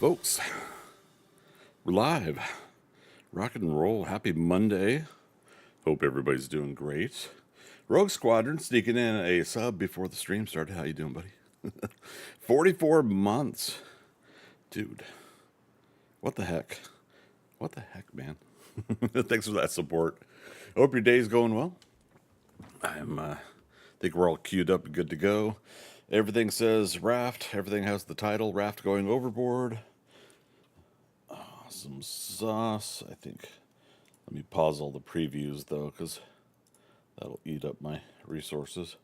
Folks, we're live. Rock and roll. Happy Monday. Hope everybody's doing great. Rogue Squadron sneaking in a sub before the stream started. How you doing, buddy? 44 months. Dude, what the heck? What the heck, man? Thanks for that support. Hope your day's going well. Think we're all queued up and good to go. Everything says Raft. Everything has the title, Raft Going Overboard. Some sauce, I think. Let me pause all the previews, though, because that'll eat up my resources.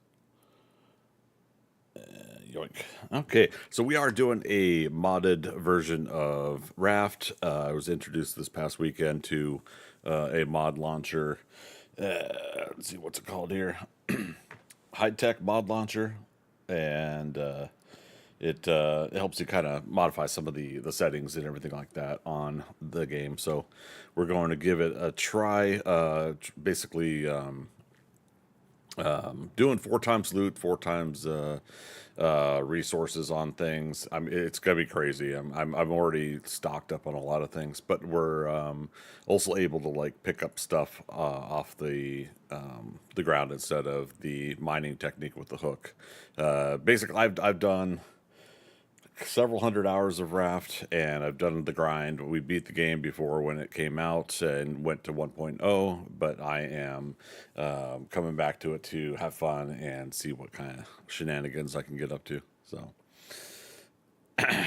Yoink. Okay, so we are doing a modded version of Raft. I was introduced this past weekend to a mod launcher. Let's see, what's it called here? High-tech mod launcher, and it helps you kind of modify some of the settings and everything like that on the game. So we're going to give it a try. Basically, doing 4 times loot, 4 times resources on things. It's gonna be crazy. I'm already stocked up on a lot of things, but we're also able to like pick up stuff off the ground instead of the mining technique with the hook. Basically, I've done several hundred hours of Raft, and I've done the grind. We beat the game before when it came out and went to 1.0, but I am coming back to it to have fun and see what kind of shenanigans I can get up to. So,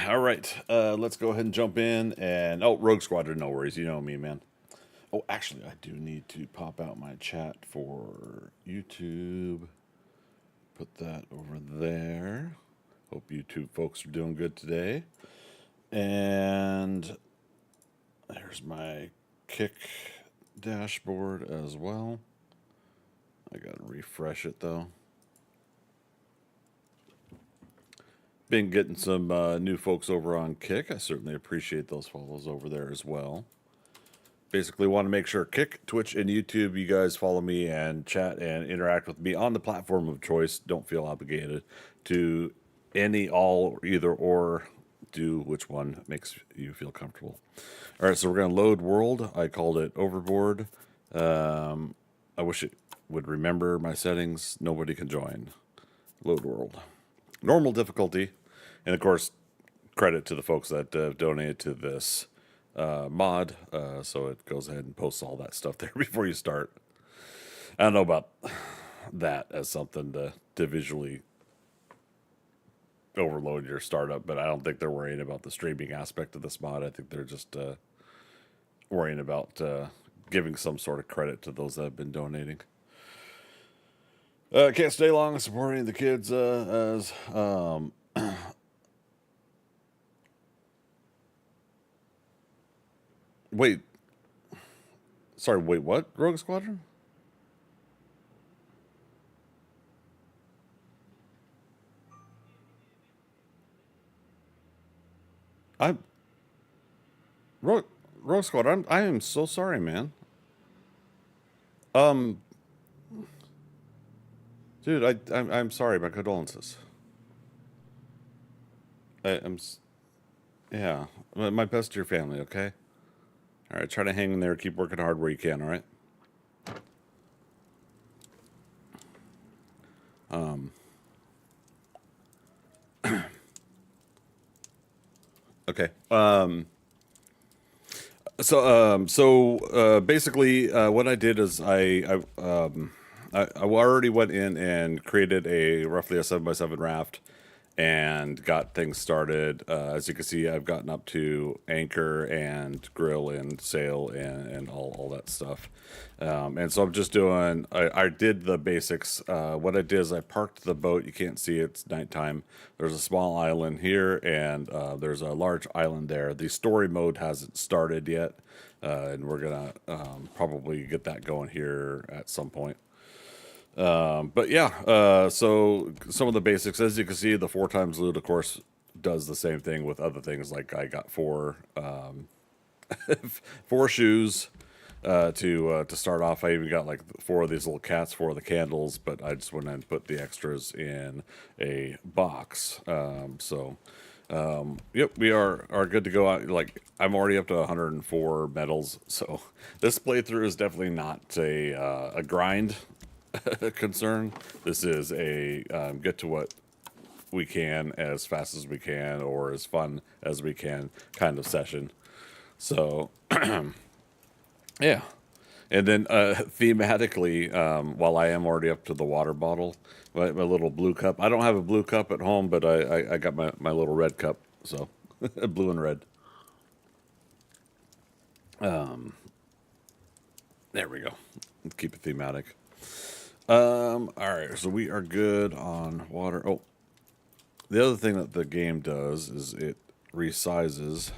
all right, let's go ahead and jump in. And Rogue Squadron, no worries, you know me, man. Oh, actually, I do need to pop out my chat for YouTube. Put that over there. Hope you two folks are doing good today. And there's my Kick dashboard as well. I gotta refresh it though. Been getting some new folks over on Kick. I certainly appreciate those follows over there as well. Basically want to make sure Kick, Twitch, and YouTube, you guys follow me and chat and interact with me on the platform of choice. Don't feel obligated to any, all, either, or. Do which one makes you feel comfortable. All right, so we're going to load world. I called it Overboard. I wish it would remember my settings. Nobody can join. Load world. Normal difficulty. And, of course, credit to the folks that donated to this mod. So it goes ahead and posts all that stuff there before you start. I don't know about that as something to visually overload your startup, but I don't think they're worrying about the streaming aspect of this mod. I think they're just worrying about giving some sort of credit to those that have been donating. Can't stay long supporting the kids as wait, sorry, wait, what? Rogue Squadron? I Rogue Squad. I am so sorry, man. Dude, I'm sorry. My condolences. I'm yeah. My best to your family. Okay. All right. Try to hang in there. Keep working hard where you can. All right. Okay. So basically, what I did is I already went in and created roughly a 7x7 raft and got things started. As you can see, I've gotten up to anchor and grill and sail and all that stuff. And so I'm just doing, I did the basics. What I did is I parked the boat. You can't see it, it's nighttime. There's a small island here, and there's a large island there. The story mode hasn't started yet, and we're going to probably get that going here at some point. But yeah, so some of the basics, as you can see, the 4 times loot, of course, does the same thing with other things. Like I got 4 shoes to start off. I even got like 4 of these little cats, 4 of the candles, but I just went and put the extras in a box. So Yep, we are good to go out. Like I'm already up to 104 medals, so this playthrough is definitely not a grind concern. This is a get to what we can as fast as we can or as fun as we can kind of session. So yeah, and then thematically, while I am already up to the water bottle, my little blue cup. I don't have a blue cup at home, but I got my little red cup, so blue and red. There we go. Keep it thematic. All right, so we are good on water. Oh, the other thing that the game does is it resizes.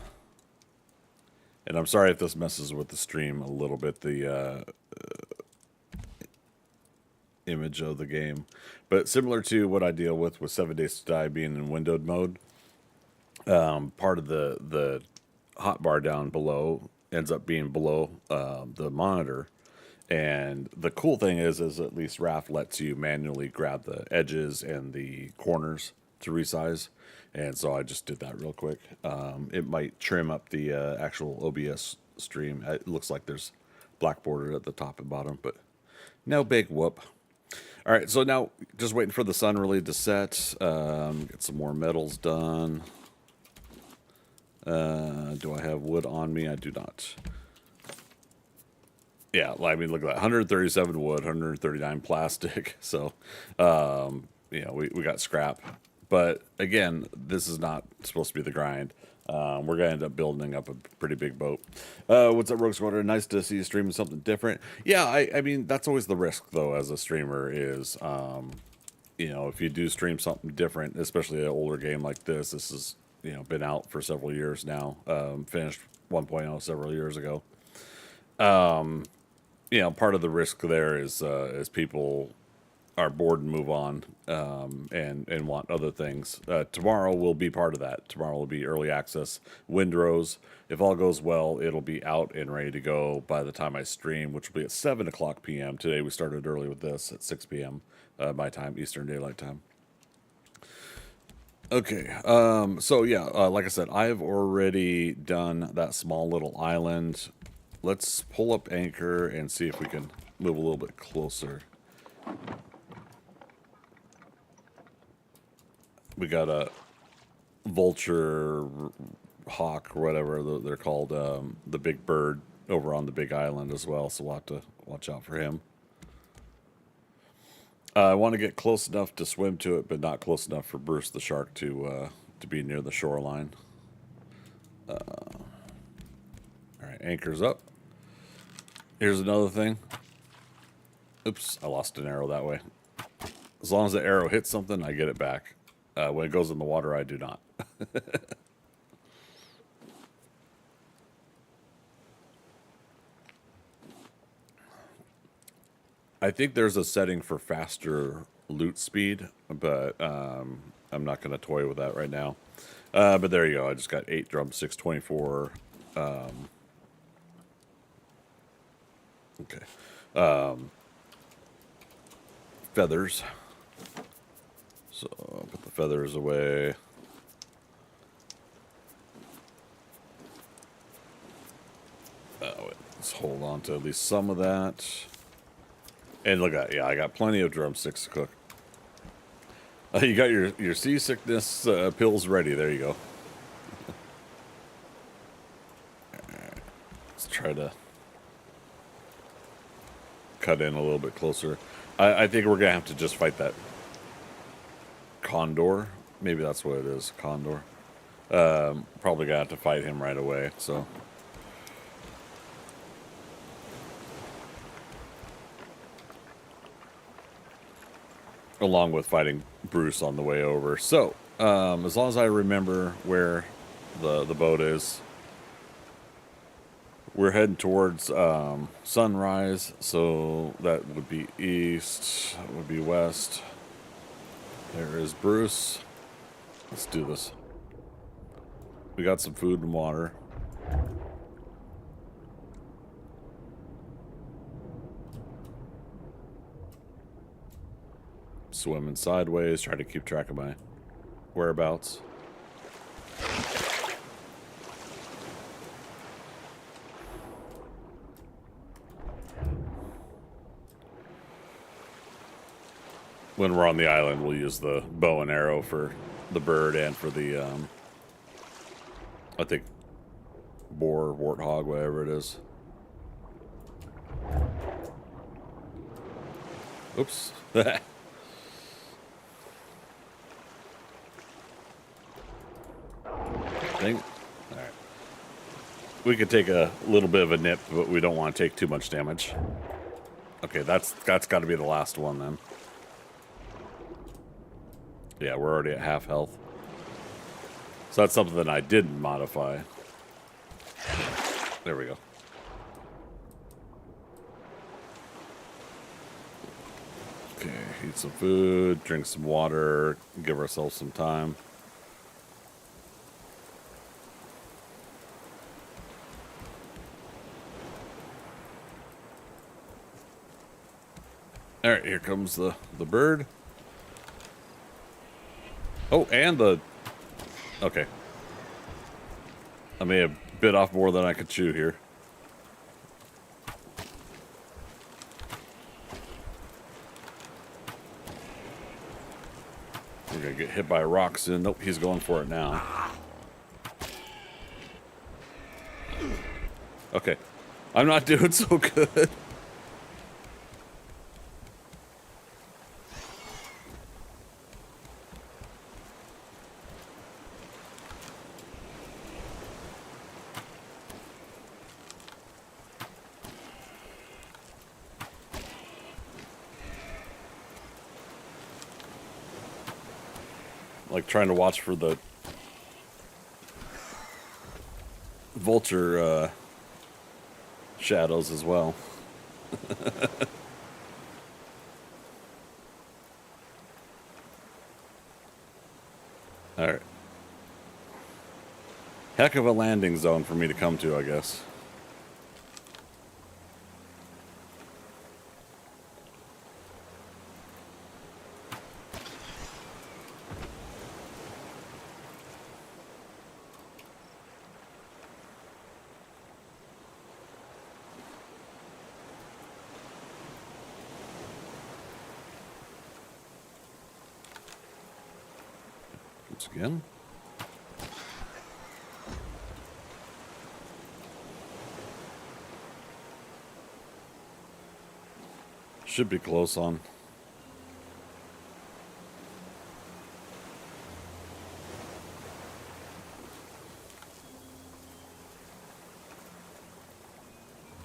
And I'm sorry if this messes with the stream a little bit, the image of the game. But similar to what I deal with 7 Days to Die being in windowed mode, part of the hotbar down below ends up being below the monitor. And the cool thing is at least Raft lets you manually grab the edges and the corners to resize. And so I just did that real quick. It might trim up the actual OBS stream. It looks like there's black border at the top and bottom, but no big whoop. All right, so now just waiting for the sun really to set. Get some more metals done. Do I have wood on me? I do not. Yeah, I mean, look at that. 137 wood, 139 plastic. So, we got scrap. But again, this is not supposed to be the grind. We're going to end up building up a pretty big boat. What's up, Rogue Squadron? Nice to see you streaming something different. Yeah, I mean, that's always the risk, though, as a streamer is, if you do stream something different, especially an older game like this is, been out for several years now. Finished 1.0 several years ago. Part of the risk there is people are bored and move on and want other things. Tomorrow will be part of that. Tomorrow will be early access Windrows. If all goes well, it'll be out and ready to go by the time I stream, which will be at 7 o'clock p.m. Today we started early with this at 6 p.m. My time, Eastern Daylight Time. Okay, so yeah, like I said, I've already done that small little island. Let's pull up anchor and see if we can move a little bit closer. We got a vulture, hawk, or whatever they're called, the big bird over on the big island as well, so we'll have to watch out for him. I want to get close enough to swim to it, but not close enough for Bruce the shark to be near the shoreline. All right, anchor's up. Here's another thing. Oops, I lost an arrow that way. As long as the arrow hits something, I get it back. When it goes in the water, I do not. I think there's a setting for faster loot speed, but I'm not going to toy with that right now. But there you go. I just got 8 drumsticks, 24. Okay. Feathers. So I'll put the feathers away. Let's hold on to at least some of that. And look at, yeah, I got plenty of drumsticks to cook. You got your seasickness pills ready. There you go. Let's try to cut in a little bit closer. I think we're gonna have to just fight that condor. Maybe that's what it is, condor. Probably gonna have to fight him right away. So. Along with fighting Bruce on the way over. So, as long as I remember where the boat is, we're heading towards sunrise. So that would be east, that would be west. There is Bruce. Let's do this. We got some food and water. Swimming sideways, try to keep track of my whereabouts. When we're on the island, we'll use the bow and arrow for the bird and for the, I think, boar, warthog, whatever it is. Oops. Thing. All right. We could take a little bit of a nip, but we don't want to take too much damage. Okay, that's got to be the last one then. Yeah, we're already at half health. So that's something that I didn't modify. There we go. Okay, eat some food, drink some water, give ourselves some time. All right, here comes the bird. Oh, and the... Okay. I may have bit off more than I could chew here. We're gonna get hit by a rock soon. Nope, he's going for it now. Okay. I'm not doing so good. Like trying to watch for the vulture shadows as well. All right. Heck of a landing zone for me to come to, I guess. Again. Should be close on.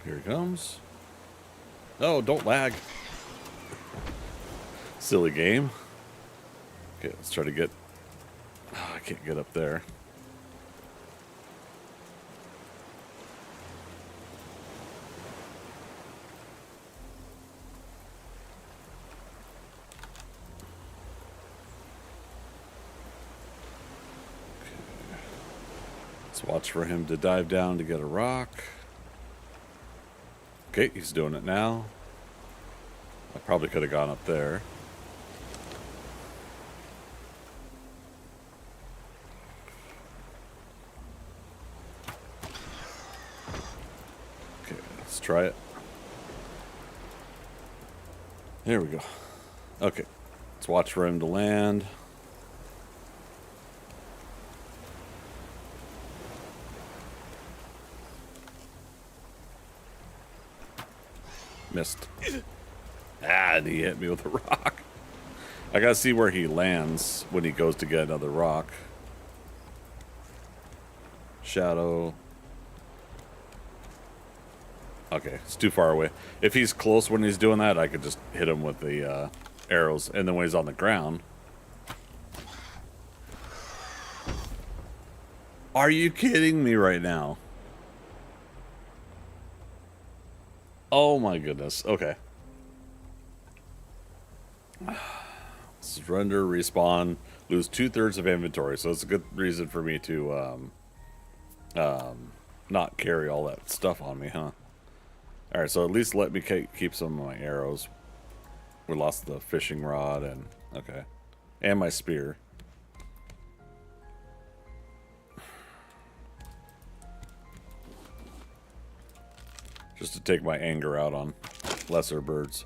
Here he comes. Oh, don't lag. Silly game. Okay, let's try to get... Oh, I can't get up there. Okay. Let's watch for him to dive down to get a rock. Okay, he's doing it now. I probably could have gone up there. Try it. There we go. Okay. Let's watch for him to land. Missed. Ah, and he hit me with a rock. I gotta see where he lands when he goes to get another rock. Shadow. Okay, it's too far away. If he's close when he's doing that, I could just hit him with the arrows. And then when he's on the ground... Are you kidding me right now? Oh my goodness. Okay. Surrender, respawn, lose 2/3 of inventory. So it's a good reason for me to not carry all that stuff on me, huh? Alright, so at least let me keep some of my arrows. We lost the fishing rod and... Okay. And my spear. Just to take my anger out on lesser birds.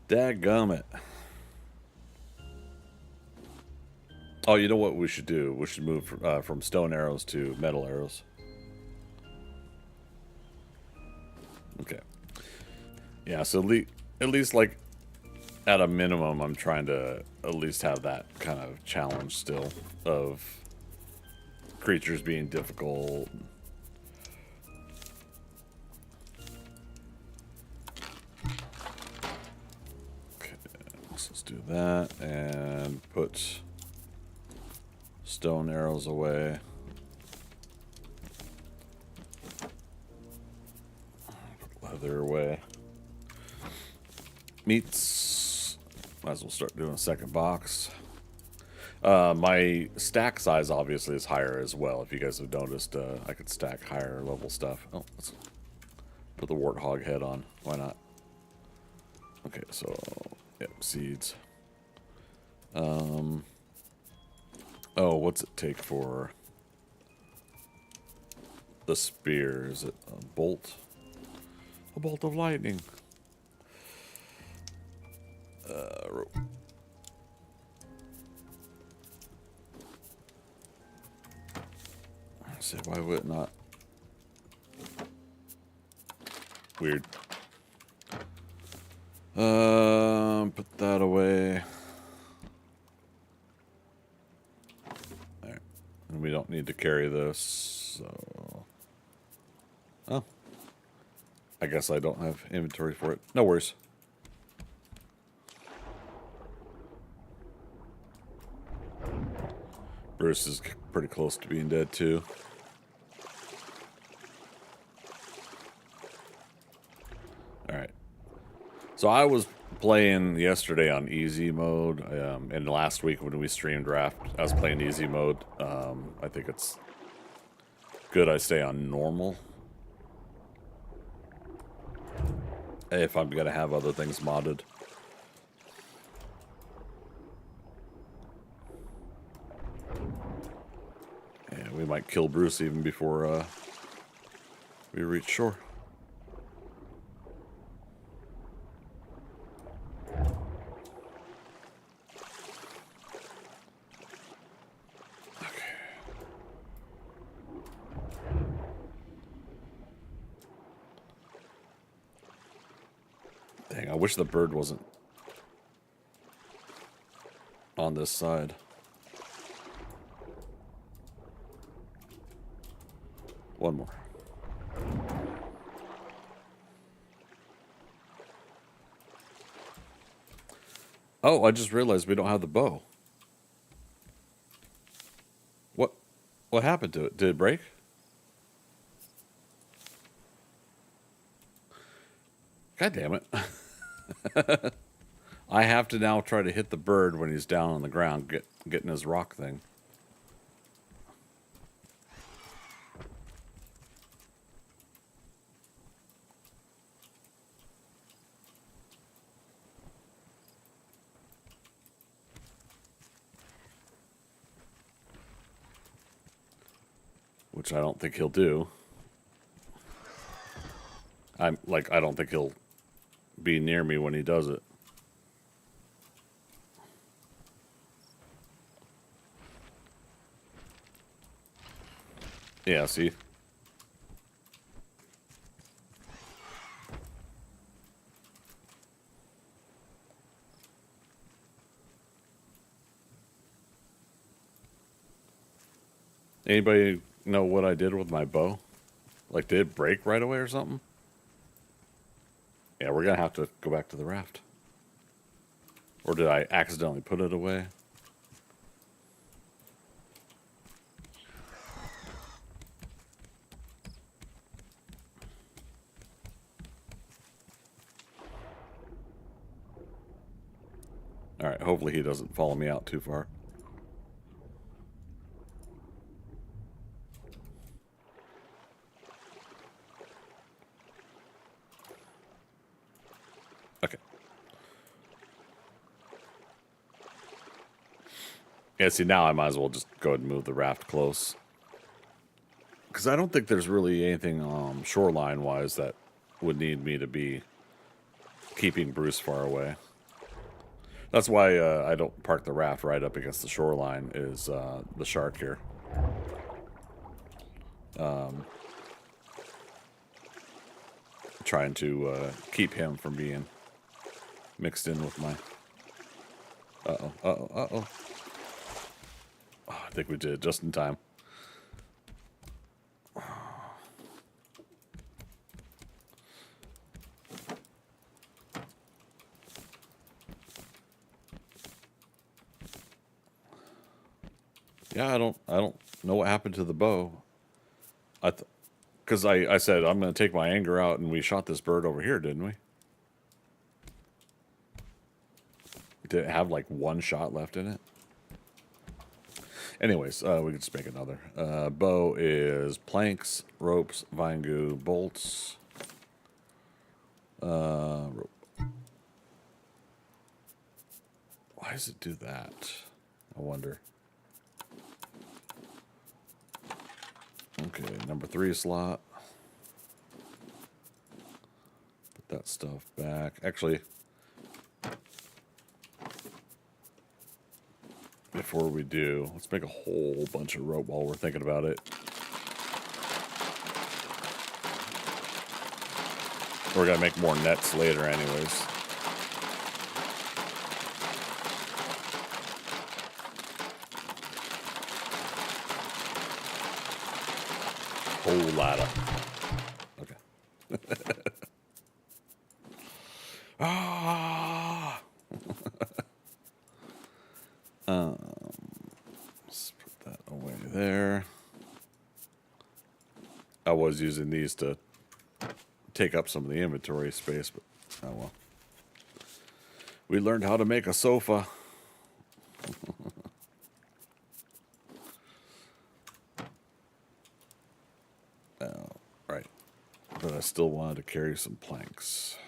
Dadgummit. Oh, you know what we should do? We should move from stone arrows to metal arrows. Okay. Yeah, so at least like at a minimum, I'm trying to at least have that kind of challenge still of creatures being difficult. Okay, so let's do that and put stone arrows away. Put leather away. Meats. Might as well start doing a second box. My stack size obviously is higher as well. If you guys have noticed, I could stack higher level stuff. Oh, let's put the warthog head on. Why not? Okay, so yep, seeds. Oh, what's it take for the spear? Is it a bolt? A bolt of lightning. Rope. Let's see, why would it not? Weird. Put that away. There. And we don't need to carry this, so... Oh. I guess I don't have inventory for it. No worries. Bruce is pretty close to being dead, too. Alright. So I was playing yesterday on easy mode, and last week when we streamed Raft, I was playing easy mode. I think it's good I stay on normal. If I'm going to have other things modded. Yeah, we might kill Bruce even before we reach shore. Dang, I wish the bird wasn't on this side. One more. Oh, I just realized we don't have the bow. What happened to it? Did it break? God damn it. I have to now try to hit the bird when he's down on the ground, getting his rock thing. Which I don't think he'll do. I don't think he'll be near me when he does it. Yeah, see? Anybody know what I did with my bow? Like, did it break right away or something? Yeah, we're gonna have to go back to the raft. Or did I accidentally put it away? Alright, hopefully he doesn't follow me out too far. Okay. Yeah, see, now I might as well just go ahead and move the raft close. Because I don't think there's really anything shoreline wise that would need me to be keeping Bruce far away. That's why I don't park the raft right up against the shoreline, is the shark here. Trying to keep him from being mixed in with my... Uh-oh, uh-oh, uh-oh. Oh, I think we did just in time. Yeah, I don't know what happened to the bow. Because I said I'm going to take my anger out, and we shot this bird over here, didn't we? Did it have like one shot left in it? Anyways, we can just make another. Bow is planks, ropes, vine goo, bolts. Rope. Why does it do that? I wonder. Okay, number 3 slot. Put that stuff back. Actually, before we do, let's make a whole bunch of rope while we're thinking about it. We're going to make more nets later anyways. Whole lot of... Okay. Ah! Let's put that away there. I was using these to take up some of the inventory space, but oh well. We learned how to make a sofa. Oh, right. But I still wanted to carry some planks.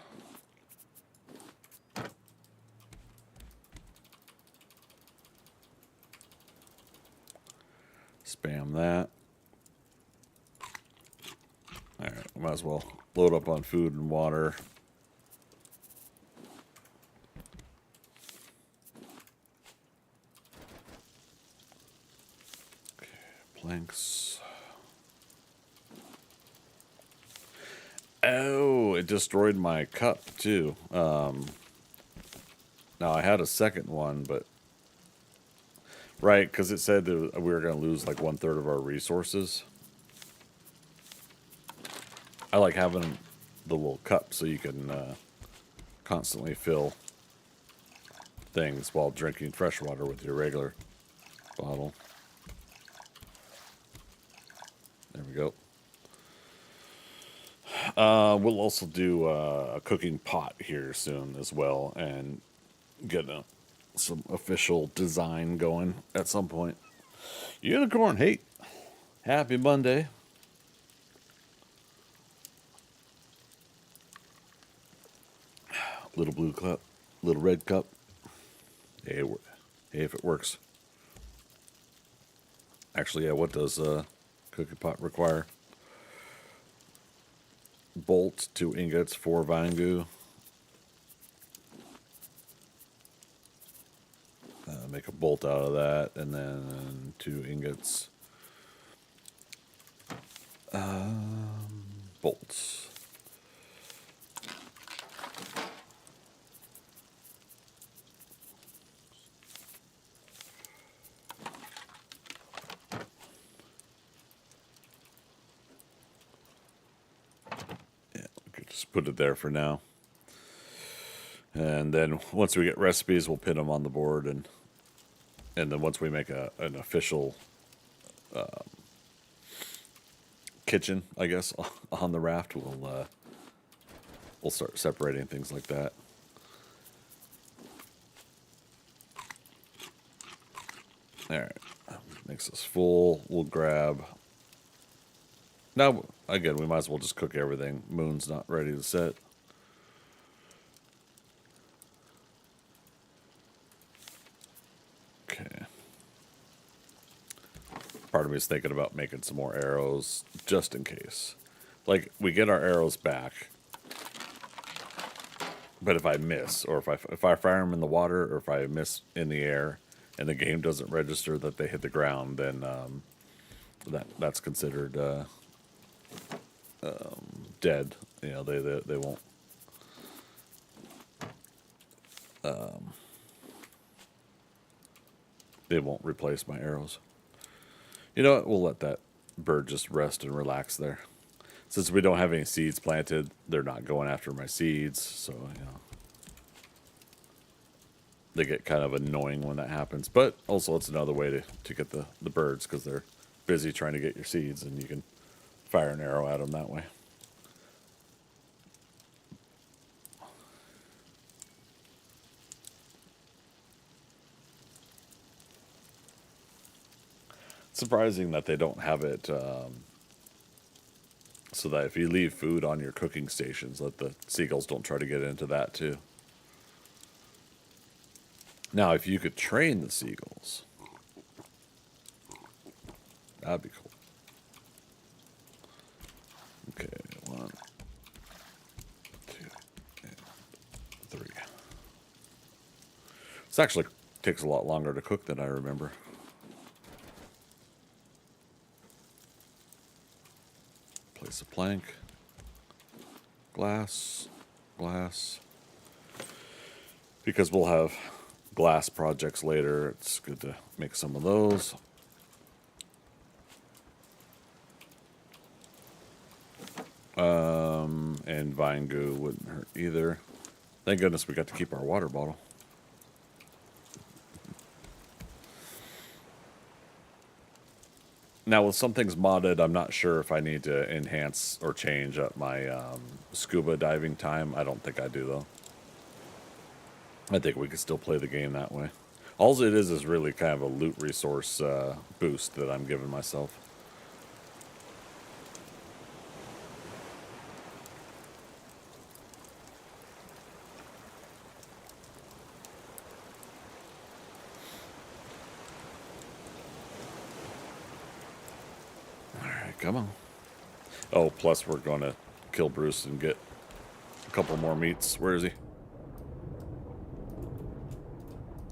Spam that. Alright, might as well load up on food and water. Okay, planks. Oh, it destroyed my cup too. Now I had a second one, but right, because it said that we were going to lose like 1/3 of our resources. I like having the little cup so you can constantly fill things while drinking fresh water with your regular bottle. There we go. We'll also do a cooking pot here soon as well, and get some official design going at some point. Unicorn, hey, happy Monday. Little blue cup, little red cup. Hey, if it works. Actually, yeah, what does cooking pot require? Bolts, 2 ingots, 4 vine goo. Make a bolt out of that, and then 2 ingots. Bolts. Yeah, we could just put it there for now. And then once we get recipes, we'll pin them on the board, and then once we make an official kitchen, I guess, on the raft, we'll start separating things like that. All right, makes us full. We'll grab. Now, again, we might as well just cook everything. Moon's not ready to set. part of me is thinking about making some more arrows just in case. Like, we get our arrows back, but if I miss, or if I fire them in the water, or if I miss in the air, and the game doesn't register that they hit the ground, then that's considered dead. You know, they won't. They won't replace my arrows. You know what? We'll let that bird just rest and relax there. Since we don't have any seeds planted, they're not going after my seeds, so you know. They get kind of annoying when that happens. But also it's another way to get the birds, because they're busy trying to get your seeds, and you can fire an arrow at them that way. Surprising that they don't have it so that if you leave food on your cooking stations, that the seagulls don't try to get into that too. Now, if you could train the seagulls, that'd be cool. Okay, 1, 2, and 3. This actually takes a lot longer to cook than I remember. Place a plank. Glass. Glass. Because we'll have glass projects later, it's good to make some of those. And vine goo wouldn't hurt either. Thank goodness we got to keep our water bottle. Now, with some things modded, I'm not sure if I need to enhance or change up my scuba diving time. I don't think I do, though. I think we could still play the game that way. All it is really kind of a loot resource boost that I'm giving myself. Alright, come on. Oh, plus we're going to kill Bruce and get a couple more meats. Where is he?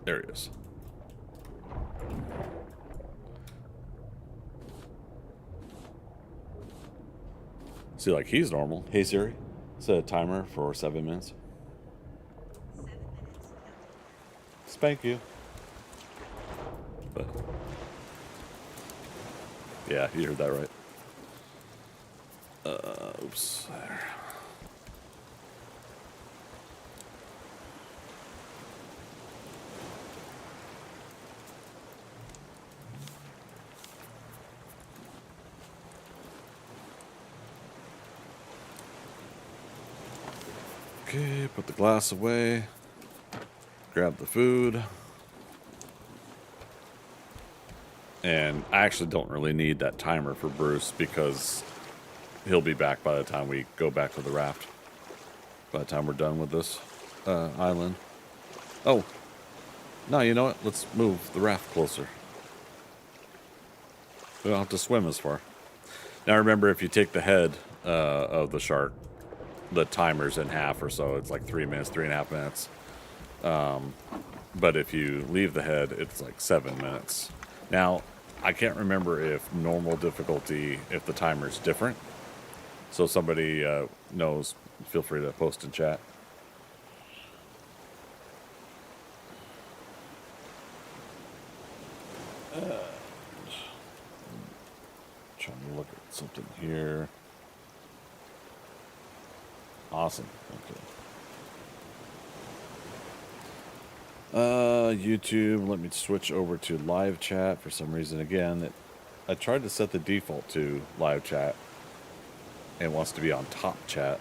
There he is. See, like, he's normal. Hey, Siri, set a timer for 7 minutes. 7 minutes. Spank you. But, yeah, you heard that right. Oops. There. Okay, put the glass away. Grab the food. And I actually don't really need that timer for Bruce because he'll be back by the time we go back to the raft. By the time we're done with this island. Oh. No, you know what? Let's move the raft closer. We don't have to swim as far. Now remember, if you take the head of the shark, the timer's in half or so. It's like 3 minutes, 3.5 minutes. But if you leave the head, it's like 7 minutes. Now, I can't remember if normal difficulty, if the timer's different. So if somebody knows, feel free to post in chat. Trying to look at something here. Awesome. Okay. YouTube, let me switch over to live chat for some reason. Again, I tried to set the default to live chat. And wants to be on top chat.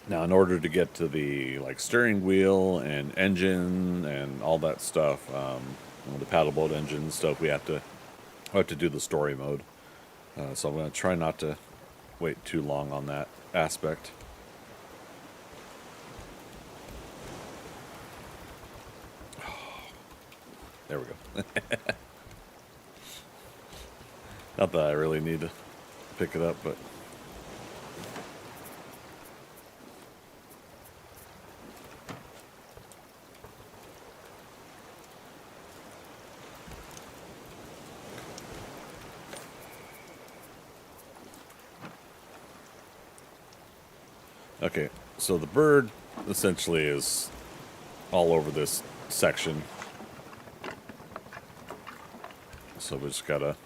Now, in order to get to the like steering wheel and engine and all that stuff, the paddle boat engine stuff, we have to do the story mode. So I'm going to try not to wait too long on that aspect. There we go. Not that I really need to pick it up, but okay. So the bird essentially is all over this section. So we just gotta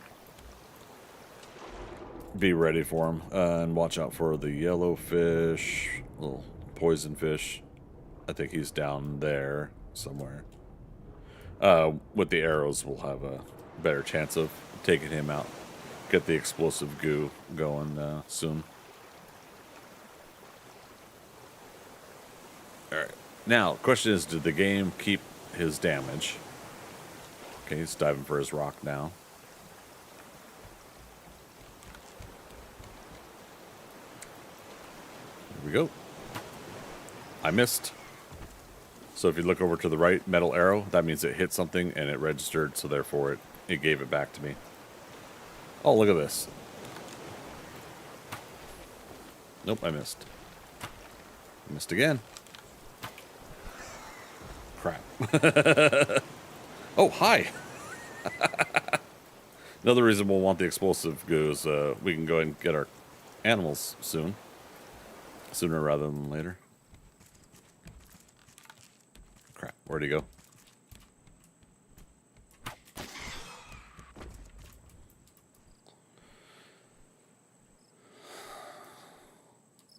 be ready for him and watch out for the yellow fish, little poison fish. I think he's down there somewhere. With the arrows, we'll have a better chance of taking him out. Get the explosive goo going soon. Alright. Now, question is, did the game keep his damage? Okay, he's diving for his rock now. Here we go. I missed. So if you look over to the right, metal arrow, that means it hit something and it registered, so therefore it gave it back to me. Oh, look at this. Nope, I missed. I missed again. Crap. Oh, hi. Another reason we'll want the explosive goo is we can go ahead and get our animals soon. Sooner rather than later. Crap, where'd he go?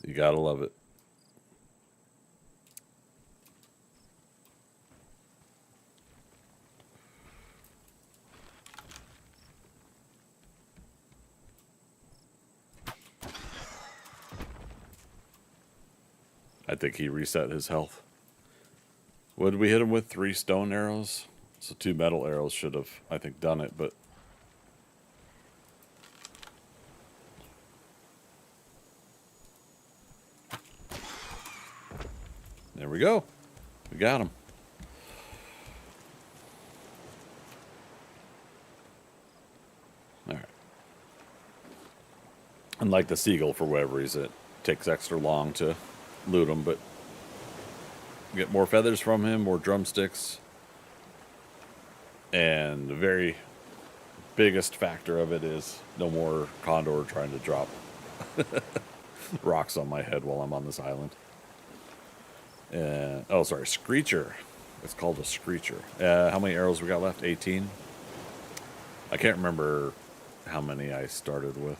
You gotta love it. I think he reset his health. What did we hit him with? 3 stone arrows? So 2 metal arrows should have, I think, done it, but... There we go. We got him. Alright. Unlike the seagull, for whatever reason, it takes extra long to loot him, but get more feathers from him, more drumsticks, and the very biggest factor of it is no more condor trying to drop rocks on my head while I'm on this island. Oh, sorry, screecher. It's called a screecher. How many arrows we got left? 18. I can't remember how many I started with.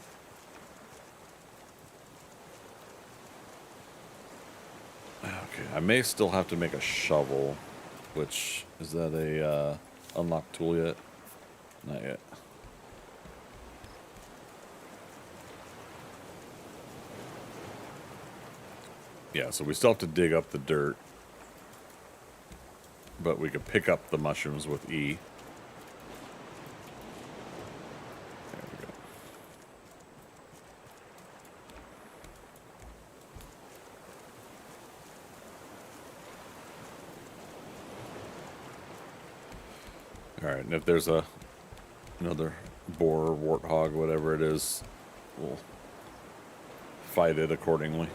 Okay, I may still have to make a shovel, which, is that a unlocked tool yet? Not yet. Yeah, so we still have to dig up the dirt, but we could pick up the mushrooms with E. There we go. Alright, and if there's another boar, warthog, whatever it is, we'll fight it accordingly.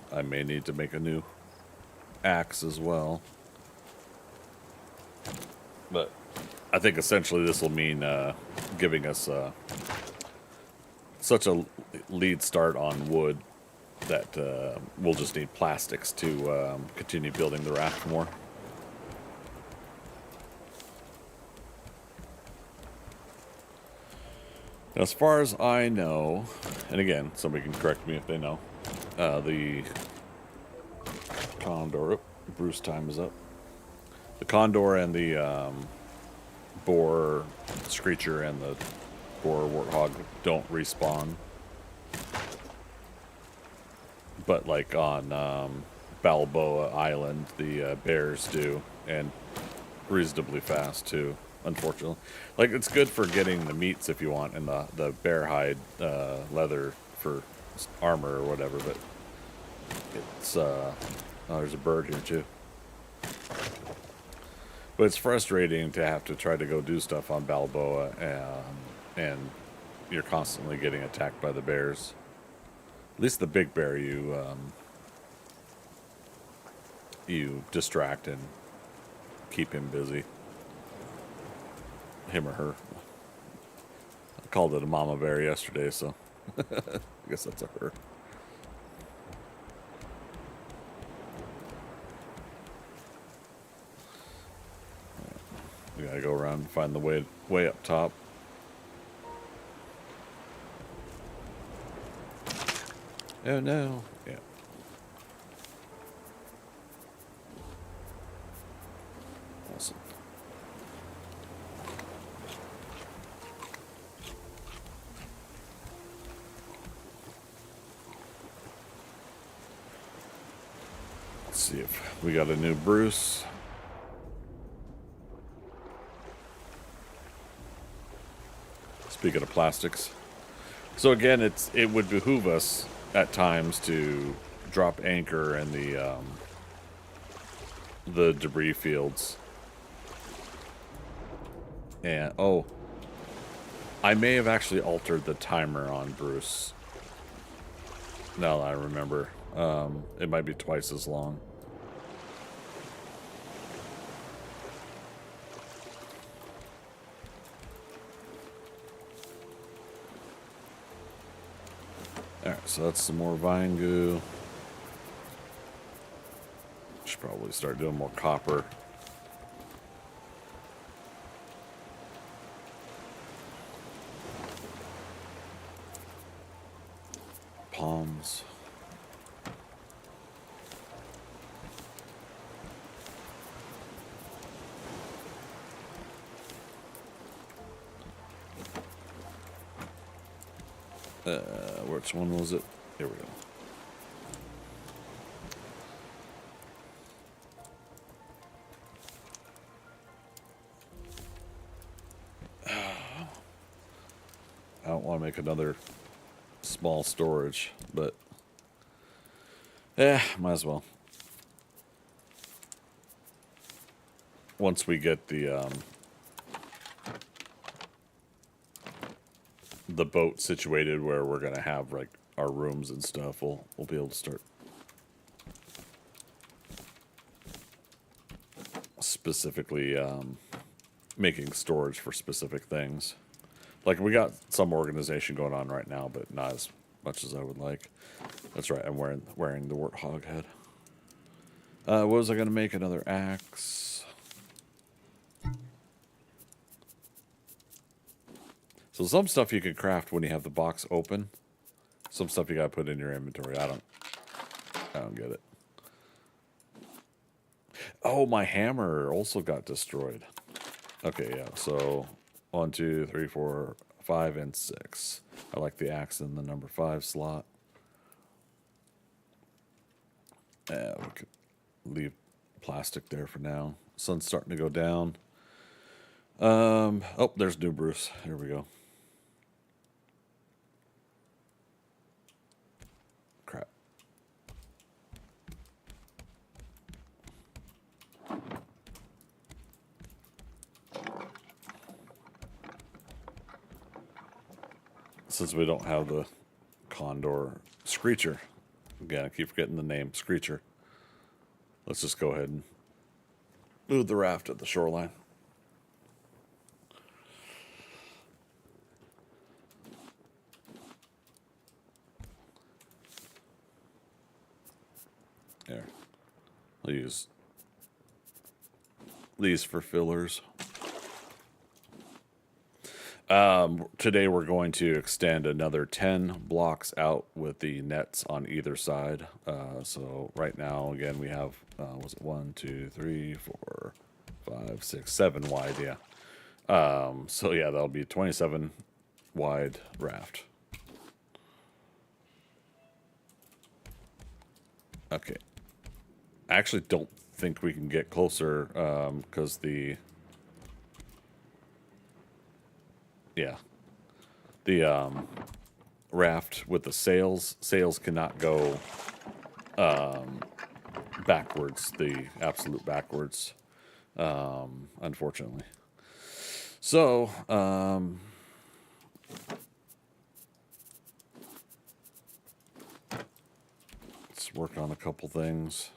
I may need to make a new axe as well. But I think essentially this will mean giving us such a lead start on wood that we'll just need plastics to continue building the raft more. As far as I know, and again, somebody can correct me if they know, the condor, Bruce time is up. The condor and the boar, screecher, and the boar warthog don't respawn. But like on Balboa Island, the bears do, and reasonably fast too. Unfortunately, like it's good for getting the meats if you want, and the bear hide leather for armor or whatever. But it's oh, there's a bird here too. But it's frustrating to have to try to go do stuff on Balboa, and you're constantly getting attacked by the bears. At least the big bear you distract and keep him busy. Him or her. I called it a mama bear yesterday, so I guess that's a her. We gotta go around and find the way up top. Oh no. Yeah. Awesome. Let's see if we got a new Bruce. Speaking of plastics. So again, it would behoove us at times to drop anchor in the debris fields. And oh, I may have actually altered the timer on Bruce. Now that I remember, it might be twice as long. Alright, so that's some more vine goo. Should probably start doing more copper. Palms. Which one was it? Here we go. I don't want to make another small storage, but might as well. Once we get the boat situated where we're gonna have like our rooms and stuff, we'll be able to start specifically making storage for specific things. Like we got some organization going on right now, but not as much as I would like. That's right, I'm wearing the warthog head. What was I gonna make? Another axe. So some stuff you can craft when you have the box open. Some stuff you gotta put in your inventory. I don't get it. Oh, my hammer also got destroyed. Okay, yeah. So 1, 2, 3, 4, 5, and 6. I like the axe in the number 5 slot. We could leave plastic there for now. Sun's starting to go down. Oh, there's new Bruce. Here we go. Crap. Since we don't have the condor screecher, again, I keep forgetting the name, screecher. Let's just go ahead and move the raft at the shoreline. There. I'll use these for fillers. Today we're going to extend another 10 blocks out with the nets on either side. So right now, again, we have, was it 1, 2, 3, 4, 5, 6, 7 wide, yeah. So yeah, that'll be 27 wide raft. Okay. I actually don't think we can get closer, because the raft with the sails cannot go backwards, the absolute backwards, unfortunately. So, let's work on a couple things.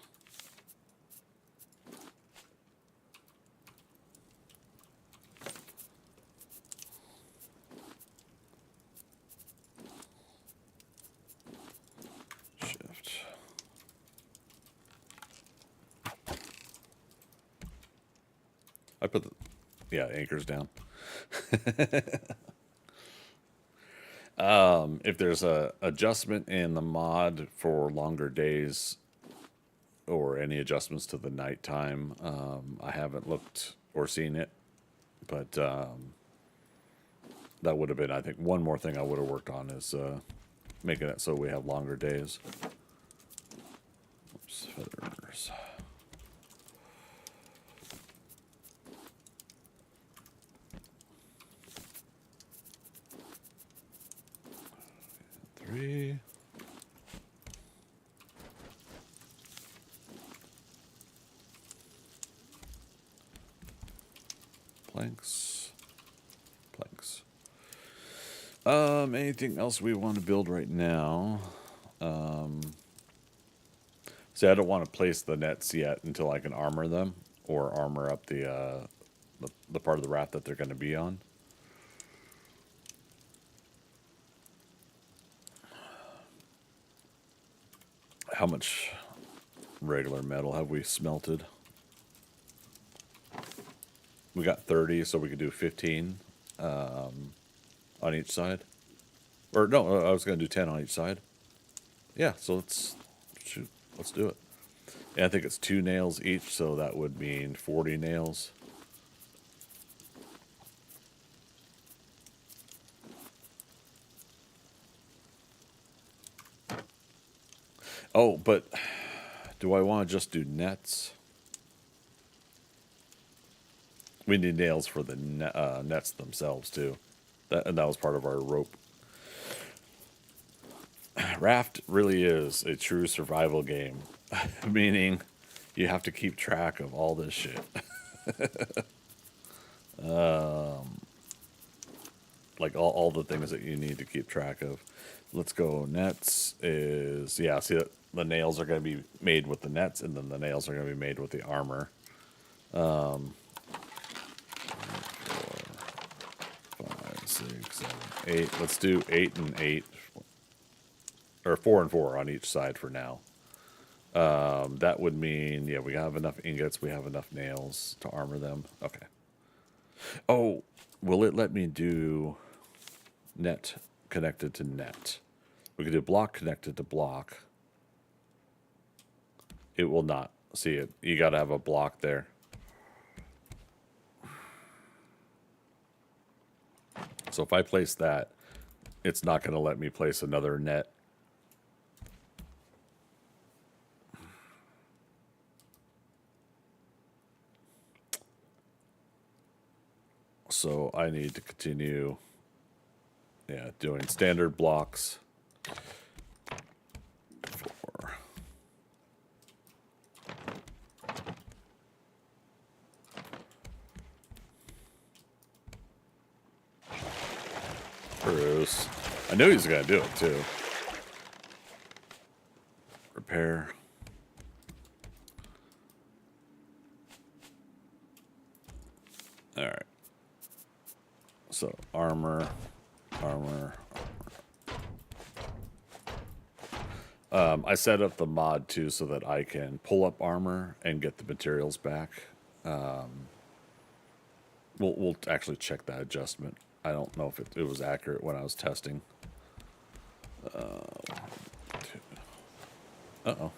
Shift. I put the, yeah, anchors down. If there's a adjustment in the mod for longer days or any adjustments to the nighttime, I haven't looked or seen it, but that would have been, I think, one more thing I would have worked on is making it so we have longer days. Oops, feathers. Three. Planks. Planks. Anything else we want to build right now? See, I don't want to place the nets yet until I can armor them or armor up the part of the raft that they're going to be on. How much regular metal have we smelted? We got 30, so we could do 15 on each side. Or no, I was going to do 10 on each side. Yeah, so let's shoot. Let's do it. And I think it's 2 nails each, so that would mean 40 nails. Oh, but do I want to just do nets? We need nails for the nets themselves, too. And that was part of our rope. Raft really is a true survival game, meaning you have to keep track of all this shit. Like all the things that you need to keep track of. Let's go. Nets is, yeah, see, the nails are going to be made with the nets, and then the nails are going to be made with the armor. 4, 5, 6, 7, 8. Let's do 8 and 8. Or 4 and 4 on each side for now. That would mean, yeah, we have enough ingots, we have enough nails to armor them. Okay. Oh, will it let me do net connected to net? We could do block connected to block. It will not. See it. You got to have a block there. So if I place that, it's not going to let me place another net. So I need to continue, yeah, doing standard blocks. 4. Bruce. I knew he was going to do it, too. Repair. All right. So, armor. I set up the mod, too, so that I can pull up armor and get the materials back. We'll actually check that adjustment. I don't know if it was accurate when I was testing. Uh-oh.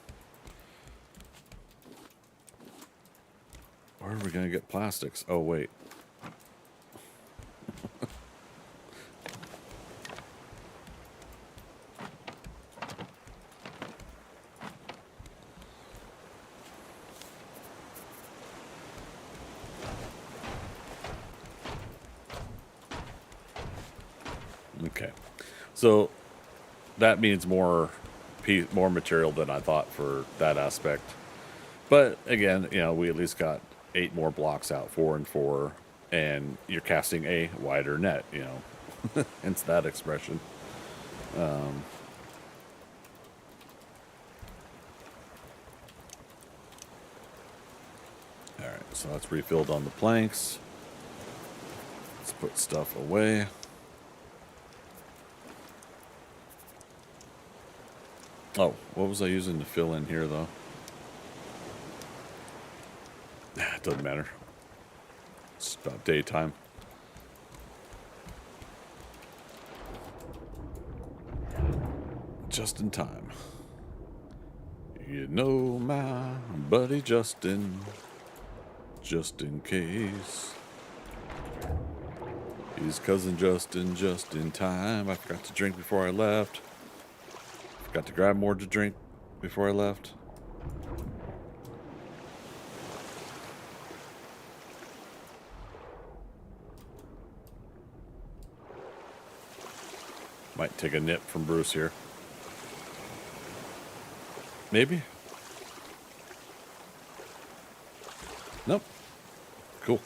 Where are we gonna get plastics? Oh wait. Okay, so that means more material than I thought for that aspect. But again, we at least got 8 more blocks out, 4 and 4, and you're casting a wider net. Hence that expression. All right, so that's refilled on the planks. Let's put stuff away. Oh, what was I using to fill in here, though? It doesn't matter. It's about daytime. Just in time. You know my buddy Justin, just in case. He's cousin Justin, just in time. I forgot to drink before I left. Forgot to grab more to drink before I left. Might take a nip from Bruce here. Maybe? Nope. Cool.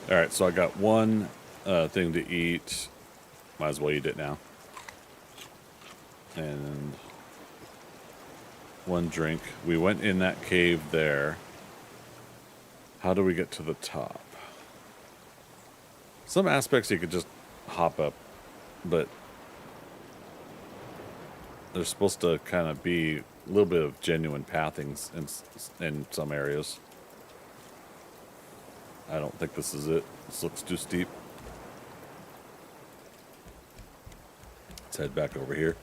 Alright, so I got one thing to eat. Might as well eat it now. And one drink. We went in that cave there. How do we get to the top? Some aspects you could just hop up, but there's supposed to kind of be a little bit of genuine pathings in some areas. I don't think this is it. This looks too steep. Let's head back over here.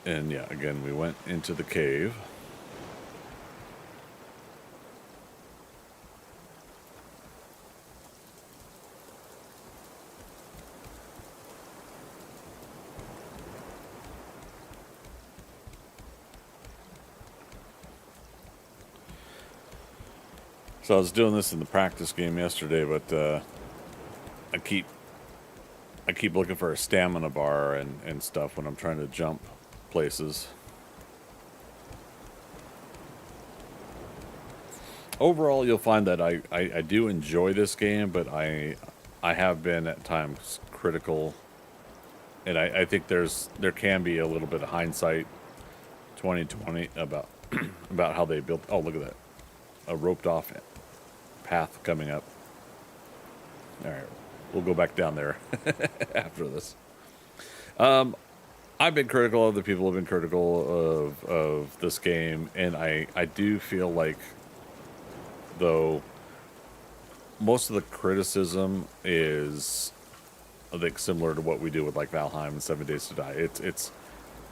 And yeah, again, we went into the cave. So I was doing this in the practice game yesterday, but I keep looking for a stamina bar and stuff when I'm trying to jump places. Overall, you'll find that I do enjoy this game, but I have been at times critical, and I think there can be a little bit of hindsight 2020 about about how they built. Oh, look at that, a roped off path coming up. All right, we'll go back down there after this. I've been critical. Other people have been critical of this game, and I do feel like, though, most of the criticism is, I think, similar to what we do with like Valheim and 7 Days to Die. It's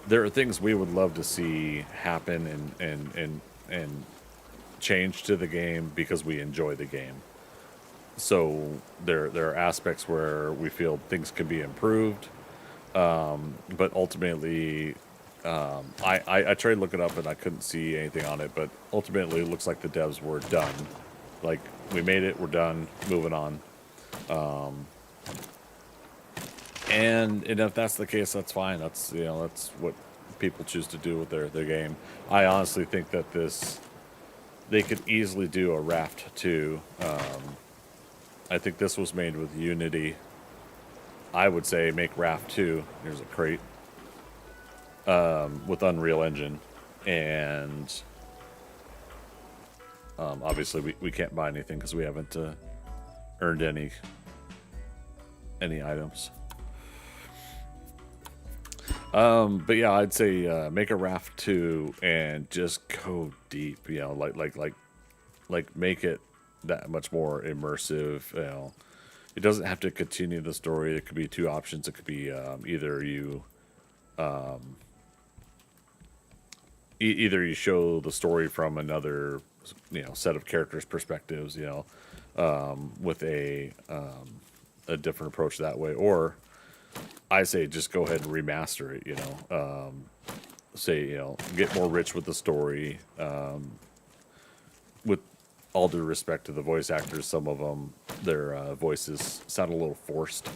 there are things we would love to see happen and change to the game because we enjoy the game. So there are aspects where we feel things can be improved, but ultimately, I tried to look it up and I couldn't see anything on it. But ultimately, it looks like the devs were done. Like, we made it, we're done, moving on. And if that's the case, that's fine. That's that's what people choose to do with their game. I honestly think that they could easily do a Raft 2. I think this was made with Unity. I would say make Raft 2. Here's a crate. With Unreal Engine. And obviously we can't buy anything because we haven't earned any items. But yeah, I'd say make a Raft 2 and just go deep. Like make it that much more immersive. It doesn't have to continue the story. It could be 2 options. It could be either either you show the story from another, set of characters' perspectives, with a different approach that way, or I say just go ahead and remaster it. Say get more rich with the story. With all due respect to the voice actors, some of them their voices sound a little forced.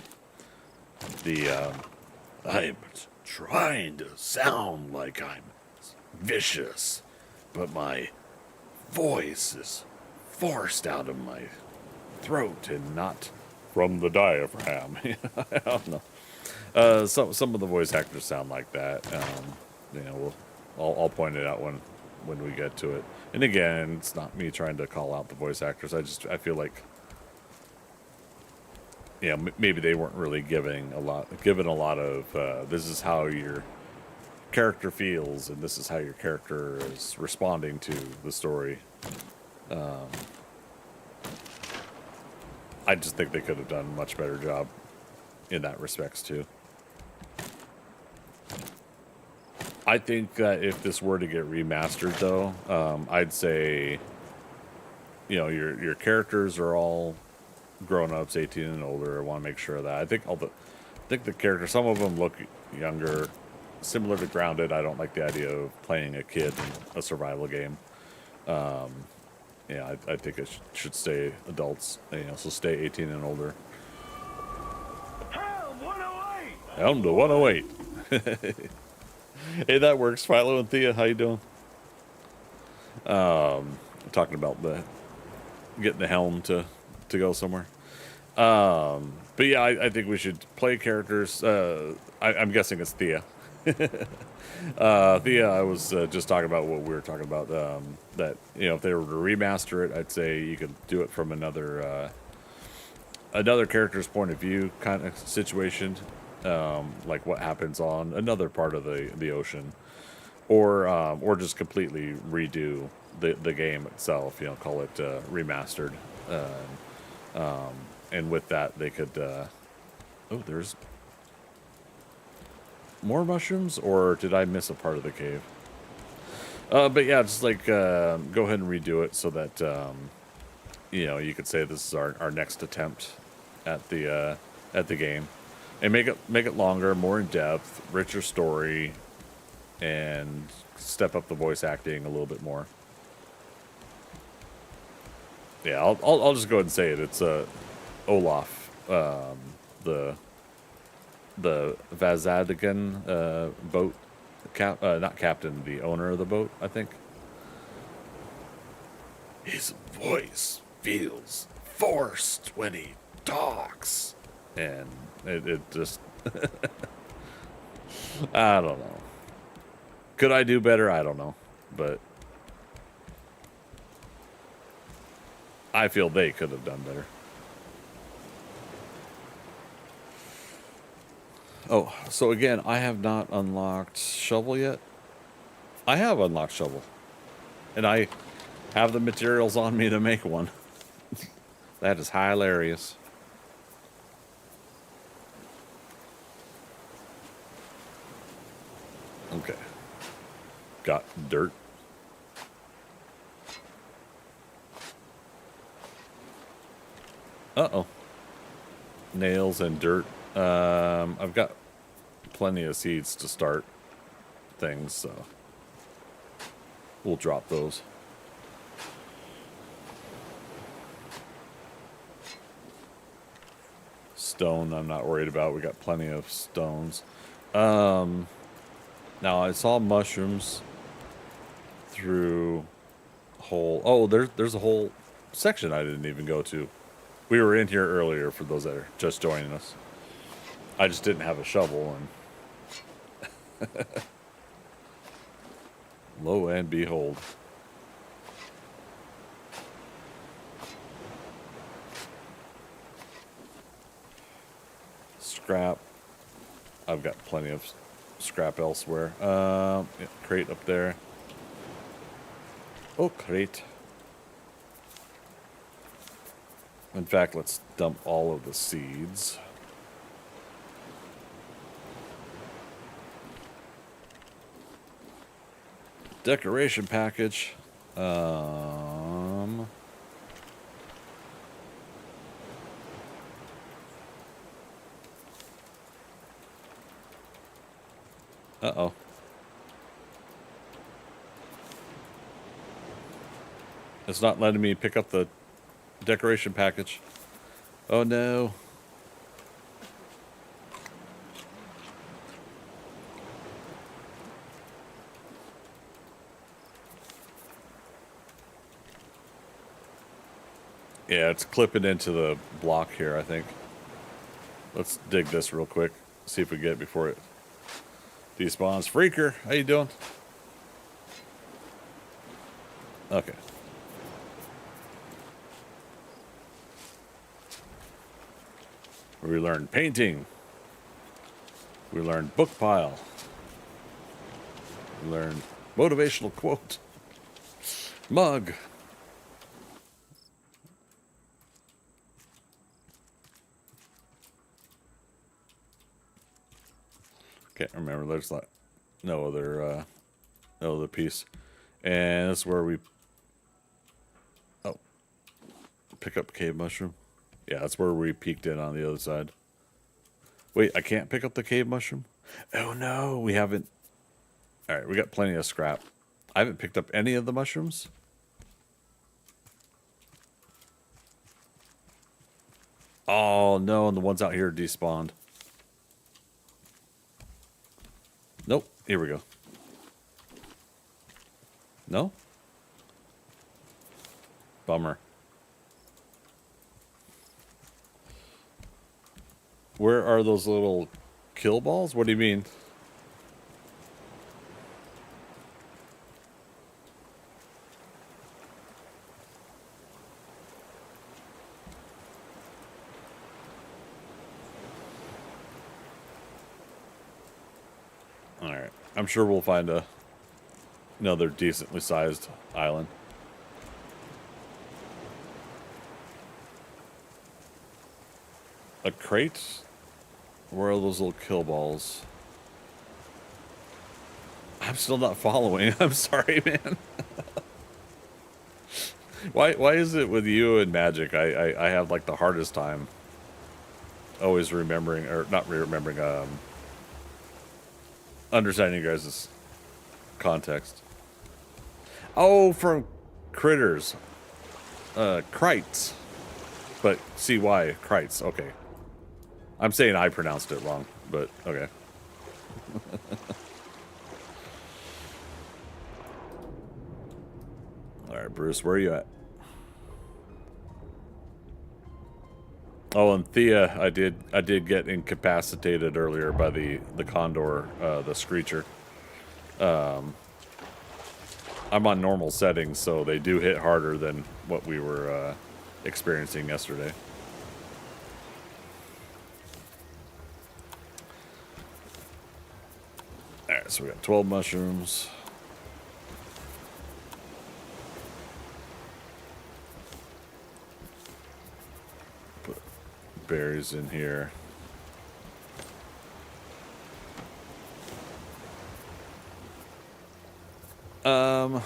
I'm trying to sound like I'm vicious, but my voice is forced out of my throat and not from the diaphragm. I don't know. Some of the voice actors sound like that. I'll point it out when we get to it. And again, it's not me trying to call out the voice actors. I feel like maybe they weren't really given a lot of this is how your character feels and this is how your character is responding to the story. I just think they could have done a much better job in that respects too. I think that if this were to get remastered though, I'd say your characters are all grown-ups, 18 and older. I want to make sure of that. I think the characters, some of them look younger, similar to Grounded. I don't like the idea of playing a kid in a survival game. I think it should stay adults, so stay 18 and older. Helm to 108. Hey, that works. Philo and Thea, how you doing? Talking about getting the helm to go somewhere. But yeah, I think we should play characters. I'm guessing it's Thea. Thea, I was just talking about what we were talking about. That if they were to remaster it, I'd say you could do it from another character's point of view kind of situation, like what happens on another part of the ocean, or just completely redo the game itself. Call it remastered. And with that, they could. Oh, there's more mushrooms, or did I miss a part of the cave? But yeah, just like go ahead and redo it so that you could say this is our next attempt at the game, and make it longer, more in depth, richer story, and step up the voice acting a little bit more. Yeah, I'll just go ahead and say it. It's Olaf, the Vazadigan boat not captain, the owner of the boat, I think. His voice feels forced when he talks, and it just I don't know. Could I do better? I don't know, but I feel they could have done better. Oh, so again, I have not unlocked Shovel yet. I have unlocked Shovel, and I have the materials on me to make one. That is hilarious. Okay. Got dirt. Uh-oh. Nails and dirt. I've got plenty of seeds to start things, so we'll drop those. Stone, I'm not worried about. We got plenty of stones. Now I saw mushrooms through whole. Oh, there's a whole section I didn't even go to. We were in here earlier for those that are just joining us. I just didn't have a shovel, and lo and behold. Scrap. I've got plenty of scrap elsewhere. Yeah, crate up there. Oh, crate. In fact, let's dump all of the seeds. Decoration package. Uh-oh. It's not letting me pick up the decoration package. Oh no. Yeah, it's clipping into the block here, I think. Let's dig this real quick. See if we get it before it despawns. Freaker, how you doing? Okay. We learned painting. We learned book pile. We learned motivational quote. Mug. Can't remember. There's like no other piece. And that's where we pick up cave mushroom. Yeah, that's where we peeked in on the other side. Wait, I can't pick up the cave mushroom? Oh no, we haven't. All right, we got plenty of scrap. I haven't picked up any of the mushrooms. Oh no, and the ones out here despawned. Nope, here we go. No? Bummer. Where are those little kill balls? What do you mean? Alright. I'm sure we'll find another decently sized island. A crate? Where are those little kill balls? I'm still not following. I'm sorry, man. Why is it with you and Magic? I have like the hardest time always remembering, or not remembering, understanding you guys' context. Oh, from critters. Krites. But CY, Krites, okay. I'm saying I pronounced it wrong, but okay. Alright, Bruce, where are you at? Oh, and Thea, I did get incapacitated earlier by the condor, the screecher. I'm on normal settings, so they do hit harder than what we were experiencing yesterday. Alright, so we got 12 mushrooms. Put berries in here. Yeah.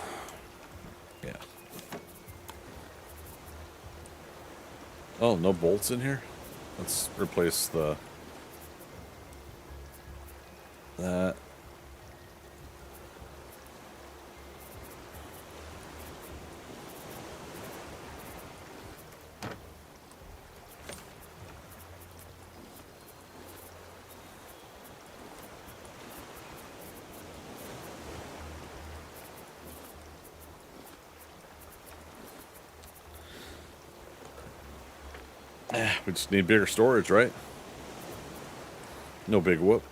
Oh, no bolts in here? Let's replace that. We just need bigger storage, right? No big whoop.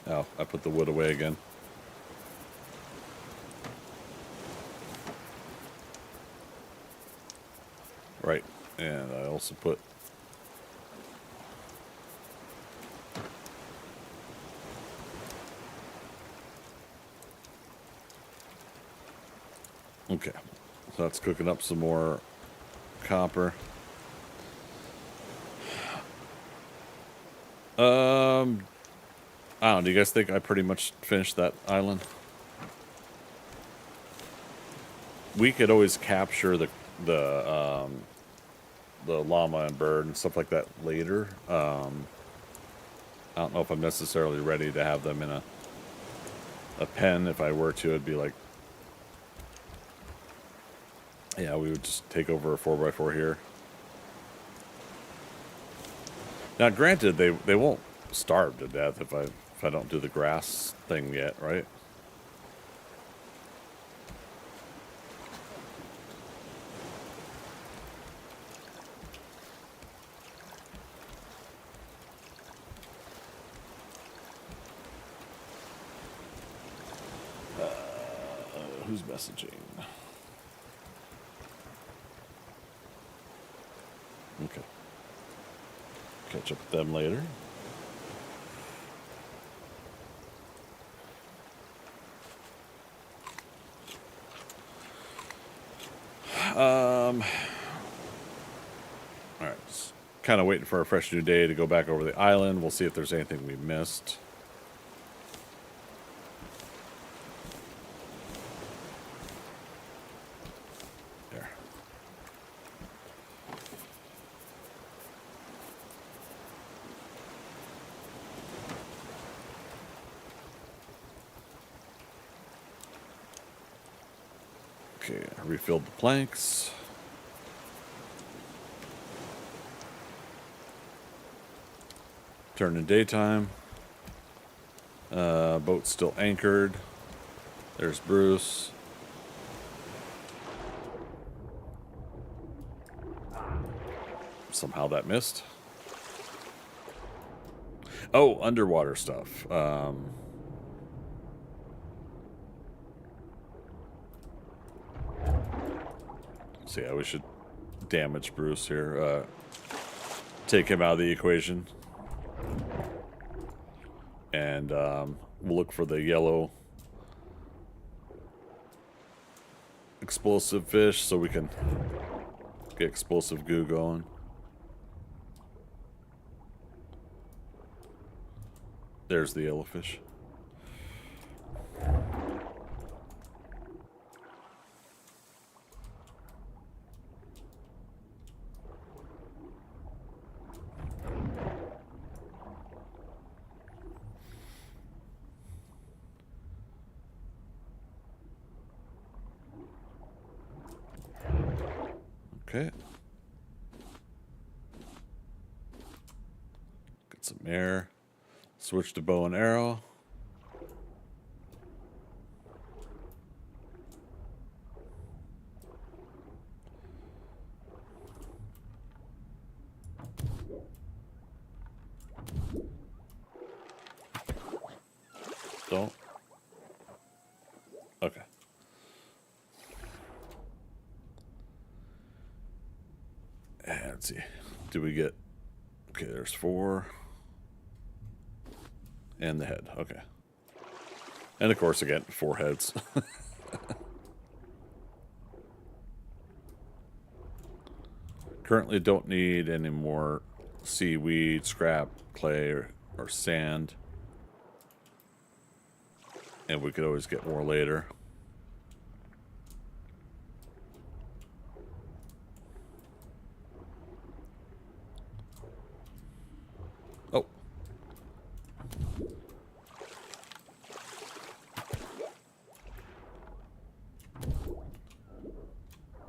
Oh, I put the wood away again. Right. And I also put okay. So that's cooking up some more copper. I don't know. Do you guys think I pretty much finished that island? We could always capture the llama and bird and stuff like that later. I don't know if I'm necessarily ready to have them in a pen. If I were to, it'd be like, yeah, we would just take over a 4x4 here. Now, granted, they won't starve to death if I don't do the grass thing yet, right? Who's messaging? Okay. Catch up with them later. All right. Just kind of waiting for a fresh new day to go back over the island. We'll see if there's anything we missed. There. Okay, I refilled the planks. Turn in daytime. Boat's still anchored. There's Bruce. Somehow that missed. Oh, underwater stuff. So yeah, we should damage Bruce here. Take him out of the equation. And we'll look for the yellow explosive fish so we can get explosive goo going. There's the yellowfish. Okay. Get some air. Switch to bow and arrow. Don't. Okay. And let's see. Do we get... Okay, there's 4. And the head. Okay. And of course, again, 4 heads. Currently don't need any more seaweed, scrap, clay, or sand. And we could always get more later. Oh.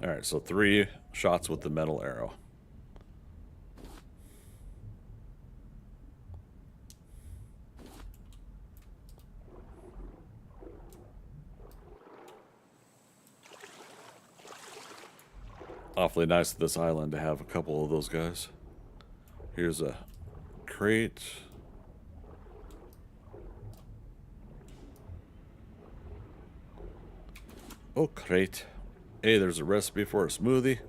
Alright, so 3 shots with the metal arrow. Awfully nice of this island to have a couple of those guys. Here's a crate. Oh, crate. Hey, there's a recipe for a smoothie.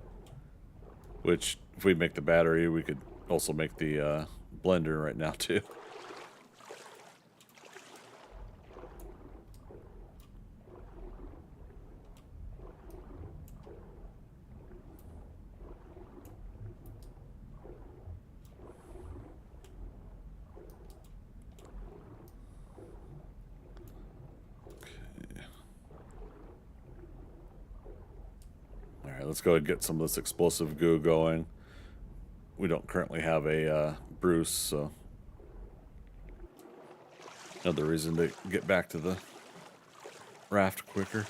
Which if we make the battery, we could also make the blender right now too. Alright, let's go ahead and get some of this explosive goo going. We don't currently have a Bruce, so another reason to get back to the raft quicker.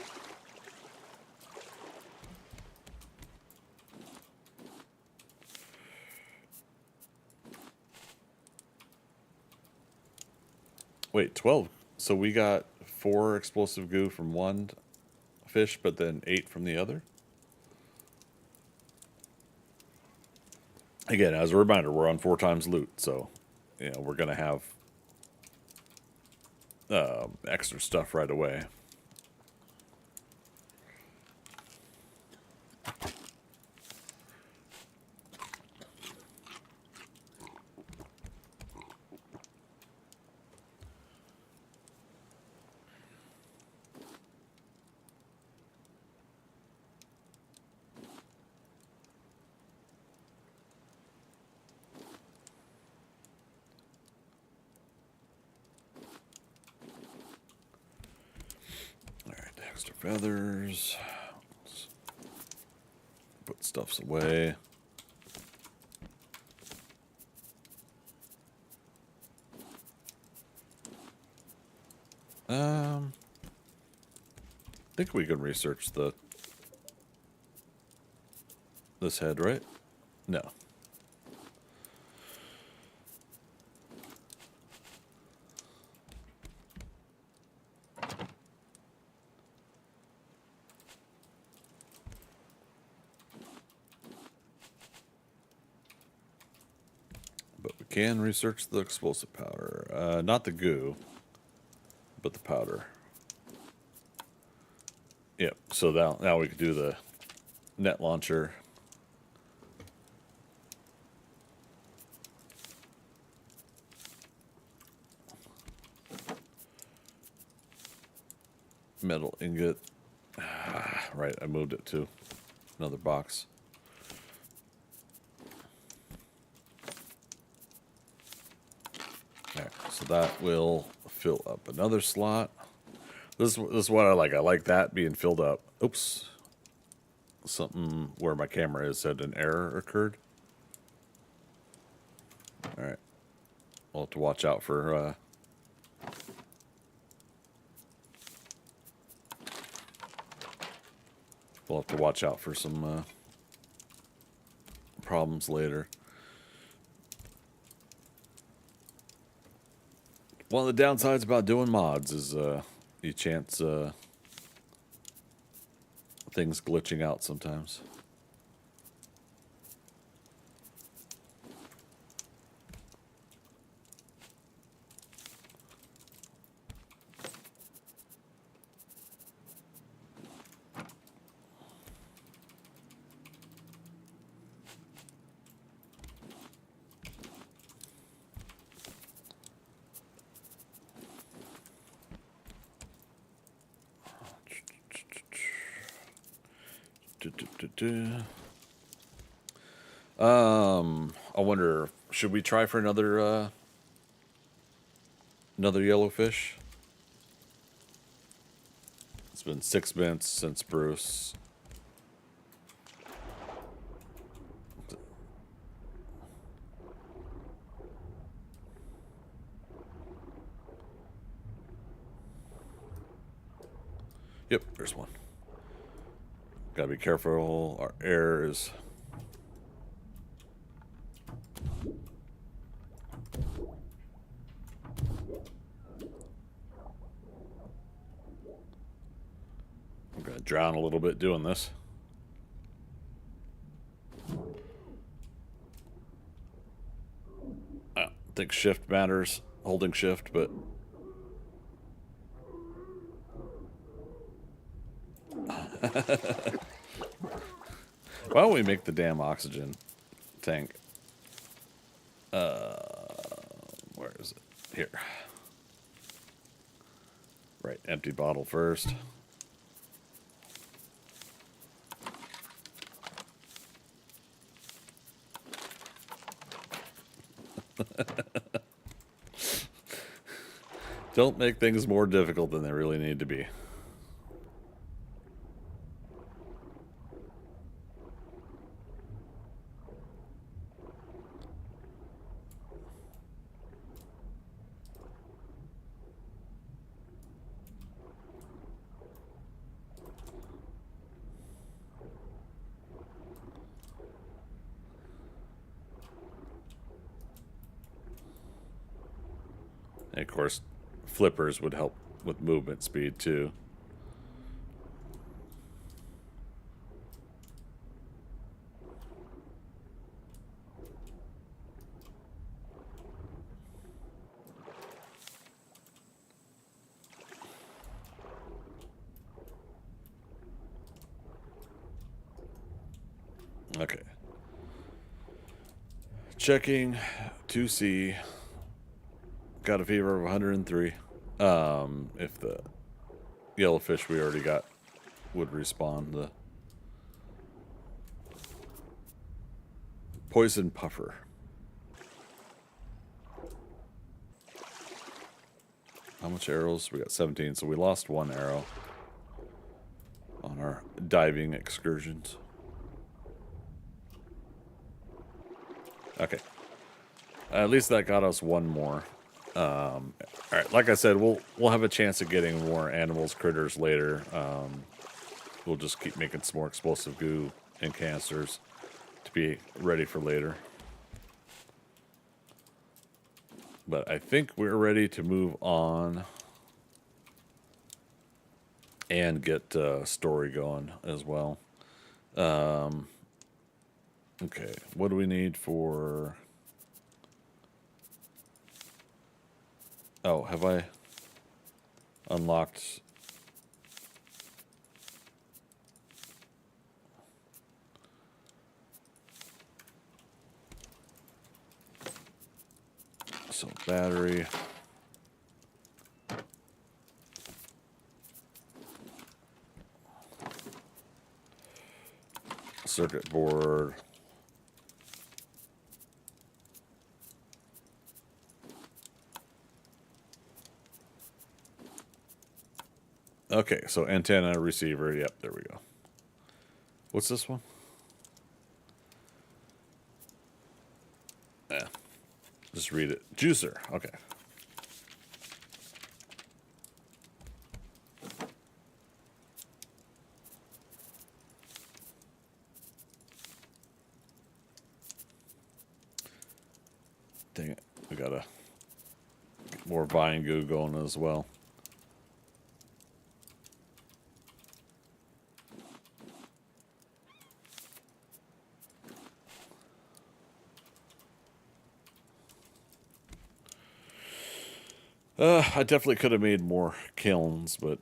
Wait, 12. So we got 4 explosive goo from one fish, but then 8 from the other? Again, as a reminder, we're on 4 times loot, so you know we're gonna have extra stuff right away. Extra feathers. Let's put stuffs away. I think we can research this head, right? No. But we can research the explosive powder. Not the goo, but the powder. Yep, so now we can do the net launcher. Metal ingot. Right, I moved it to another box. Alright, so that will fill up another slot. This is what I like. I like that being filled up. Oops. Something where my camera is said an error occurred. Alright. We'll have to watch out for we'll have to watch out for some problems later. One of the downsides about doing mods is you chance things glitching out sometimes. I wonder, should we try for another yellowfish? It's been 6 minutes since Bruce. Yep, there's one. Gotta be careful, our air is... I'm gonna drown a little bit doing this. I don't think shift matters, holding shift, but... Why don't we make the damn oxygen tank. Where is it? Here. Right, empty bottle first. Don't make things more difficult than they really need to be. And of course, flippers would help with movement speed too. Okay. Checking 2C. Got a fever of 103. If the yellowfish we already got would respawn, the poison puffer. How much arrows? We got 17, so we lost one arrow on our diving excursions. Okay. At least that got us one more. All right, like I said, we'll have a chance of getting more animals, critters later. We'll just keep making some more explosive goo and canisters to be ready for later. But I think we're ready to move on and get story going as well. Okay, what do we need for... Oh, have I unlocked... So, battery... Circuit board... Okay, so antenna, receiver, yep, there we go. What's this one? Yeah, just read it. Juicer, okay. Dang it, we gotta get more vine goo going as well. I definitely could have made more kilns, but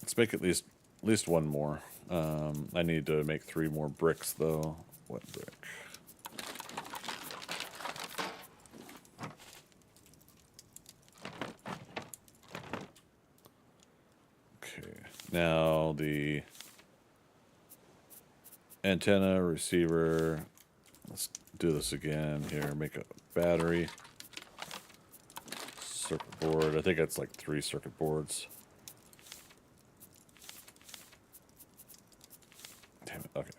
let's make at least one more. I need to make 3 more bricks though. What brick? Okay, now the antenna, receiver. Let's do this again here. Make a battery. Circuit board. I think it's like 3 circuit boards. Damn it. Okay.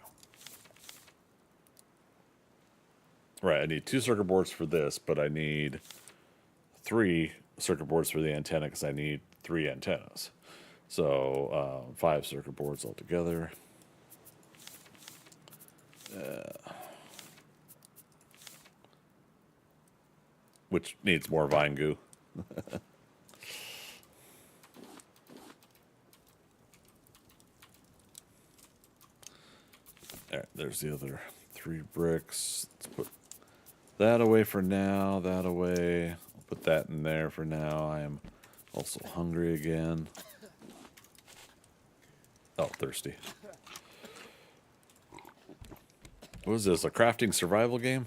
Right, I need 2 circuit boards for this, but I need 3 circuit boards for the antenna because I need 3 antennas. So 5 circuit boards altogether. Which needs more vine goo. Alright, there's the other 3 bricks. Let's put that away for now, that away. I'll put that in there for now. I am also hungry again. Oh, thirsty. What is this? A crafting survival game?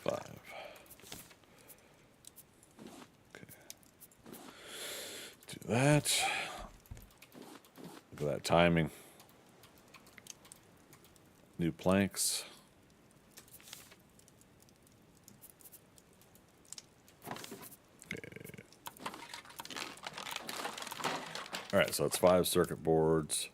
Five. Okay. Do that. Look at that timing. New planks. All right, so it's 5 circuit boards.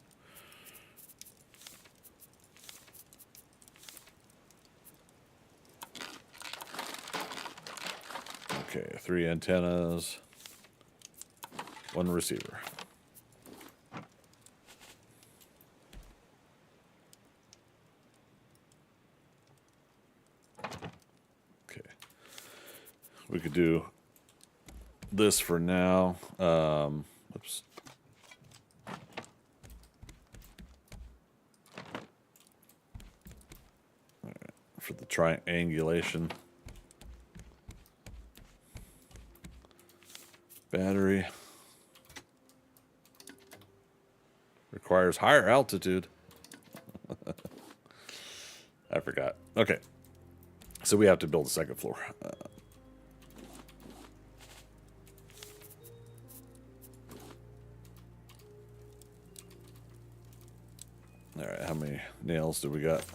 Okay, 3 antennas, 1 receiver. Okay, we could do this for now. Oops. For the triangulation. Battery. Requires higher altitude. I forgot. Okay. So we have to build a second floor. All right, how many nails do we got?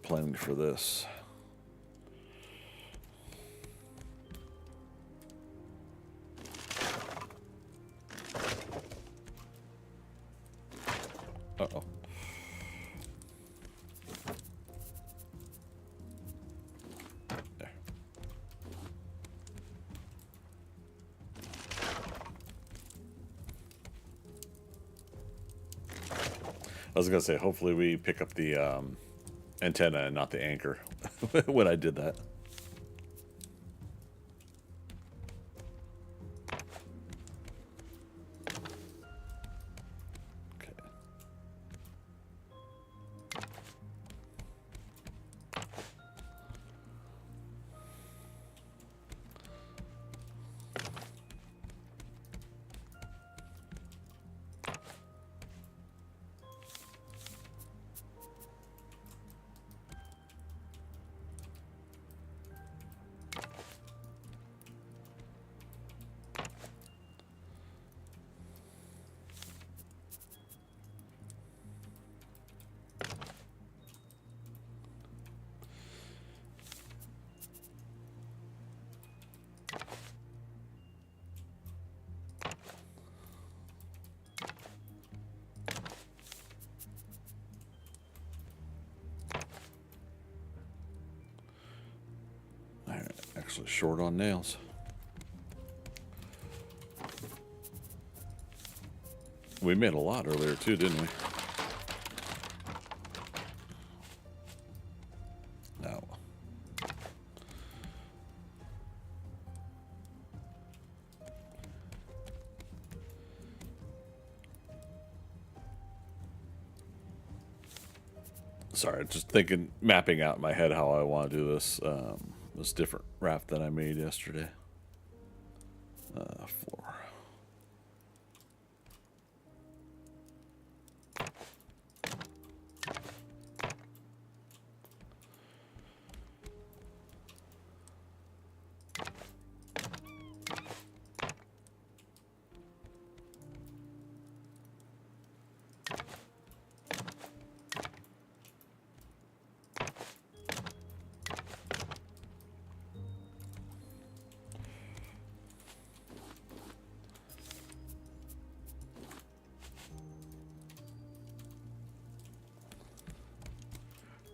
Planning for this. Uh-oh. There. I was gonna say, hopefully we pick up the antenna and not the anchor when I did that. Okay. Actually short on nails. We made a lot earlier too, didn't we? No. Sorry, just thinking, mapping out in my head how I want to do this. This different raft that I made yesterday. Floor.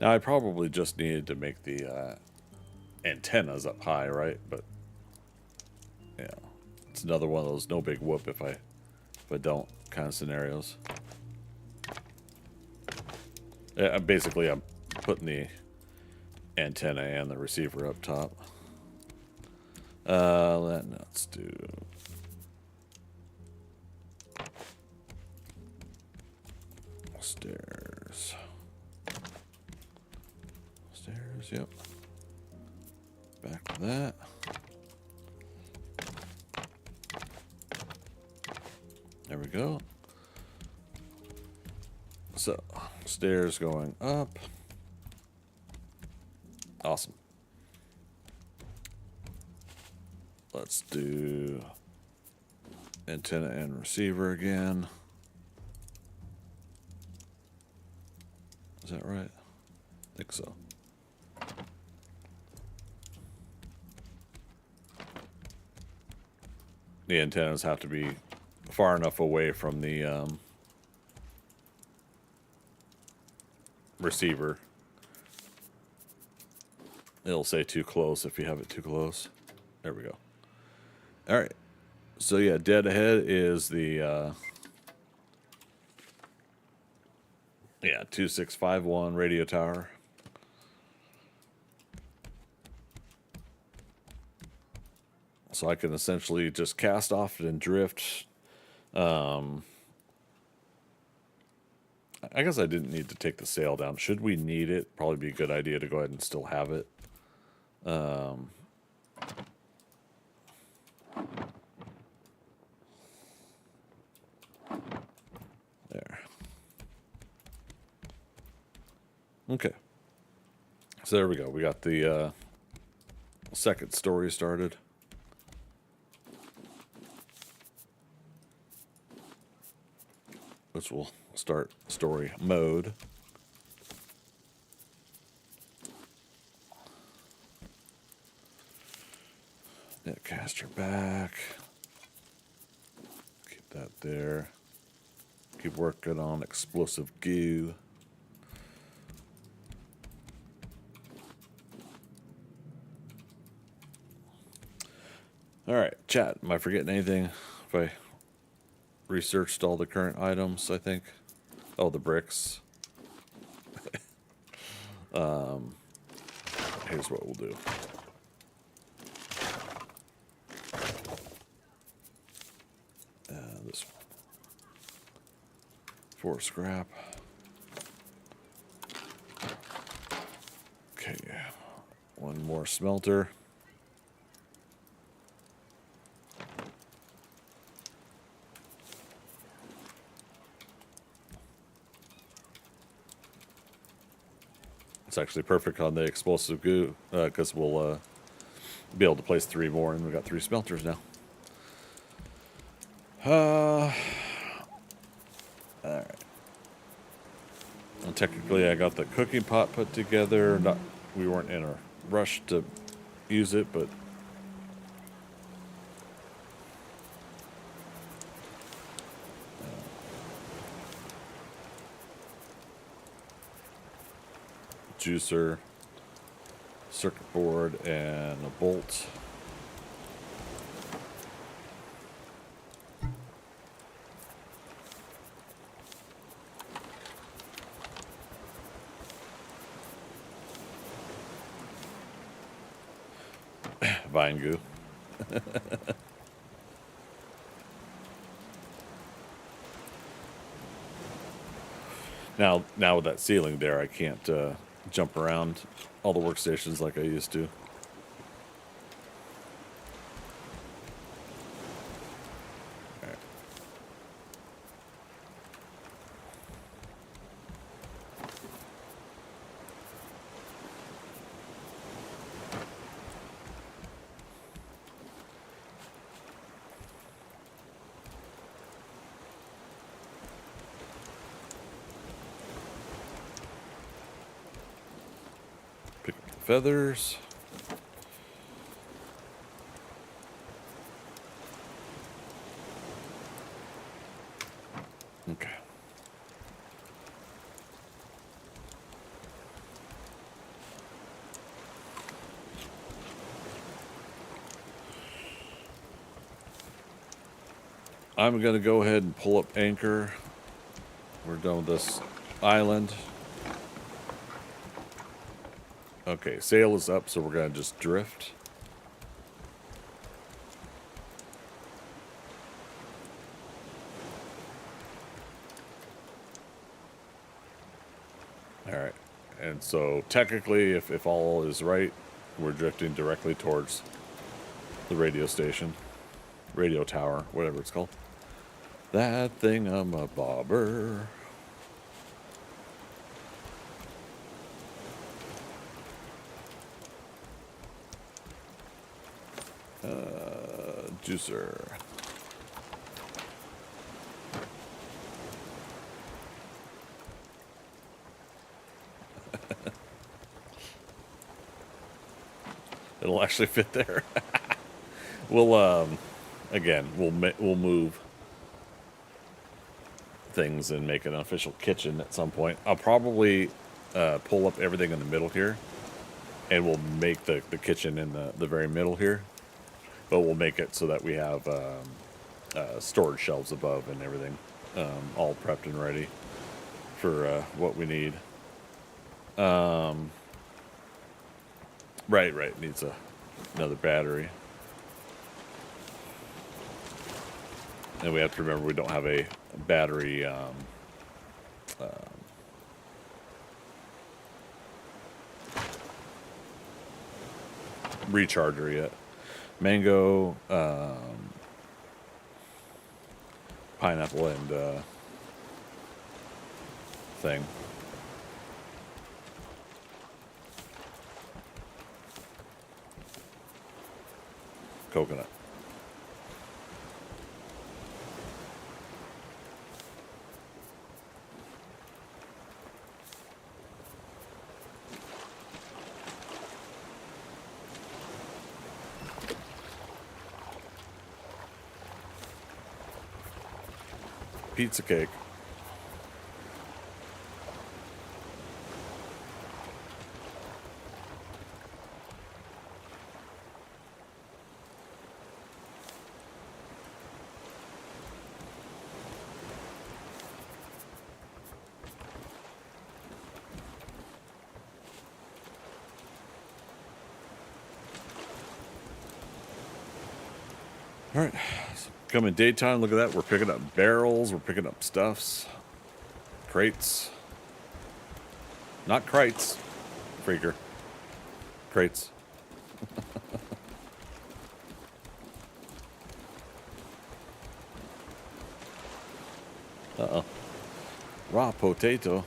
Now I probably just needed to make the antennas up high, right? But yeah, it's another one of those no big whoop if I don't kind of scenarios. Yeah, basically I'm putting the antenna and the receiver up top. Let's do stairs. Yep. Back to that. There we go. So, stairs going up. Awesome. Let's do antenna and receiver again. Is that right? I think so. The antennas have to be far enough away from the receiver. It'll say too close if you have it too close. There we go. All right. So yeah, dead ahead is the 2651 radio tower. So I can essentially just cast off and drift. I guess I didn't need to take the sail down. Should we need it? Probably be a good idea to go ahead and still have it. There. Okay. So there we go. We got the second story started. Which will start story mode. Netcaster back. Keep that there. Keep working on explosive goo. All right, chat. Am I forgetting anything? If I researched all the current items, I think. Oh, the bricks. Here's what we'll do. This one. 4 scrap. Okay. 1 more smelter. It's actually perfect on the explosive goo, because we'll be able to place 3 more, and we got 3 smelters now. All right. Well, technically, I got the cooking pot put together. We weren't in a rush to use it, but juicer, circuit board, and a bolt. Vine goo. Now with that ceiling there, I can't jump around all the workstations like I used to. All right. Pick up the feathers. Okay. I'm going to go ahead and pull up anchor. We're done with this island. Okay, sail is up, so we're going to just drift. All right. And so technically, if all is right, we're drifting directly towards the radio station, radio tower, whatever it's called. That thing I'm a bobber. Juicer. It'll actually fit there. We'll again, we'll move things and make an official kitchen at some point. I'll probably pull up everything in the middle here, and we'll make the kitchen in the very middle here. But we'll make it so that we have storage shelves above and everything, all prepped and ready for what we need. Right. Needs another battery. And we have to remember we don't have a battery recharger yet. Mango, pineapple, and thing. Coconut. Pizza cake. All right. Coming daytime, look at that. We're picking up barrels. We're picking up stuffs. Crates. Not crates. Freaker. Crates. Uh-oh. Raw potato.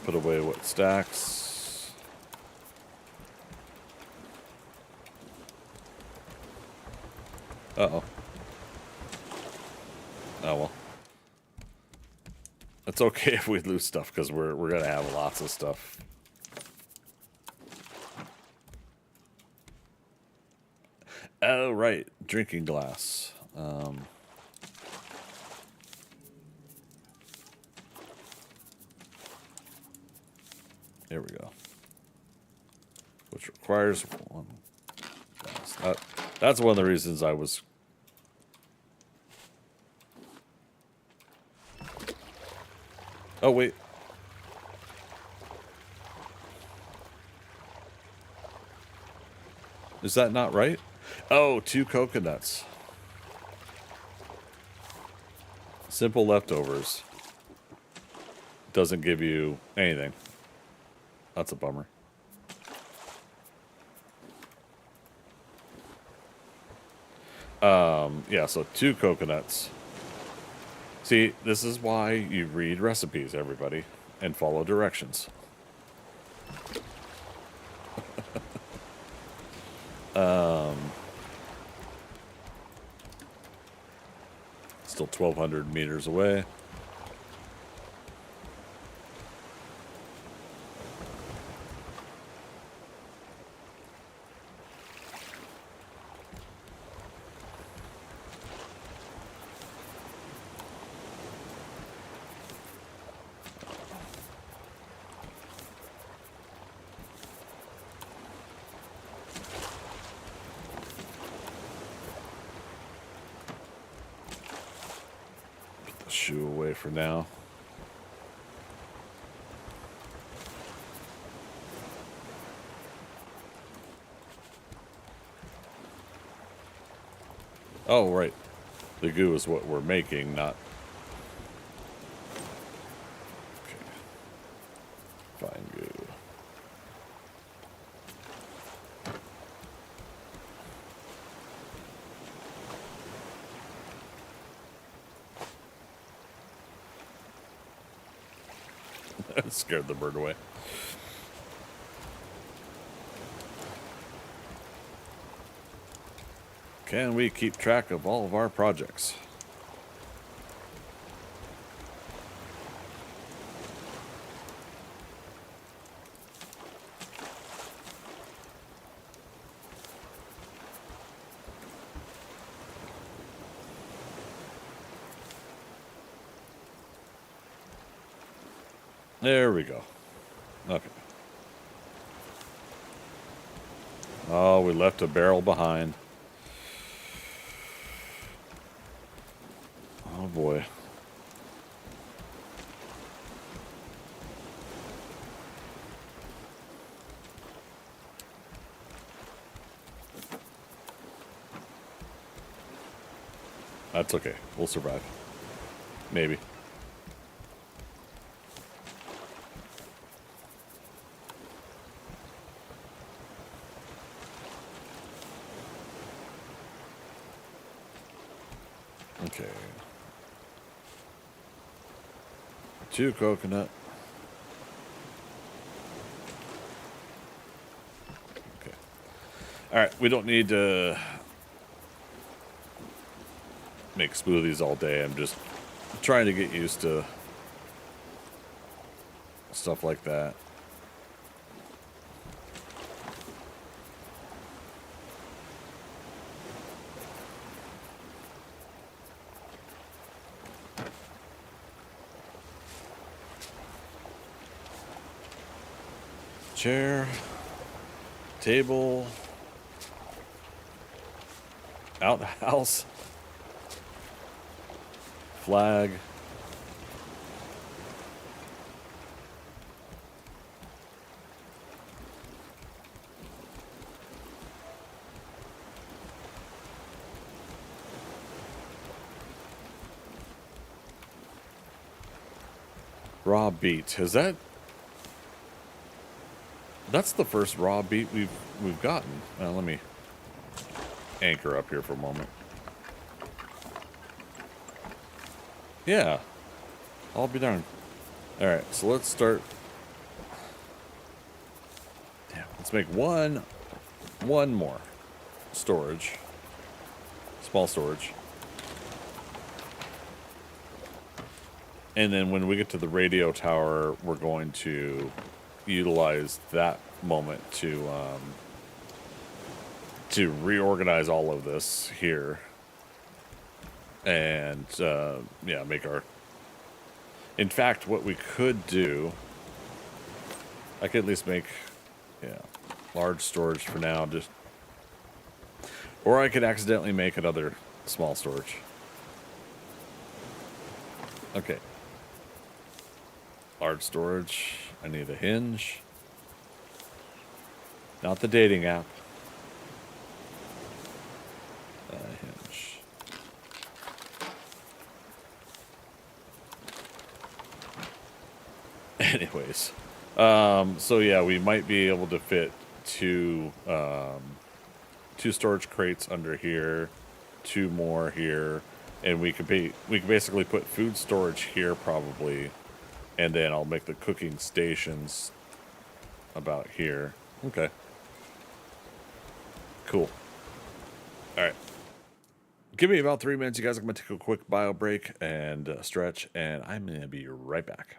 Put away what stacks. Uh-oh. Oh, well. It's okay if we lose stuff, because we're going to have lots of stuff. Oh, right. Drinking glass. There we go. Which requires one glass. That's one of the reasons I was... Oh, wait. Is that not right? Oh, 2 coconuts. Simple leftovers. Doesn't give you anything. That's a bummer. Yeah, so 2 coconuts. See, this is why you read recipes, everybody, and follow directions. Still 1,200 meters away. Shoe away for now. Oh, right. The goo is what we're making, not... Okay. Fine goo. That scared the bird away. Can we keep track of all of our projects? There we go. Okay. Oh, we left a barrel behind. Oh boy. That's okay. We'll survive. Maybe. Okay. 2 coconut. Okay. Alright, we don't need to make smoothies all day. I'm just trying to get used to stuff like that. Chair, table, outhouse, flag. Raw beet. Is that... That's the first raw beet we've gotten. Let me anchor up here for a moment. Yeah. I'll be darned. Alright, so let's start. Damn, let's make one more storage. Small storage. And then when we get to the radio tower, we're going to utilize that moment to reorganize all of this here, and yeah, make our... In fact, what we could do, I could at least make, yeah, large storage for now, just, or I could accidentally make another small storage. Okay. Large storage. I need a hinge. Not the dating app. Hinge. Anyways. So yeah, we might be able to fit two storage crates under here, 2 more here, and we could basically put food storage here probably. And then I'll make the cooking stations about here. Okay. Cool. All right. Give me about 3 minutes, you guys. I'm going to take a quick bio break and stretch, and I'm going to be right back.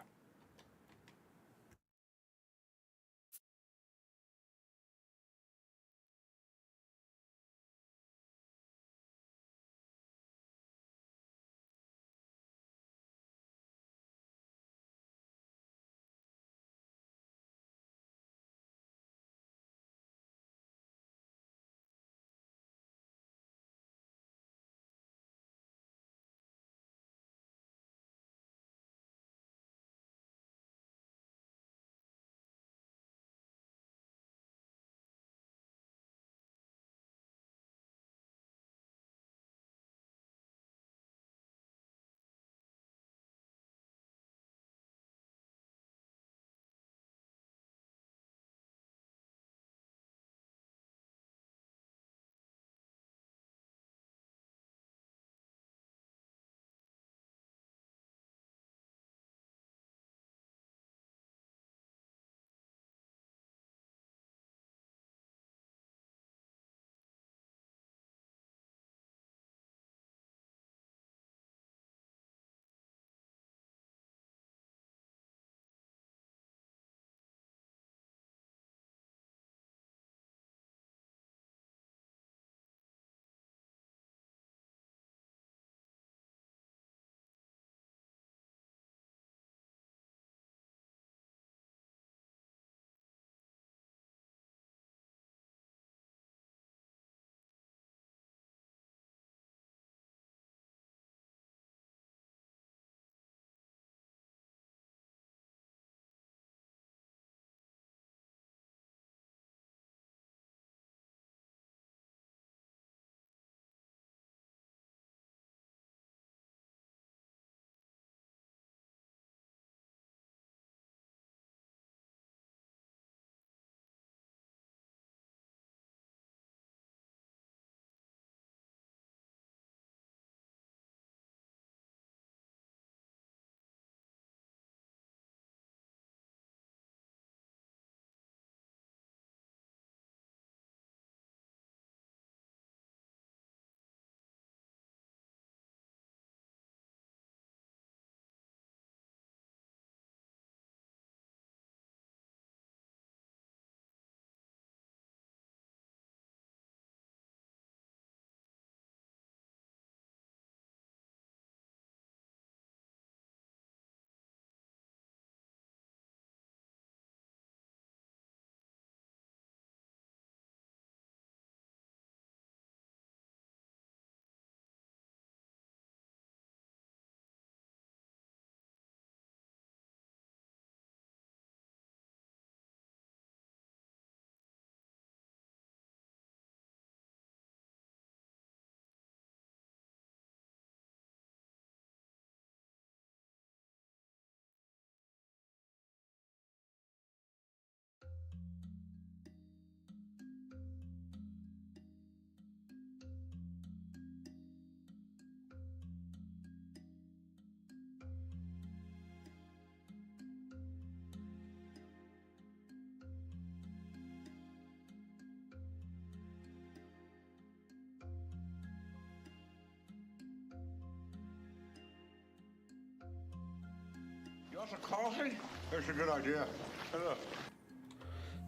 That's a coffee? That's a good idea. Hello.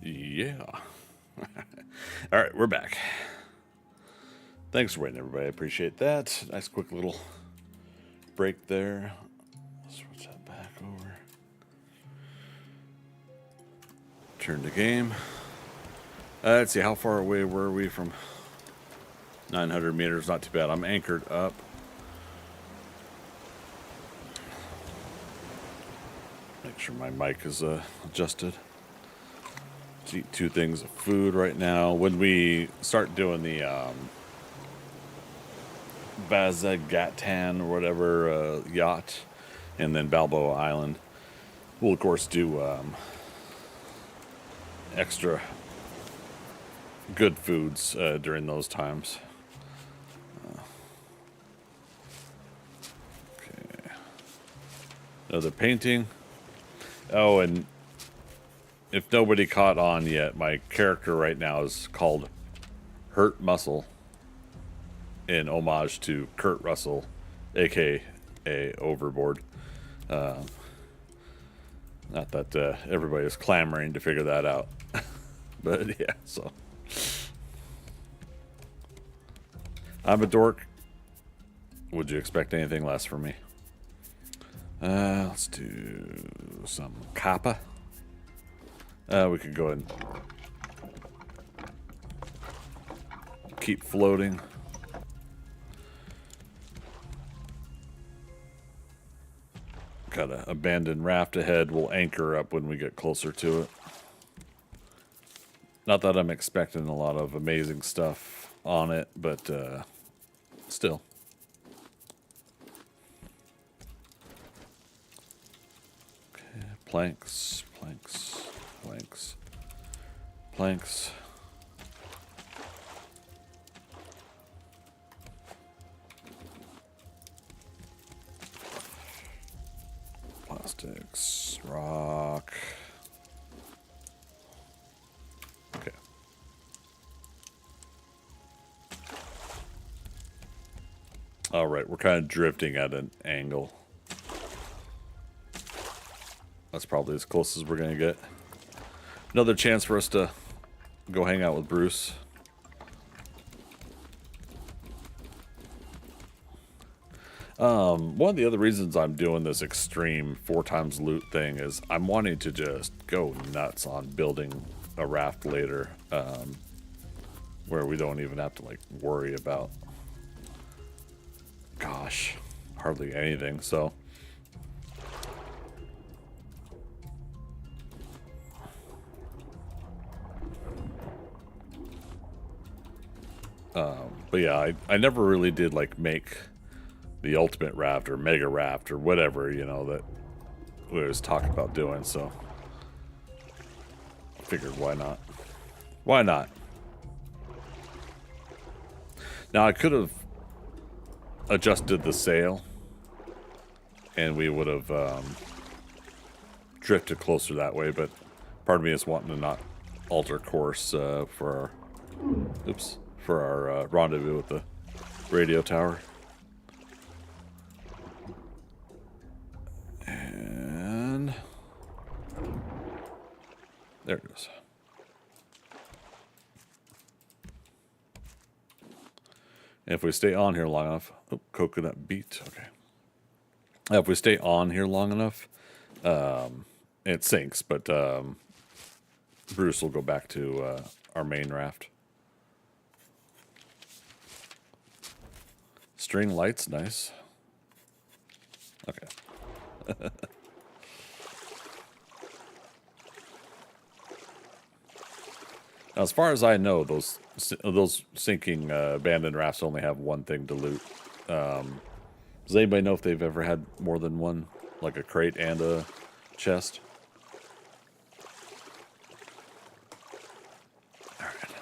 Yeah. All right, we're back. Thanks for waiting, everybody. I appreciate that. Nice quick little break there. Switch that back over. Turn to game. Let's see, how far away were we from 900 meters? Not too bad. I'm anchored up. Make sure my mic is adjusted. Let's eat 2 things of food right now. When we start doing the Vazagatan or whatever yacht, and then Balboa Island, we'll of course do extra good foods during those times. Okay. Another painting. Oh, and if nobody caught on yet, my character right now is called Hurt Muscle, in homage to Kurt Russell, aka Overboard. Not that everybody is clamoring to figure that out, but yeah. So I'm a dork. Would you expect anything less from me? Let's do some kappa. We could go ahead and keep floating. Got an abandoned raft ahead. We'll anchor up when we get closer to it. Not that I'm expecting a lot of amazing stuff on it, but still. Okay, planks, planks, planks, planks. Plastics, rock. Okay. All right, we're kind of drifting at an angle. That's probably as close as we're going to get. Another chance for us to go hang out with Bruce. One of the other reasons I'm doing this extreme 4 times loot thing is I'm wanting to just go nuts on building a raft later, where we don't even have to like worry about, gosh, hardly anything. So but yeah, I never really did like make the ultimate raft or mega raft or whatever, you know, that we was talking about doing. So I figured, why not? Why not? Now I could have adjusted the sail and we would have drifted closer that way, but part of me is wanting to not alter course for our rendezvous with the radio tower. And there it goes. And if we stay on here long enough, oh, coconut beet, okay. If we stay on here long enough, it sinks, but Bruce will go back to our main raft. String lights, nice. Okay. Now, as far as I know, those sinking abandoned rafts only have one thing to loot. Does anybody know if they've ever had more than one, like a crate and a chest? All right.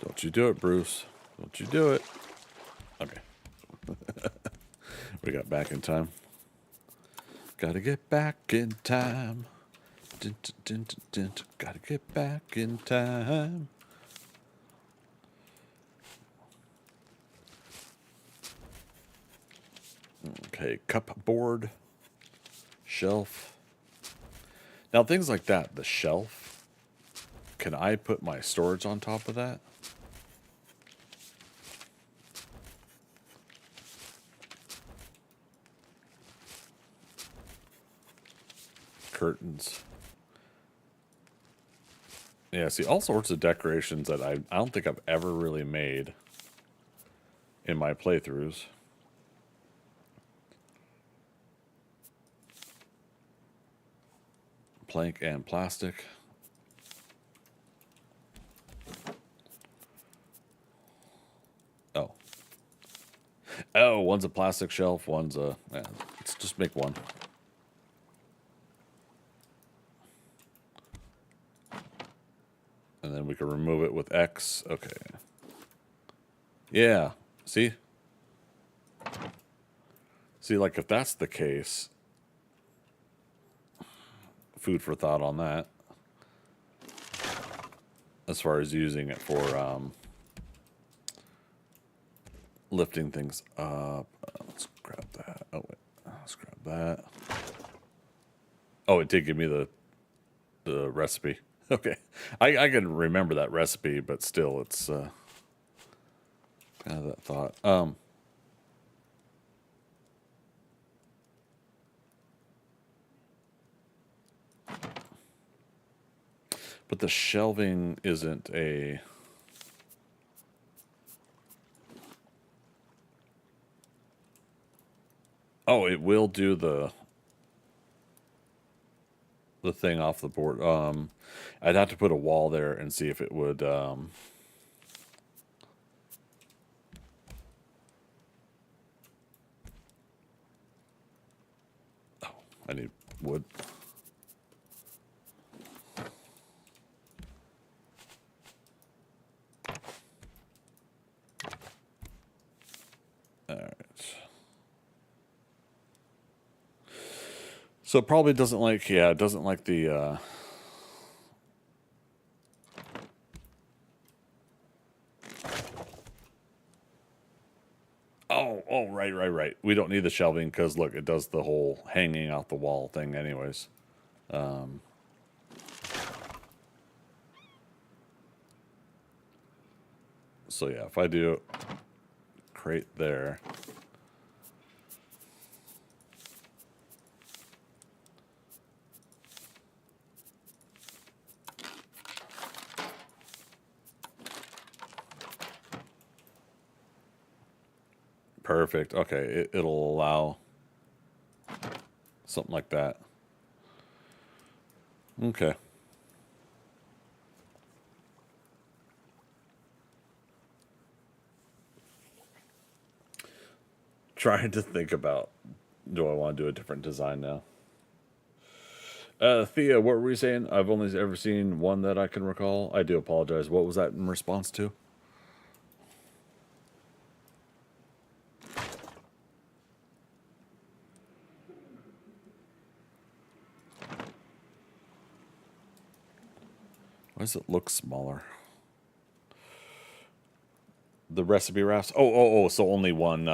Don't you do it, Bruce. Don't you do it. Okay. We got back in time. Gotta get back in time. Gotta get back in time. Okay, cupboard, shelf. Now things like that, the shelf. Can I put my storage on top of that? Curtains. Yeah, see, all sorts of decorations that I don't think I've ever really made in my playthroughs. Plank and plastic. Oh. Oh, one's a plastic shelf, one's a... Yeah, let's just make one. And then we can remove it with X. Okay. Yeah. See? See, like, if that's the case... Food for thought on that. As far as using it for, lifting things up. Let's grab that. Oh, wait. Let's grab that. Oh, it did give me the recipe. Okay. I can remember that recipe, but still, it's kind of that thought. But the shelving isn't a... Oh, it will do the thing off the board. I'd have to put a wall there and see if it would... Oh, I need wood. All right. So it probably doesn't like, yeah, it doesn't like the, oh, right. We don't need the shelving because, look, it does the whole hanging out the wall thing anyways. So, yeah, if I do crate there... Perfect. Okay, it'll allow something like that. Okay. Trying to think about, do I want to do a different design now? Thea, what were you saying? I've only ever seen one that I can recall. I do apologize. What was that in response to? Why does it look smaller? The recipe rafts? Oh, so only one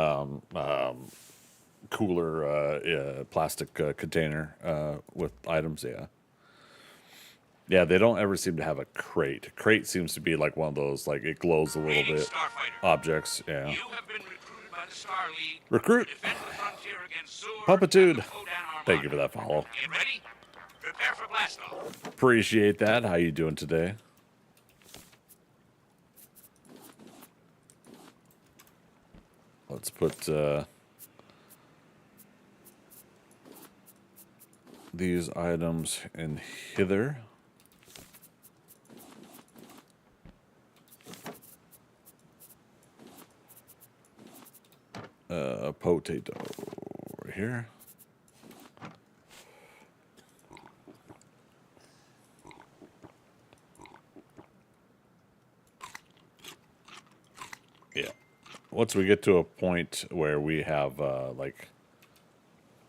cooler plastic container with items, yeah. Yeah, they don't ever seem to have a crate. Crate seems to be like one of those, like, it glows a little bit. Objects, yeah. You have been recruited by the Star League Recruit! to defend the frontier against Zur Puppitude! and the Kodan Armada. Thank you for that follow. Get ready. Prepare for blast off. Appreciate that. How you doing today? Let's put these items in hither. Potato right here. Yeah. Once we get to a point where we have like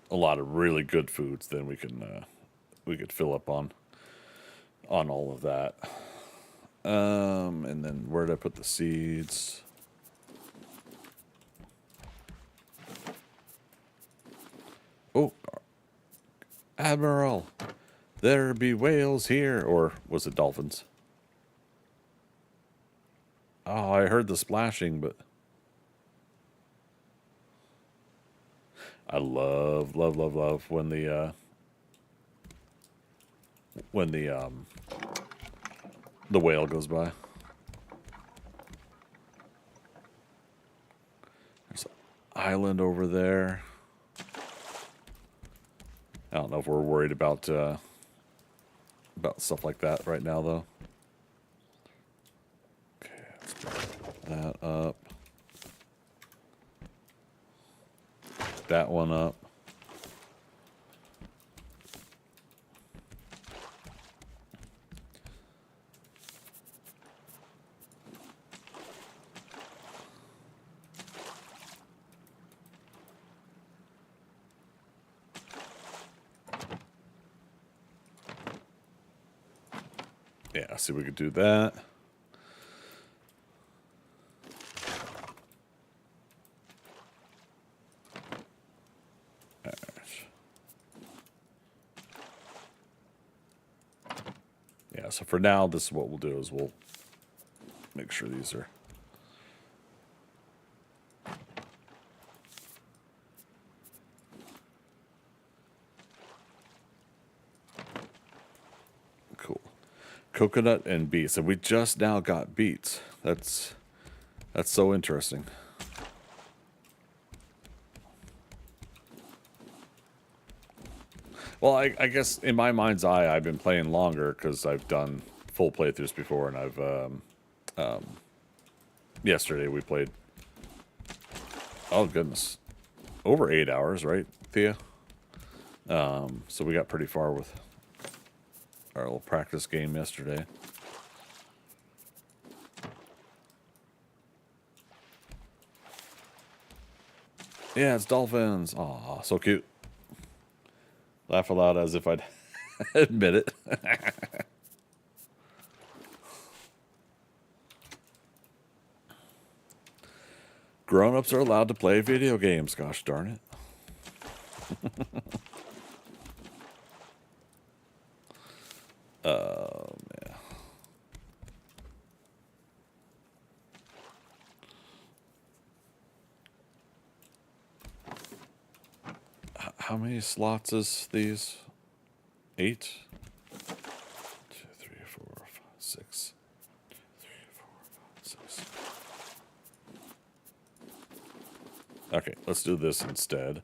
a lot of really good foods, then we could fill up on. on all of that. And then where did I put the seeds? Oh, Admiral, there be whales here. Or was it dolphins? Oh, I heard the splashing, but I love when the whale goes by. There's an island over there. I don't know if we're worried about stuff like that right now, though. Okay, let's put that up. That one up. Yeah, see, we could do that. Yeah, so for now, this is what we'll do is we'll make sure these are cool. Coconut and beets, and we just now got beets. That's so interesting. Well, I guess in my mind's eye, I've been playing longer because I've done full playthroughs before, and I've yesterday we played. Oh goodness, over 8 hours, right, Thea? So we got pretty far with our little practice game yesterday. Yeah, it's dolphins. Aw, so cute. Laugh aloud as if I'd admit it. Grown-ups are allowed to play video games, gosh darn it. Yeah. How many slots is these? 8? 2, 3, 4, 5, 6. 2, 3, 4, 5, 6. Okay, let's do this instead.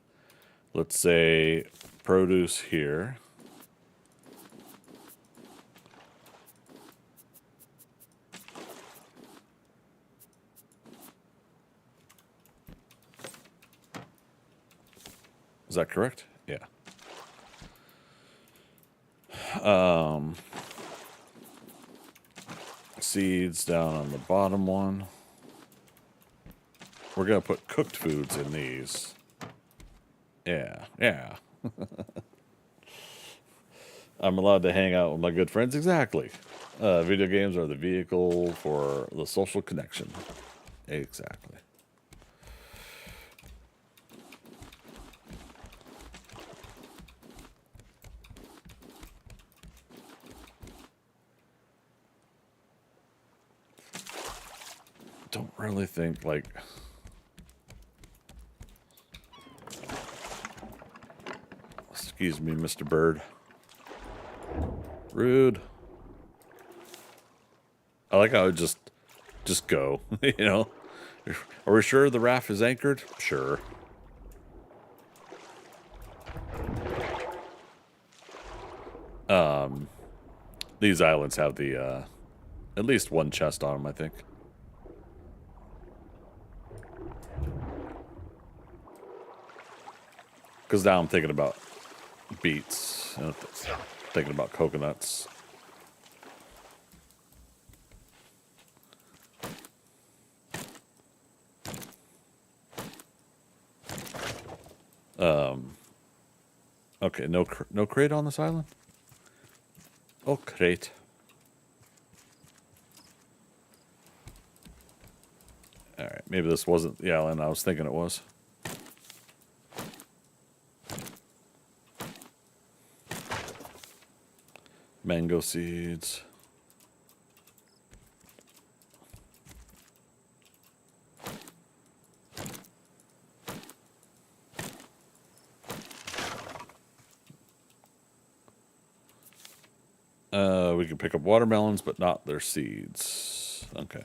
Let's say produce here. Is that correct? Yeah. Seeds down on the bottom one. We're going to put cooked foods in these. Yeah, yeah. I'm allowed to hang out with my good friends. Exactly. Video games are the vehicle for the social connection. Exactly. Don't really think, like... Excuse me, Mr. Bird. Rude. I like how it just go, you know? Are we sure the raft is anchored? Sure. These islands have the, at least one chest on them, I think. Because now I'm thinking about beets, and thinking about coconuts. Okay, no crate on this island? Oh, crate. All right, maybe this wasn't the island I was thinking it was. Mango seeds. We can pick up watermelons, but not their seeds. Okay.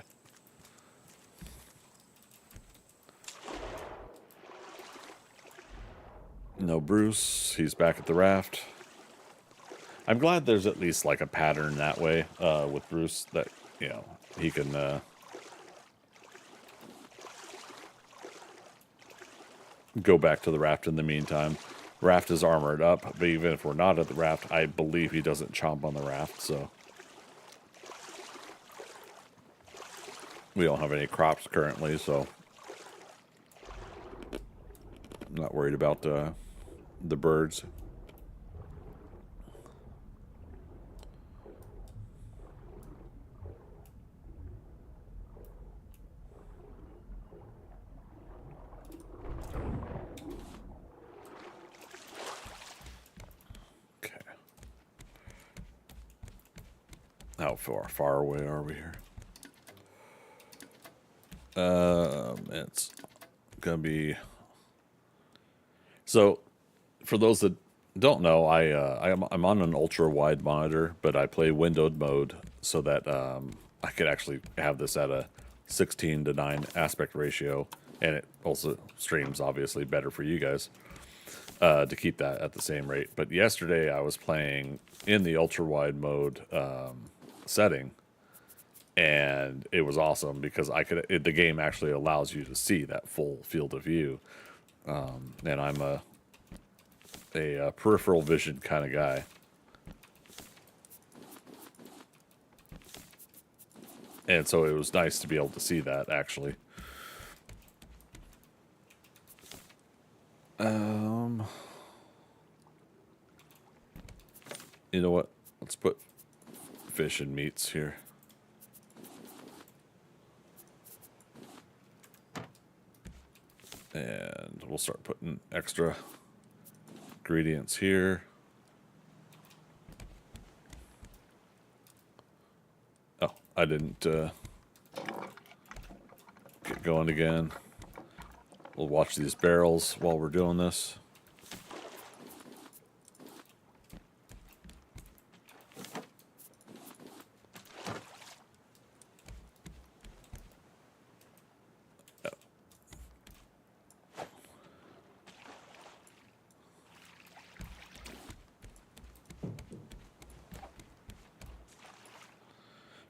No Bruce. He's back at the raft. I'm glad there's at least like a pattern that way with Bruce that, you know, he can go back to the raft in the meantime. Raft is armored up, but even if we're not at the raft, I believe he doesn't chomp on the raft, so. We don't have any crops currently, so I'm not worried about the birds. Okay. How far away are we here? It's gonna be. So, for those that don't know, I'm on an ultra wide monitor, but I play windowed mode so that I could actually have this at a 16:9 aspect ratio, and it also streams obviously better for you guys to keep that at the same rate. But yesterday I was playing in the ultra wide mode setting. And it was awesome because the game actually allows you to see that full field of view. And I'm a peripheral vision kind of guy. And so it was nice to be able to see that actually. You know what? Let's put fish and meats here. And we'll start putting extra ingredients here. Oh, I didn't get going again. We'll watch these barrels while we're doing this.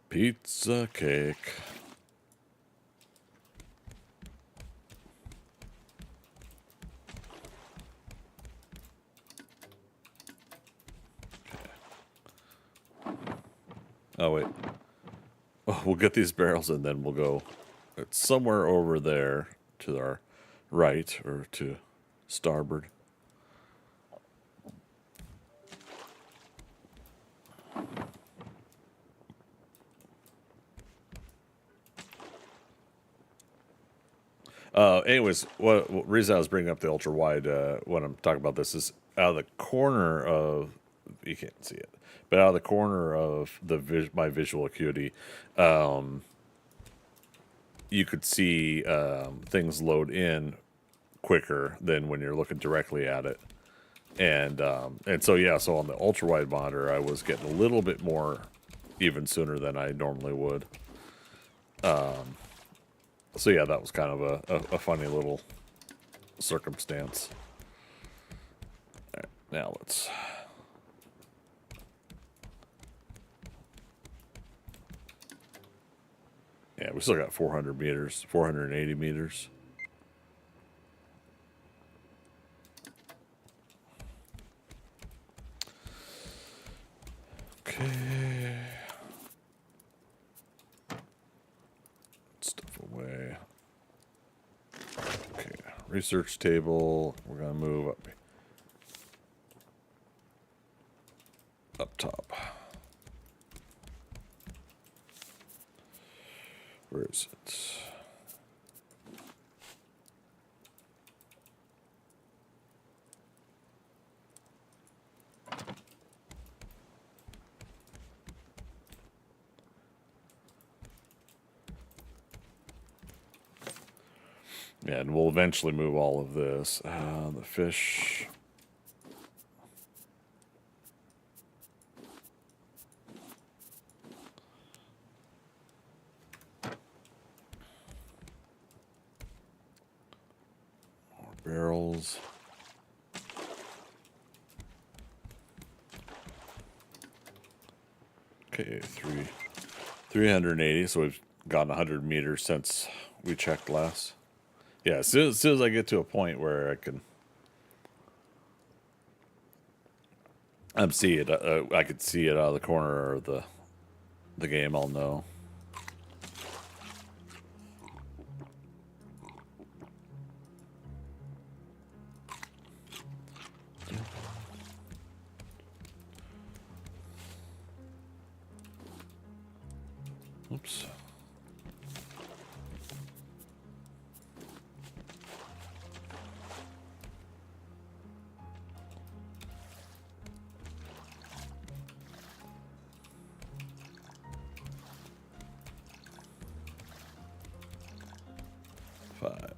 Pizza cake. Oh, wait. Oh, we'll get these barrels and then we'll go. It's somewhere over there to our right or to starboard. Anyways, what reason I was bringing up the ultra wide when I'm talking about this is out of the corner of, you can't see it, but out of the corner of my visual acuity, you could see things load in quicker than when you're looking directly at it, and so yeah, so on the ultra wide monitor, I was getting a little bit more even sooner than I normally would. So yeah, that was kind of a funny little circumstance. All right, now let's. Yeah, we still got 400 meters, 480 meters. Okay. Stuff away. Okay, research table. We're gonna move up top. Where is it? Yeah, and we'll eventually move all of this. The fish. More barrels. Okay, 380. So we've gotten 100 meters since we checked last. Yeah, as soon as I get to a point where I can, see it. I could see it out of the corner of the game. I'll know. Oops. Five.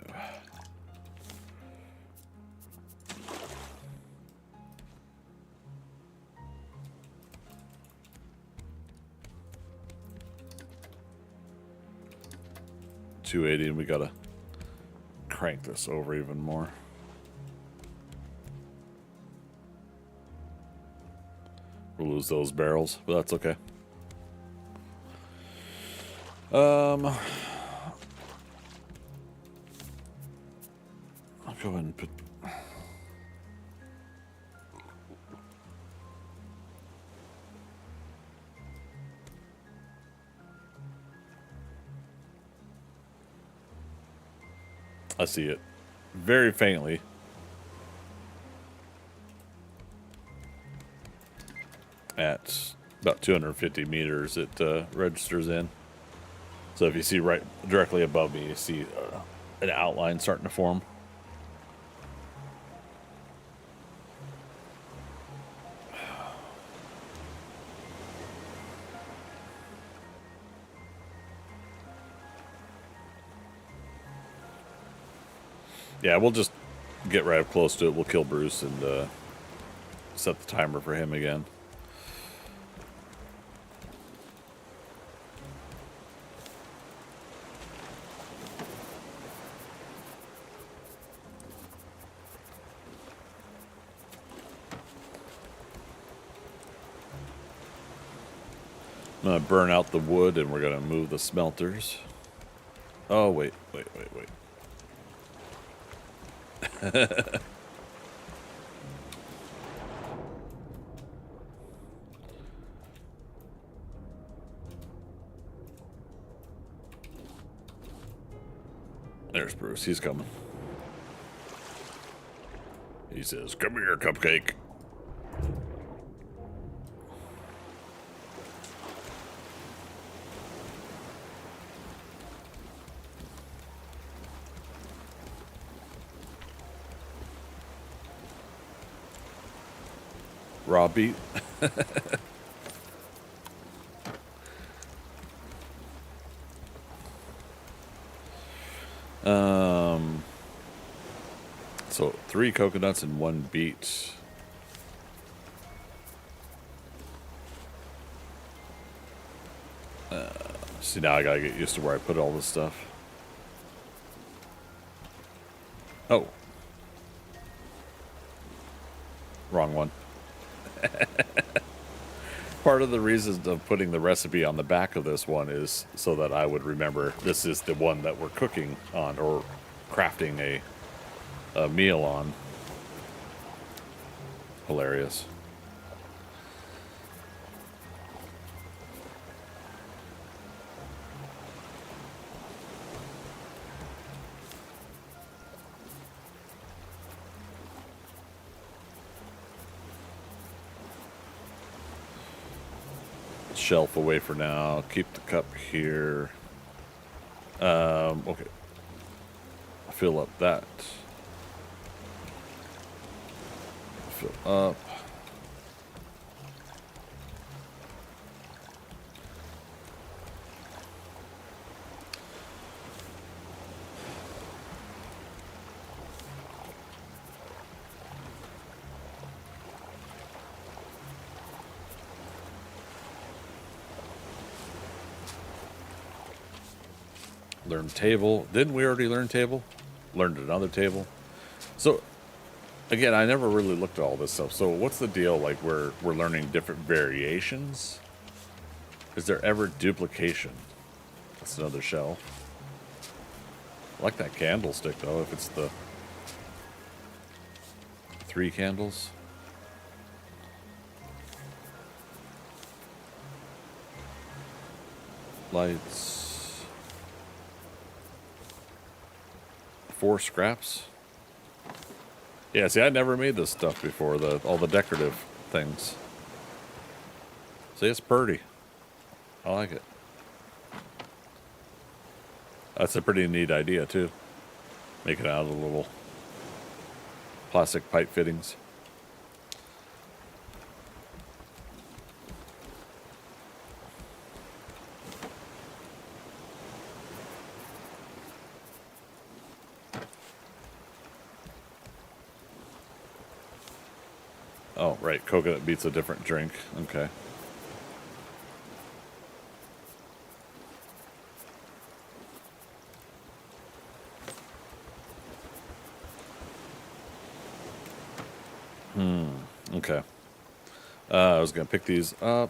$280, and we gotta crank this over even more. We'll lose those barrels, but that's okay. I'll go ahead and put. I see it very faintly. At about 250 meters, it registers in. So if you see right directly above me, you see an outline starting to form. Yeah, we'll just get right up close to it. We'll kill Bruce and set the timer for him again. I'm going to burn out the wood and we're going to move the smelters. Oh, wait. There's Bruce. He's coming. He says, "Come here, cupcake." Raw beat. So 3 coconuts and 1 beet. See, now I gotta get used to where I put all this stuff. Oh. Wrong one. Part of the reason of putting the recipe on the back of this one is so that I would remember this is the one that we're cooking on or crafting a meal on. Hilarious. Shelf away for now. Keep the cup here. Okay. Fill up that. Fill up. Learn table. Didn't we already learn table? Learned another table. So, again, I never really looked at all this stuff. So what's the deal? Like, we're learning different variations? Is there ever duplication? That's another shell. I like that candlestick, though, if it's the 3 candles. Lights. 4 scraps. Yeah, see, I never made this stuff before, all the decorative things. See, it's pretty. I like it. That's a pretty neat idea, too. Make it out of little plastic pipe fittings. Oh, right. Coconut beets a different drink. Okay. Okay. I was going to pick these up.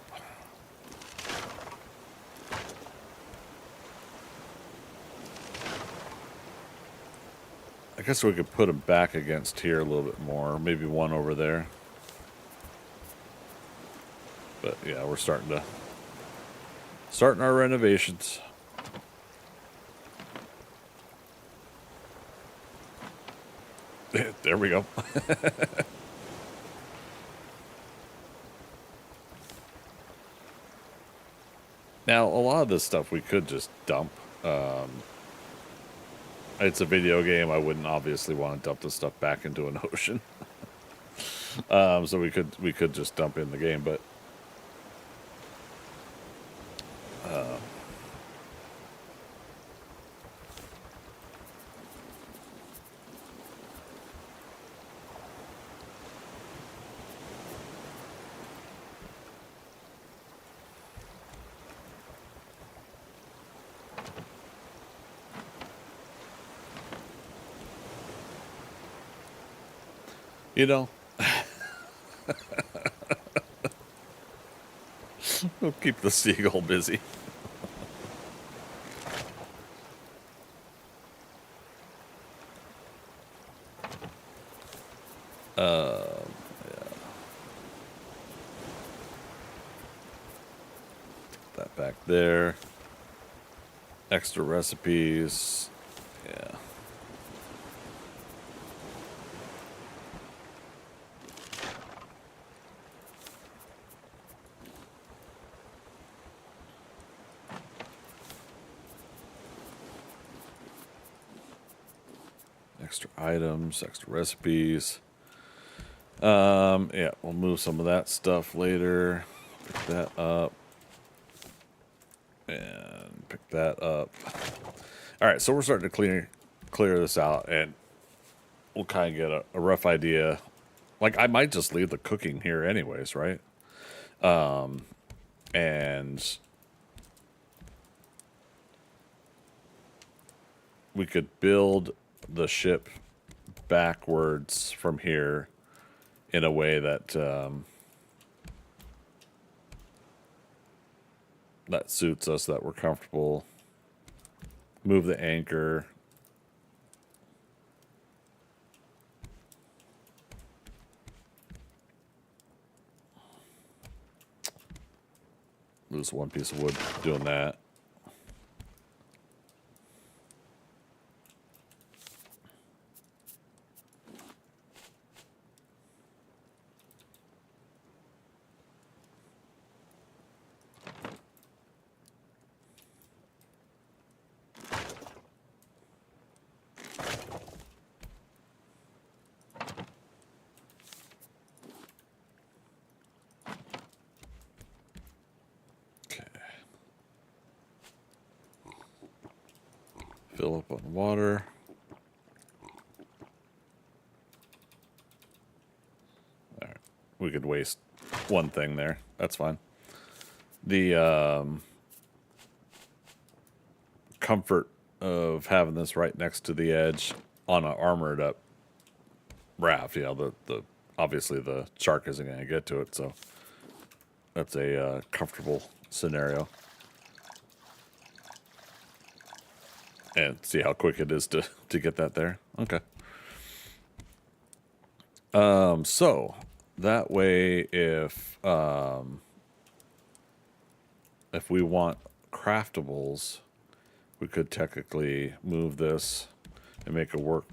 I guess we could put them back against here a little bit more. Maybe one over there. But yeah, we're starting our renovations. There we go. Now, a lot of this stuff we could just dump. It's a video game. I wouldn't obviously want to dump this stuff back into an ocean. So we could just dump in the game, but you know, we'll keep the seagull busy. Yeah. That back there. Extra recipes. Yeah. Extra items, extra recipes. Yeah, we'll move some of that stuff later. Pick that up. And pick that up. All right, so we're starting to clear this out, and we'll kind of get a rough idea. Like, I might just leave the cooking here anyways, right? And we could build the ship backwards from here in a way that that suits us, that we're comfortable. Move the anchor. Lose one piece of wood doing that. Fill up on water. All right. We could waste one thing there. That's fine. The comfort of having this right next to the edge on an armored up raft. You know, the obviously the shark isn't going to get to it, so that's a comfortable scenario. And see how quick it is to get that there. Okay. So that way, if we want craftables, we could technically move this and make all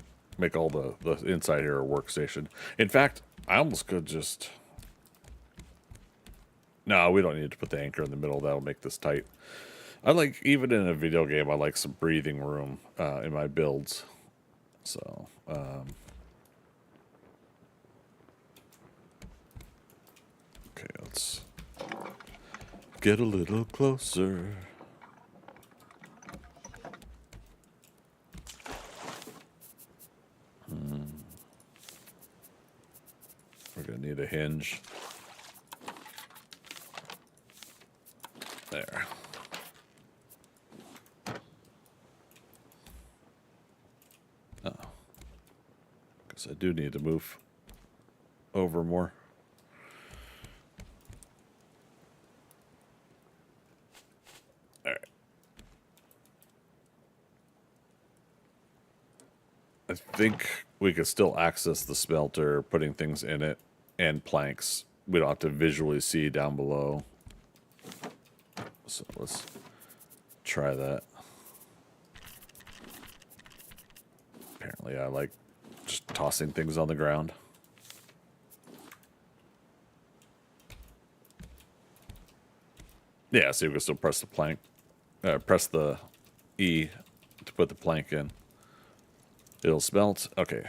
the inside here a workstation. In fact, I almost could just. No, we don't need to put the anchor in the middle. That'll make this tight. I like, even in a video game, I like some breathing room in my builds. So, okay, let's get a little closer. We're going to need a hinge. There. Oh. Guess I do need to move over more. All right. I think we could still access the smelter, putting things in it, and planks. We don't have to visually see down below. So let's try that. Apparently I like just tossing things on the ground. Yeah, see, we can still press the plank. Press the E to put the plank in. It'll smelt. Okay.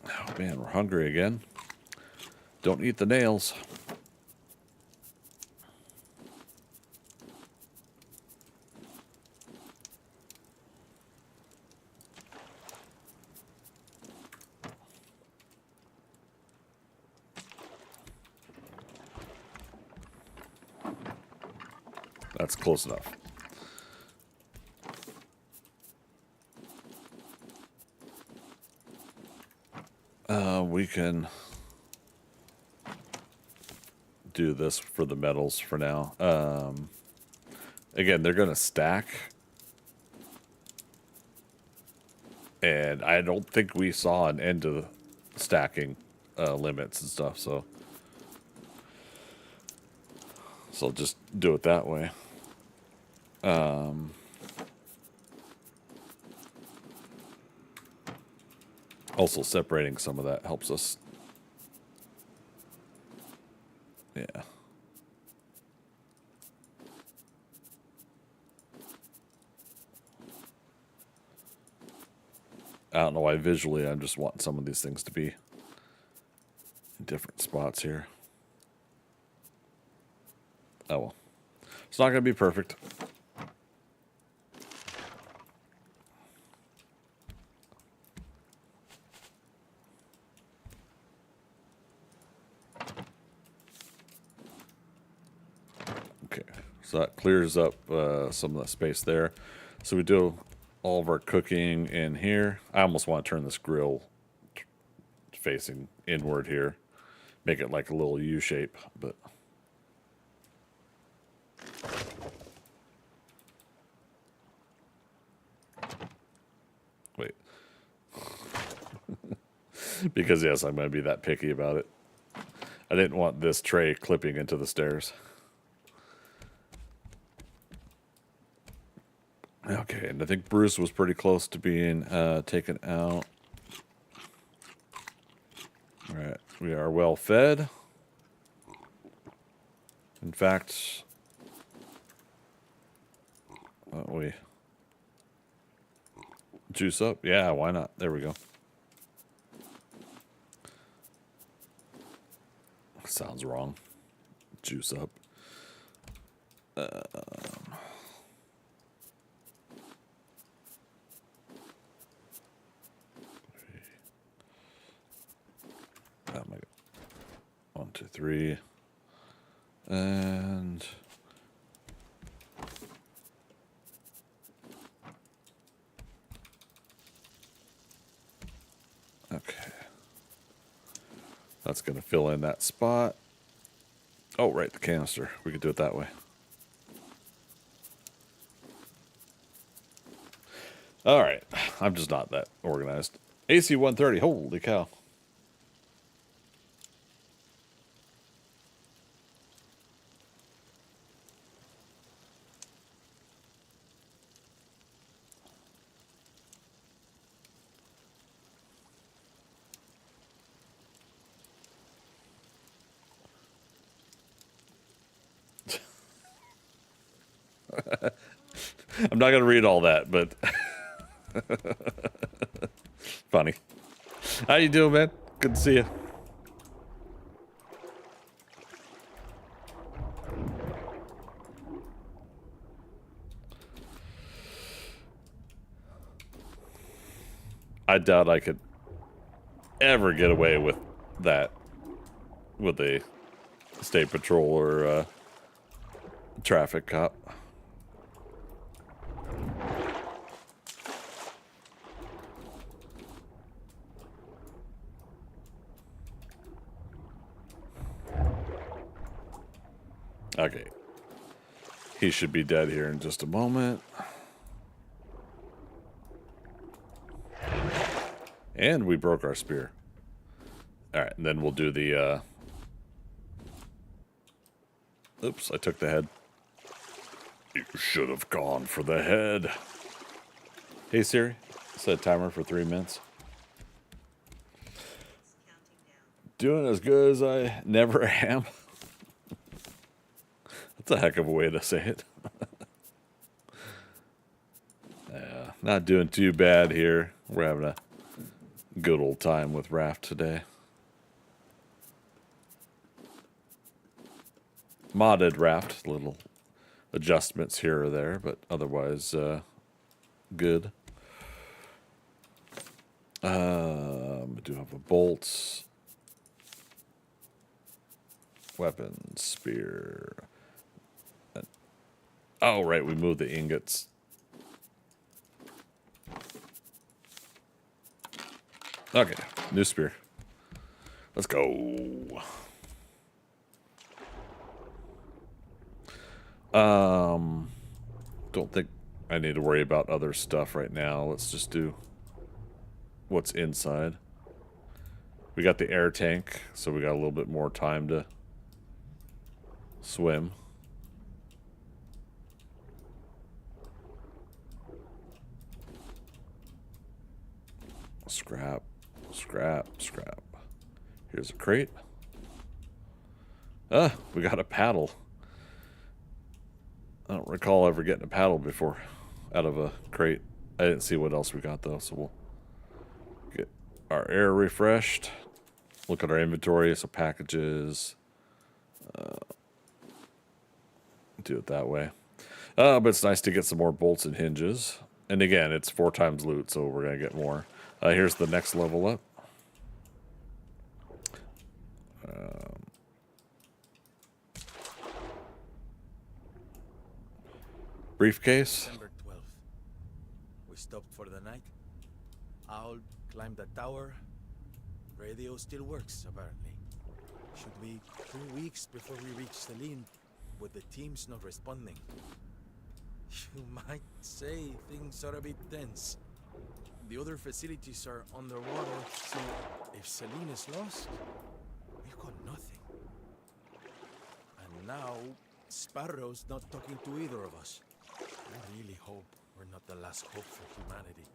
Oh man, we're hungry again. Don't eat the nails. That's close enough. We can do this for the metals for now. Again, they're going to stack. And I don't think we saw an end to stacking limits and stuff, so just do it that way. Also, separating some of that helps us. Yeah. I don't know why visually I just want some of these things to be in different spots here. Oh well. It's not going to be perfect. Okay, so that clears up some of the space there. So we do all of our cooking in here. I almost want to turn this grill facing inward here. Make it like a little U shape, but... Wait. Because, yes, I'm going to be that picky about it. I didn't want this tray clipping into the stairs. Okay, and I think Bruce was pretty close to being taken out. All right, we are well fed. In fact, why don't we juice up? Yeah, why not? There we go. Sounds wrong. Juice up. 2, 3. And okay. That's going to fill in that spot. Oh, right, the canister. We could do it that way. All right. I'm just not that organized. AC 130. Holy cow. I'm not going to read all that, but funny. How you doing, man? Good to see you. I doubt I could ever get away with that with a state patrol or traffic cop. Okay. He should be dead here in just a moment. And we broke our spear. Alright, and then we'll do the, oops, I took the head. You should have gone for the head. Hey Siri, set timer for 3 minutes. It's counting down. Doing as good as I never am. That's a heck of a way to say it. Yeah, not doing too bad here. We're having a good old time with Raft today. Modded Raft, little adjustments here or there, but otherwise good. I do have a bolts, weapon, spear. Oh, right, we moved the ingots. Okay, new spear. Let's go. Don't think I need to worry about other stuff right now. Let's just do what's inside. We got the air tank, so we got a little bit more time to swim. Scrap, scrap, scrap. Here's a crate. We got a paddle. I don't recall ever getting a paddle before out of a crate. I didn't see what else we got though, so we'll get our air refreshed. Look at our inventory, some packages. Do it that way. But it's nice to get some more bolts and hinges. And again, it's 4 times loot, so we're gonna get more. Here's the next level up. Briefcase. December 12th. We stopped for the night. Owl climbed the tower. Radio still works, apparently. Should be 2 weeks before we reach Celine, but the team's not responding. You might say things are a bit tense. The other facilities are underwater, so if Celine is lost, we've got nothing. And now, Sparrow's not talking to either of us. I really hope we're not the last hope for humanity.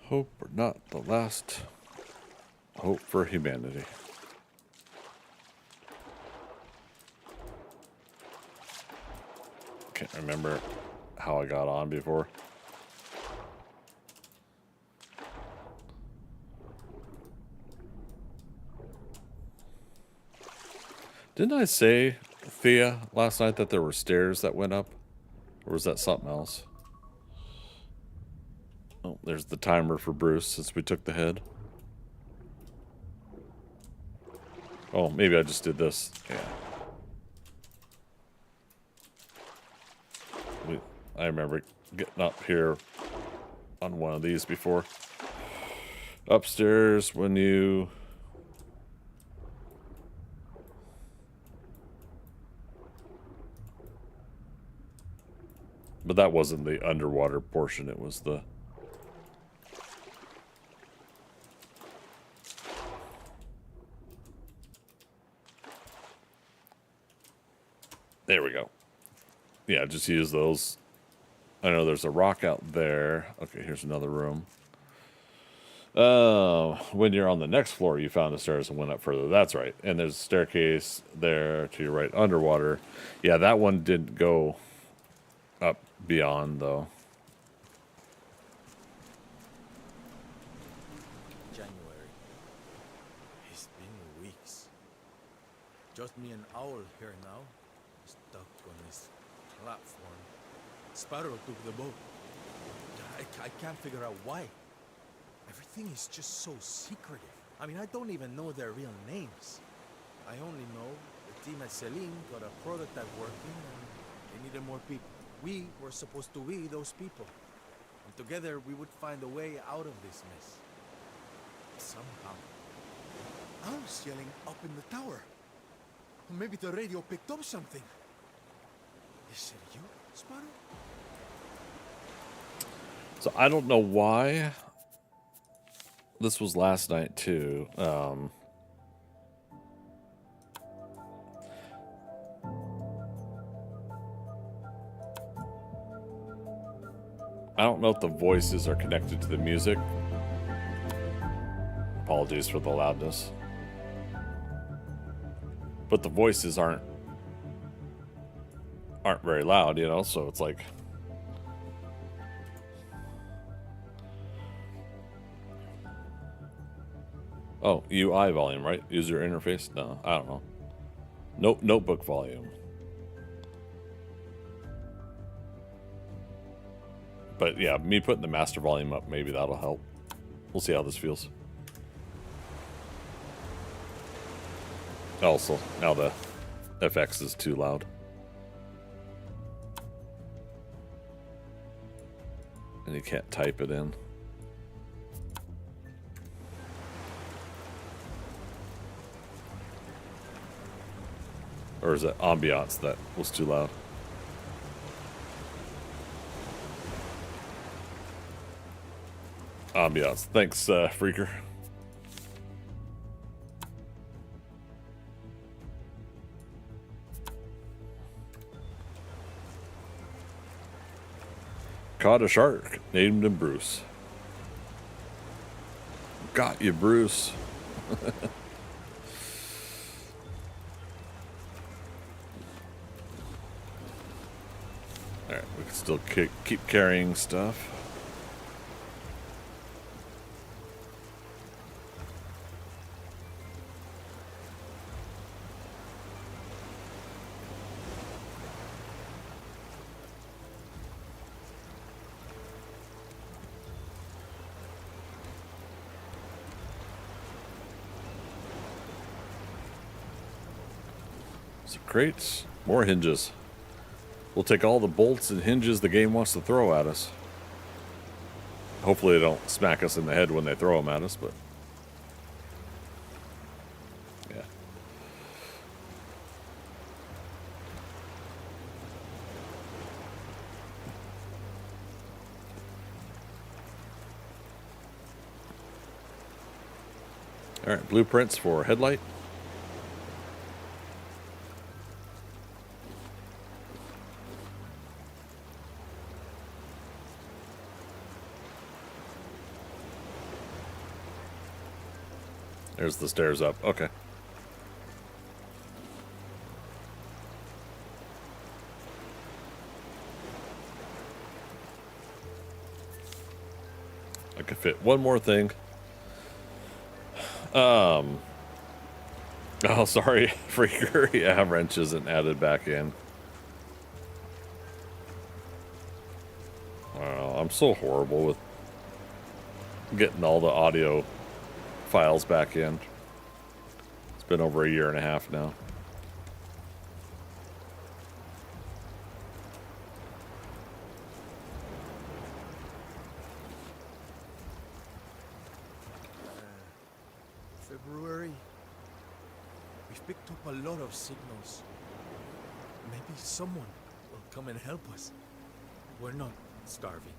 Hope we're not the last hope for humanity. Can't remember how I got on before. Didn't I say, Thea, last night that there were stairs that went up? Or was that something else? Oh, there's the timer for Bruce since we took the head. Oh, maybe I just did this. Yeah. I remember getting up here on one of these before. Upstairs when you... But that wasn't the underwater portion, it was the... There we go. Yeah, just use those. I know there's a rock out there. Okay, here's another room. When you're on the next floor, you found the stairs and went up further. That's right. And there's a staircase there to your right underwater. Yeah, that one didn't go up beyond, though. January. It's been weeks. Just me and Owl here now, stuck on this platform. Sparrow took the boat. I can't figure out why. Everything is just so secretive. I mean, I don't even know their real names. I only know the team at Celine got a prototype working and they needed more people. We were supposed to be those people. And together we would find a way out of this mess. Somehow. I was yelling up in the tower. Maybe the radio picked up something. Is it you, Sparrow? So I don't know why. This was last night too. I don't know if the voices are connected to the music. Apologies for the loudness. But the voices aren't very loud, you know, so it's like... Oh, UI volume, right? User interface? No, I don't know. Notebook volume. But yeah, me putting the master volume up, maybe that'll help. We'll see how this feels. Also, now the FX is too loud. And you can't type it in. Or is it ambiance that was too loud? Ambiance. Thanks, Freaker. Caught a shark. Named him Bruce. Got you, Bruce. Alright, we can still keep carrying stuff. Crates, more hinges. We'll take all the bolts and hinges the game wants to throw at us. Hopefully they don't smack us in the head when they throw them at us, but... yeah. Alright, blueprints for headlight. There's the stairs up. Okay. I could fit one more thing. Oh, sorry, Freaker. Yeah, wrench isn't added back in. Wow, I'm so horrible with getting all the audio files back in. It's been over a year and a half now. February. We've picked up a lot of signals. Maybe someone will come and help us. We're not starving.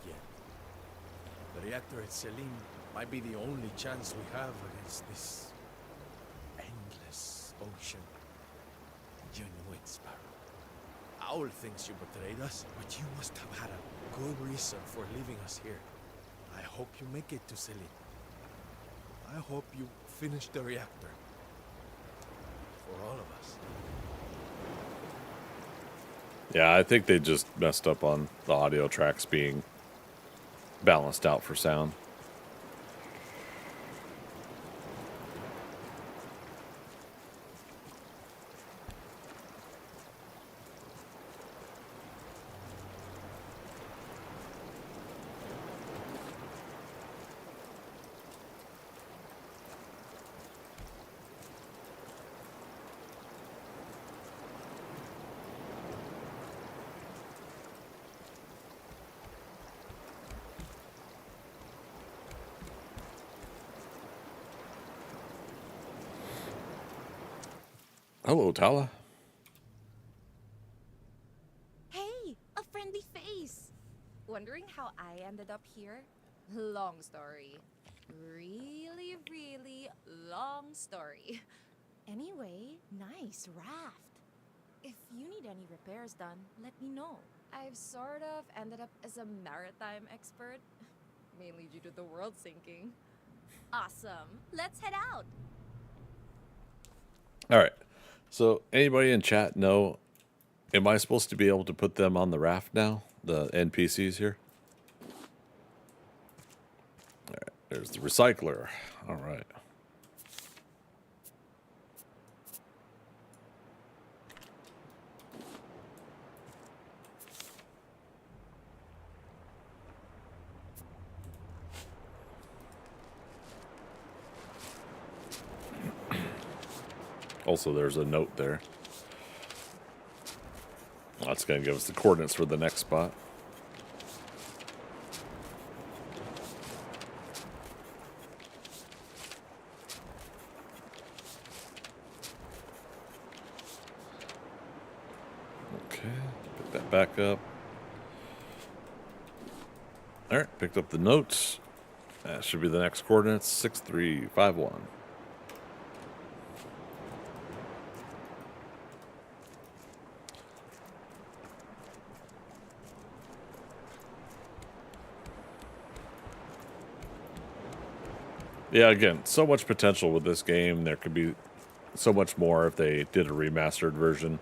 Yet. The reactor at Selim might be the only chance we have against this endless ocean. You know it, Sparrow. Owl thinks you betrayed us, but you must have had a good reason for leaving us here. I hope you make it to Selim. I hope you finish the reactor. For all of us. Yeah, I think they just messed up on the audio tracks being balanced out for sound. Hello, Tala. Hey, a friendly face. Wondering how I ended up here? Long story. Really, really long story. Anyway, nice raft. If you need any repairs done, let me know. I've sort of ended up as a maritime expert, mainly due to the world sinking. Awesome. Let's head out. All right. So, anybody in chat know, am I supposed to be able to put them on the raft now? The NPCs here? All right. There's the recycler. All right. Also, there's a note there. That's going to give us the coordinates for the next spot. Okay, pick that back up. All right, picked up the notes. That should be the next coordinates, 6351. Yeah, again, so much potential with this game. There could be so much more if they did a remastered version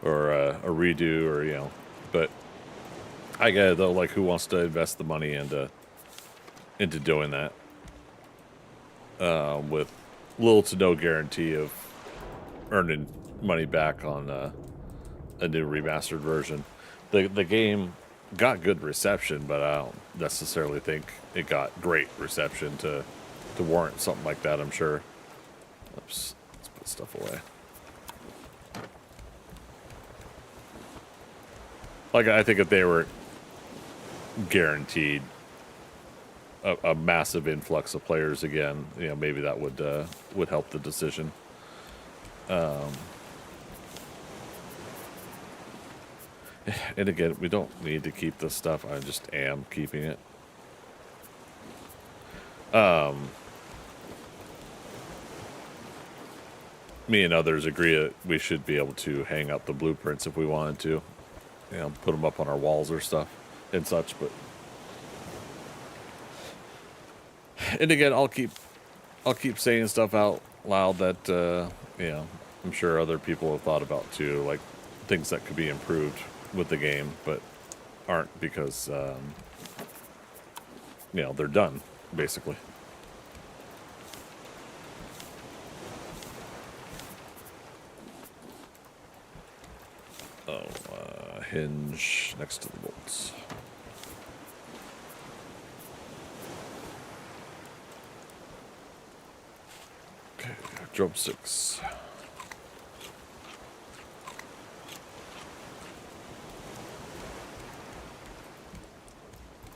or a redo, or But I get it though. Like, who wants to invest the money into doing that with little to no guarantee of earning money back on a new remastered version? The game got good reception, but I don't necessarily think it got great reception to warrant something like that, I'm sure. Oops, let's put stuff away. Like, I think if they were guaranteed a massive influx of players again, maybe that would help the decision. And again, we don't need to keep this stuff. I just am keeping it. Me and others agree that we should be able to hang up the blueprints if we wanted to. Put them up on our walls or stuff and such, but... And again, I'll keep saying stuff out loud that, I'm sure other people have thought about too, like things that could be improved with the game, but aren't because, they're done, basically. Hinge next to the bolts. Drumsticks.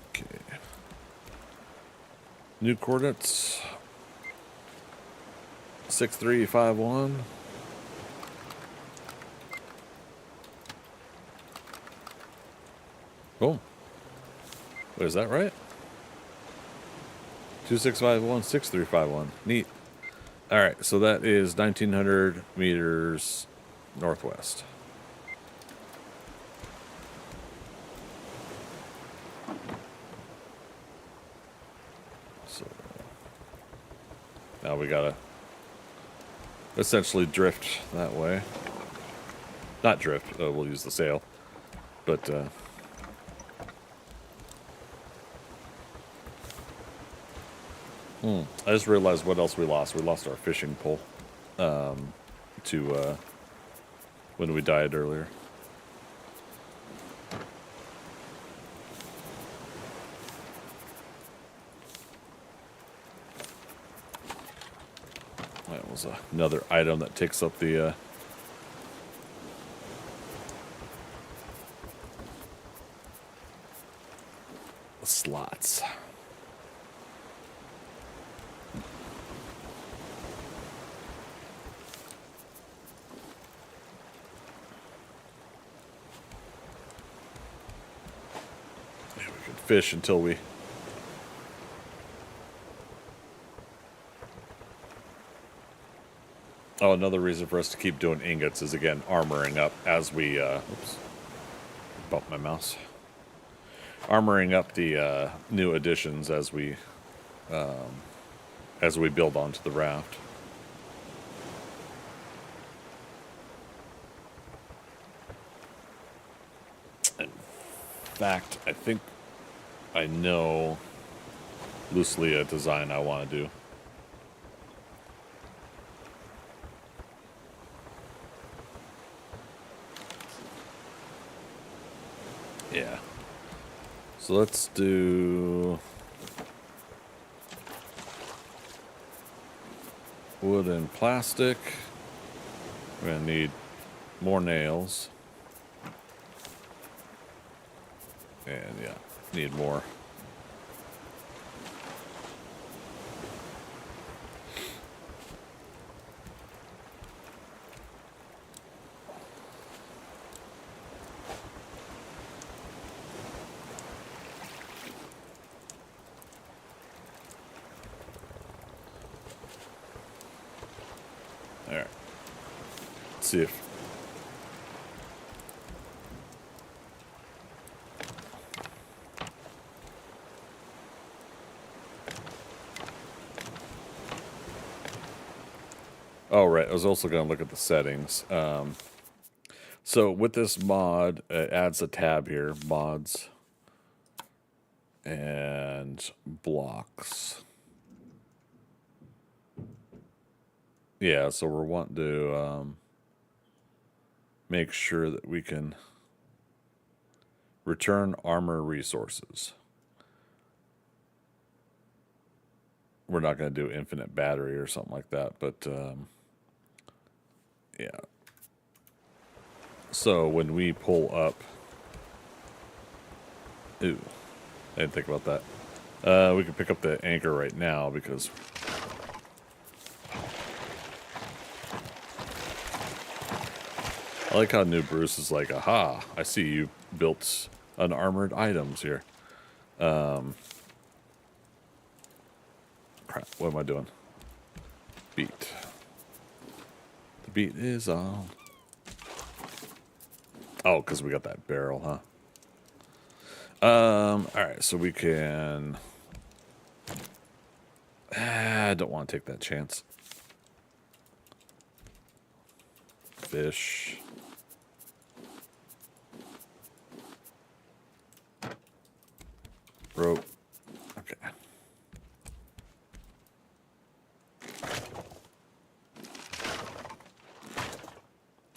Okay. New coordinates. 6351. Oh. Wait, is that right? 2651, 6351. Neat. Alright, so that is 1900 meters northwest. So now we gotta essentially drift that way. Not drift, we'll use the sail. But, I just realized what else we lost. We lost our fishing pole to when we died earlier. That was another item that takes up the slots. Yeah, we could fish until we Oh, another reason for us to keep doing ingots is, again, armoring up as we, oops, bumped my mouse. Armoring up the new additions as we build onto the raft. In fact, I think I know loosely a design I want to do. Yeah. So let's do wood and plastic. We're going to need more nails. And yeah, need more. Alright. Let's see if... Oh, right. I was also going to look at the settings. So with this mod, it adds a tab here, mods and blocks. Yeah, so we're wanting to make sure that we can return armor resources. We're not going to do infinite battery or something like that, but yeah. So when we pull up, ooh, I didn't think about that. We can pick up the anchor right now because I like how new Bruce is like, aha, I see you built unarmored items here. Crap, what am I doing? Beat. The beat is on. Oh, because we got that barrel, huh? Alright, so we can... I don't want to take that chance. Fish. Rope. Okay.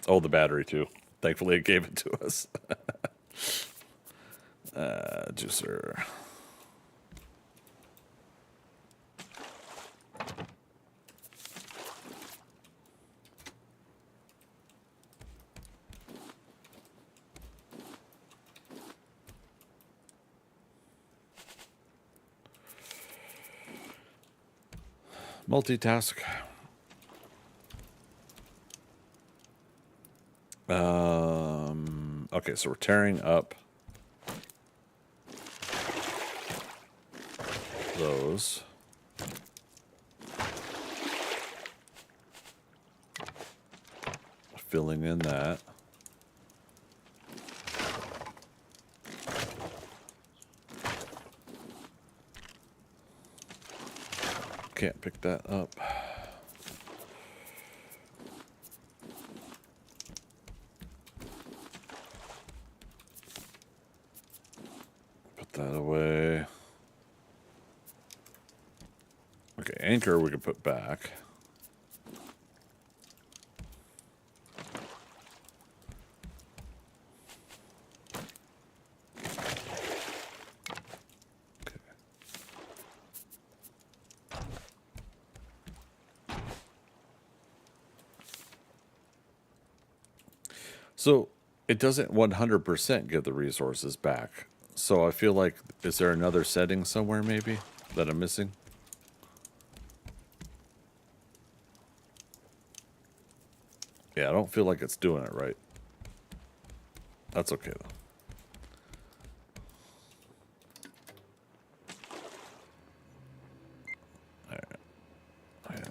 Oh, the battery too. Thankfully it gave it to us. Juicer. Multitask. Okay, so we're tearing up those. Filling in that. Can't pick that up. Put that away. Okay, anchor we can put back. So it doesn't 100% give the resources back. So I feel like, is there another setting somewhere maybe that I'm missing? Yeah, I don't feel like it's doing it right. That's okay though. All right. All right.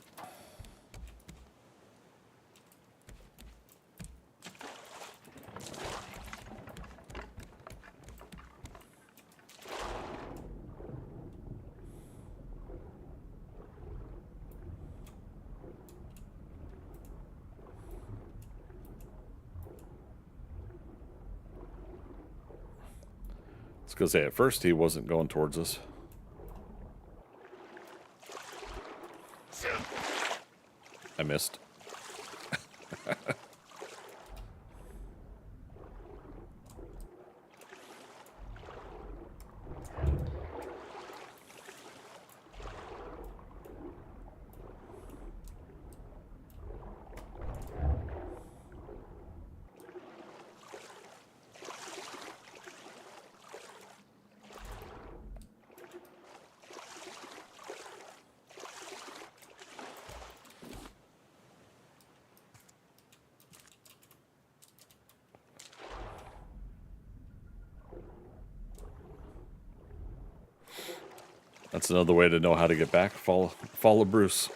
I was gonna say at first he wasn't going towards us. I missed. That's another way to know how to get back. Follow Bruce.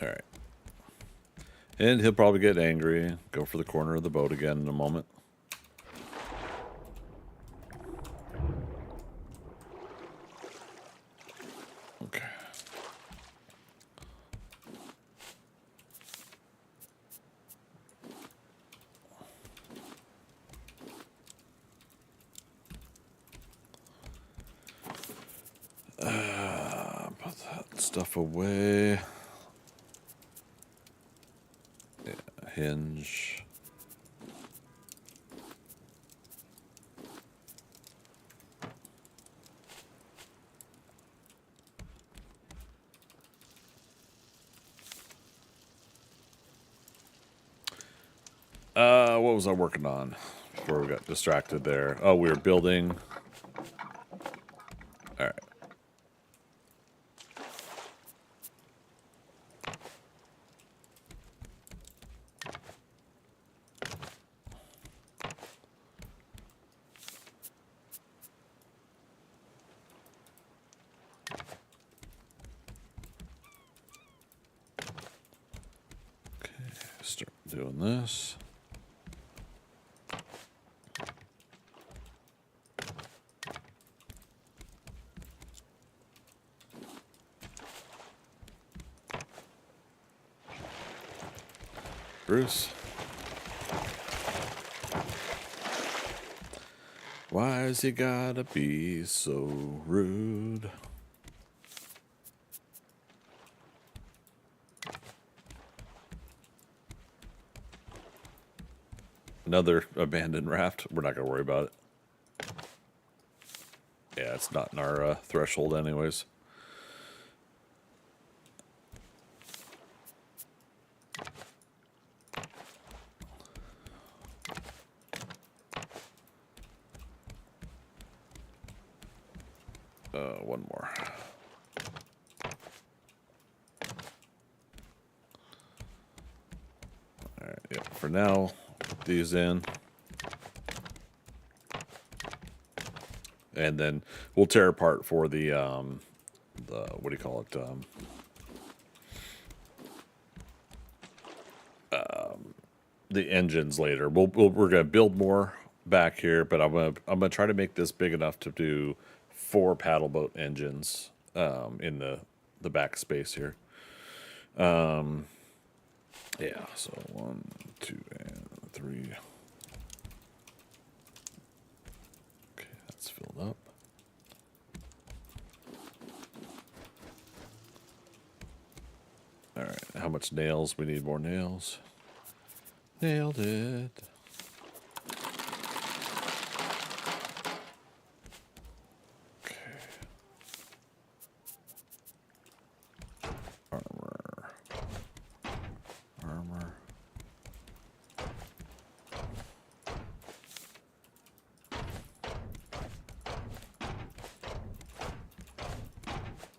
All right. And he'll probably get angry. Go for the corner of the boat again in a moment. Okay. Put that stuff away. Hinge. What was I working on before we got distracted there? Oh, we were building. All right. Start doing this. Bruce. Why's he gotta be so rude? Another abandoned raft. We're not gonna worry about it. Yeah, it's not in our threshold anyways. One more. All right, yeah, for now, put these in. And then we'll tear apart for the what do you call it? The engines later. We're gonna build more back here, but I'm gonna try to make this big enough to do 4 paddle boat engines in the back space here. Yeah, so 1, 2, and 3. Okay, that's filled up. All right, how much nails? We need more nails. Nailed it. Okay. Armor. Armor.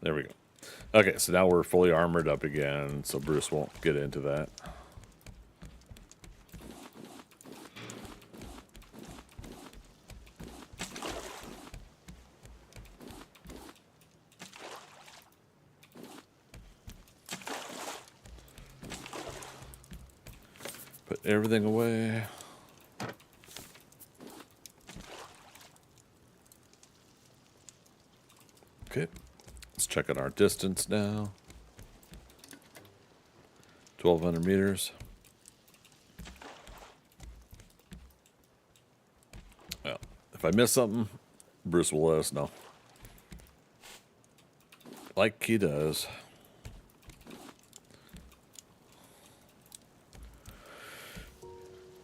There we go. Okay, so now we're fully armored up again, so Bruce won't get into that. Put everything away. Okay. Let's check on our distance now. 1,200 meters. Well, if I miss something, Bruce will let us know. Like he does.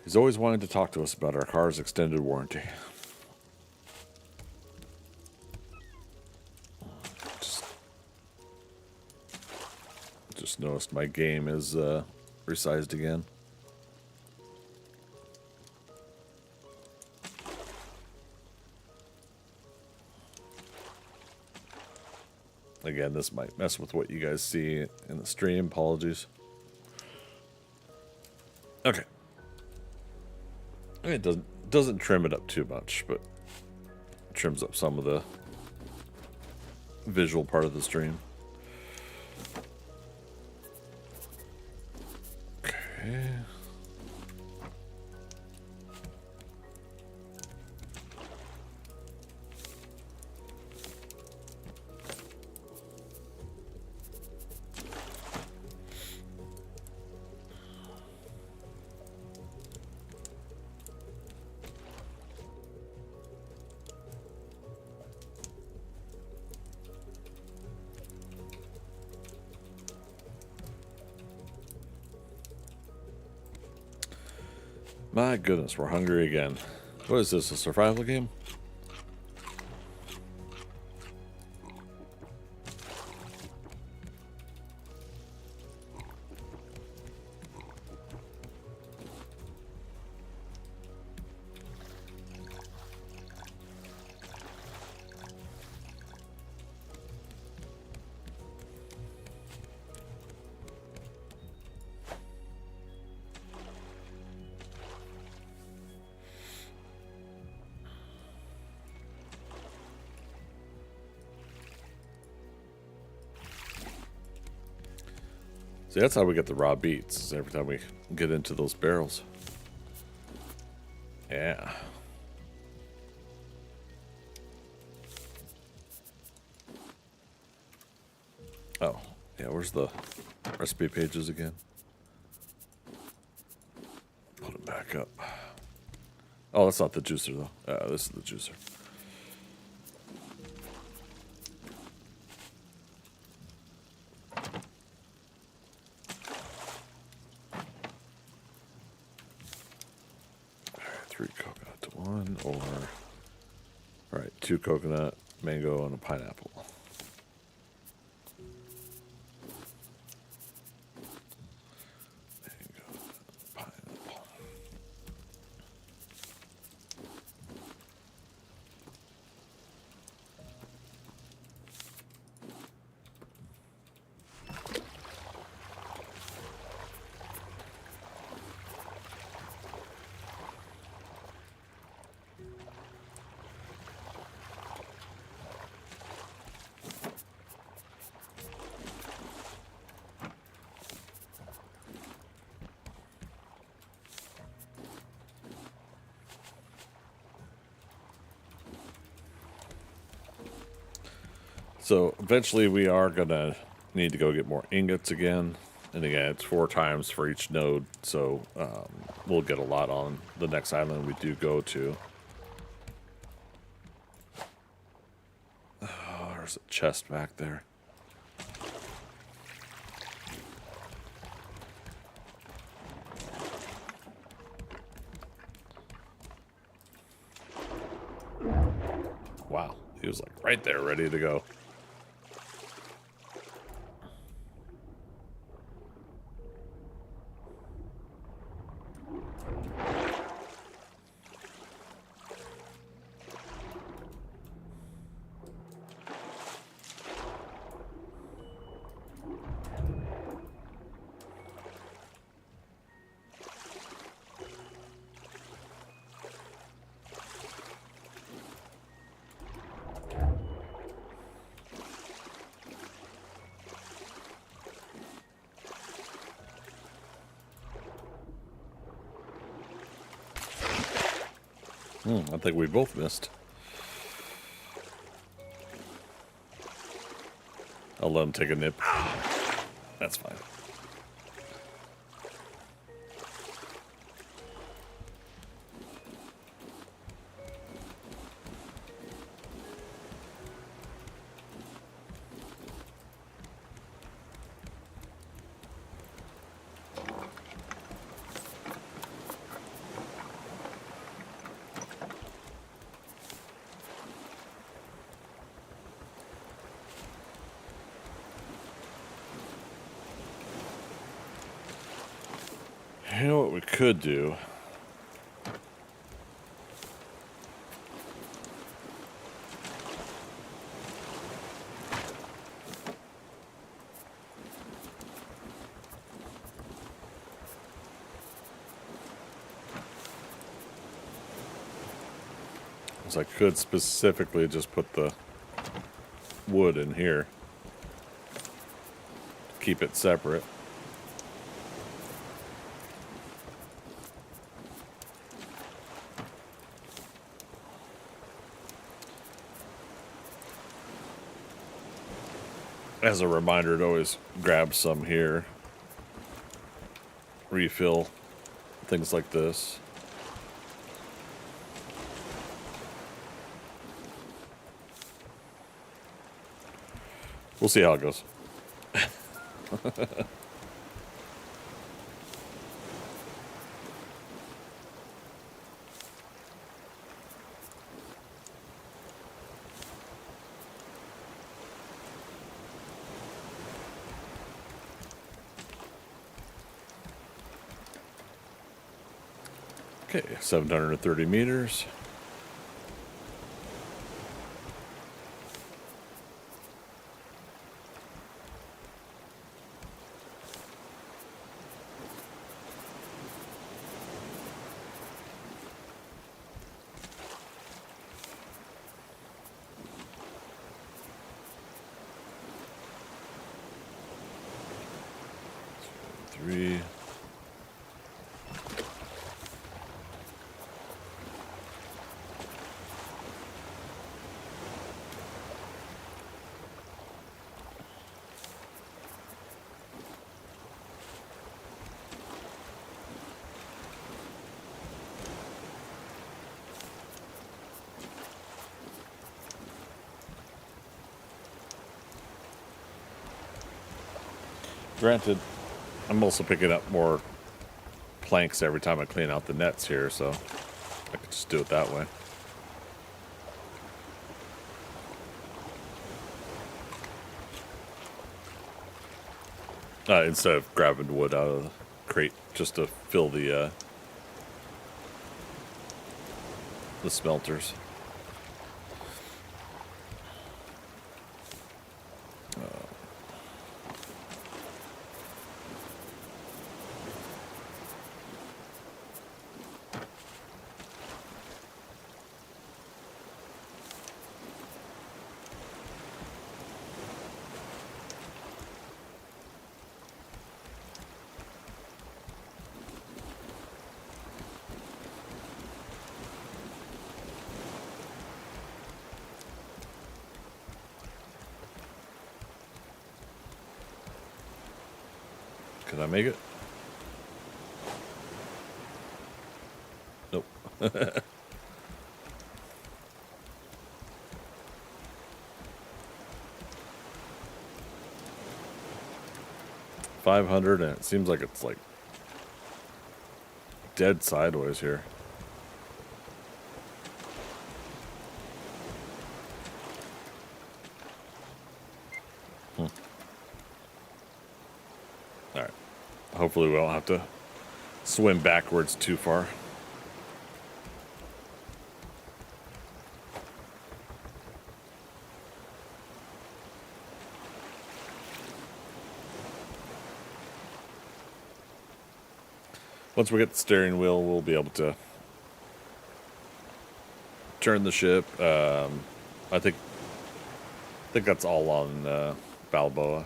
He's always wanted to talk to us about our car's extended warranty. Just noticed my game is resized again. Again, this might mess with what you guys see in the stream. Apologies. Okay. It doesn't trim it up too much, but it trims up some of the visual part of the stream. Okay. My goodness, we're hungry again. What is this, a survival game? See, that's how we get the raw beats, is every time we get into those barrels. Yeah. Oh, yeah, where's the recipe pages again? Put them back up. Oh, that's not the juicer though. This is the juicer. All right, 3 coconut to 1, or all right, 2 coconut, mango, and a pineapple. Mango, pineapple. So eventually we are gonna need to go get more ingots again. And again, it's 4 times for each node, so we'll get a lot on the next island we do go to. Oh, there's a chest back there. Wow, he was like right there, ready to go. I think we both missed. I'll let him take a nip. That's fine. You know what we could do? Is I could specifically just put the wood in here. Keep it separate. As a reminder to always grab some here. Refill things like this. We'll see how it goes. Okay, 730 meters. Three. Granted, I'm also picking up more planks every time I clean out the nets here, so I could just do it that way. Instead of grabbing wood out of the crate just to fill the smelters. Can I make it? Nope. 500, and it seems like it's like dead sideways here. All right. Hopefully we don't have to swim backwards too far. Once we get the steering wheel, we'll be able to turn the ship. I think that's all on Balboa.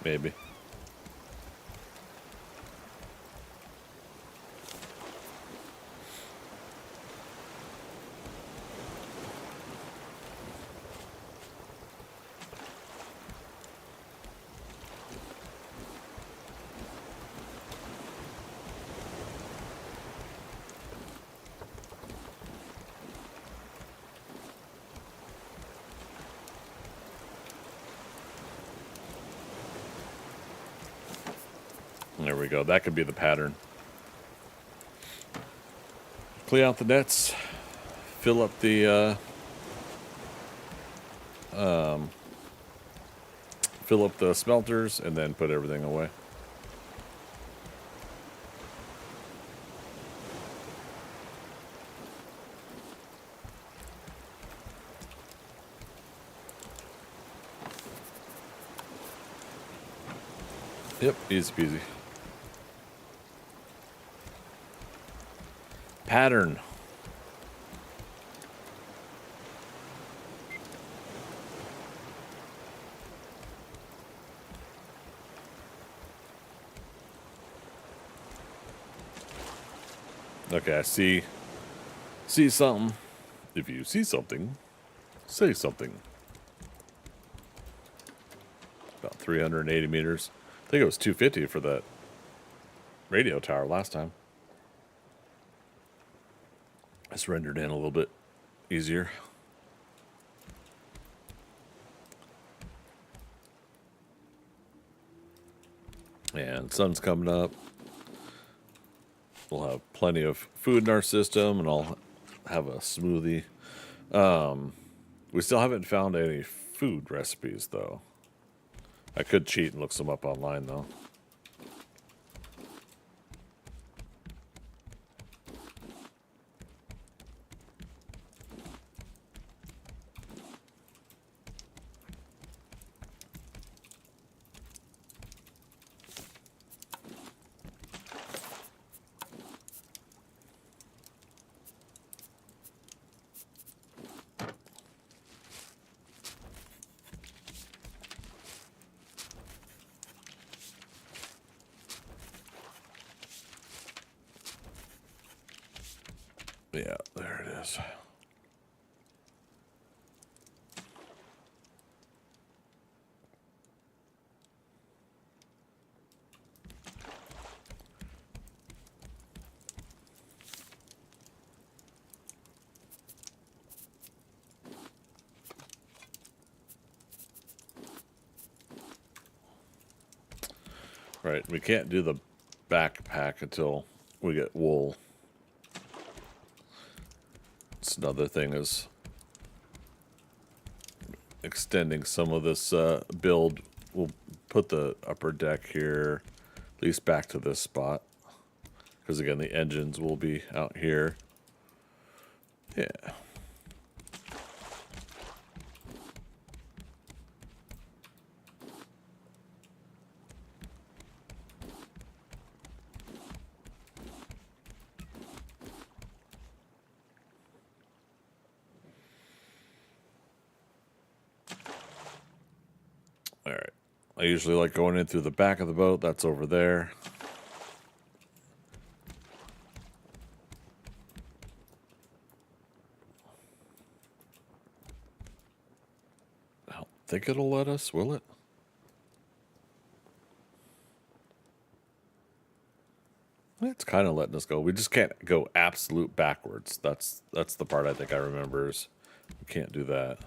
Maybe. There we go. That could be the pattern. Clean out the nets. Fill up the smelters, and then put everything away. Yep, easy peasy. Pattern. Okay, I see something. If you see something, say something. About 380 meters. I think it was 250 for that radio tower last time. It's rendered in a little bit easier. And sun's coming up. We'll have plenty of food in our system, and I'll have a smoothie. We still haven't found any food recipes, though. I could cheat and look some up online, though. Yeah, there it is. Right, we can't do the backpack until we get wool. It's another thing is extending some of this build. We'll put the upper deck here, at least back to this spot. Because again, the engines will be out here. Yeah. All right. I usually like going in through the back of the boat. That's over there. I don't think it'll let us, will it? It's kind of letting us go. We just can't go absolute backwards. That's the part I think I remember is we can't do that.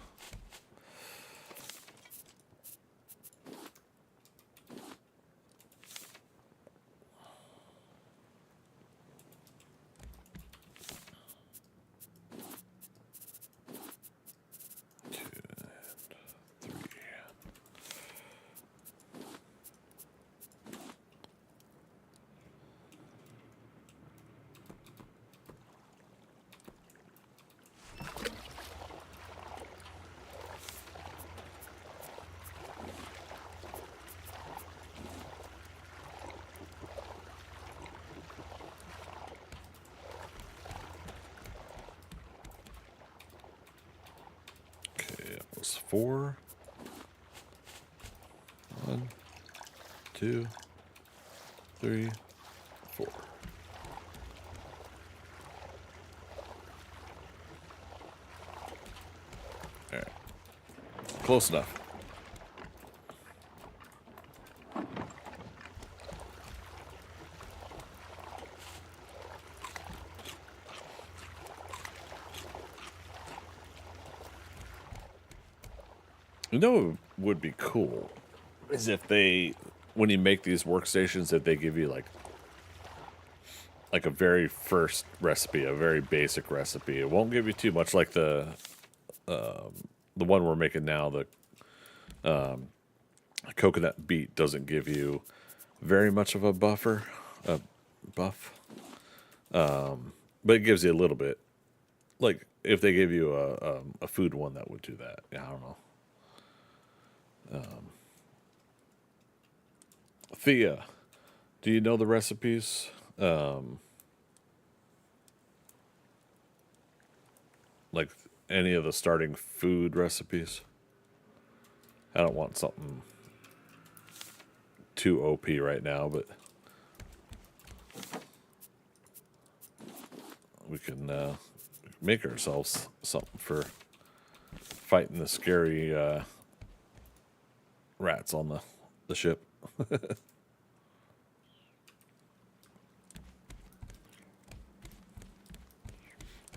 Was 4. 1, 2, 3, 4. All right, close enough. You know what would be cool is if they, when you make these workstations, that they give you like a very first recipe, a very basic recipe. It won't give you too much, like the one we're making now. The coconut beet doesn't give you very much of a buff, but it gives you a little bit. Like if they give you a food one that would do that. Yeah, I don't know. Thea, do you know the recipes? Like any of the starting food recipes? I don't want something too OP right now, but we can make ourselves something for fighting the scary rats on the ship.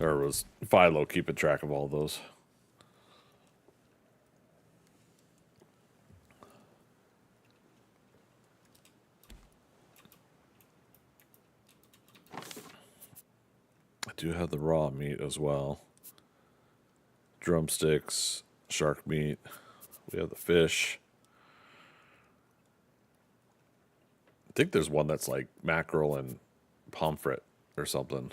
Or was Philo keeping track of all those? I do have the raw meat as well. Drumsticks, shark meat. We have the fish. I think there's one that's like mackerel and pomfret or something.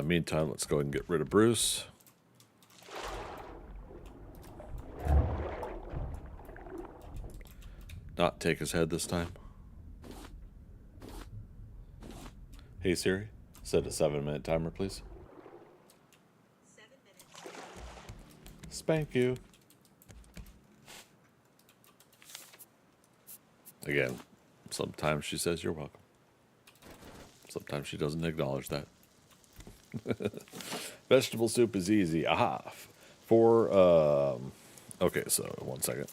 Meantime, let's go ahead and get rid of Bruce. Not take his head this time. Hey Siri, set a 7-minute timer, please. 7 minutes. Spank you. Again, sometimes she says you're welcome. Sometimes she doesn't acknowledge that. Vegetable soup is easy. Aha. Okay, so 1 second.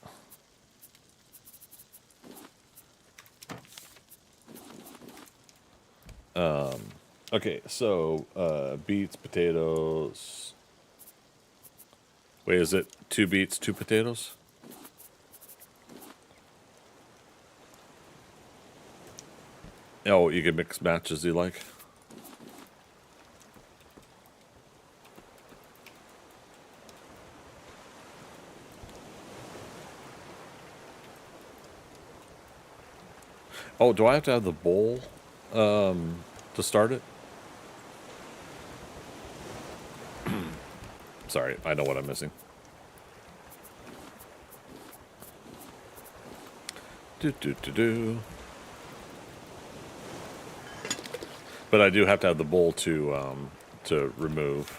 Okay, so beets, potatoes. Wait, is it 2 beets, 2 potatoes? Oh, you can mix match as you like. Oh, do I have to have the bowl to start it? Sorry, I know what I'm missing. Do do do do. But I do have to have the bowl to remove.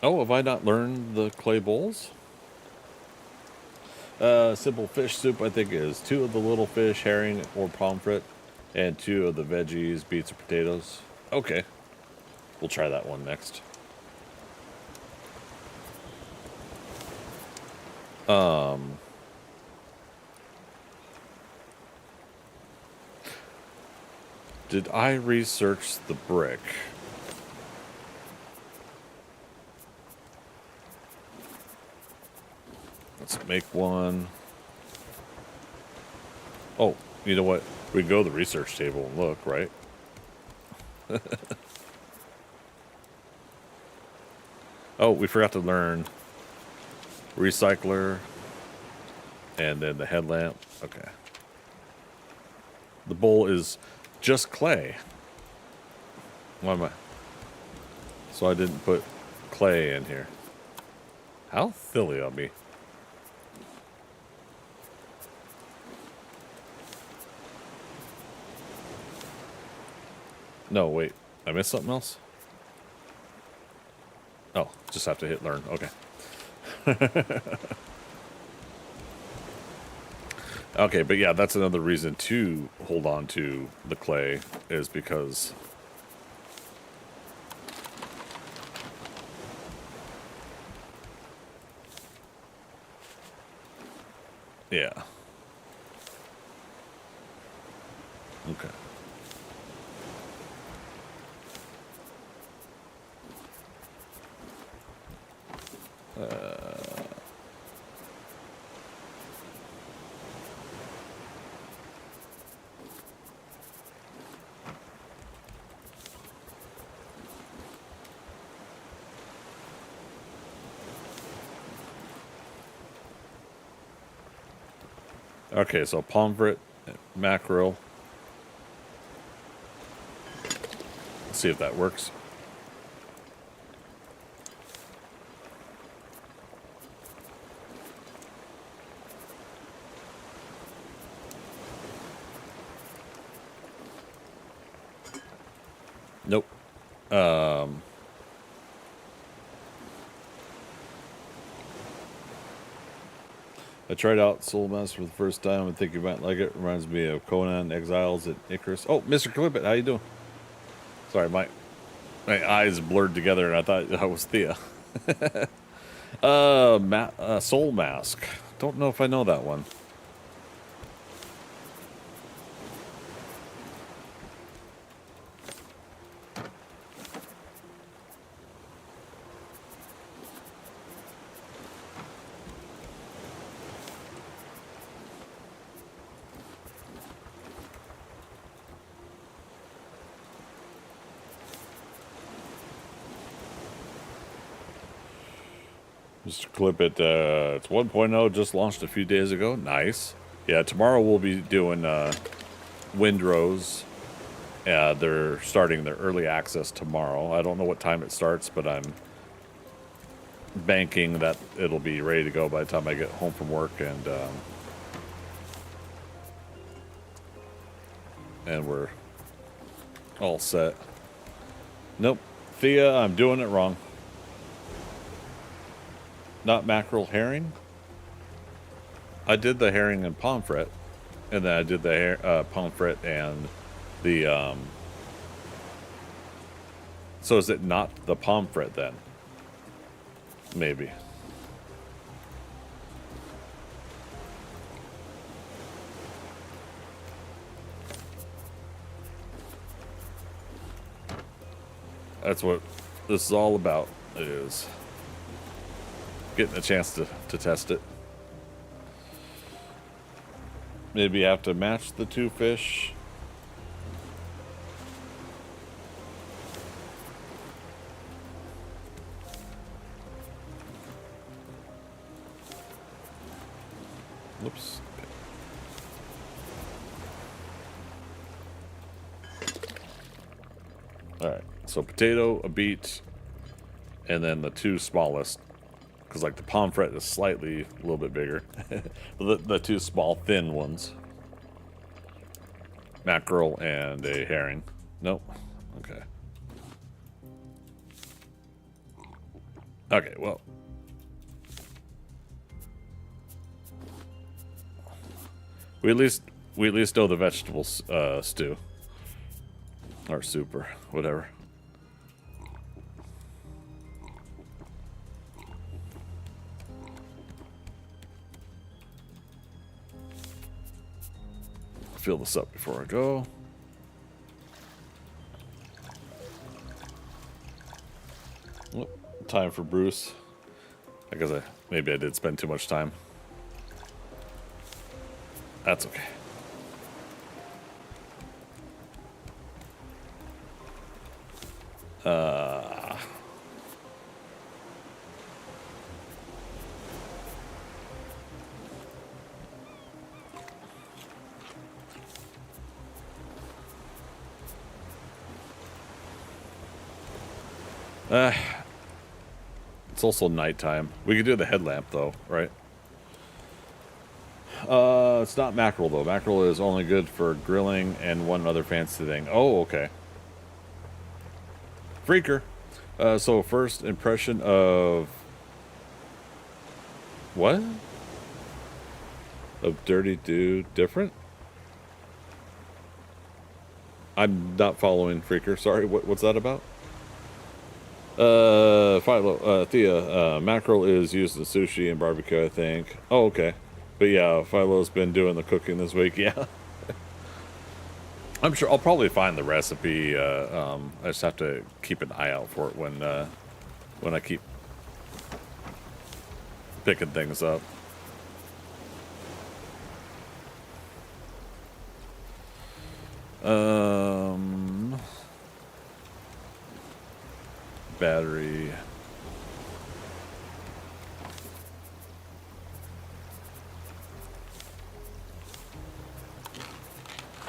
Oh, have I not learned the clay bowls? Simple fish soup, I think, is 2 of the little fish, herring or pomfret, and 2 of the veggies, beets or potatoes. Okay. We'll try that one next. Did I research the brick? Let's make one. Oh, you know what? We can go to the research table and look, right? Oh, we forgot to learn recycler and then the headlamp. Okay. The bowl is just clay. Why am I? So I didn't put clay in here. How silly of me. No, wait. I missed something else? Oh, just have to hit learn. Okay. Okay, but yeah, that's another reason to hold on to the clay is because yeah. Okay. Okay, so pomfret, mackerel. Let's see if that works. Nope. I tried out Soul Master for the first time. I think you might like it. Reminds me of Conan Exiles at Icarus. Oh, Mr. Clippet, how you doing? Sorry, my eyes blurred together and I thought that was Thea. Soul Mask. Don't know if I know that one. Mr. Clippet, it's 1.0, just launched a few days ago. Nice. Yeah, tomorrow we'll be doing Windrose. They're starting their early access tomorrow. I don't know what time it starts, but I'm banking that it'll be ready to go by the time I get home from work, and we're all set. Nope. Thea, I'm doing it wrong. Not mackerel, herring? I did the herring and pomfret. and then I did the pomfret and the. So is it not the pomfret then? Maybe. That's what this is all about, is getting a chance to test it. Maybe you have to match the two fish. Whoops. Alright, so potato, a beet, and then the two smallest. Because, like, the pomfret is slightly a little bit bigger. the two small, thin ones. Mackerel and a herring. Nope. Okay. Okay, well. We at least know the vegetable stew. Or soup or whatever. Fill this up before I go. Oh, time for Bruce. I guess maybe I did spend too much time. That's okay. It's also nighttime. We could do the headlamp though, right? It's not mackerel though. Mackerel is only good for grilling and one other fancy thing. Oh, okay. Freaker. So first impression of what? Of Dirty Dude different? I'm not following Freaker. Sorry, what's that about? Philo, Thea, mackerel is used in sushi and barbecue, I think. Oh, okay. But yeah, Philo's been doing the cooking this week, yeah. I'm sure I'll probably find the recipe. I just have to keep an eye out for it when I keep picking things up. Battery.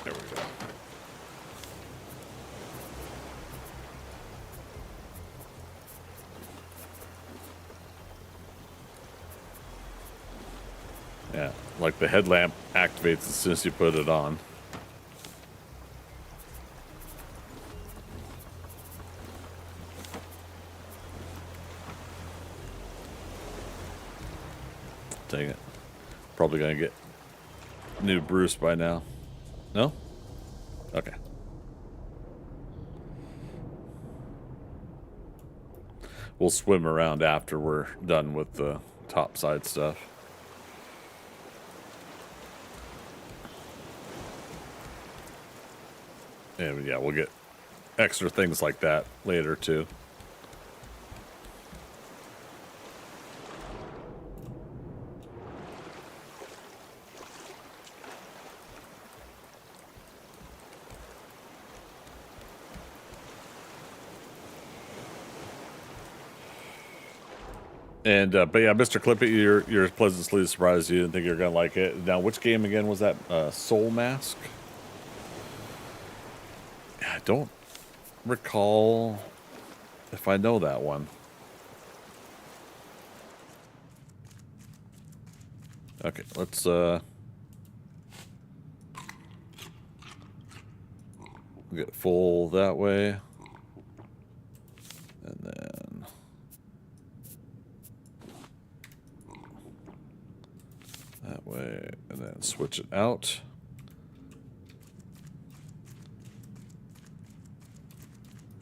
There we go. Yeah, like the headlamp activates as soon as you put it on. Dang it. Probably gonna get new Bruce by now. No? Okay. We'll swim around after we're done with the top side stuff. And yeah, we'll get extra things like that later too. And but yeah, Mr. Clippy, you're pleasantly surprised you didn't think you were gonna like it. Now, which game again was that? Soul Mask. I don't recall if I know that one. Okay, let's get full that way, and then that way, and then switch it out.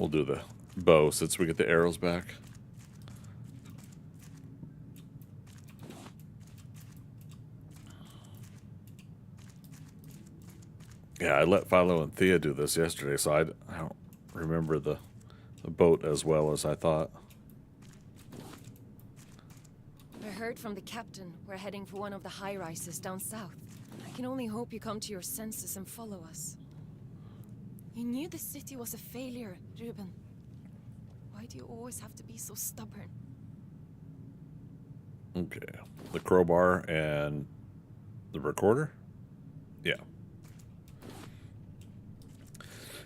We'll do the bow since we get the arrows back. Yeah, I let Philo and Thea do this yesterday, so I don't remember the boat as well as I thought. I heard from the captain we're heading for one of the high-rises down south. I can only hope you come to your senses and follow us. You knew the city was a failure, Ruben. Why do you always have to be so stubborn? Okay. The crowbar and the recorder? Yeah.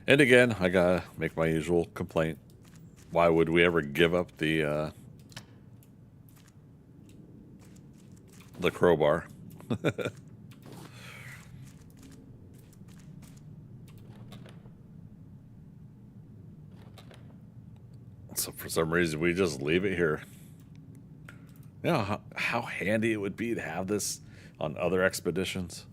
And again, I gotta make my usual complaint. Why would we ever give up the crowbar? So for some reason, we just leave it here. You know how handy it would be to have this on other expeditions?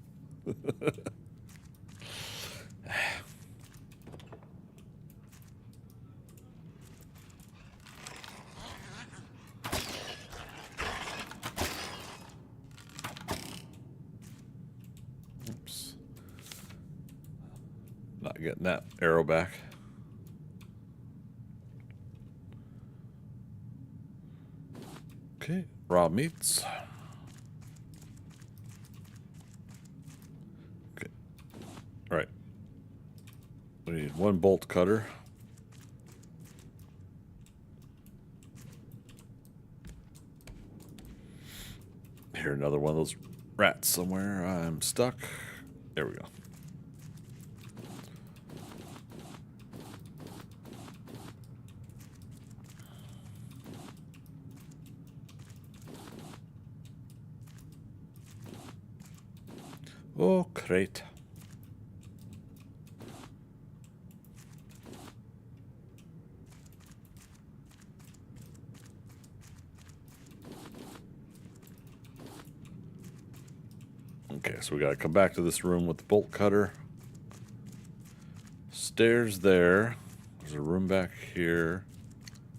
Oops. Not getting that arrow back. Okay, raw meats. Okay, all right. We need one bolt cutter. Here, another one of those rats somewhere. I'm stuck. There we go. Oh, great. Okay, so we gotta come back to this room with the bolt cutter. Stairs there. There's a room back here.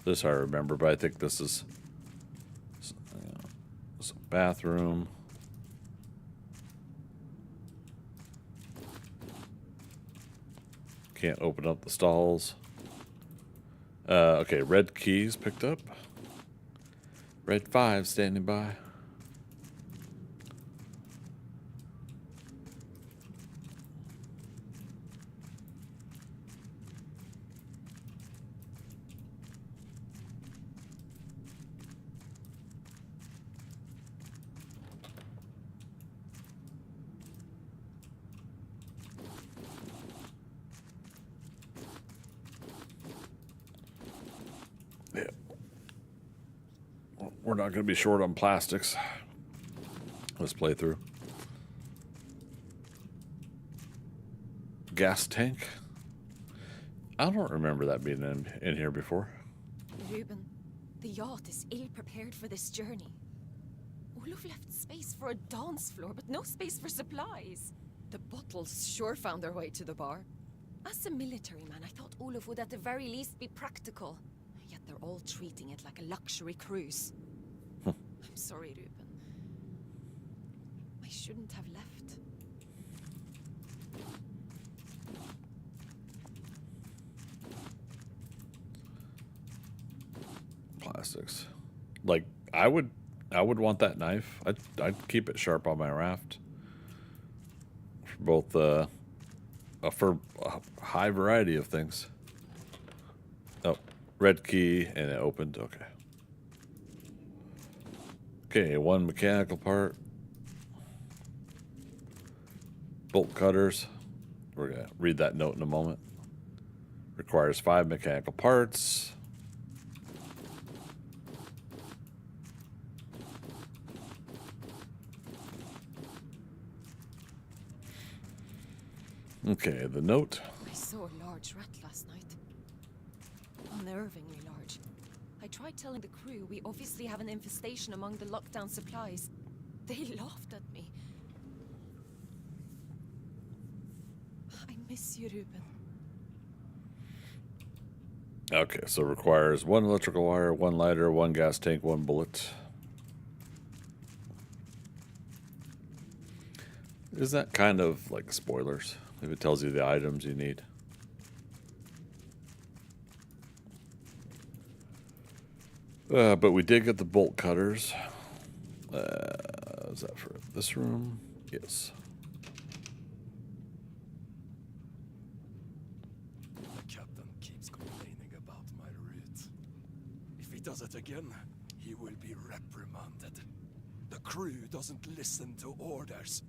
This I remember, but I think this is a bathroom. Can't open up the stalls. Okay, red keys picked up. Red 5 standing by. Yeah. We're not going to be short on plastics. Let's play through. Gas tank. I don't remember that being in here before. Ruben, the yacht is ill-prepared for this journey. Olof left space for a dance floor, but no space for supplies. The bottles sure found their way to the bar. As a military man, I thought Olof would at the very least be practical. Yet they're all treating it like a luxury cruise. I'm sorry, Ruben. I shouldn't have left. Plastics. Like, I would want that knife. I'd keep it sharp on my raft. For both for a high variety of things. Oh, red key and it opened. Okay. Okay, one mechanical part. Bolt cutters. We're gonna read that note in a moment. Requires 5 mechanical parts. Okay, the note. I saw a large rat last night. Unnervingly large. I tried telling the crew we obviously have an infestation among the lockdown supplies. They laughed at me. I miss you, Ruben. Okay, so requires 1 electrical wire, 1 lighter, 1 gas tank, 1 bullet. Is that kind of like spoilers if it tells you the items you need? But we did get the bolt cutters. Is that for this room? Yes. The captain keeps complaining about my route. If he does it again, he will be reprimanded. The crew doesn't listen to orders.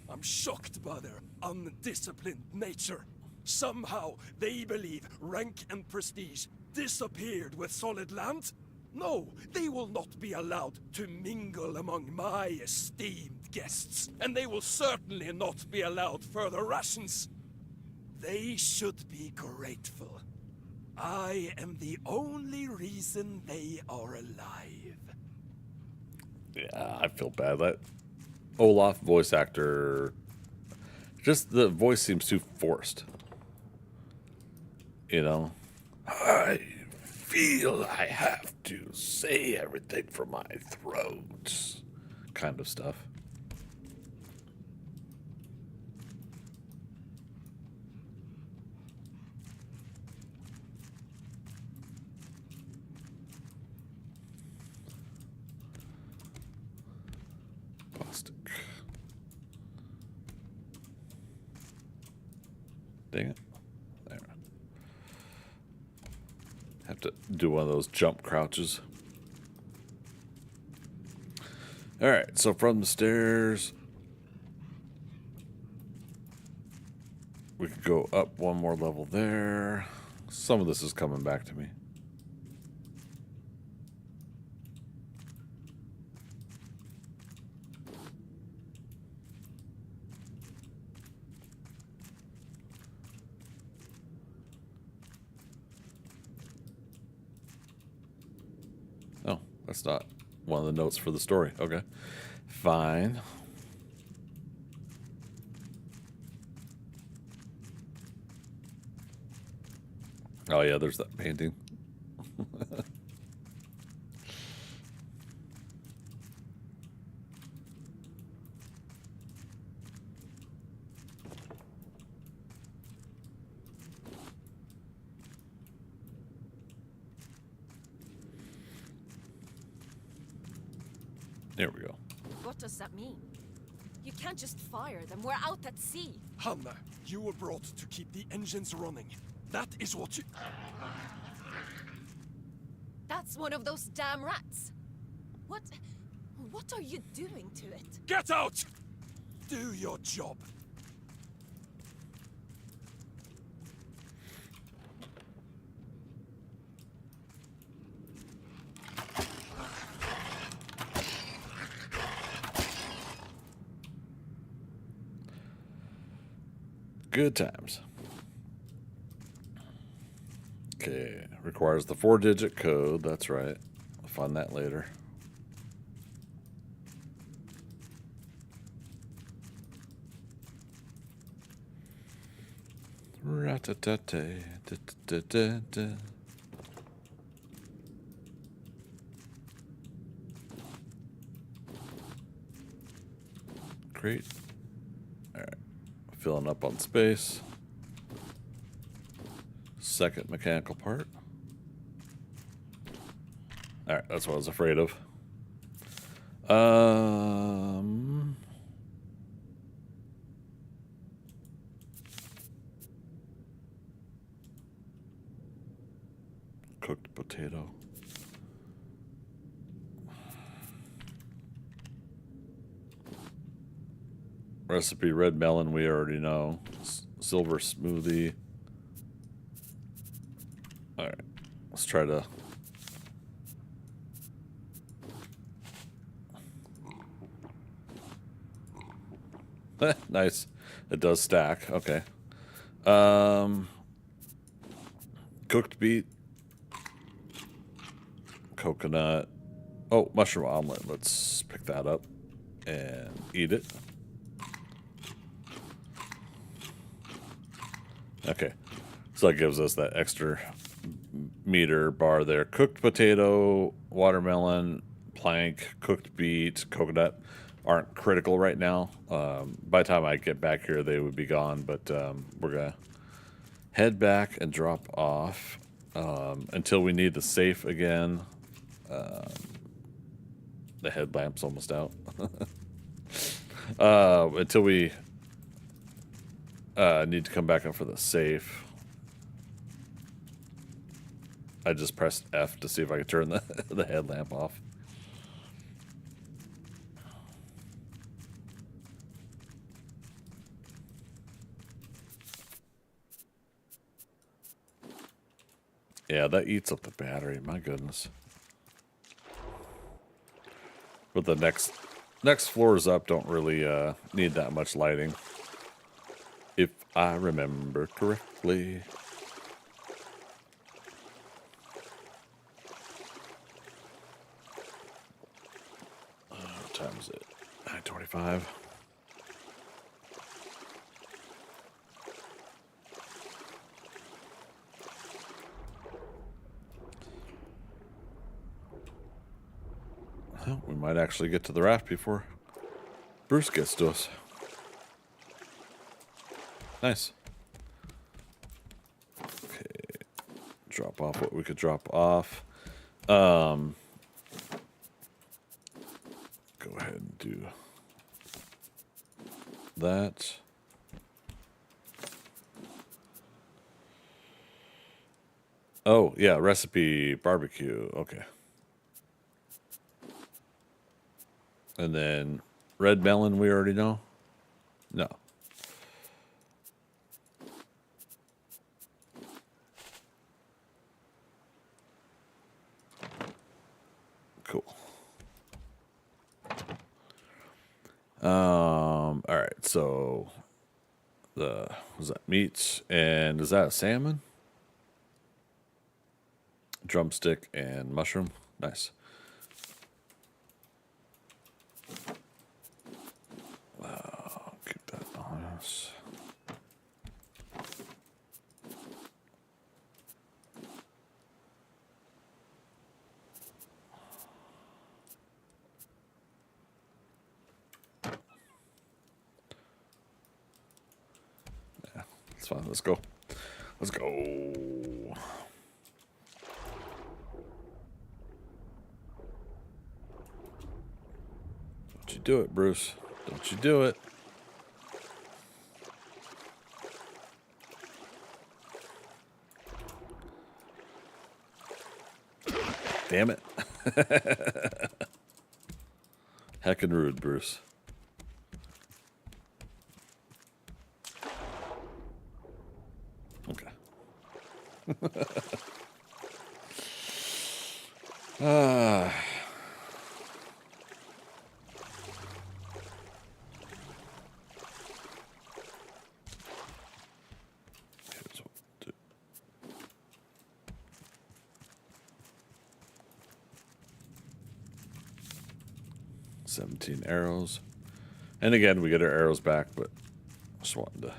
I'm shocked by their undisciplined nature. Somehow they believe rank and prestige disappeared with solid land. No, they will not be allowed to mingle among my esteemed guests, and they will certainly not be allowed further rations. They should be grateful. I am the only reason they are alive. Yeah, I feel bad. That Olaf voice actor, just the voice seems too forced. You know? I feel I have to say everything from my throat. Kind of stuff. Plastic. Dang it. There. Have to do one of those jump crouches. Alright, so from the stairs, we could go up one more level there. Some of this is coming back to me. Oh, that's not one of the notes for the story. Okay, fine. Oh yeah, there's that painting. There we go. What does that mean? You can't just fire them. We're out at sea. Hanna, you were brought to keep the engines running. That is what you... That's one of those damn rats. What are you doing to it? Get out! Do your job. Good times. Okay, requires the 4-digit code. That's right. I'll find that later. Rat-a-tat-tay, da-da-da-da. Great. All right. Filling up on space. Second mechanical part. All right, that's what I was afraid of. Cooked potato. Recipe red melon, we already know. Silver smoothie. All right, let's try to. Nice. It does stack. Okay. Cooked beet. Coconut. Oh, mushroom omelet. Let's pick that up and eat it. Okay. So that gives us that extra meter bar there. Cooked potato, watermelon, plank, cooked beet, coconut aren't critical right now. By the time I get back here, they would be gone. But we're gonna head back and drop off until we need the safe again. The headlamp's almost out. Until we need to come back up for the safe. I just pressed F to see if I could turn the headlamp off. Yeah, that eats up the battery. My goodness. But the next floors up don't really need that much lighting, if I remember correctly. What time is it? 9:25. Well, we might actually get to the raft before Bruce gets to us. Nice. Okay. Drop off what we could drop off. Go ahead and do that. Oh, yeah, recipe barbecue. Okay. And then red melon we already know? No. Cool. All right, so was that meat? And is that a salmon? Drumstick and mushroom. Nice. Keep that on us. Yeah, it's fine. Let's go. Let's go. Don't you do it, Bruce. Don't you do it. Damn it. Heckin' rude, Bruce. Okay. Here's what we'll do. 17 arrows. And again, we get our arrows back, but just wanted to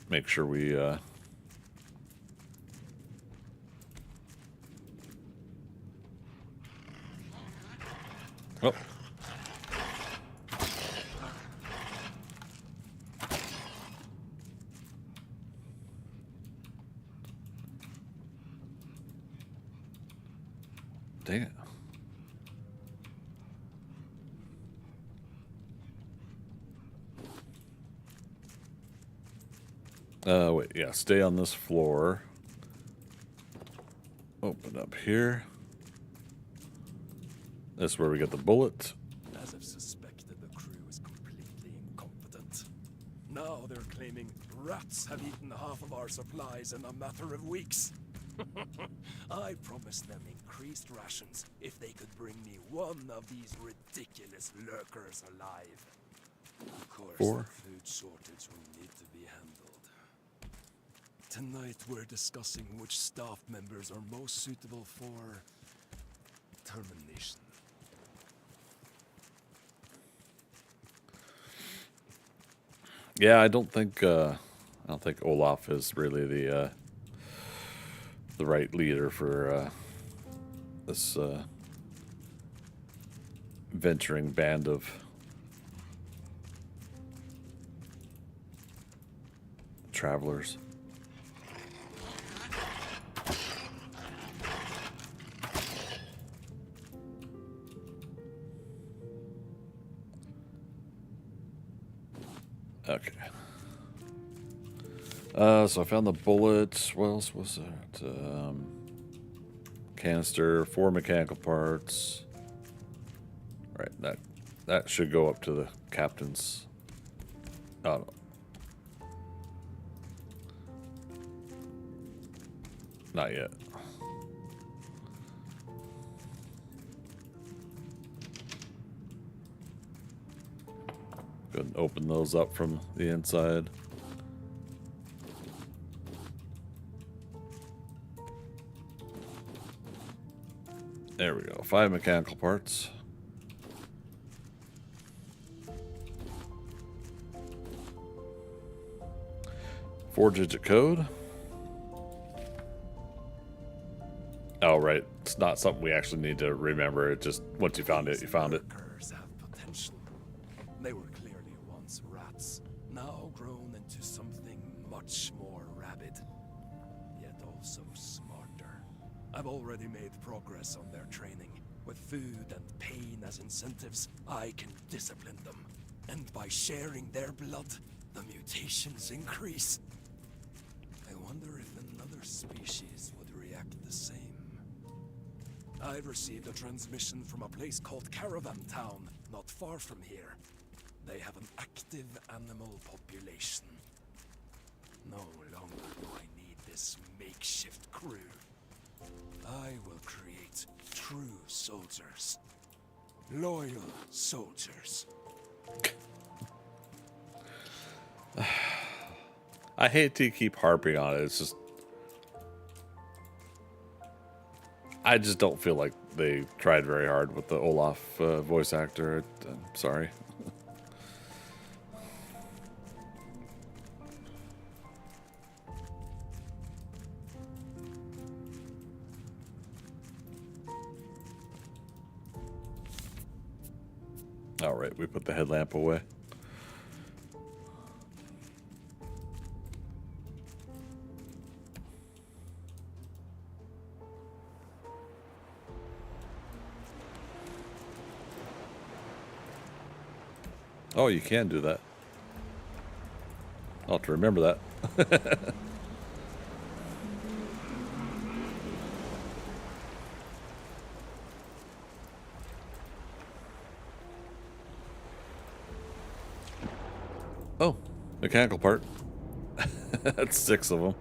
make sure we oh. Dang it. Wait, yeah, stay on this floor. Open up here. That's where we get the bullet. As I've suspected, the crew is completely incompetent. Now they're claiming rats have eaten half of our supplies in a matter of weeks. I promised them increased rations if they could bring me one of these ridiculous lurkers alive. Of course, the food shortage will need to be handled. Tonight we're discussing which staff members are most suitable for termination. Yeah, I don't think I don't think Olaf is really the right leader for this venturing band of travelers. Okay. So I found the bullets. What else was it? Canister, 4 mechanical parts. Right, that should go up to the captain's. Oh, not yet. Go ahead and open those up from the inside. There we go. 5 mechanical parts. Four-digit code. Oh, right. It's not something we actually need to remember. It just, once you found it, you found it. Workers have potential. They were clearly once rats, now grown into something much more rabid, yet also smarter. I've already made progress on their training. With food and pain as incentives, I can discipline them. And by sharing their blood, the mutations increase. I wonder if another species would react the same. I received a transmission from a place called Caravan Town, not far from here. They have an active animal population. No longer do I need this makeshift crew. I will create true soldiers. Loyal soldiers. I hate to keep harping on it. It's just, I just don't feel like they tried very hard with the Olaf voice actor. I'm sorry. All right, we put the headlamp away. Oh, you can do that. I'll have to remember that. Oh, mechanical part. That's 6 of them.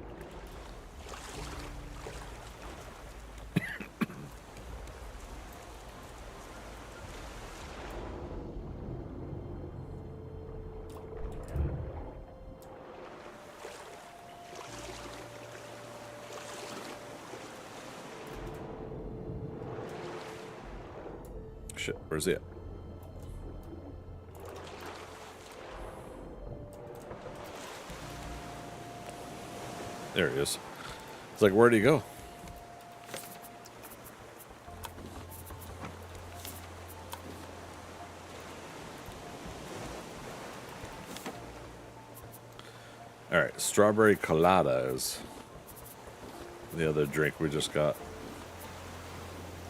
Shit, where's he at? There he is. It's like, where'd he go? Alright, strawberry colada is the other drink we just got.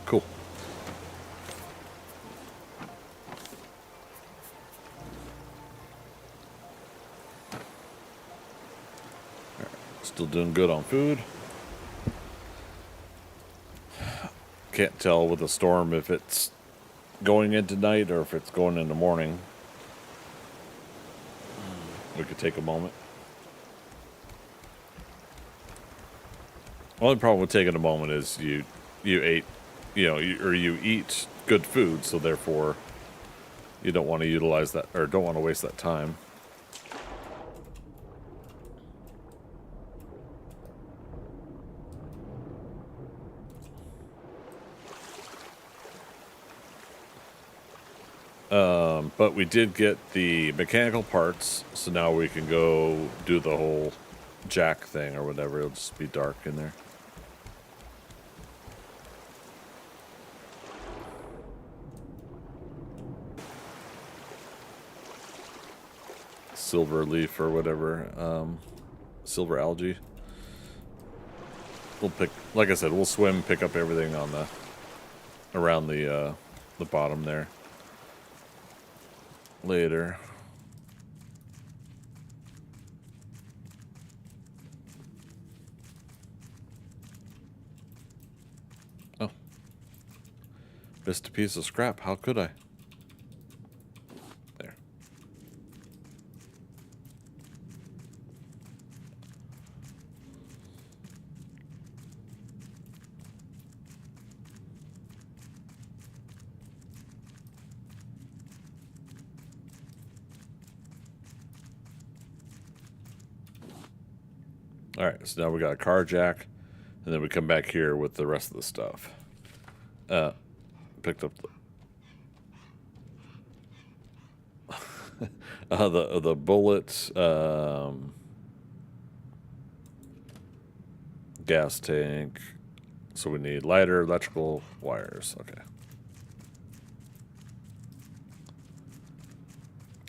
Cool. Still doing good on food. Can't tell with a storm if it's going into night or if it's going into morning. We could take a moment. Only problem with taking a moment is you ate, you eat good food, so therefore you don't want to utilize that or don't want to waste that time. But we did get the mechanical parts, so now we can go do the whole jack thing or whatever, it'll just be dark in there. Silver leaf or whatever, silver algae. We'll pick, like I said, we'll swim, pick up everything on the around the bottom there later. Oh, missed a piece of scrap. How could I? There. All right, so now we got a car jack, and then we come back here with the rest of the stuff. Picked up the bullet, gas tank. So we need lighter, electrical wires. Okay.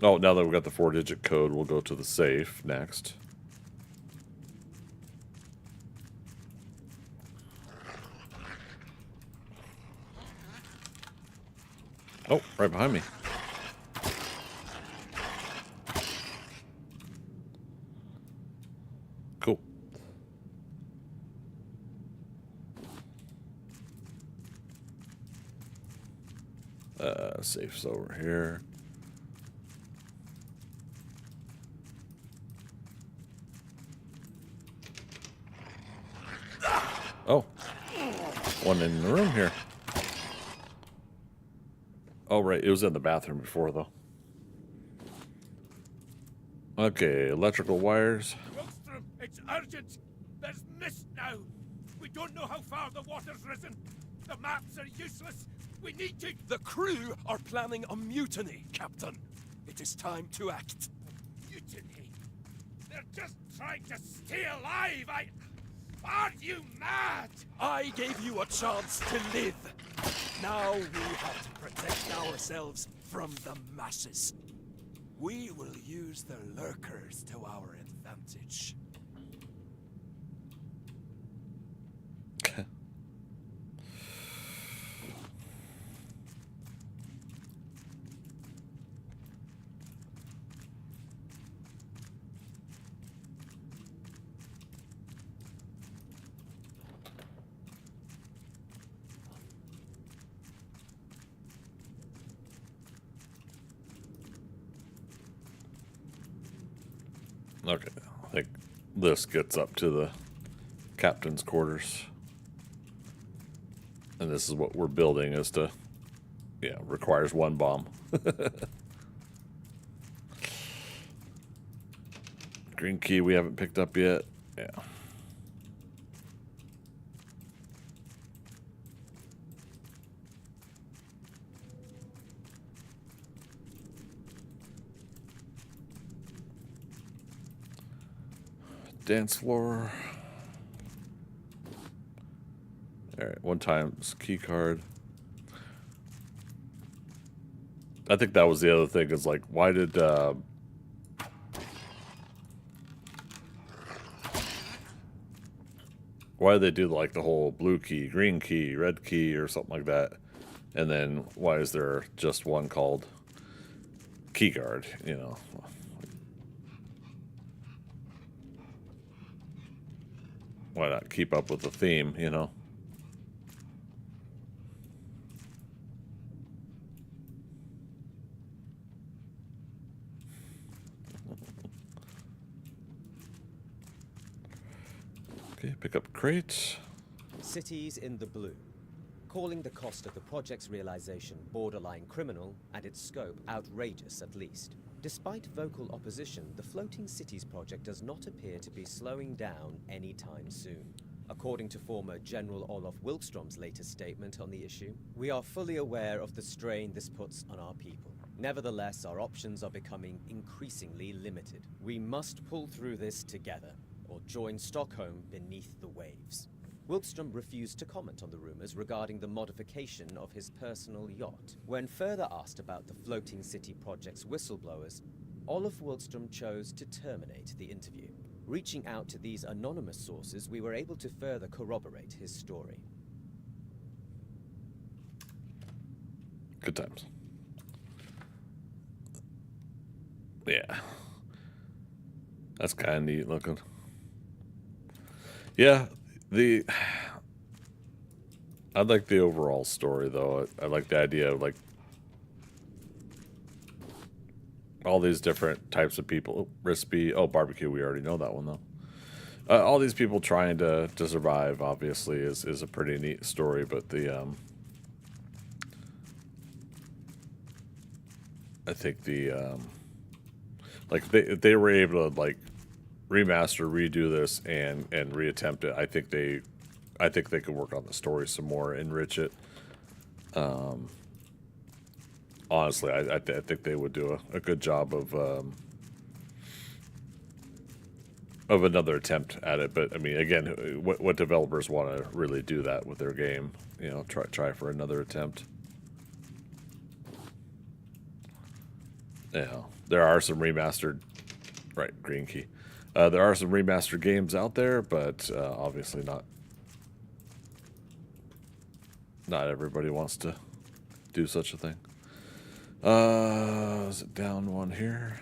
Oh, now that we've got the 4-digit code, we'll go to the safe next. Oh, right behind me. Cool. Safe's over here. Oh, one in the room here. Oh, right. It was in the bathroom before, though. Okay, electrical wires. Wilkstrom, it's urgent. There's mist now. We don't know how far the water's risen. The maps are useless. We need to... The crew are planning a mutiny, Captain. It is time to act. Mutiny. They're just trying to stay alive. Are you mad? I gave you a chance to live. Now we have to protect ourselves from the masses. We will use the lurkers to our advantage. Okay, I think this gets up to the captain's quarters. And this is what we're building is to, yeah, requires one bomb. Green key we haven't picked up yet. Yeah. Dance floor. Alright, one times key card. I think that was the other thing, is like, why did they do like the whole blue key, green key, red key, or something like that? And then why is there just one called key guard, you know? Why not keep up with the theme, you know? Okay, pick up crate. Cities in the blue. Calling the cost of the project's realization borderline criminal and its scope outrageous at least. Despite vocal opposition, the Floating Cities project does not appear to be slowing down anytime soon. According to former General Olaf Wilkstrom's latest statement on the issue, we are fully aware of the strain this puts on our people. Nevertheless, our options are becoming increasingly limited. We must pull through this together, or join Stockholm beneath the waves. Wilkstrom refused to comment on the rumors regarding the modification of his personal yacht. When further asked about the Floating City Project's whistleblowers, Olaf Wilkstrom chose to terminate the interview. Reaching out to these anonymous sources, we were able to further corroborate his story. Good times. Yeah. That's kind of neat looking. Yeah, I like the overall story, though. I like the idea of, like, all these different types of people. Recipe. Oh, barbecue. We already know that one, though. All these people trying to survive, obviously, is a pretty neat story. But I think like they were able to, like, remaster, redo this, and reattempt it. I think they could work on the story some more, enrich it. Honestly, I think they would do a good job of another attempt at it. But I mean, again, what developers want to really do that with their game? You know, try for another attempt. Yeah, there are some remastered, right? Green key. There are some remastered games out there, but obviously not everybody wants to do such a thing. Is it down one here?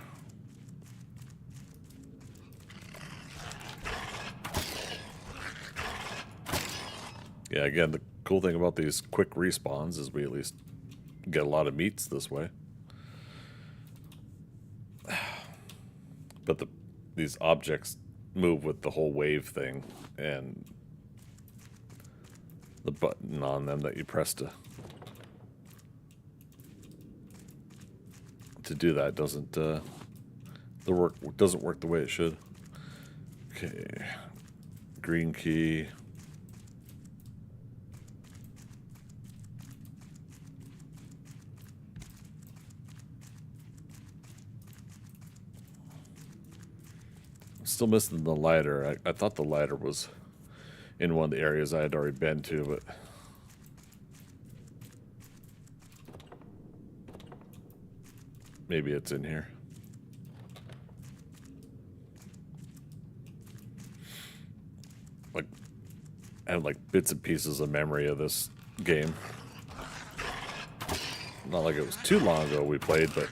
Yeah, again, the cool thing about these quick respawns is we at least get a lot of meats this way. But these objects move with the whole wave thing, and the button on them that you press to do that doesn't work the way it should. Okay, green key. Still missing the lighter. I thought the lighter was in one of the areas I had already been to, but maybe it's in here. Like, I have like bits and pieces of memory of this game. Not like it was too long ago we played, but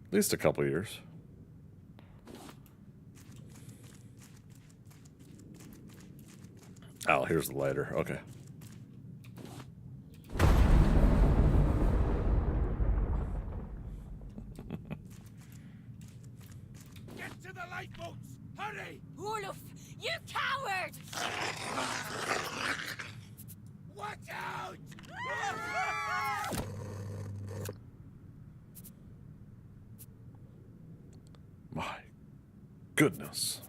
at least a couple years. Oh, here's the lighter. Okay. Get to the lifeboats! Hurry! Olaf, you coward! Watch out! My goodness.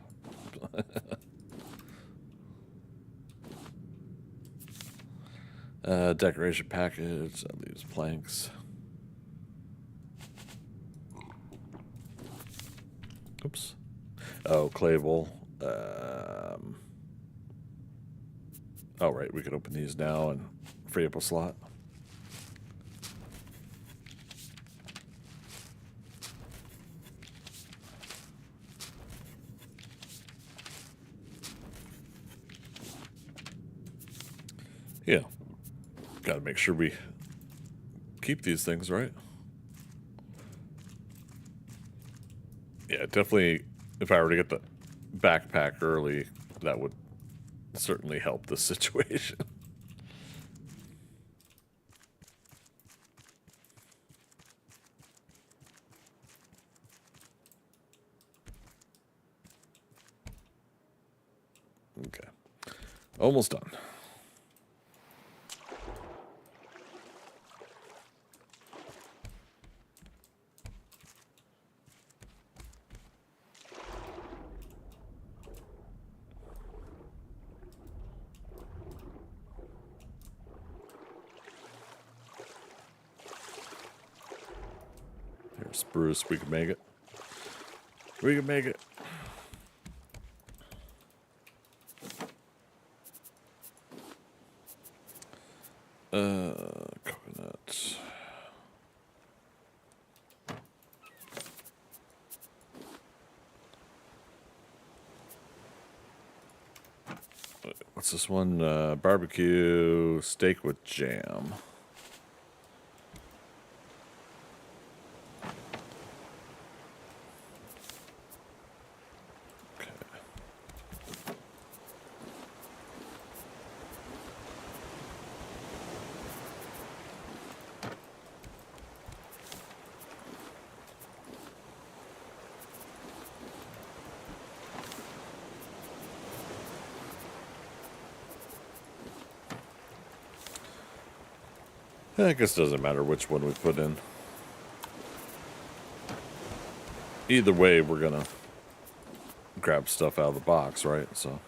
Decoration package. That leaves planks. Oops. Oh, clay bowl. Oh, right. We could open these now and free up a slot. Yeah. Got to make sure we keep these things, right? Yeah, definitely. If I were to get the backpack early, that would certainly help the situation. Okay. Almost done. Spruce. We can make it. We can make it. Coconut. What's this one? Barbecue steak with jam. Okay. I guess it doesn't matter which one we put in. Either way, we're gonna grab stuff out of the box, right? So.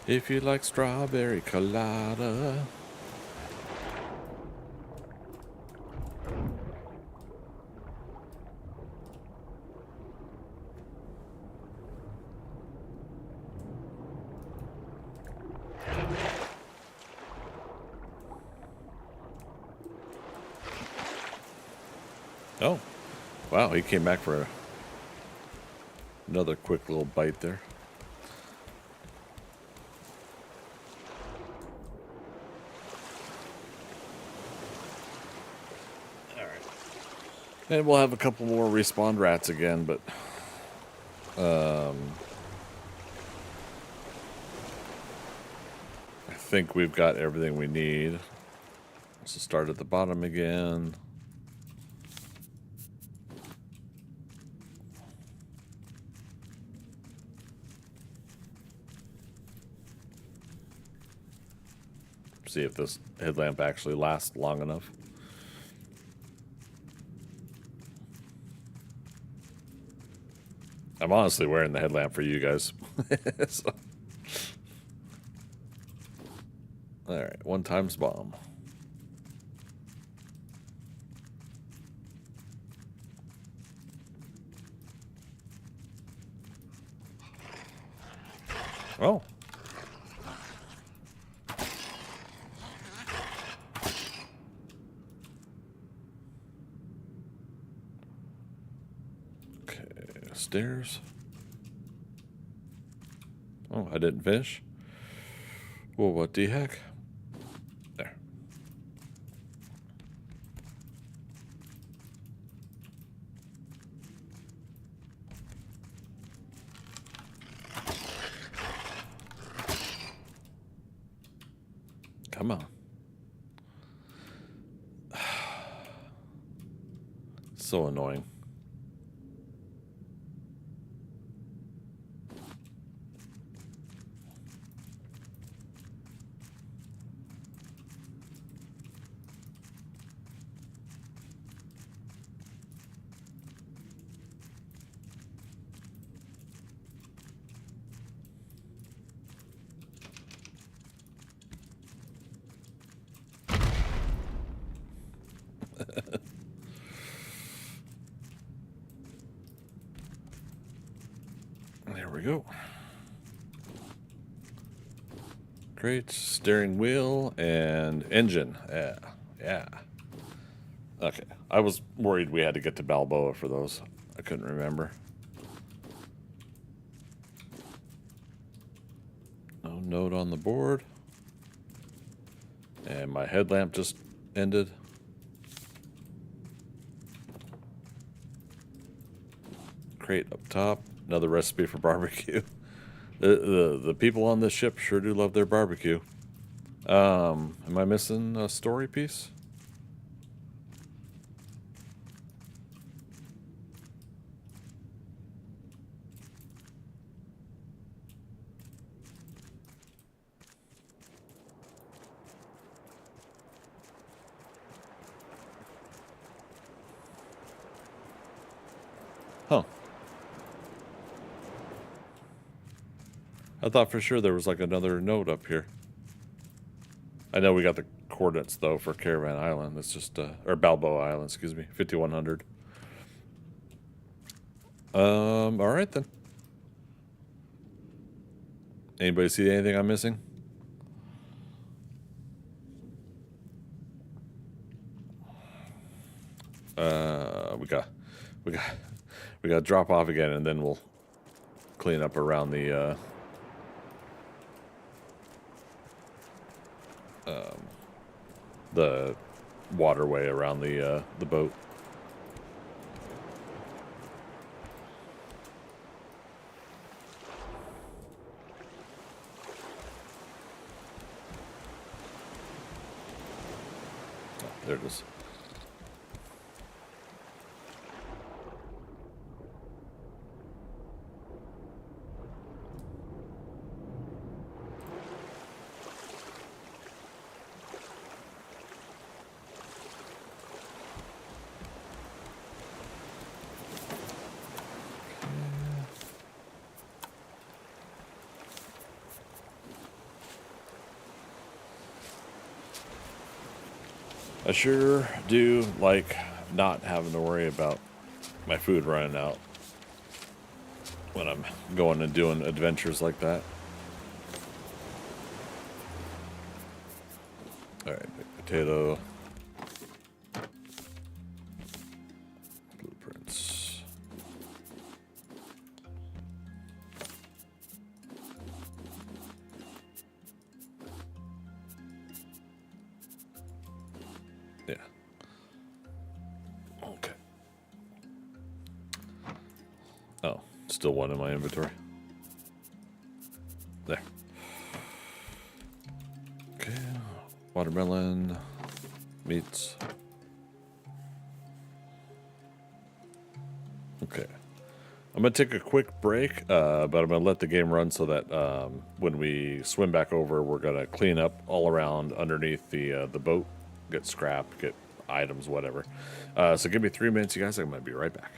If you like strawberry colada. Oh, wow, he came back for another quick little bite there. All right. And we'll have a couple more respawn rats again, but I think we've got everything we need. So start at the bottom again. See if this headlamp actually lasts long enough. I'm honestly wearing the headlamp for you guys. So. All right, 1 times bomb. Oh. Okay, stairs. Oh, I didn't finish. Well, what the heck? There. Come on. So annoying. There we go. Great. Steering wheel and engine. Yeah. Yeah. Okay. I was worried we had to get to Balboa for those. I couldn't remember. No note on the board. And my headlamp just ended. Crate up top. Another recipe for barbecue. The people on this ship sure do love their barbecue. Am I missing a story piece? Huh. I thought for sure there was like another note up here. I know we got the coordinates though for Caravan Island. It's just or Balboa Island, excuse me, 5100. All right then. Anybody see anything I'm missing? We got to drop off again, and then we'll clean up around the waterway around the boat. Oh, there it is. I sure do like not having to worry about my food running out when I'm going and doing adventures like that. All right, baked potato. Blueprints. Yeah. Okay. Oh, still one in my inventory. There. Okay. Watermelon. Meats. Okay. I'm going to take a quick break, but I'm going to let the game run so that when we swim back over, we're going to clean up all around underneath the boat. Get scrap, get items, whatever. So give me 3 minutes, you guys. I'm going to be right back.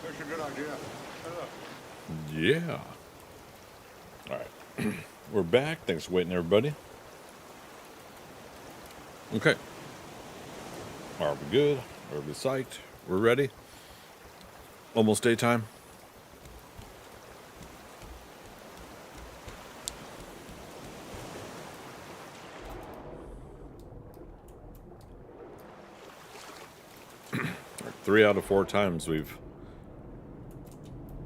That's a good idea. Yeah. All right. We're back. Thanks for waiting, everybody. Okay. Are we good? Are we psyched? We're ready? Almost daytime. Three out of 4 times we've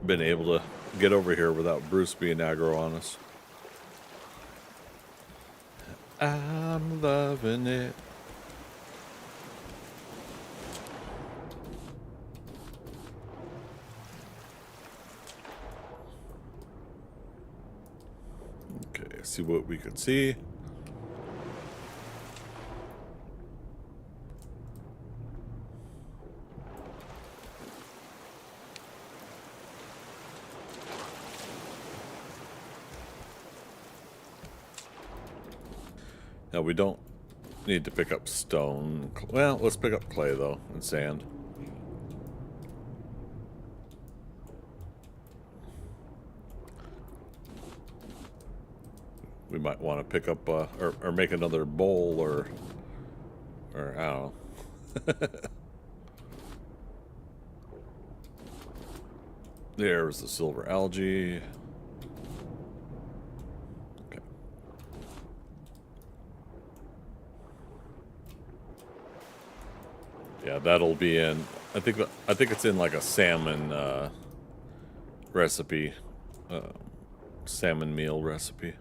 been able to get over here without Bruce being aggro on us. I'm loving it. Okay, see what we can see. Now we don't need to pick up stone. Well, let's pick up clay though and sand. We might want to pick up or make another bowl or I don't know. There's the silver algae. Okay. Yeah, that'll be in. I think it's in like a salmon recipe, salmon meal recipe.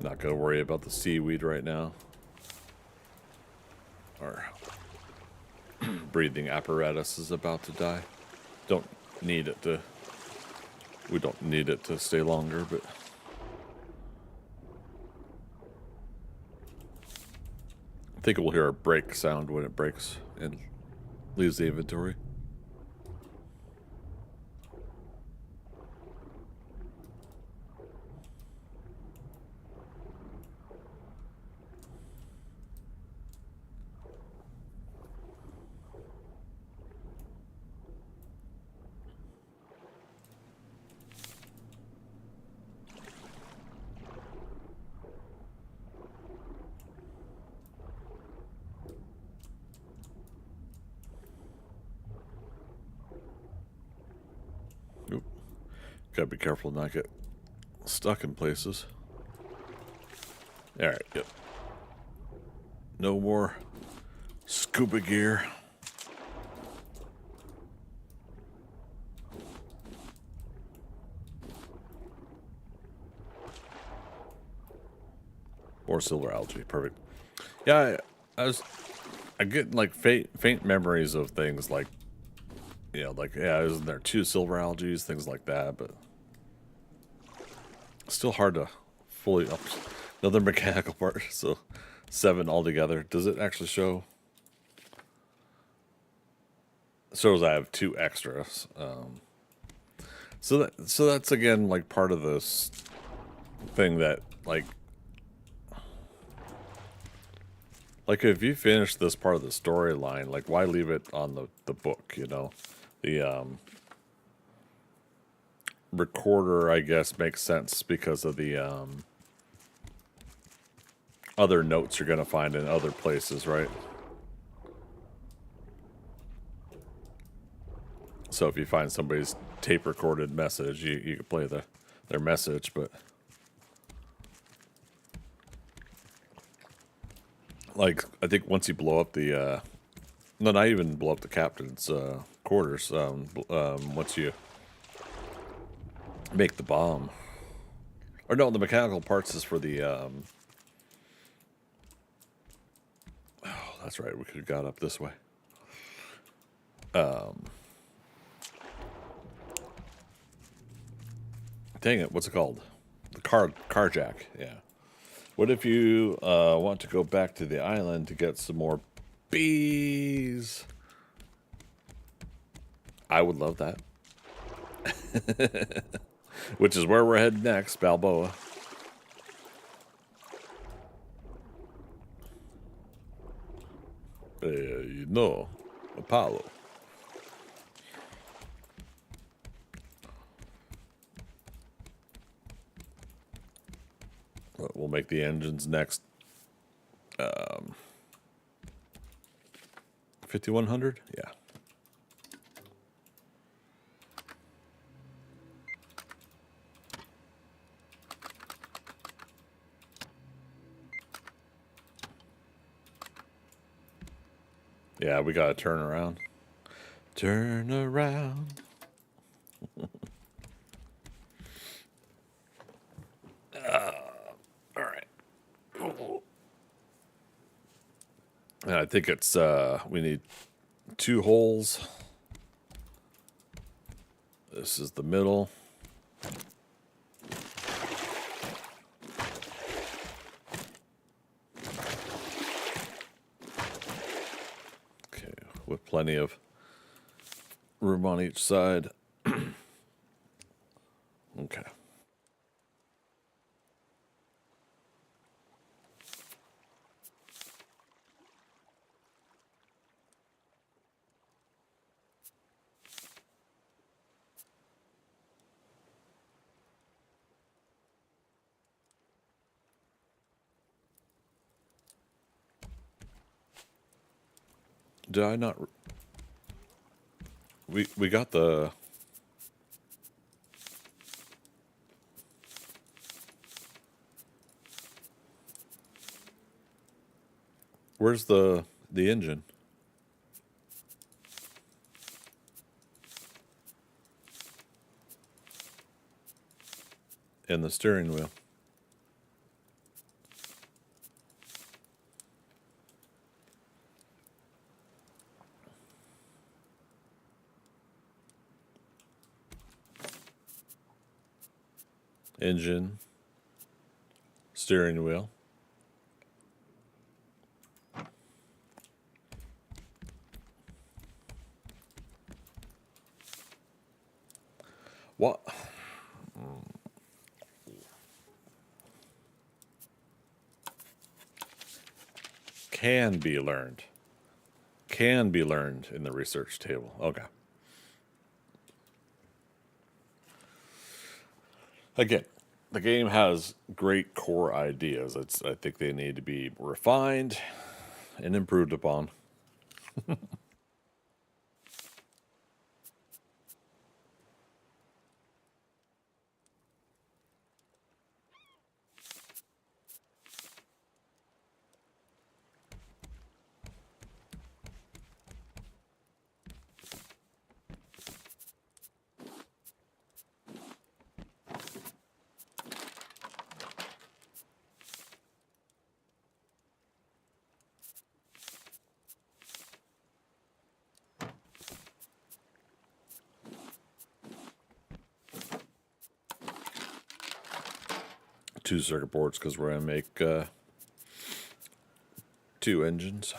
Not gonna worry about the seaweed right now. Our breathing apparatus is about to die. Don't need it to. We don't need it to stay longer, but. I think we'll hear a break sound when it breaks and leaves the inventory. Gotta be careful not get stuck in places. Alright, yep. No more scuba gear. Or silver algae, perfect. Yeah, I get like faint memories of things like, you know, like, yeah, isn't there 2 silver algae, things like that, but still hard to fully up. Another mechanical part, so 7 altogether. Does it actually show? It shows I have 2 extras. So that's again like part of this thing that like if you finish this part of the storyline, like why leave it on the book, you know? The recorder, I guess, makes sense because of the other notes you're gonna find in other places, right? So if you find somebody's tape recorded message, you can play their message, but like I think once you blow up the no, not even blow up the captain's quarters, once you make the bomb. Or no, the mechanical parts is for the oh, that's right, we could have got up this way. Dang it, what's it called? The car jack, yeah. What if you want to go back to the island to get some more bees? I would love that. Which is where we're headed next, Balboa. No, Apollo. We'll make the engines next. 5100? Yeah. Yeah, we gotta turn around. Turn around. All right. And I think it's we need 2 holes. This is the middle. Okay, with plenty of room on each side. Okay. Did I not? We got the. Where's the engine? And the steering wheel. Engine, steering wheel. What? Can be learned. Can be learned in the research table. Okay. Again, the game has great core ideas. I think they need to be refined and improved upon. Two circuit boards because we're going to make 2 engines.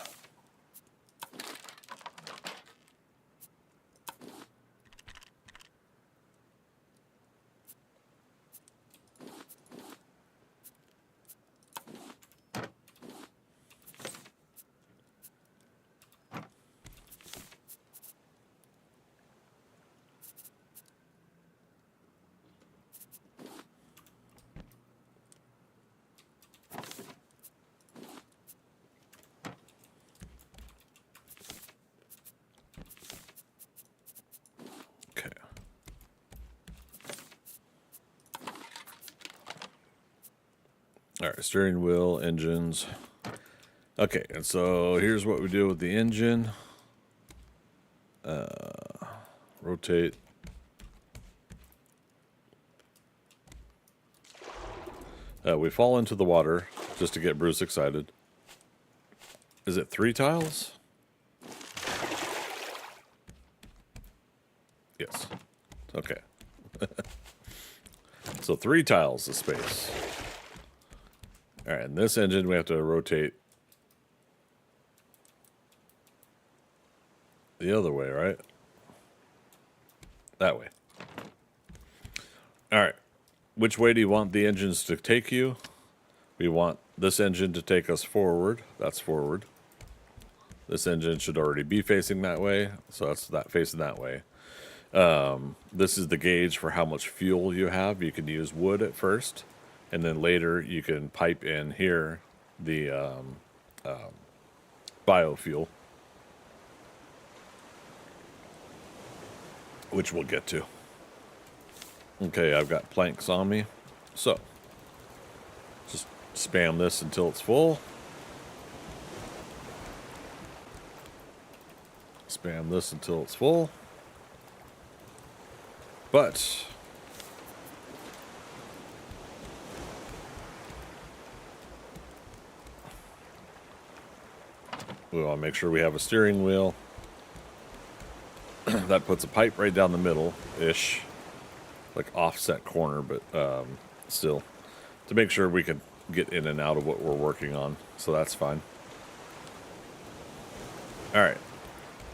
Okay. All right, steering wheel, engines. Okay, and so here's what we do with the engine. Rotate. We fall into the water just to get Bruce excited. Is it 3 tiles? Yes. Okay. So 3 tiles of space. All right, and this engine we have to rotate the other way, right? That way. All right. Which way do you want the engines to take you? We want this engine to take us forward. That's forward. This engine should already be facing that way, so that's that facing that way. This is the gauge for how much fuel you have. You can use wood at first, and then later you can pipe in here the biofuel, which we'll get to. Okay, I've got planks on me, so just spam this until it's full. Spam this until it's full. But we want to make sure we have a steering wheel. That puts a pipe right down the middle-ish. Like offset corner, but still. To make sure we can get in and out of what we're working on. So that's fine. Alright.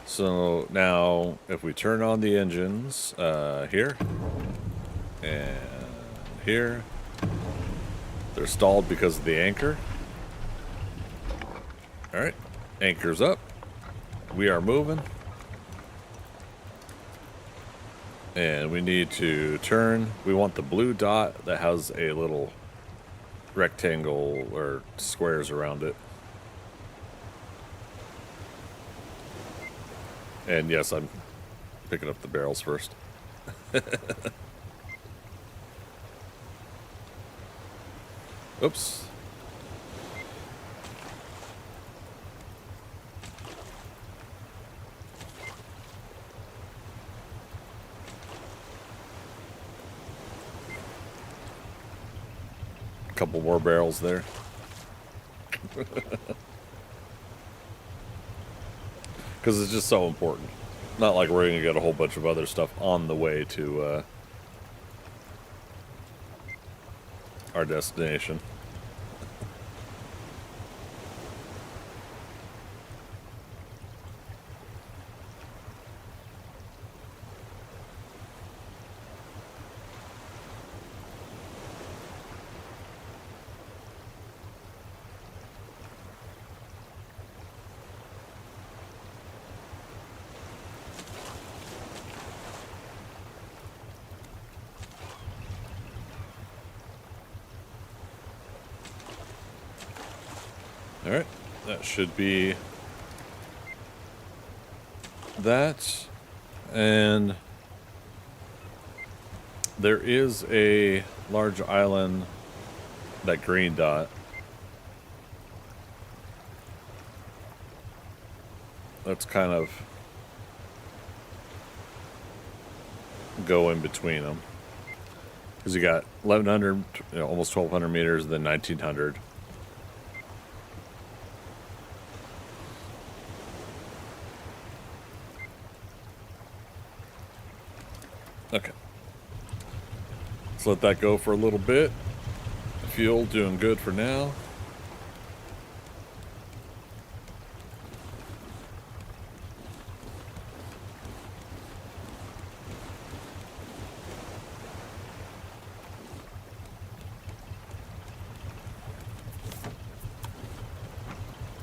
So now, if we turn on the engines here and here, they're stalled because of the anchor. Alright, anchor's up. We are moving. And we need to turn. We want the blue dot that has a little rectangle or squares around it. And yes, I'm picking up the barrels first. Oops. A couple more barrels there. Because it's just so important. Not like we're going to get a whole bunch of other stuff on the way to our destination. Alright, that should be that. And there is a large island, that green dot. Let's kind of go in between them. Because you got 1,100, almost 1,200 meters, then 1,900. Okay. Let's let that go for a little bit. Fuel doing good for now.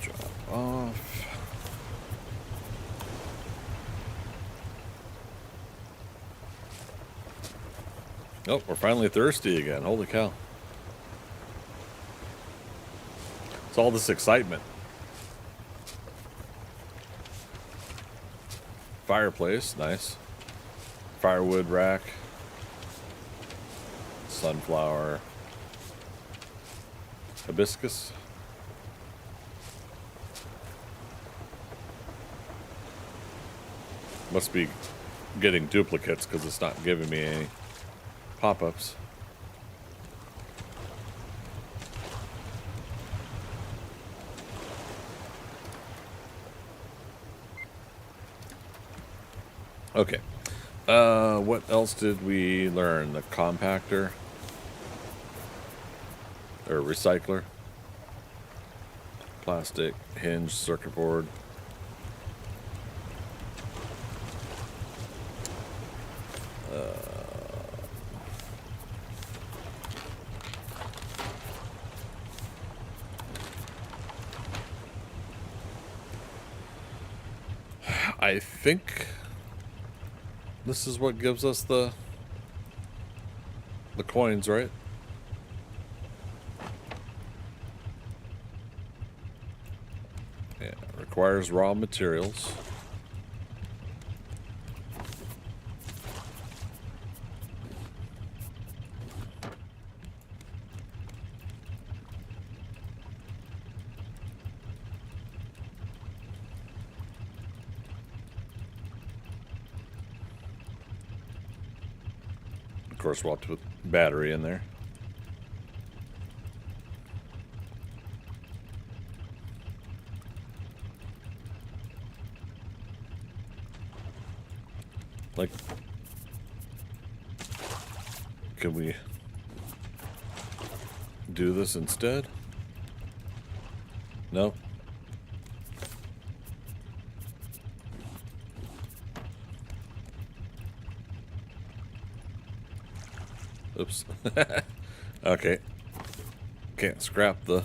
Drop off. Oh, we're finally thirsty again. Holy cow. It's all this excitement. Fireplace, nice. Firewood rack. Sunflower. Hibiscus. Must be getting duplicates because it's not giving me any pop-ups. Okay. What else did we learn? The compactor or recycler, plastic hinge, circuit board. I think this is what gives us the coins, right? Yeah, requires raw materials. Of course, we'll have to put battery in there. Like, can we do this instead? No? Oops. Okay. Can't scrap the...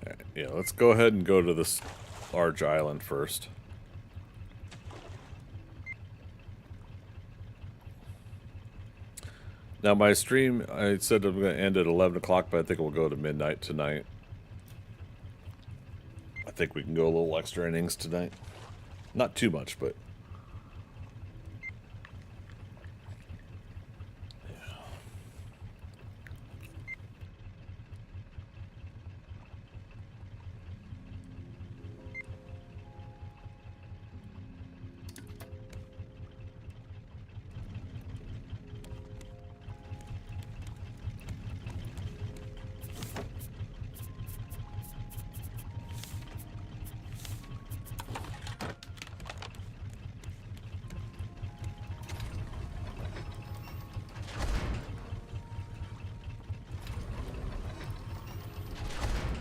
Alright, yeah, let's go ahead and go to this large island first. Now my stream, I said I'm going to end at 11 o'clock, but I think we'll go to midnight tonight. I think we can go a little extra innings tonight. Not too much, but...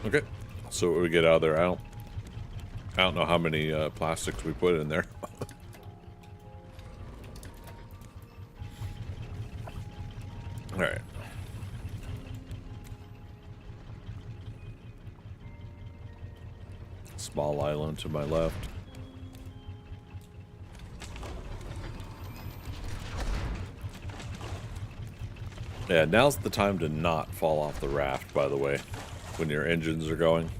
Okay, so what we get out of there, I don't know how many plastics we put in there. All right. Small island to my left. Yeah, now's the time to not fall off the raft, by the way, when your engines are going.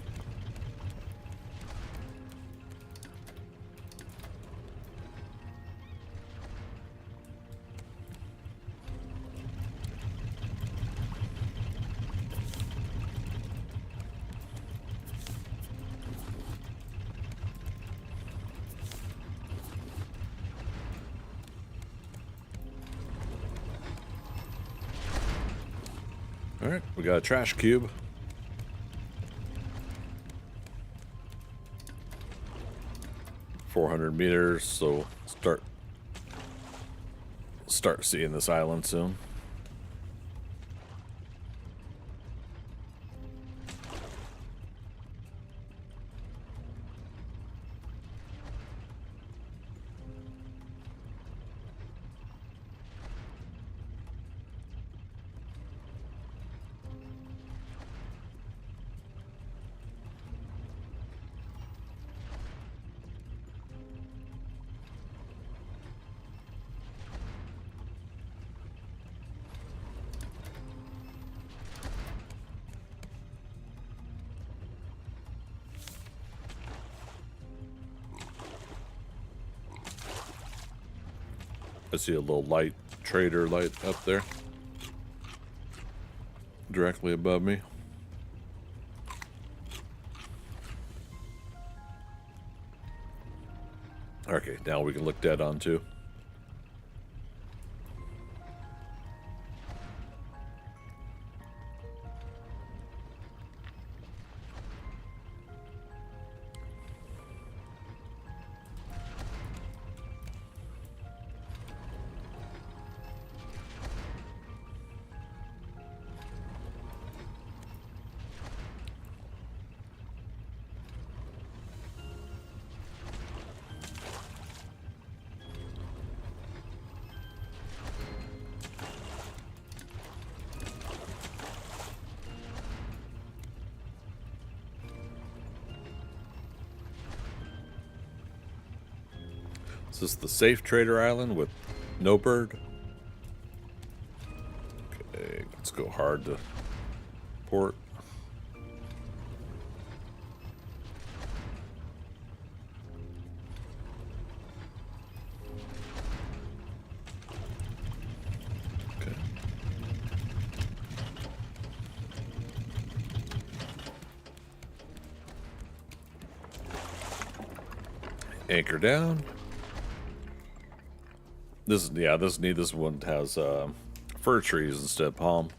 Alright, we got a trash cube. $400 meters, so start seeing this island soon. I see a little light, trader light up there. Directly above me. Okay, now we can look dead on too. Is this the safe trader island with no bird? Okay, let's go hard to port. Okay. Anchor down. This this one has fir trees instead of palm.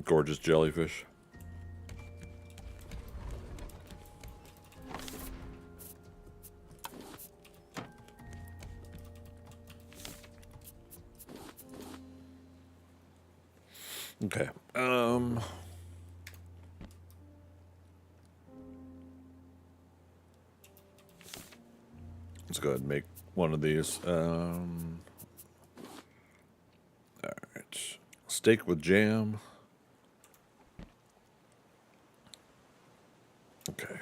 Gorgeous jellyfish. Okay. Let's go ahead and make one of these. All right. Steak with jam. Okay.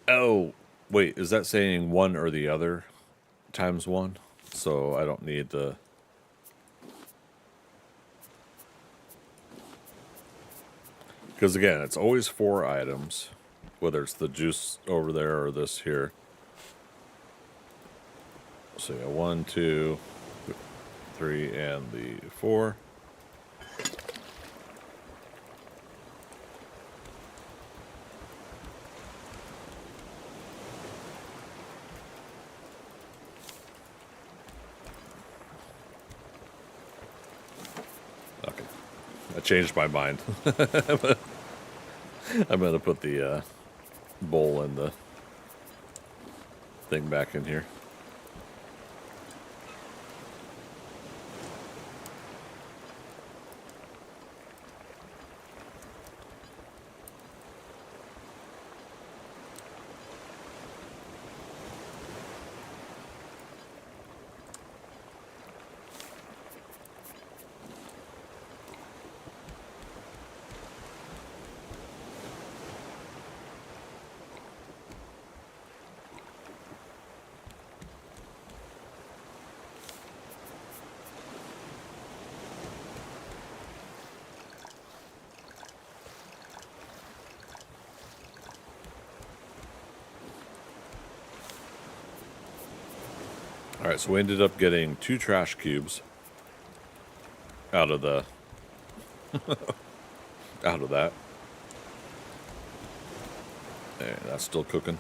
Oh, wait, is that saying one or the other times one? So I don't need the... Because again, it's always 4 items, whether it's the juice over there or this here. So yeah, 1, 2, 3, and the 4. Okay, I changed my mind. I'm gonna put the bowl and the thing back in here. All right, so we ended up getting 2 trash cubes out of the out of that. And that's still cooking.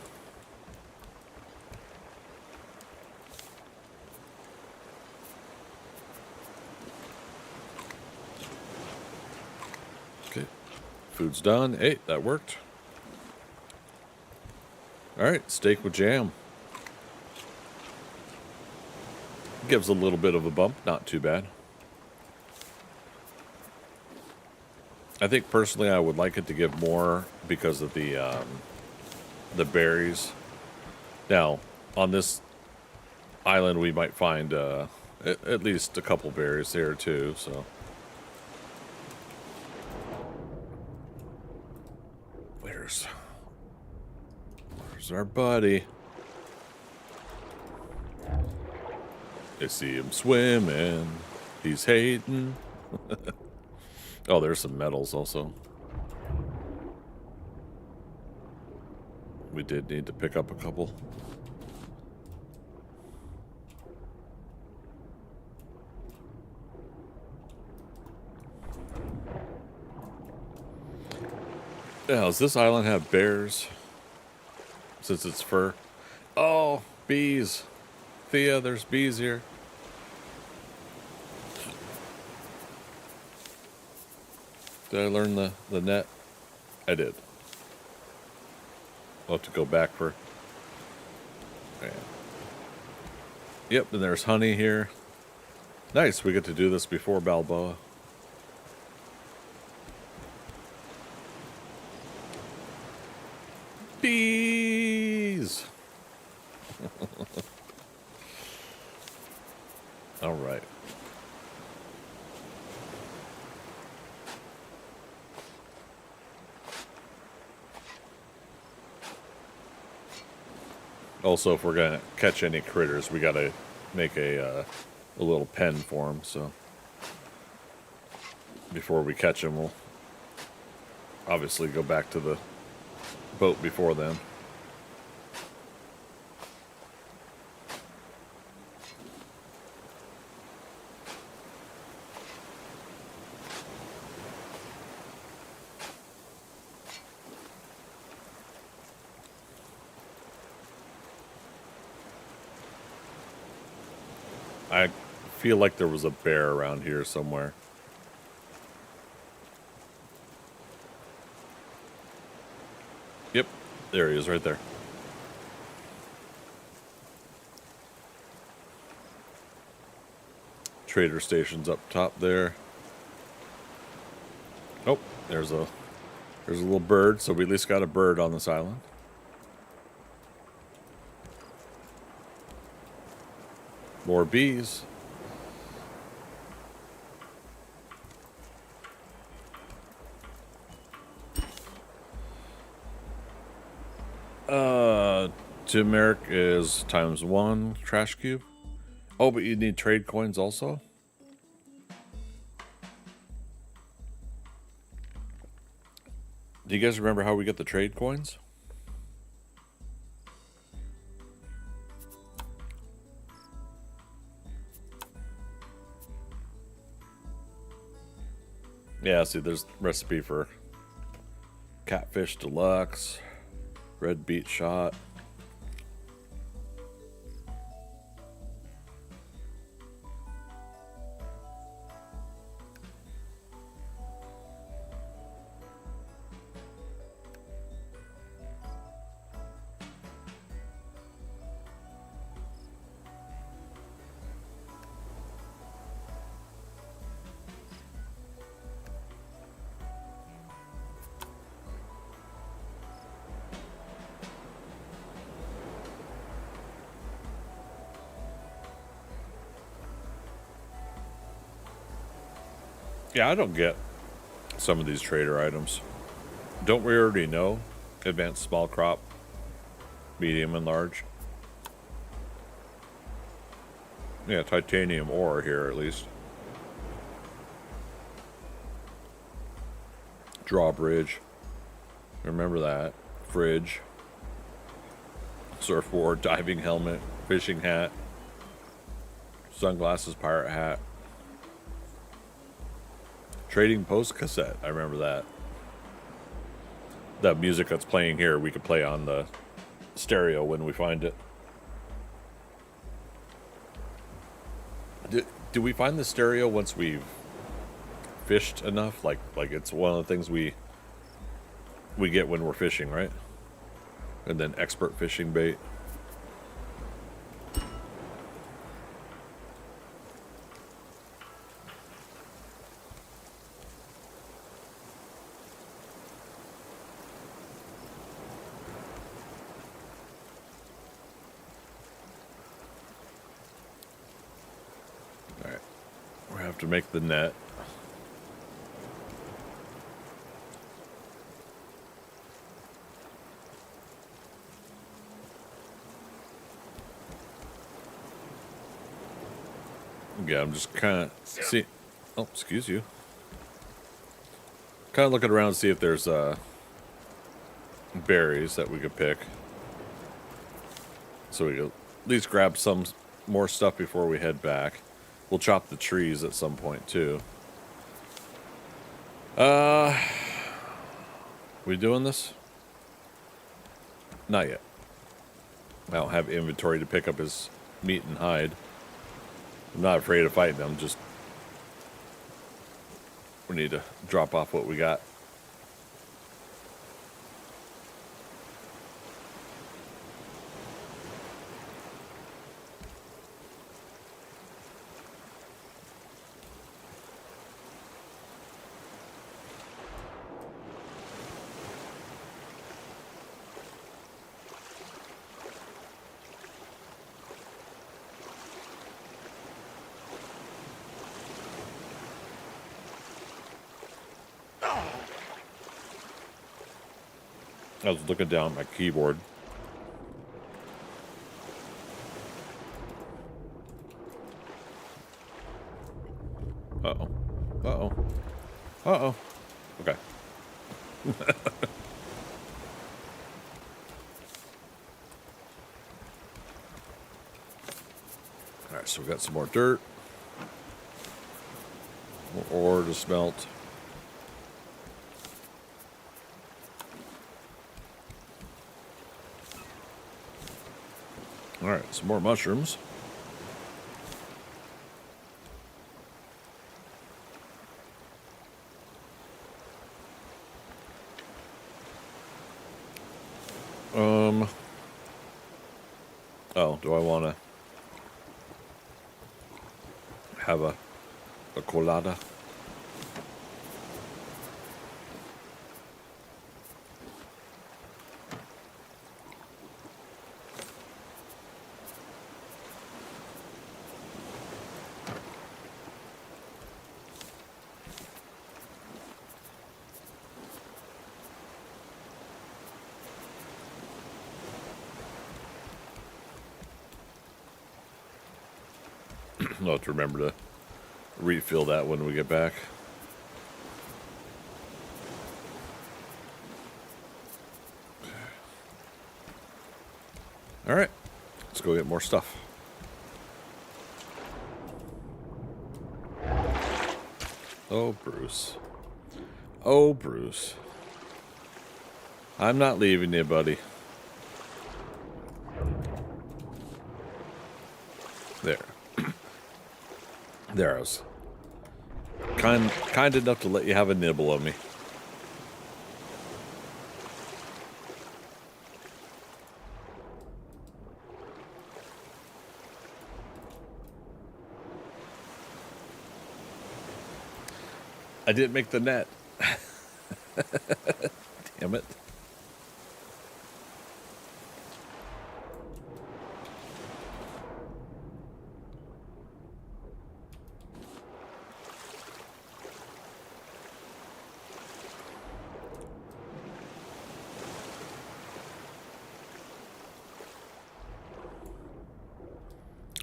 Okay, food's done. Hey, that worked. All right, steak with jam. Gives a little bit of a bump, not too bad. I think personally I would like it to give more because of the berries. Now, on this island we might find at least a couple berries there too, so. Where's our buddy? I see him swimming. He's hating. Oh, there's some medals also. We did need to pick up a couple. Now, does this island have bears? Since it's fur. Oh, bees. Thea, there's bees here. Did I learn the net? I did. I'll have to go back for... Yeah. Yep, and there's honey here. Nice, we get to do this before Balboa. All right. Also, if we're gonna catch any critters, we gotta make a little pen for them. So before we catch them, we'll obviously go back to the boat before then. I feel like there was a bear around here somewhere. Yep, there he is right there. Trader station's up top there. Oh, there's a little bird, so we at least got a bird on this island. More bees. Turmeric is ×1 trash cube. Oh, but you need trade coins also? Do you guys remember how we get the trade coins? Yeah, see, there's recipe for catfish deluxe, red beet shot. Yeah, I don't get some of these trader items. Don't we already know advanced small crop, medium and large? Yeah, titanium ore here at least. Drawbridge. Remember that. Fridge. Surfboard, diving helmet, fishing hat, sunglasses, pirate hat. Trading post cassette. I remember that. That music that's playing here, we could play on the stereo when we find it. Do we find the stereo once we've fished enough? Like it's one of the things we get when we're fishing, right? And then expert fishing bait. To make the net. Yeah, I'm just kind of see. Oh, excuse you. Kind of looking around to see if there's berries that we could pick, so we could at least grab some more stuff before we head back. We'll chop the trees at some point too. We doing this? Not yet. I don't have inventory to pick up his meat and hide. I'm not afraid of fighting them, just we need to drop off what we got. I was looking down at my keyboard. Uh-oh. Uh-oh. Uh-oh. Okay. Alright, so we got some more dirt. More ore to smelt. Alright, some more mushrooms. Oh, do I want to have a colada? I'll have to remember to refill that when we get back. Alright, let's go get more stuff. Oh, Bruce. Oh, Bruce. I'm not leaving you, buddy. There. There I was. Kind enough to let you have a nibble of me. I didn't make the net. Damn it.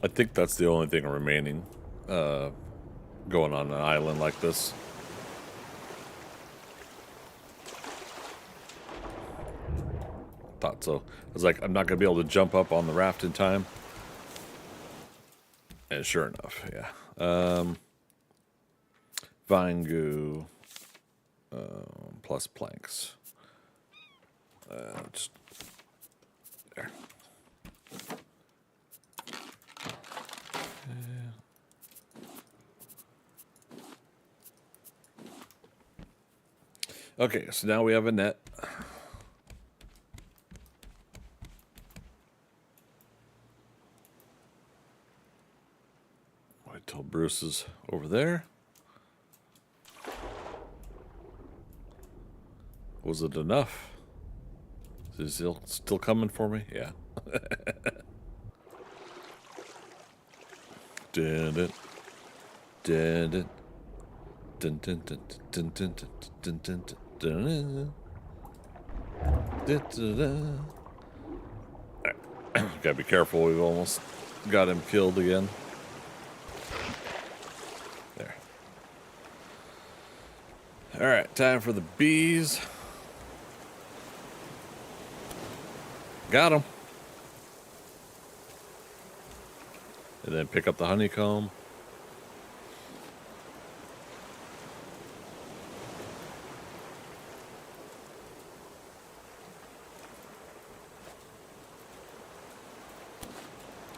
I think that's the only thing remaining going on an island like this. Thought so. I was like, I'm not going to be able to jump up on the raft in time. And sure enough, yeah. Vine goo. Plus planks. Just there. Okay, so now we have a net. Wait till Bruce is over there. Was it enough? Is he still coming for me? Yeah. Did it. Did it. Dun, dun, dun, dun, dun, dun, dun, dun, dun, dun. Gotta be careful, we've almost got him killed again. There. Alright, time for the bees. Got him. And then pick up the honeycomb.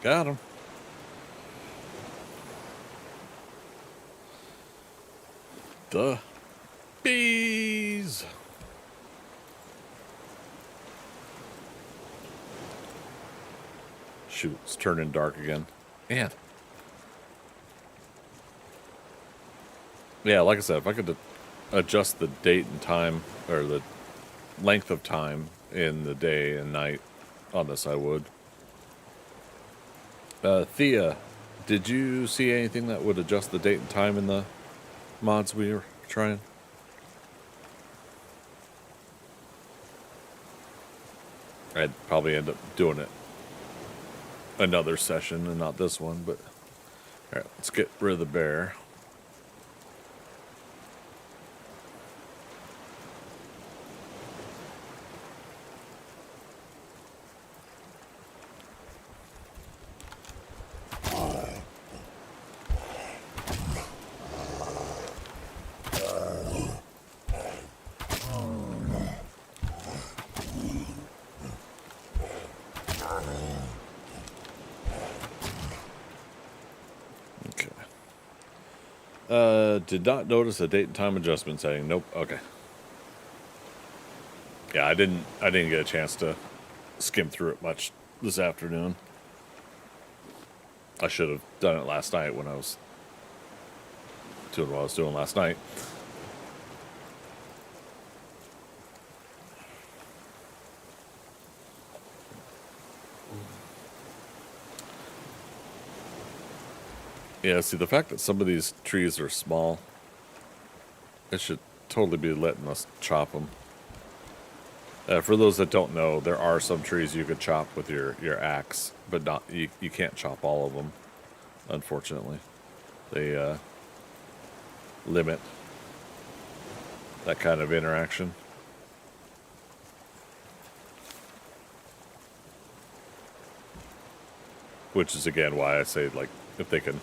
Got him. The bees. Shoot, it's turning dark again. Man. Yeah, like I said, if I could adjust the date and time, or the length of time in the day and night on this, I would. Thea, did you see anything that would adjust the date and time in the mods we were trying? I'd probably end up doing it another session and not this one, but all right, let's get rid of the bear. Did not notice a date and time adjustment setting. Nope. Okay. Yeah, I didn't get a chance to skim through it much this afternoon. I should have done it last night when I was doing what I was doing last night. Yeah, see, the fact that some of these trees are small, it should totally be letting us chop them. For those that don't know, there are some trees you could chop with your axe, but not you can't chop all of them, unfortunately. They limit that kind of interaction. Which is, again, why I say, like, if they can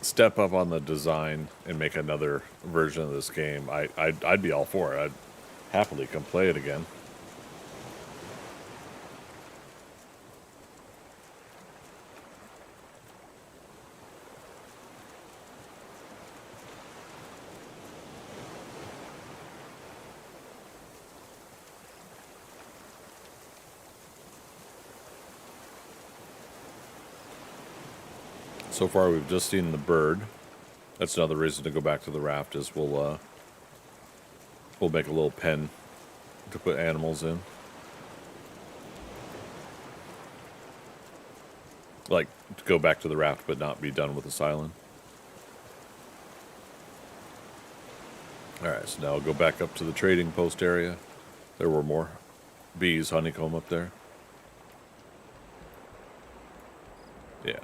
step up on the design and make another version of this game, I'd be all for it. I'd happily come play it again. So far, we've just seen the bird. That's another reason to go back to the raft. Is we'll make a little pen to put animals in, like to go back to the raft, but not be done with this island. All right, so now I'll go back up to the trading post area. There were more bees, honeycomb up there. Yeah.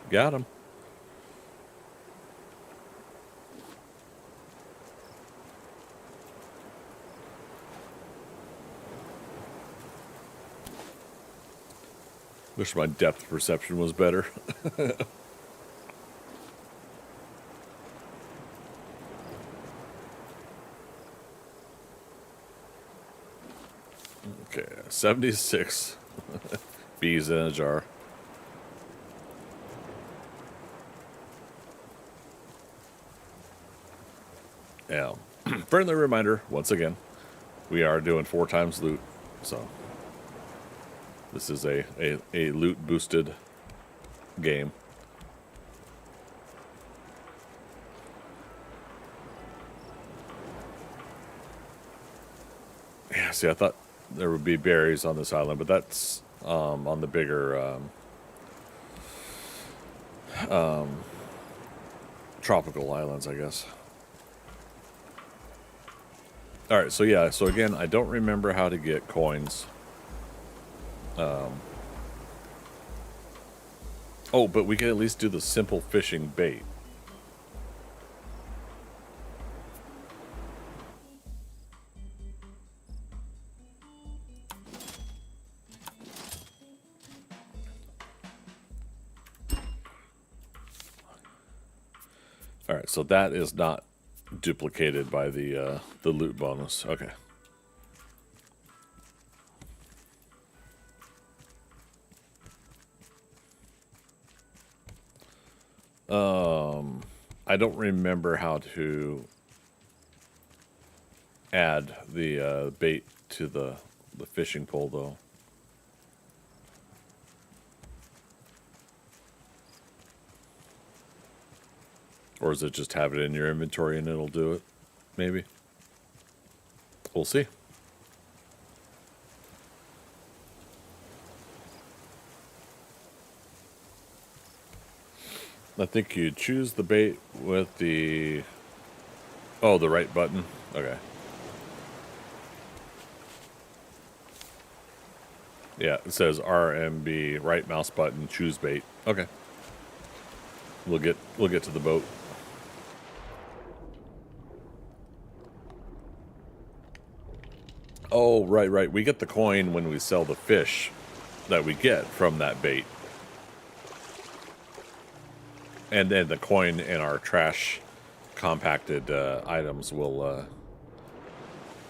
Got him. Wish my depth perception was better. Okay, 76 bees in a jar. Yeah. Friendly reminder, once again, we are doing 4 times loot, so this is a loot boosted game. Yeah, see, I thought there would be berries on this island, but that's on the bigger tropical islands, I guess. All right, so yeah, so again, I don't remember how to get coins. Oh, but we can at least do the simple fishing bait. All right, so that is not duplicated by the loot bonus. Okay. I don't remember how to add the bait to the fishing pole though. Or is it just have it in your inventory and it'll do it? Maybe. We'll see. I think you choose the bait with the... Oh, the right button? Okay. Yeah, it says RMB, right mouse button, choose bait. Okay. We'll get to the boat. Oh, right. We get the coin when we sell the fish that we get from that bait. And then the coin in our trash compacted items will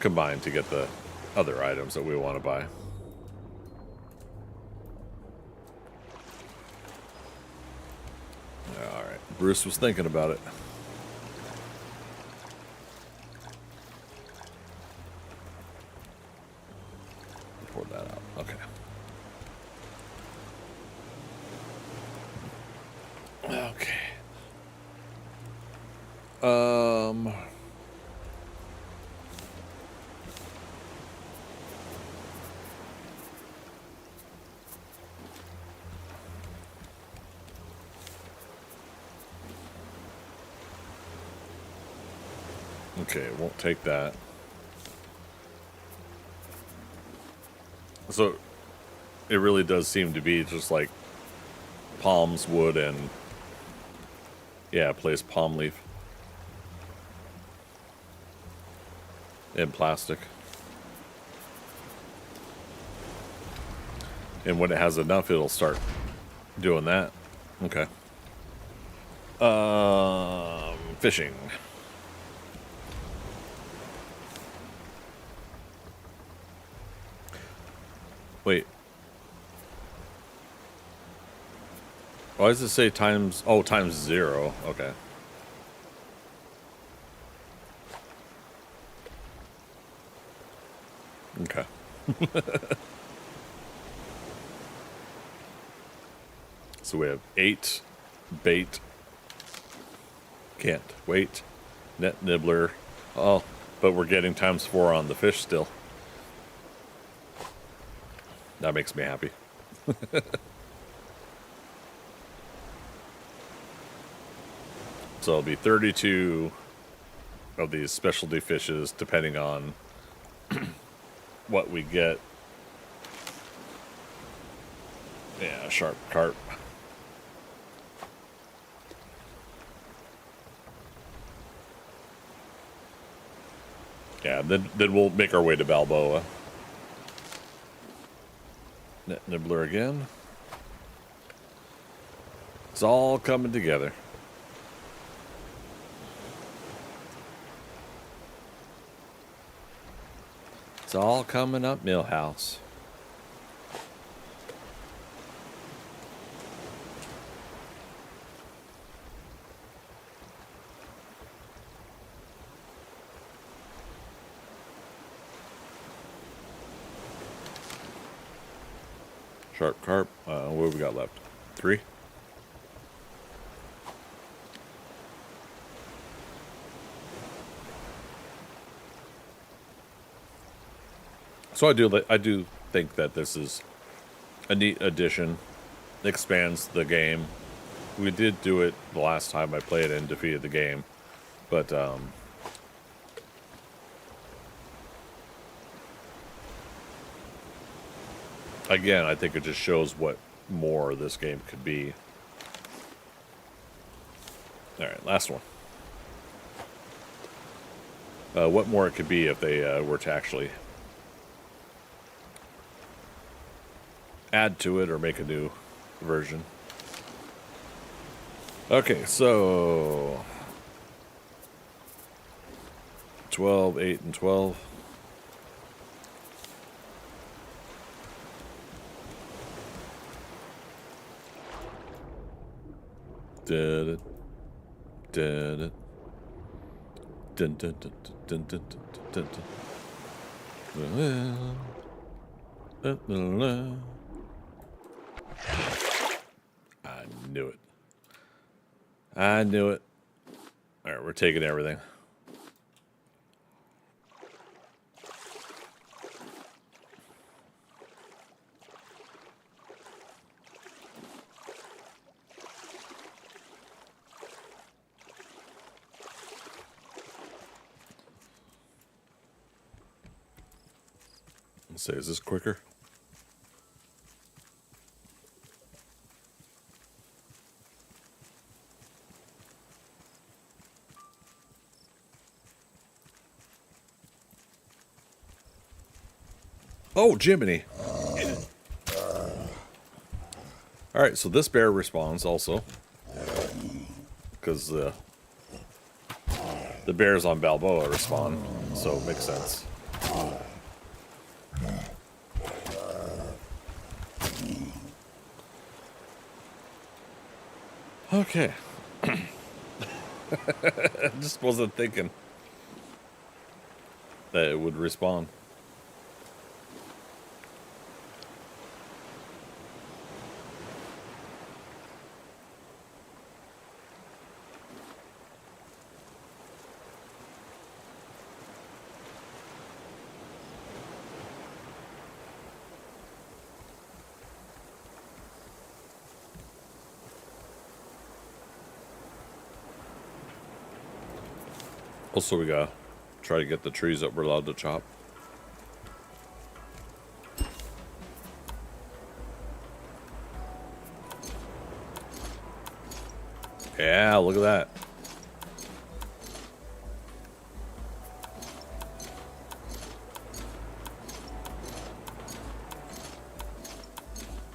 combine to get the other items that we want to buy. Alright, Bruce was thinking about it. Pour that out. Okay. Okay. Okay, won't take that. So, it really does seem to be just like palms, wood, and... Yeah, place palm leaf. And plastic. And when it has enough, it'll start doing that. Okay. Fishing. Wait. Why does it say times... Oh, times 0. Okay. Okay. So we have 8 bait. Can't wait. Net nibbler. Oh, but we're getting times 4 on the fish still. That makes me happy. So it'll be 32 of these specialty fishes, depending on what we get. Yeah, sharp carp. Yeah, then we'll make our way to Balboa. Net nibbler again. It's all coming together. It's all coming up, Millhouse. Sharp carp. What have we got left? 3? So I do think that this is a neat addition. Expands the game. We did do it the last time I played and defeated the game, but again, I think it just shows what more this game could be. All right, last one. What more it could be if they were to actually add to it or make a new version. Okay, so 12, 8, and 12. Did it. Did it. Dun, dun, dun, dun, dun, dun, dun, dun. I knew it. I knew it. All right, we're taking everything. Let's see, is this quicker? Oh, Jiminy. Alright, so this bear responds also. Because the bears on Balboa respond, so it makes sense. Okay. I just wasn't thinking that it would respond. Also, we gotta try to get the trees that we're allowed to chop. Yeah, look at that.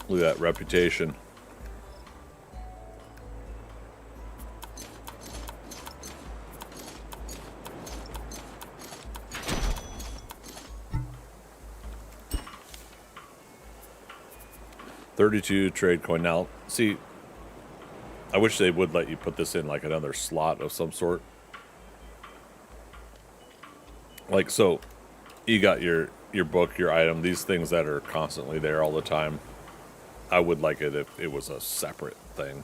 Look at that reputation. $32 trade coin. Now, see, I wish they would let you put this in like another slot of some sort. Like, so, you got your book, your item, these things that are constantly there all the time. I would like it if it was a separate thing.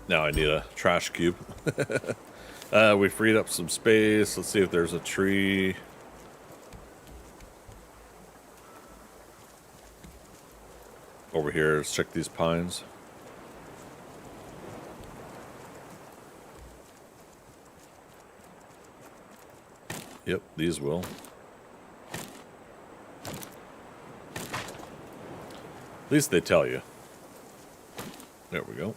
Now I need a trash cube. We freed up some space. Let's see if there's a tree. Over here, let's check these pines. Yep, these will. At least they tell you. There we go.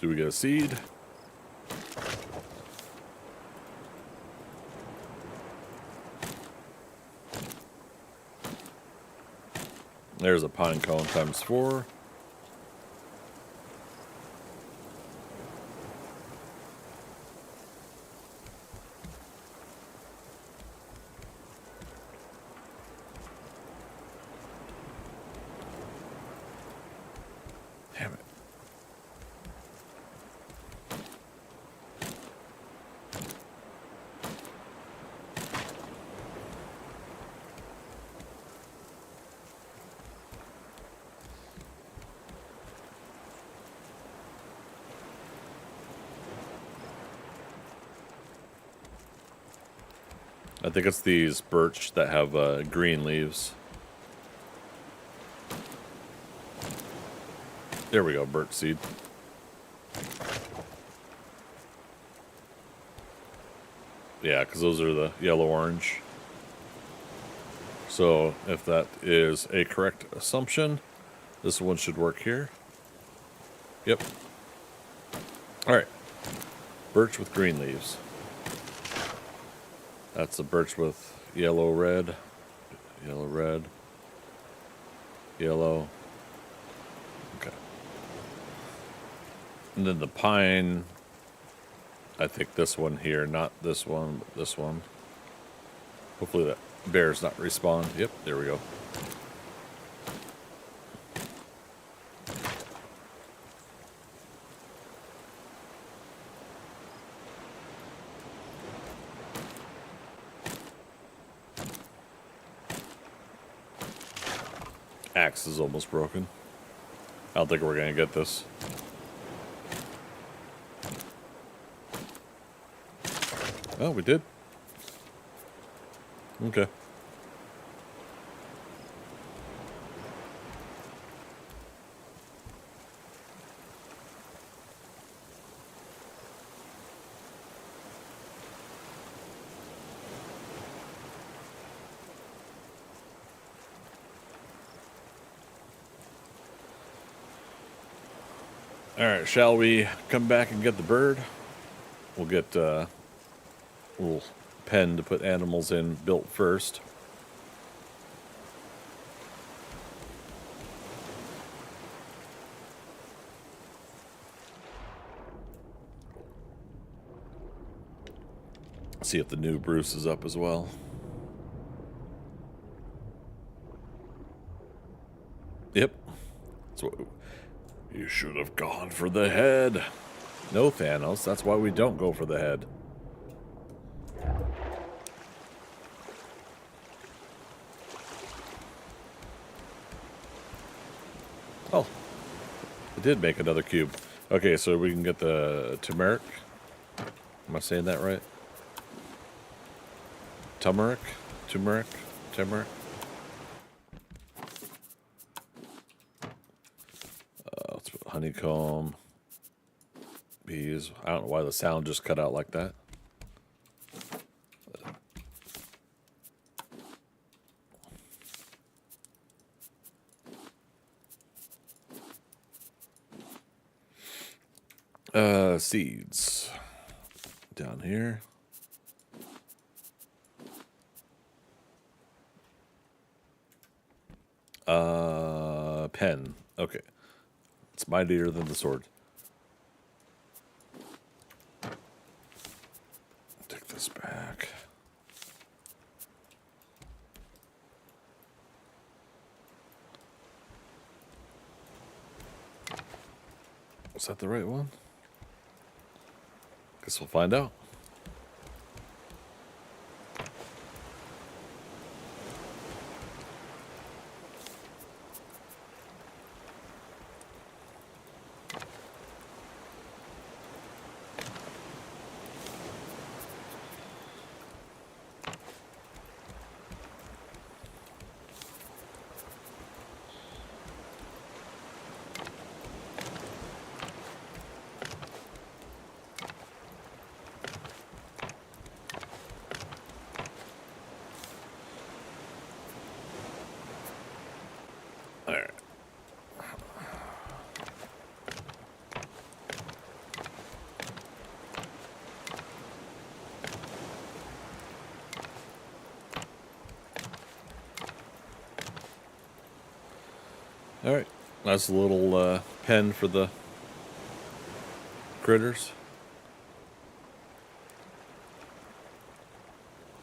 Do we get a seed? There's a pine cone times 4. Damn it. I think it's these birch that have green leaves. There we go, birch seed. Yeah, because those are the yellow-orange. So if that is a correct assumption, this one should work here. Yep. Alright. Birch with green leaves. That's a birch with yellow, red, yellow, red, yellow. Okay. And then the pine, I think this one here, not this one, but this one. Hopefully that bear's not respawn. Yep, there we go. Axe is almost broken. I don't think we're gonna get this. Oh, we did. Okay. All right, shall we come back and get the bird? We'll get a little pen to put animals in built first. See if the new Bruce is up as well. Yep. That's what you should have gone for the head. No, Thanos, that's why we don't go for the head. Oh, it did make another cube. Okay, so we can get the turmeric. Am I saying that right? Turmeric? Turmeric? Turmeric? Let's put honeycomb. Bees. I don't know why the sound just cut out like that. Seeds. Down here. Pen. Okay. It's mightier than the sword. Take this back. Was that the right one? Guess we'll find out. Alright. Alright. Nice little pen for the critters.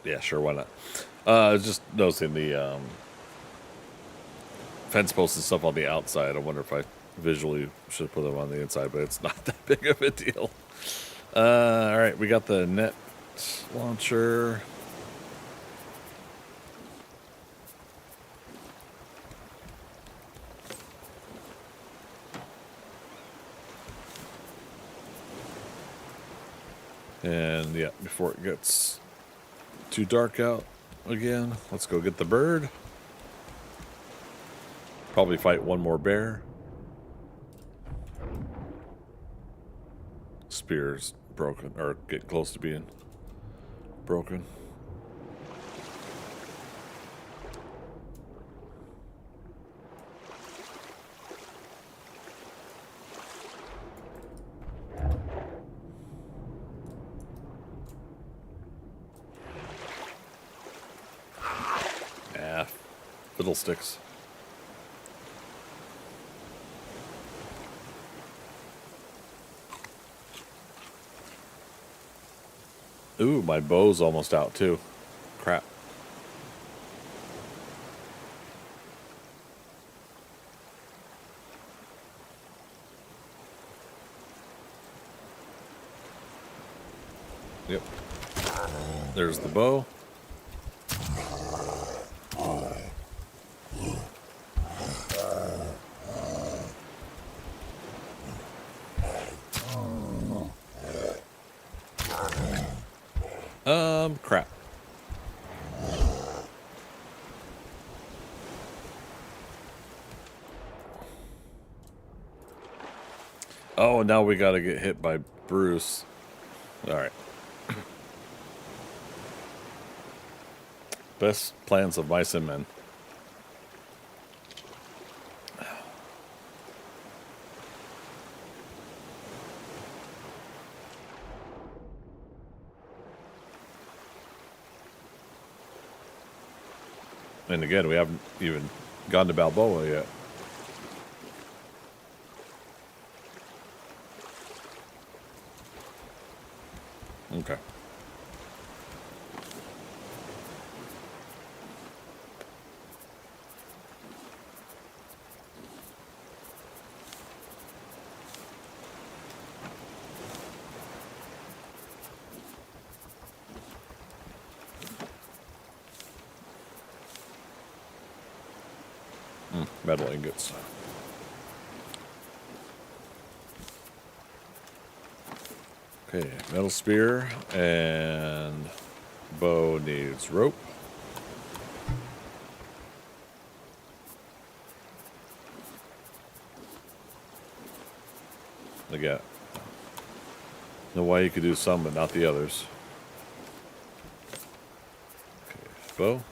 Yeah, sure, why not? I was just noticing the fence posts and stuff on the outside. I wonder if I visually should put them on the inside, but it's not that big of a deal. All right, we got the net launcher. And yeah, before it gets too dark out again, let's go get the bird. Probably fight one more bear. Spear's broken, or get close to being broken. Ah, fiddlesticks. Ooh, my bow's almost out too. Crap. Yep. There's the bow. Crap. Oh, now we gotta get hit by Bruce. Alright. Best plans of mice and men. And again, we haven't even gone to Balboa yet. Okay. Metal ingots. Okay, metal spear and bow needs rope. Again, know why you could do some but not the others. Okay, bow.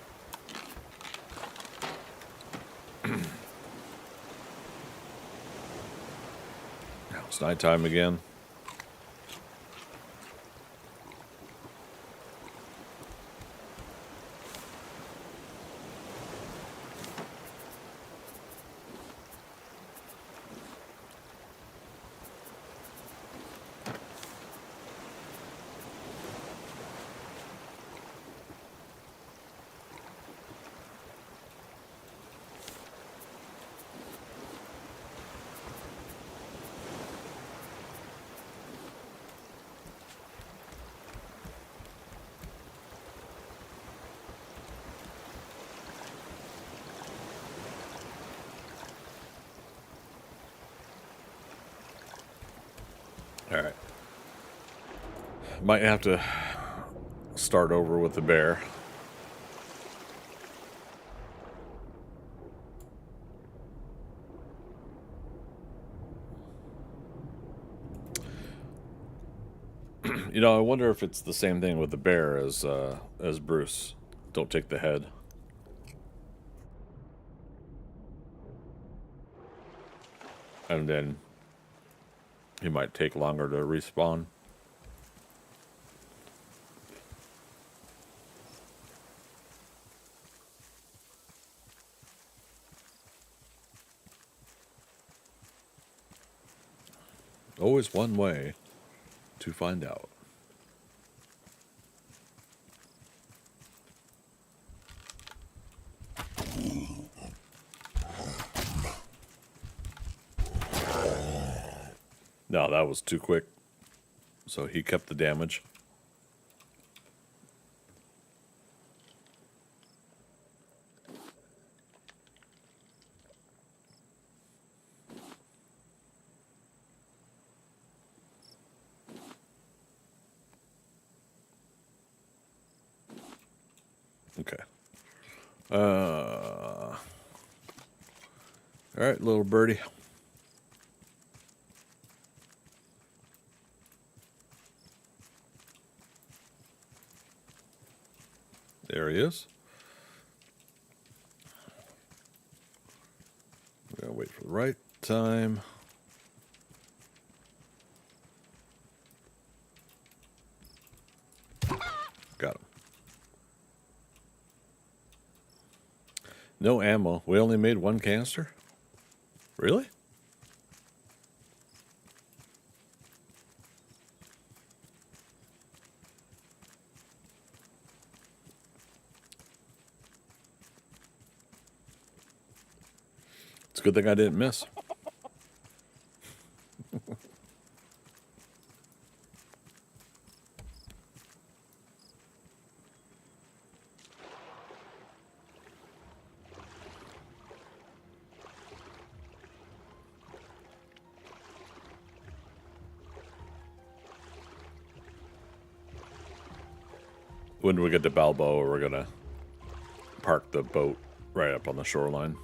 Now it's nighttime again. Alright. Might have to start over with the bear. You know, I wonder if it's the same thing with the bear as Bruce. Don't take the head. And then he might take longer to respawn. Always one way to find out. No, that was too quick. So he kept the damage. Okay. All right, little birdie. There he is. We're gonna wait for the right time. Got him. No ammo. We only made one canister? Really? It's a good thing I didn't miss. When we get to Balboa, we're gonna park the boat right up on the shoreline.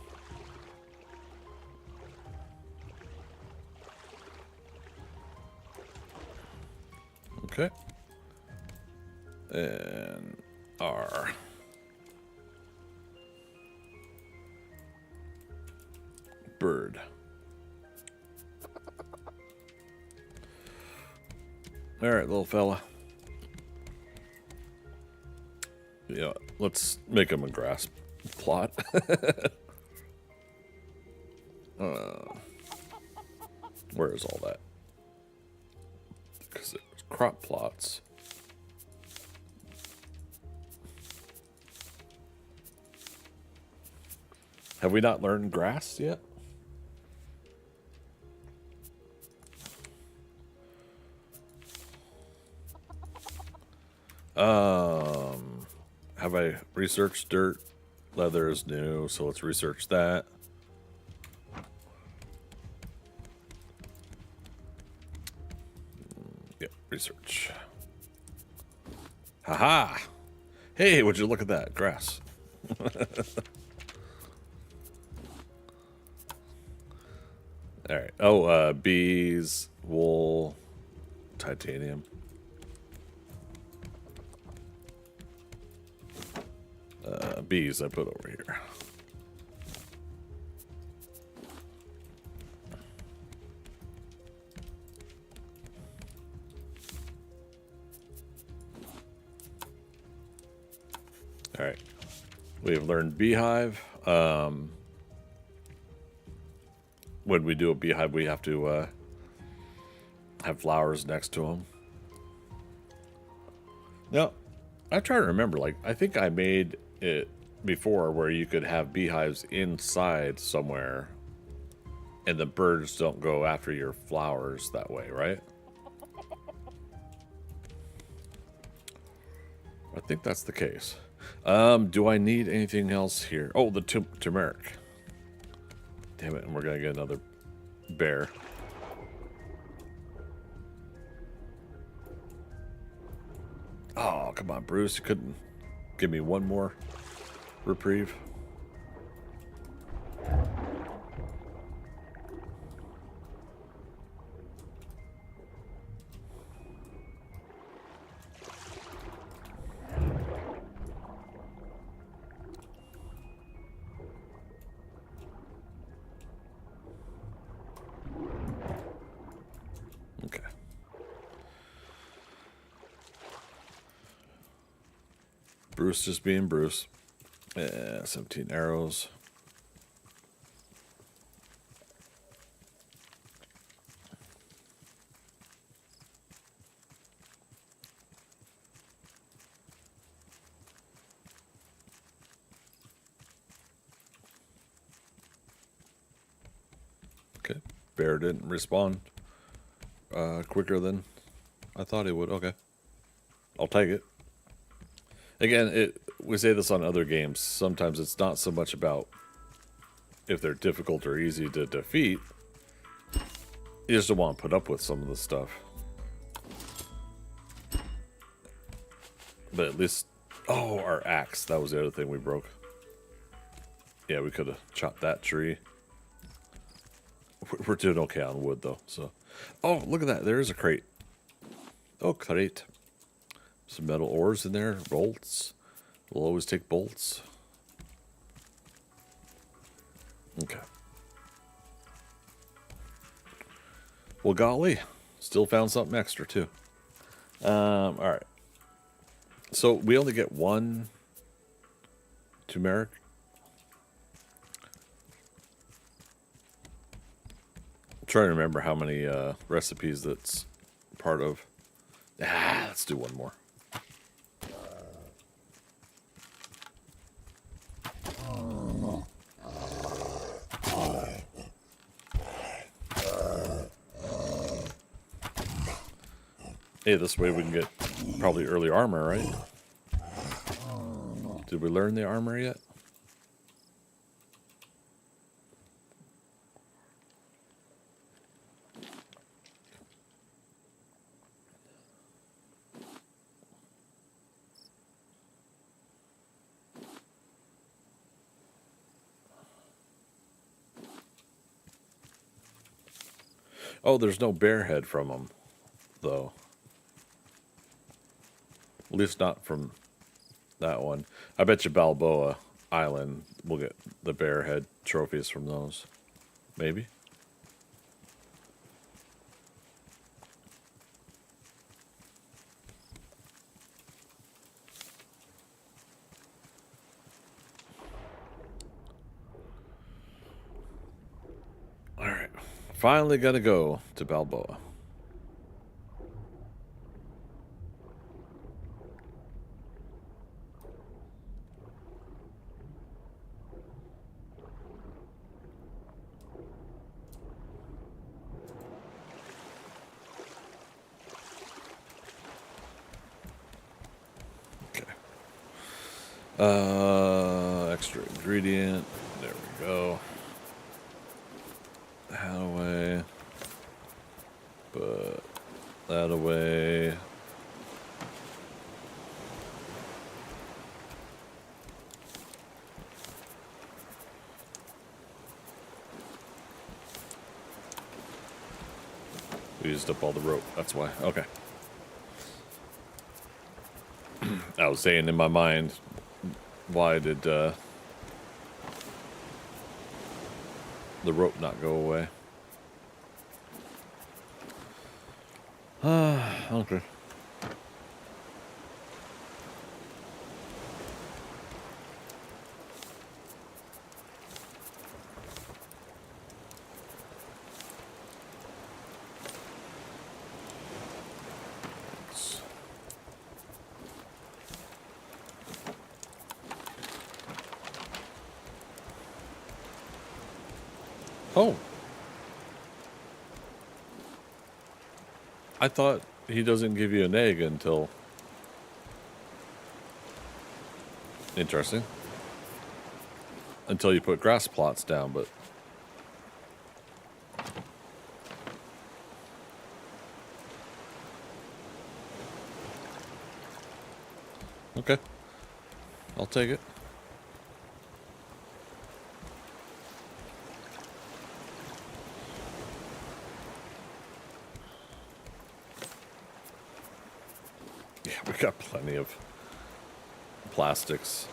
Okay. And R. Bird. All right, little fella. Yeah, let's make him a grasp. plot. Where is all that? Because it was crop plots. Have we not learned grass yet? Have I researched dirt? Leather is new, so let's research that. Yep, research. Haha! Hey, would you look at that? Grass. Alright. Oh, bees, wool, titanium. Bees I put over here. All right. We have learned beehive. When we do a beehive, we have to have flowers next to them. Now, I'm trying to remember. Like, I think I made it before where you could have beehives inside somewhere and the birds don't go after your flowers that way, right? I think that's the case. Do I need anything else here? Oh, the turmeric. Damn it, and we're gonna get another bear. Oh, come on, Bruce. You couldn't give me one more reprieve? Okay. Bruce just being Bruce. 17 arrows. Okay. Bear didn't respond quicker than I thought he would. Okay. I'll take it. Again, we say this on other games. Sometimes it's not so much about if they're difficult or easy to defeat. You just don't want to put up with some of the stuff. But at least... Oh, our axe. That was the other thing we broke. Yeah, we could have chopped that tree. We're doing okay on wood, though. So, oh, look at that. There is a crate. Oh, crate. Some metal ores in there. Bolts. We'll always take bolts. Okay. Well, golly. Still found something extra, too. Alright. So, we only get one turmeric. I'm trying to remember how many recipes that's part of. Let's do one more. Hey, this way we can get probably early armor, right? Did we learn the armor yet? Oh, there's no bear head from them, though. At least not from that one. I bet you Balboa Island will get the bear head trophies from those. Maybe. Finally gonna go to Balboa. Extra ingredient. There we go. That away. Put that away. We used up all the rope. That's why. Okay. I was saying in my mind, why did the rope not go away? Okay. Oh. I thought he doesn't give you an egg until... Interesting. Until you put grass plots down, but... Okay. I'll take it. Yeah, we got plenty of plastics.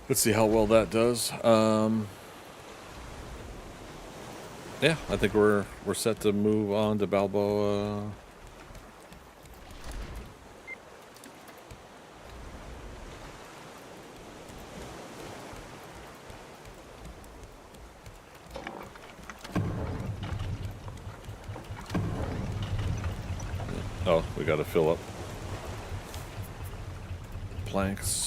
Let's see how well that does. Yeah, I think we're set to move on to Balboa. Oh, we got to fill up planks.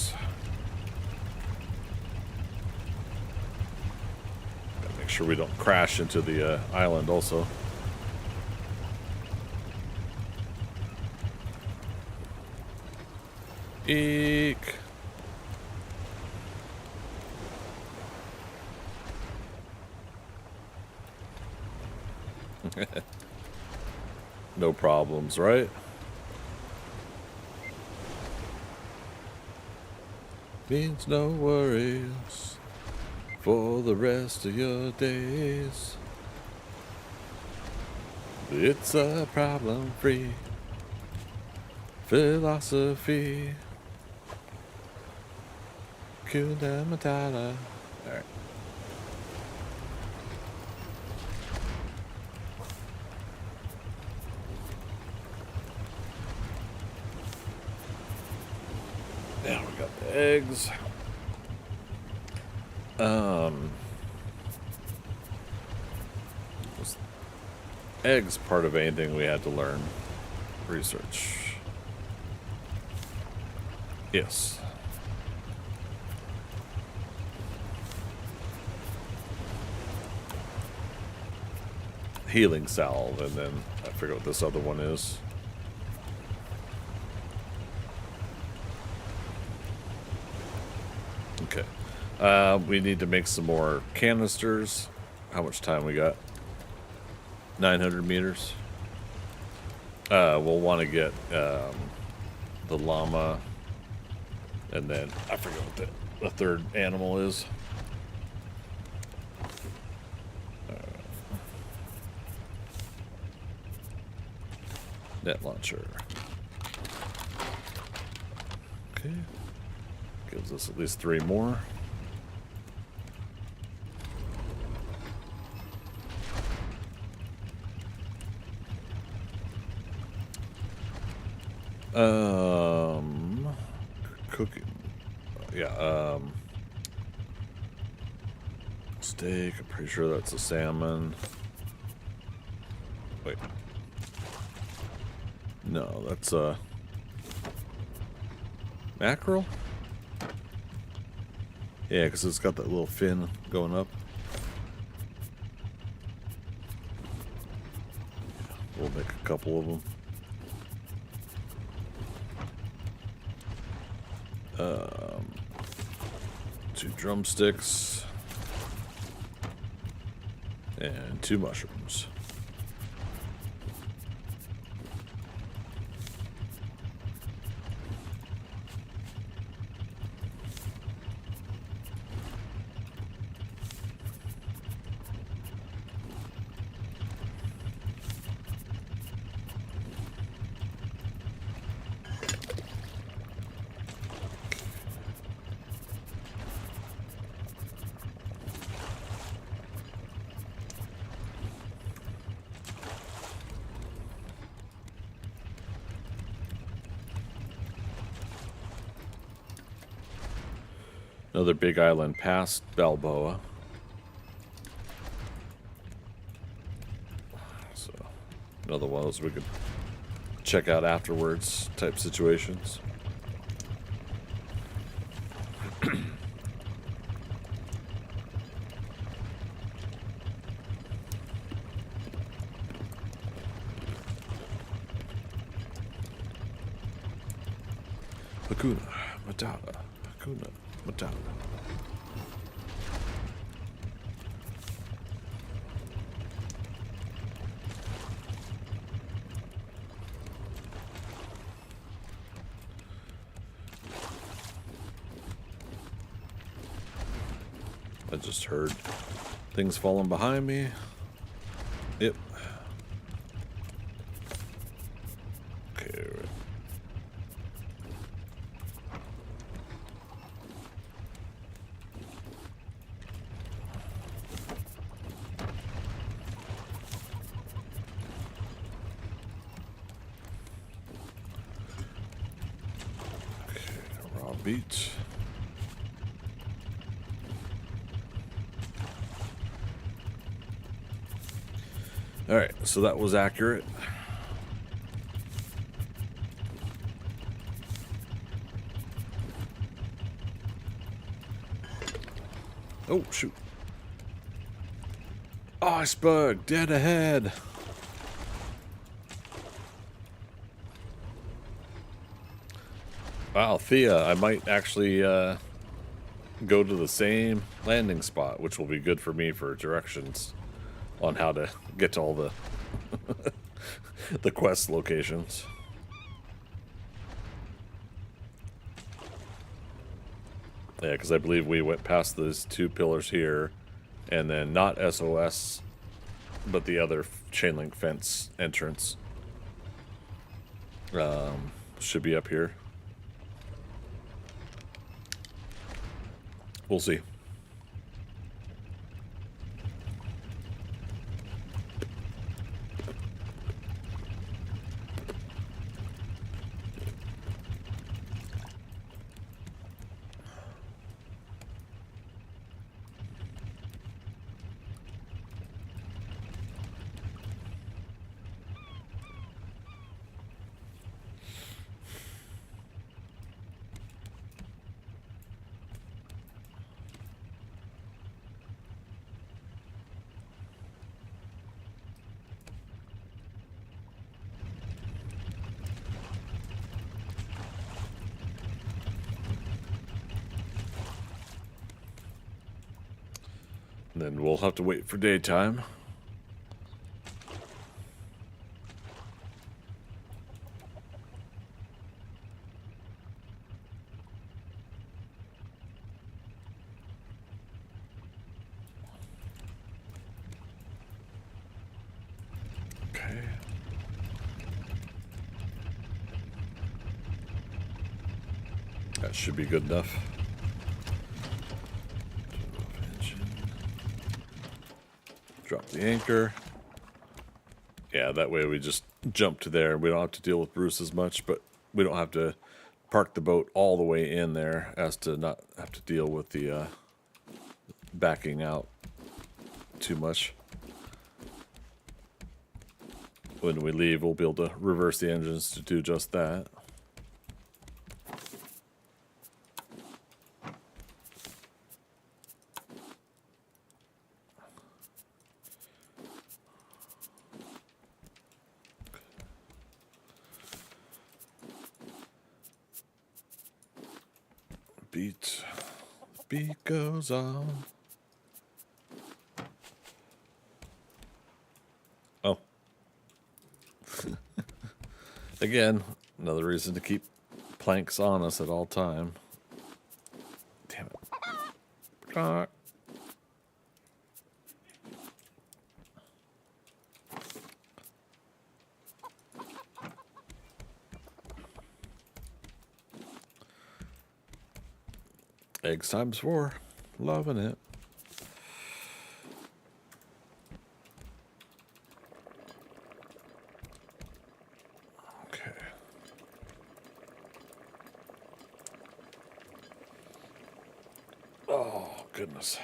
Make sure we don't crash into the island also. Eek. No problems, right? Means no worries for the rest of your days. It's a problem-free philosophy. Kuna Matata. Alright. Now we got the eggs. Was eggs part of anything we had to learn? Research. Yes. Healing salve, and then I forget what this other one is. Okay. We need to make some more canisters. How much time we got? 900 meters. We'll want to get the llama, and then I forget what the third animal is. Net launcher. Okay. Gives us at least 3 more. Cooking. Yeah, steak. I'm pretty sure that's a salmon. Wait. No, that's a mackerel? Yeah, because it's got that little fin going up. We'll make a couple of them. 2 drumsticks and 2 mushrooms. Another big island past Balboa. So, another one of those we could check out afterwards type situations. Hakuna Matata. Hakuna Matata. I just heard things falling behind me. Yep. Okay. Raw beach. Alright, so that was accurate. Oh, shoot. Iceberg, dead ahead. Wow, Thea, I might actually go to the same landing spot, which will be good for me for directions on how to get to all the the quest locations. Yeah, because I believe we went past those 2 pillars here, and then not SOS, but the other chain link fence entrance should be up here. We'll see. And then we'll have to wait for daytime. Okay. That should be good enough. Drop the anchor. Yeah, that way we just jump to there. We don't have to deal with Bruce as much, but we don't have to park the boat all the way in there as to not have to deal with the backing out too much. When we leave, we'll be able to reverse the engines to do just that. Beat goes on. Oh. Again, another reason to keep planks on us at all time. Damn it. Eggs times 4. Loving it. Okay. Oh, goodness.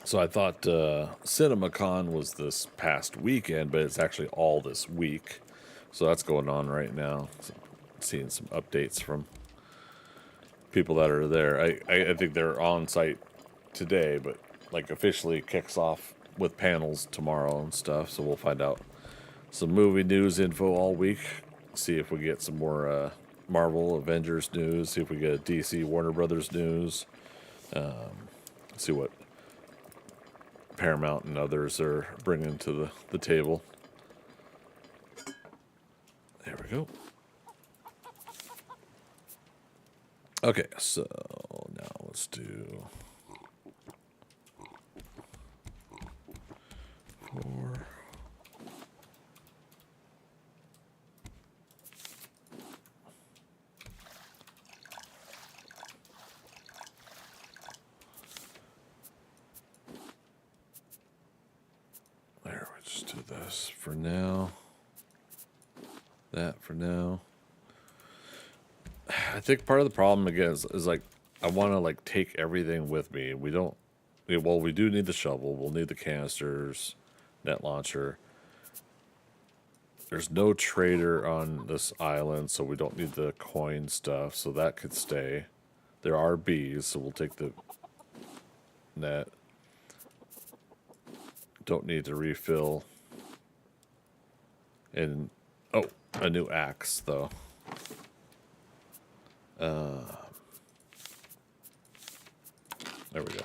So I thought CinemaCon was this past weekend, but it's actually all this week. So that's going on right now. So seeing some updates from people that are there. I think they're on site today, but like officially kicks off with panels tomorrow and stuff. So we'll find out some movie news info all week. See if we get some more Marvel Avengers news. See if we get a DC Warner Brothers news. See what Paramount and others are bringing to the table. There we go. Okay, so now let's do 4. There, we just do this for now. That for now. I think part of the problem again is like I want to like take everything with me. We don't. Well, we do need the shovel. We'll need the canisters, net launcher. There's no trader on this island, so we don't need the coin stuff. So that could stay. There are bees, so we'll take the net. Don't need to refill. And oh, a new axe though. There we go.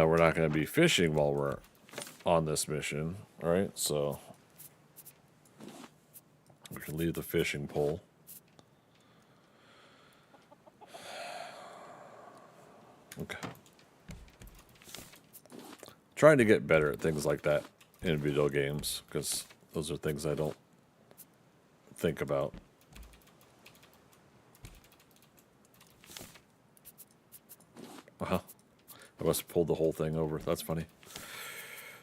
We're not going to be fishing while we're on this mission, all right? So we can leave the fishing pole. Okay. Trying to get better at things like that in video games, because those are things I don't think about. Uh-huh. I must have pulled the whole thing over. That's funny.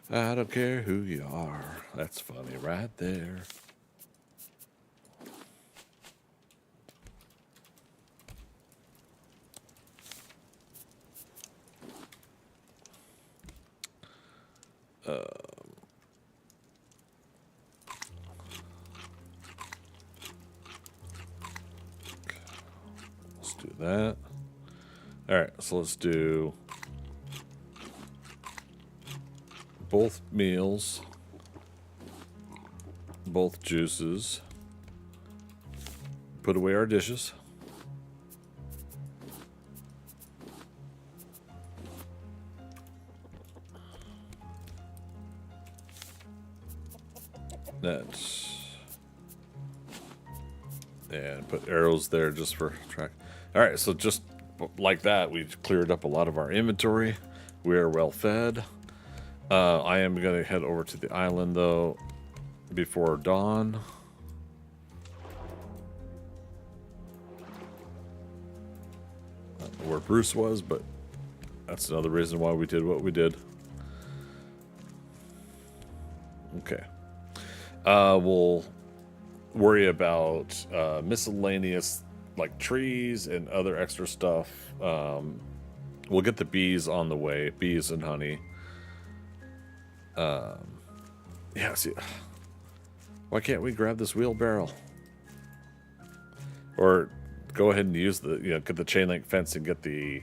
I don't care who you are. That's funny right there. Let's do that. All right, so let's do both meals, both juices, put away our dishes. Net. And put arrows there just for track. All right, so just like that, we've cleared up a lot of our inventory. We are well fed. I am going to head over to the island, though, before dawn. I don't know where Bruce was, but that's another reason why we did what we did. Okay. We'll worry about miscellaneous, like trees and other extra stuff. We'll get the bees on the way, bees and honey. Yeah, see, why can't we grab this wheelbarrow? Or go ahead and use the, get the chain link fence and get the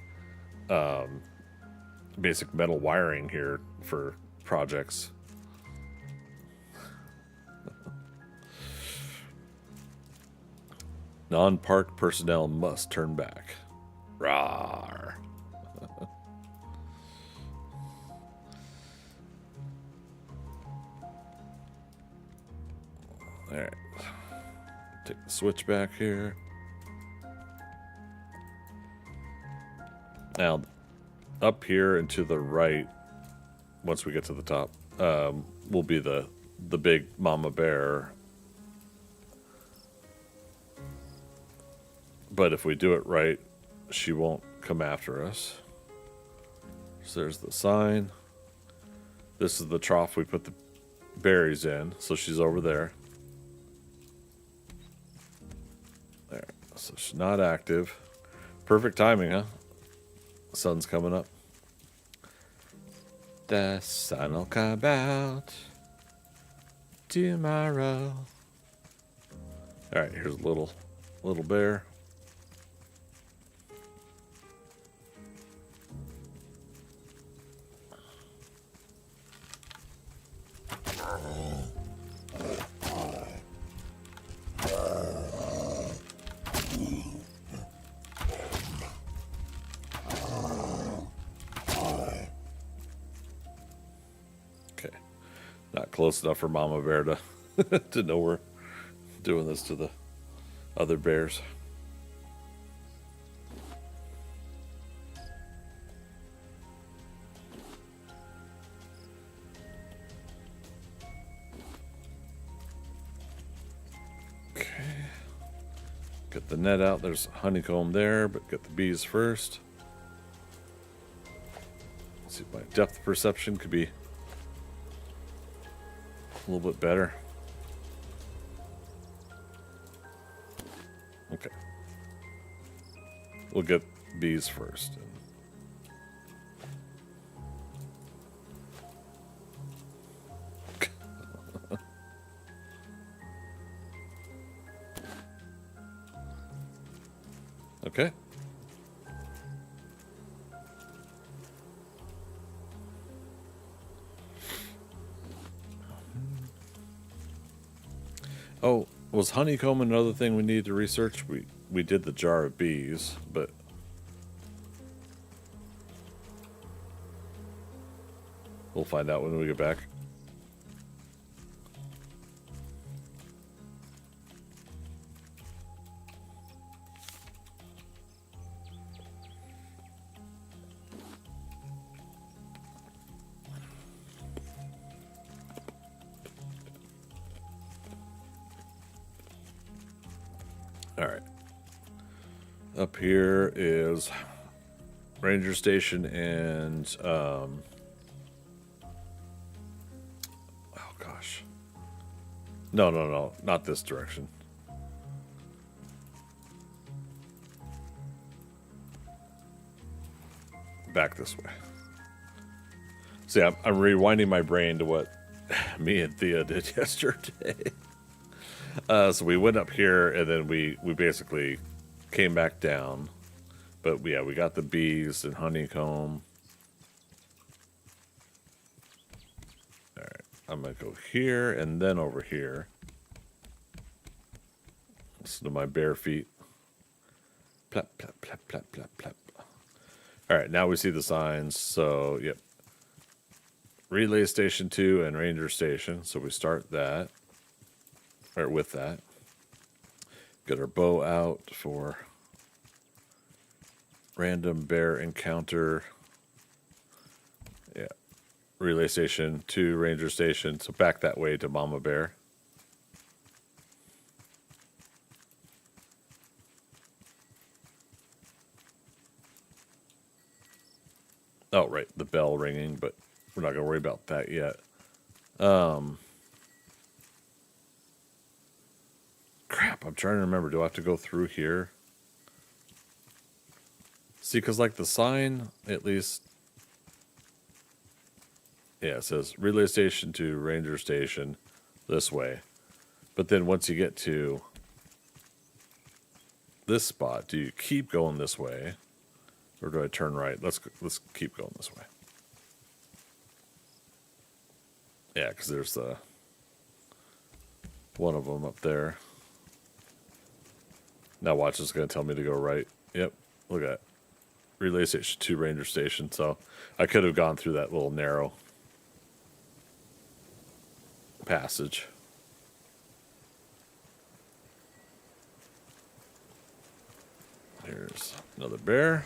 basic metal wiring here for projects. Non-park personnel must turn back. Rawr. Alright. Take the switch back here. Now, up here and to the right, once we get to the top, will be the big mama bear. But if we do it right, she won't come after us. So there's the sign. This is the trough we put the berries in. So she's over there. There. So she's not active. Perfect timing, huh? Sun's coming up. The sun will come out tomorrow. All right, here's a little bear. Okay, not close enough for Mama Bear to to know we're doing this to the other bears. Get the net out. There's honeycomb there, but get the bees first. Let's see if my depth perception could be a little bit better. Okay. We'll get bees first. Okay. Oh, was honeycomb another thing we need to research? We did the jar of bees, but we'll find out when we get back. All right. Up here is Ranger Station and oh gosh. No, not this direction. Back this way. See, I'm rewinding my brain to what me and Thea did yesterday. So we went up here, and then we basically came back down. But yeah, we got the bees and honeycomb. All right, I'm going to go here and then over here. Listen to my bare feet. Plap, plap, plap, plap, plap, plap. All right, now we see the signs. So, yep. Relay Station 2 and Ranger Station. So we start that. or with that. Get our bow out for random bear encounter. Yeah. Relay station to ranger station. So back that way to Mama Bear. Oh, right. The bell ringing, but we're not going to worry about that yet. Crap, I'm trying to remember. Do I have to go through here? See, because like the sign, at least... Yeah, it says relay station to ranger station this way. But then once you get to this spot, do you keep going this way? Or do I turn right? Let's keep going this way. Yeah, because there's the one of them up there. Now watch, it's going to tell me to go right. Yep, look at that. Relay station to ranger station. So I could have gone through that little narrow passage. Here's another bear.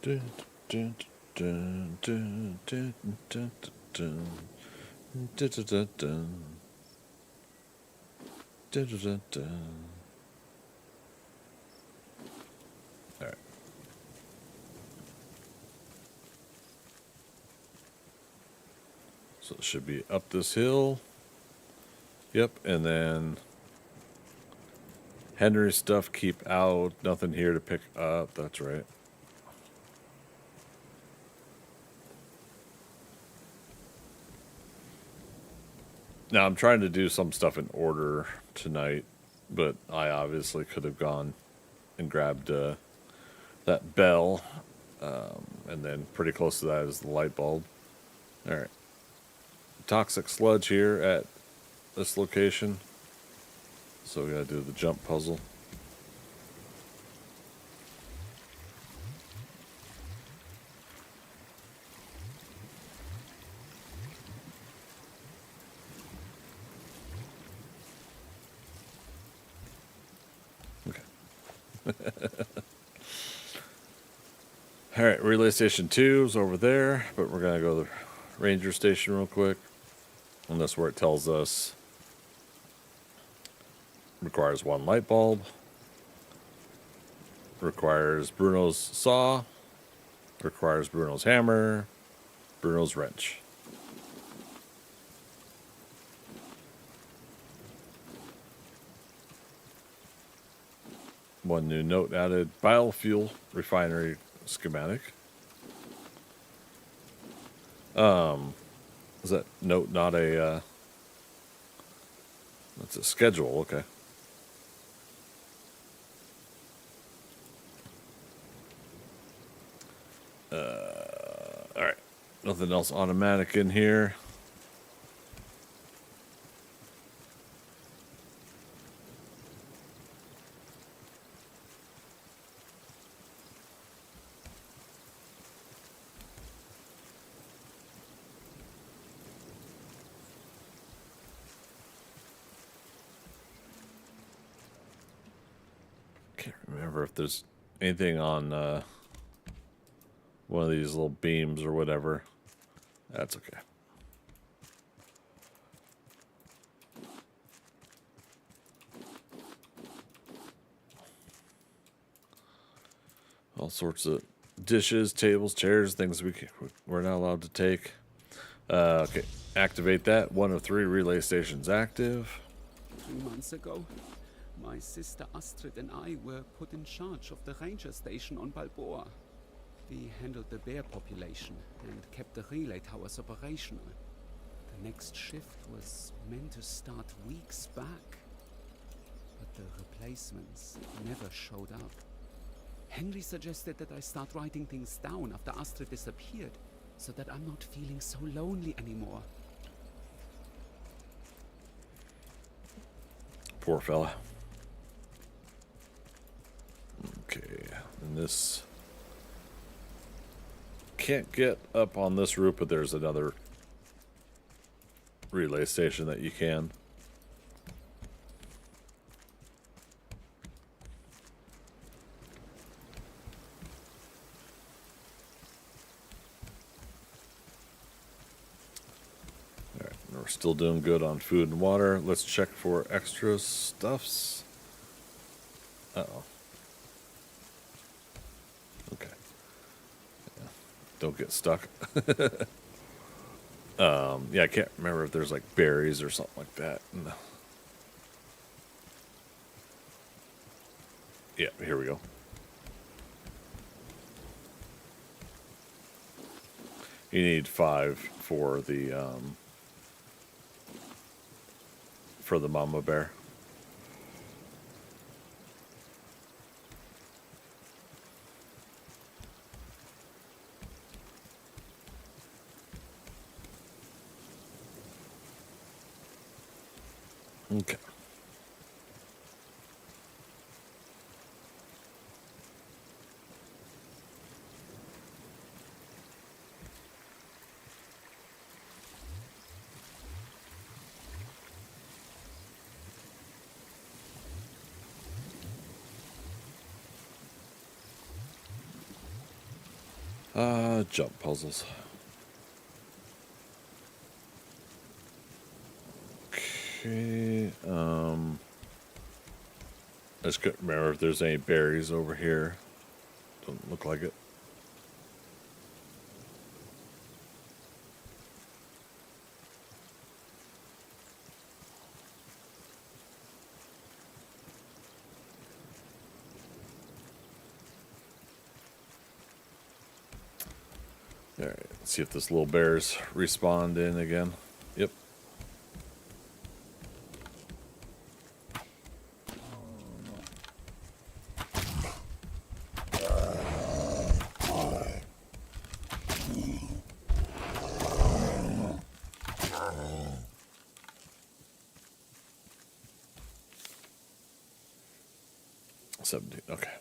Dun, dun, dun, dun, dun, dun, dun, dun, dun, dun, dun. Dun, dun, dun, dun. All right. So it should be up this hill. Yep, and then Henry's stuff keep out. Nothing here to pick up. That's right. Now, I'm trying to do some stuff in order tonight, but I obviously could have gone and grabbed that bell, and then pretty close to that is the light bulb. All right. Toxic sludge here at this location. So we gotta do the jump puzzle. All right, relay station 2 is over there, but we're gonna go to the ranger station real quick. And that's where it tells us requires 1 light bulb, requires Bruno's saw, requires Bruno's hammer, Bruno's wrench. One new note added: biofuel refinery schematic. Is that note not a that's a schedule? Okay. All right. Nothing else automatic in here. Can't remember if there's anything on one of these little beams or whatever. That's okay. All sorts of dishes, tables, chairs, things we're not allowed to take. Okay, activate that. 1 of 3 relay stations active. 3 months ago, my sister Astrid and I were put in charge of the ranger station on Balboa. We handled the bear population and kept the relay towers operational. The next shift was meant to start weeks back, but the replacements never showed up. Henry suggested that I start writing things down after Astrid disappeared, so that I'm not feeling so lonely anymore. Poor fella. Okay, and this can't get up on this roof, but there's another relay station that you can. Alright, we're still doing good on food and water. Let's check for extra stuffs. Uh-oh. Okay. Yeah. Don't get stuck. Yeah, I can't remember if there's like berries or something like that. No. Yeah, here we go. You need 5 for the mama bear. Okay. Jump puzzles. Okay, I just couldn't remember if there's any berries over here. Doesn't look like it. Alright, let's see if this little bear's respawned in again. Yep. Okay.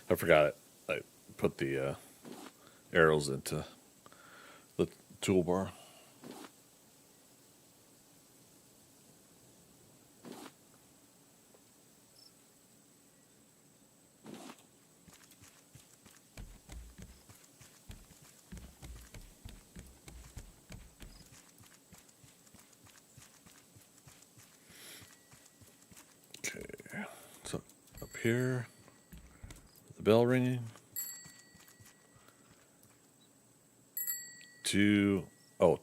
I forgot it. I put the arrows into the toolbar. Okay. So up here, the bell ringing.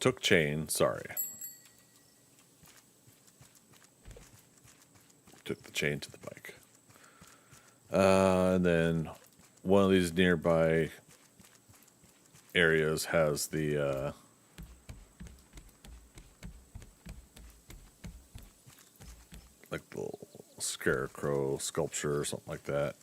Took chain, sorry. Took the chain to the bike. And then one of these nearby areas has the like the little scarecrow sculpture or something like that.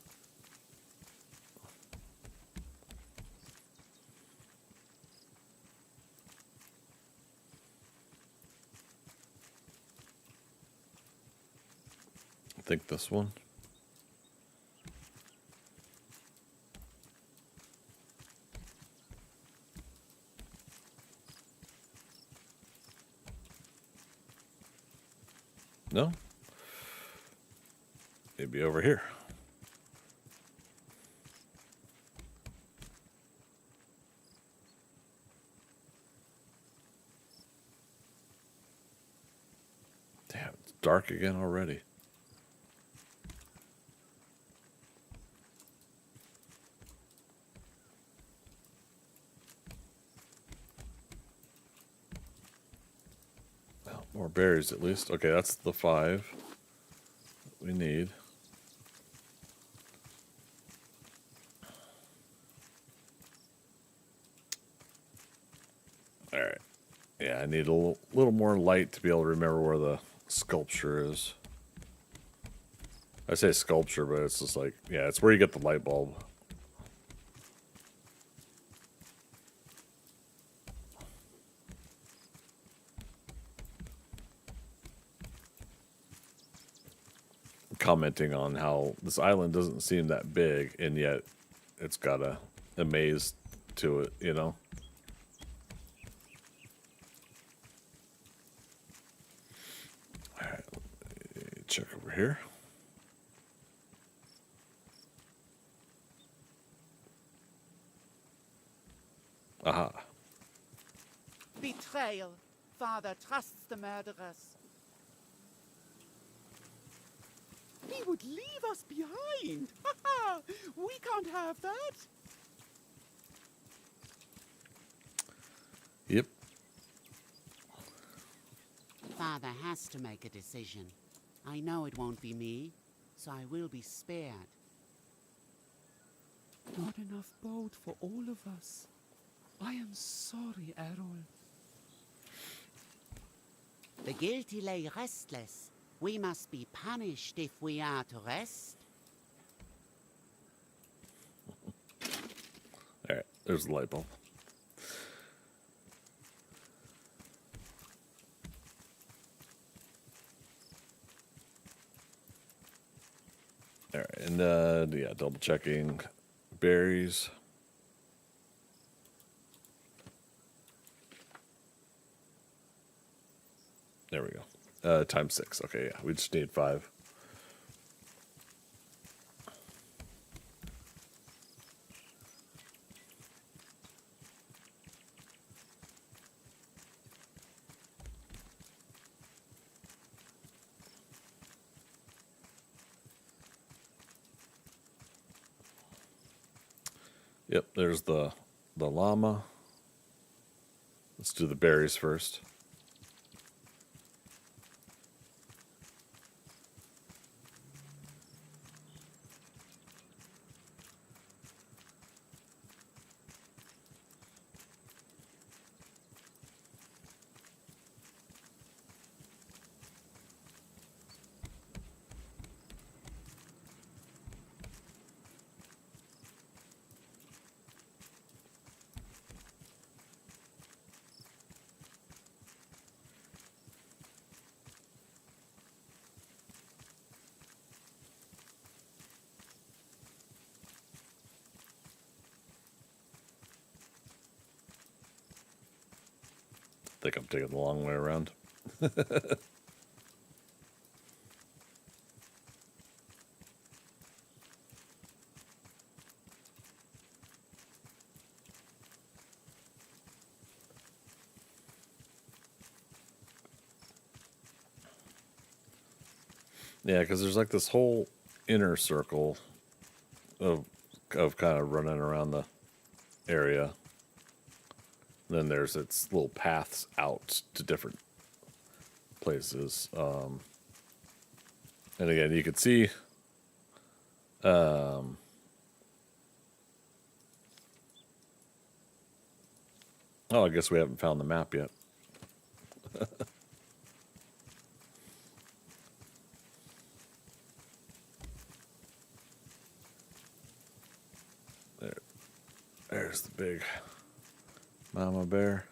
I think this one. No? Maybe over here. Damn, it's dark again already. More berries at least. Okay, that's the 5 we need. Alright. Yeah, I need a little more light to be able to remember where the sculpture is. I say sculpture, but it's just like, yeah, it's where you get the light bulb. commenting on how this island doesn't seem that big, and yet it's got a maze to it, you know? Alright, check over here. Aha. Betrayal. Father trusts the murderers. He would leave us behind. We can't have that. Yep. Father has to make a decision. I know it won't be me, so I will be spared. Not enough boat for all of us. I am sorry, Errol. The guilty lay restless. We must be punished if we are to rest. Alright, there's the light bulb. Alright, and yeah, double checking berries. There we go. Times 6. Okay, yeah, we just need 5. Yep, there's the llama. Let's do the berries first. I think I'm taking the long way around. Yeah, because there's like this whole inner circle of kind of running around the area. Then there's its little paths out to different places. And again, you can see oh, I guess we haven't found the map yet. There's the big mama bear.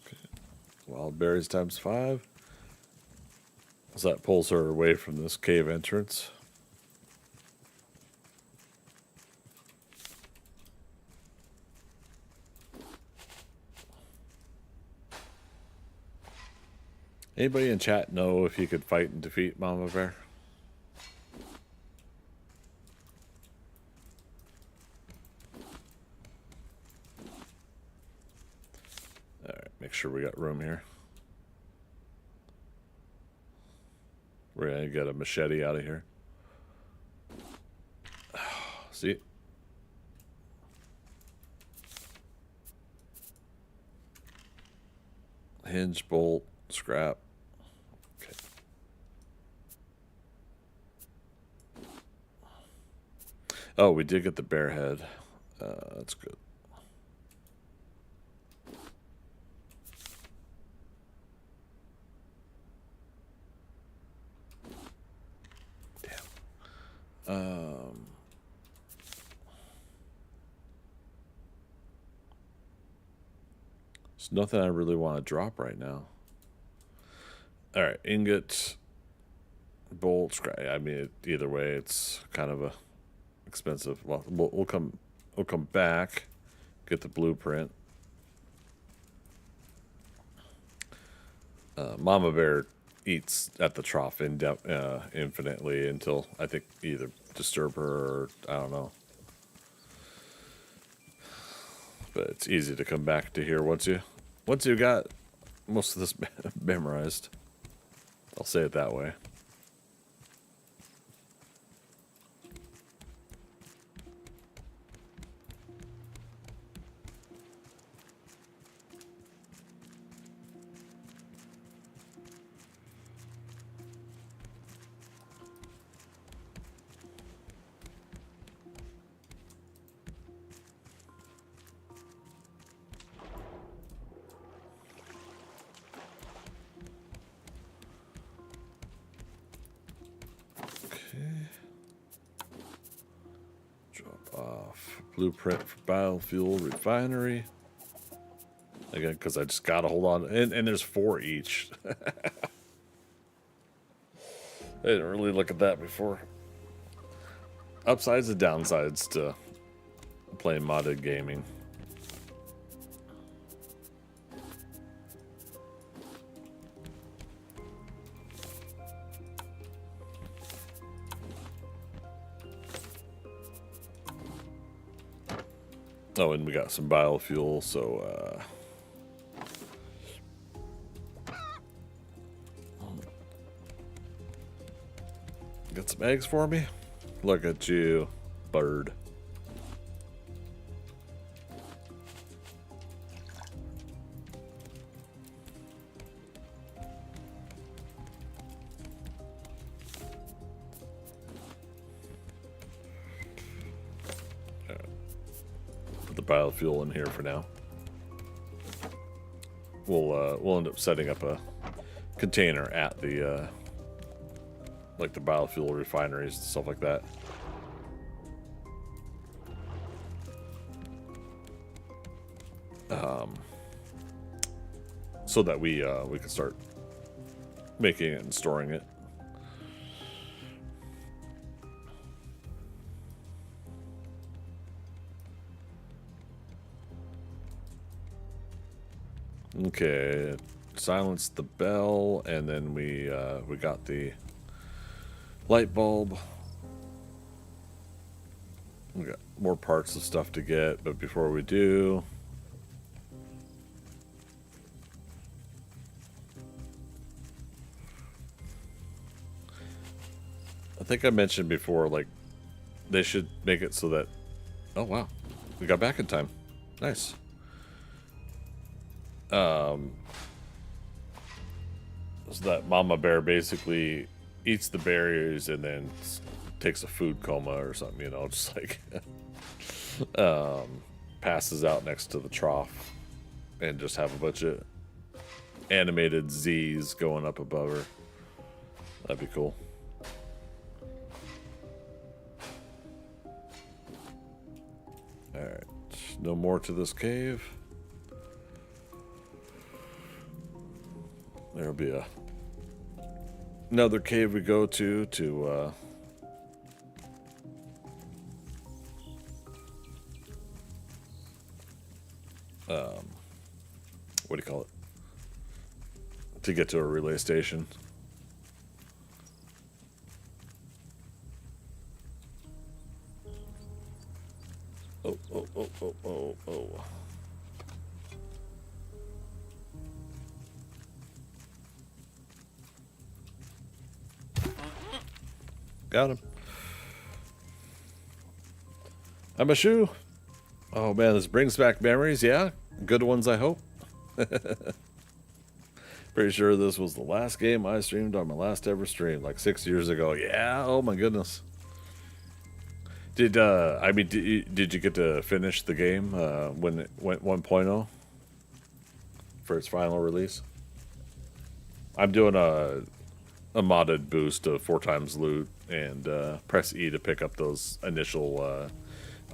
Okay. Wild berries times 5. So that pulls her away from this cave entrance. Anybody in chat know if you could fight and defeat Mama Bear? Alright, make sure we got room here. We're gonna get a machete out of here. See? Hinge, bolt, scrap. Okay. Oh, we did get the bear head. That's good. There's nothing I really want to drop right now. All right, ingot, bolt, scrap. I mean, either way, it's kind of a expensive. Well, we'll come back, get the blueprint. Mama Bear eats at the trough infinitely until I think either disturb her or I don't know. But it's easy to come back to here once you got most of this memorized. I'll say it that way. Blueprint for biofuel refinery. Again, because I just gotta hold on. And there's 4 each. I didn't really look at that before. Upsides and downsides to playing modded gaming. Oh, and we got some biofuel, so got some eggs for me? Look at you, bird. Biofuel in here for now. We'll end up setting up a container at the like the biofuel refineries and stuff like that. So that we can start making it and storing it. Okay, silence the bell, and then we got the light bulb. We got more parts of stuff to get, but before we do, I think I mentioned before, like, they should make it so that, oh wow, we got back in time. Nice. So that Mama Bear basically eats the berries and then takes a food coma or something, you know, just like passes out next to the trough and just have a bunch of animated Z's going up above her. That'd be cool. Alright, no more to this cave. There'll be another cave we go to what do you call it? To get to a relay station. Oh. Got him. I'm a shoe. Oh man, this brings back memories. Yeah, good ones, I hope. Pretty sure this was the last game I streamed on my last ever stream, like 6 years ago. Yeah. Oh my goodness. Did you get to finish the game when it went 1.0 for its final release? I'm doing modded boost of 4 times loot, and press E to pick up those initial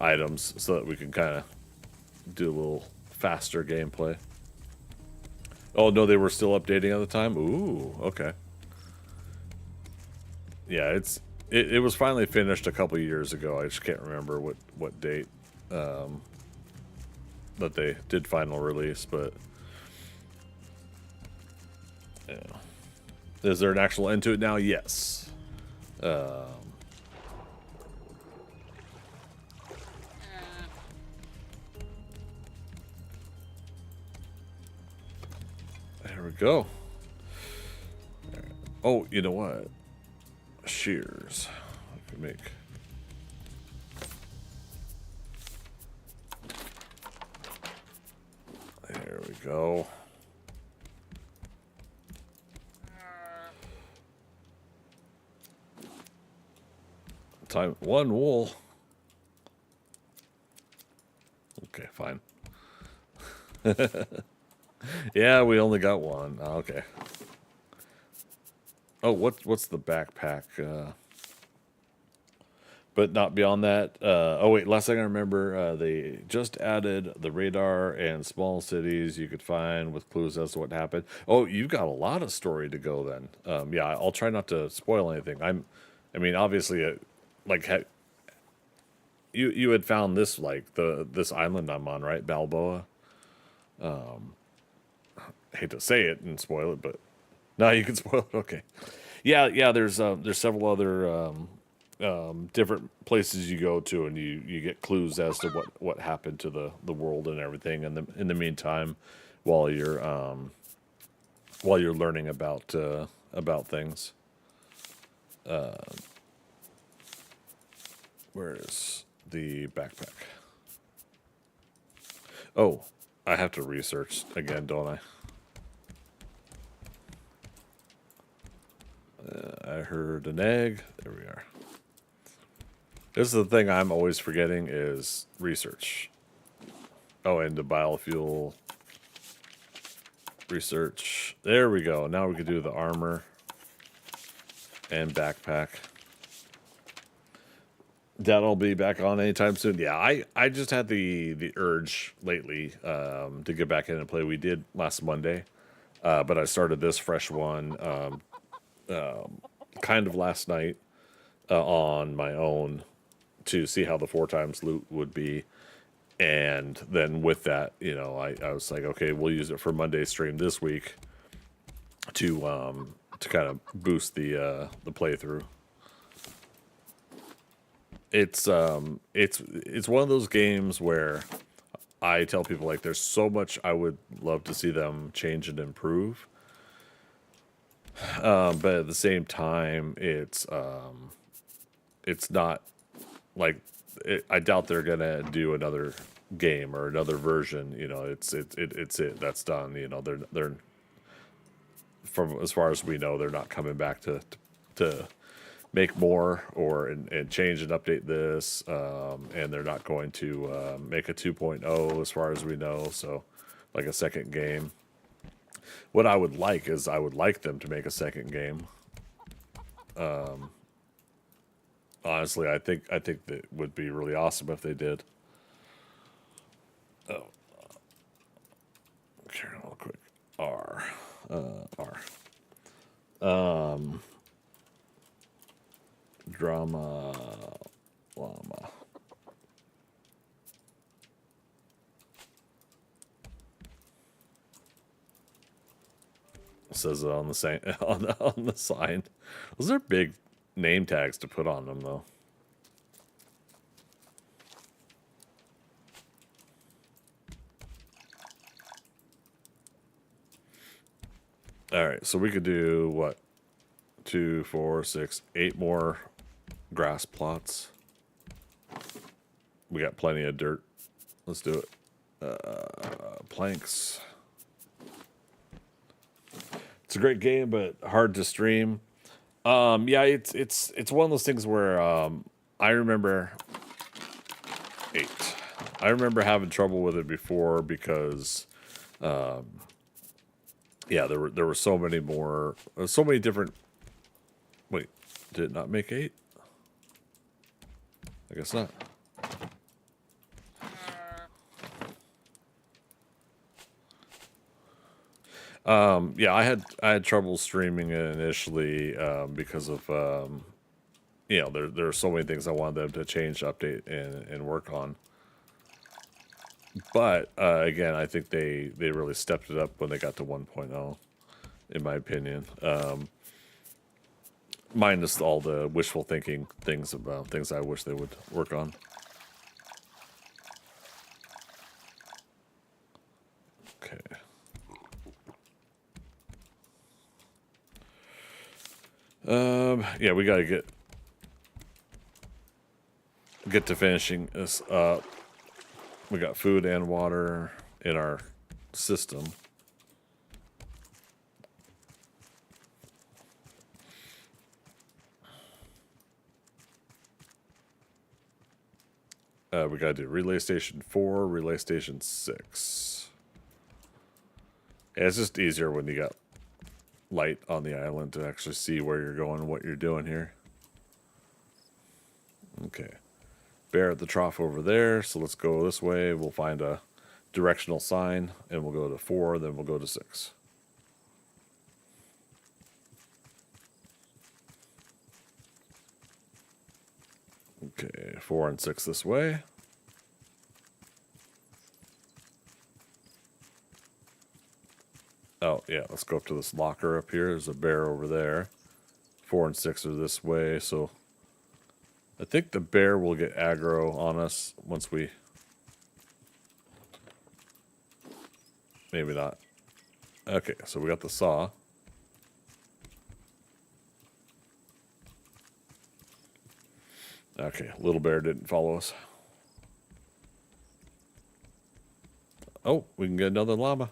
items so that we can kind of do a little faster gameplay. Oh no, they were still updating at the time. Ooh, okay. Yeah, it was finally finished a couple years ago. I just can't remember what date that they did final release, but yeah. Is there an actual end to it now? Yes. There we go. Oh, you know what? Shears. I can make. There we go. Time 1 wool. Okay, fine. Yeah, we only got 1. Okay. Oh, what's the backpack? But not beyond that. Oh wait, last thing I remember, they just added the radar and small cities you could find with clues as to what happened. Oh, you've got a lot of story to go then. Yeah, I'll try not to spoil anything. I mean, obviously, like you had found this like this island I'm on, right, Balboa. Hate to say it and spoil it, but no, you can spoil it. Okay. Yeah. There's several other different places you go to, and you get clues as to what happened to the world and everything. And in the meantime, while you're learning about things. Where is the backpack? Oh, I have to research again, don't I? I heard an egg. There we are. This is the thing I'm always forgetting is research. Oh, and the biofuel research. There we go. Now we can do the armor and backpack. That'll be back on anytime soon. Yeah, I just had the urge lately to get back in and play. We did last Monday, but I started this fresh one kind of last night on my own to see how the 4 times loot would be. And then with that, you know, I was like, okay, we'll use it for Monday's stream this week to kind of boost the playthrough. It's one of those games where I tell people like there's so much I would love to see them change and improve. But at the same time, it's not like I doubt they're gonna do another game or another version. You know, it's it. That's done. You know, they're from as far as we know, they're not coming back to make more or and change and update this. And they're not going to make a 2.0 as far as we know. So, like a second game. What I would like is I would like them to make a second game. Honestly, I think that would be really awesome if they did. Oh, okay, real quick. R. Drama llama. It says it on the same on the sign. Those are big name tags to put on them, though. All right, so we could do what? 2, 4, 6, 8 more grass plots. We got plenty of dirt. Let's do it. Planks. It's a great game, but hard to stream. Yeah, it's one of those things where I remember 8. I remember having trouble with it before because yeah, there were so many different Wait, did it not make 8? I guess not. Yeah, I had trouble streaming it initially because of you know, there are so many things I wanted them to change, update, and work on. But again, I think they really stepped it up when they got to 1.0, in my opinion. Minus all the wishful thinking things about things I wish they would work on. Okay. Yeah, we gotta get to finishing this up. We got food and water in our system. We gotta do relay station 4, relay station 6. Yeah, it's just easier when you got light on the island to actually see where you're going and what you're doing here. Okay. Bear at the trough over there, so let's go this way. We'll find a directional sign, and we'll go to 4, then we'll go to 6. Okay, 4 and 6 this way. Oh, yeah, let's go up to this locker up here. There's a bear over there. 4 and 6 are this way, so I think the bear will get aggro on us once we... Maybe not. Okay, so we got the saw. Okay, little bear didn't follow us. Oh, we can get another llama.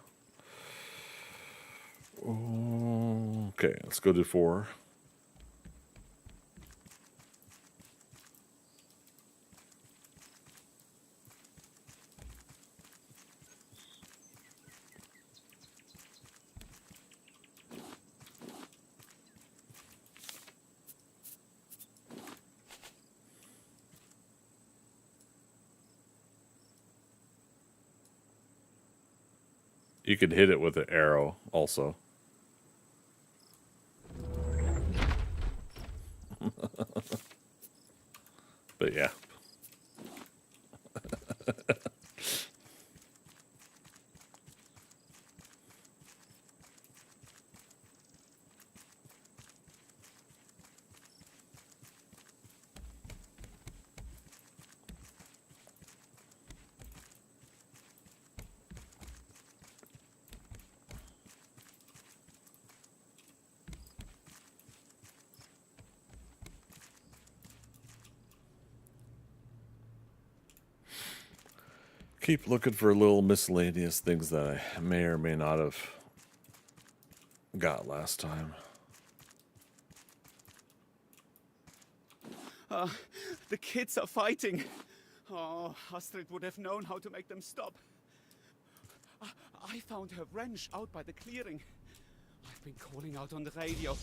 Okay, let's go to 4. You could hit it with an arrow also. But yeah. Keep looking for little miscellaneous things that I may or may not have got last time. The kids are fighting. Oh, Astrid would have known how to make them stop. I found her wrench out by the clearing. I've been calling out on the radio.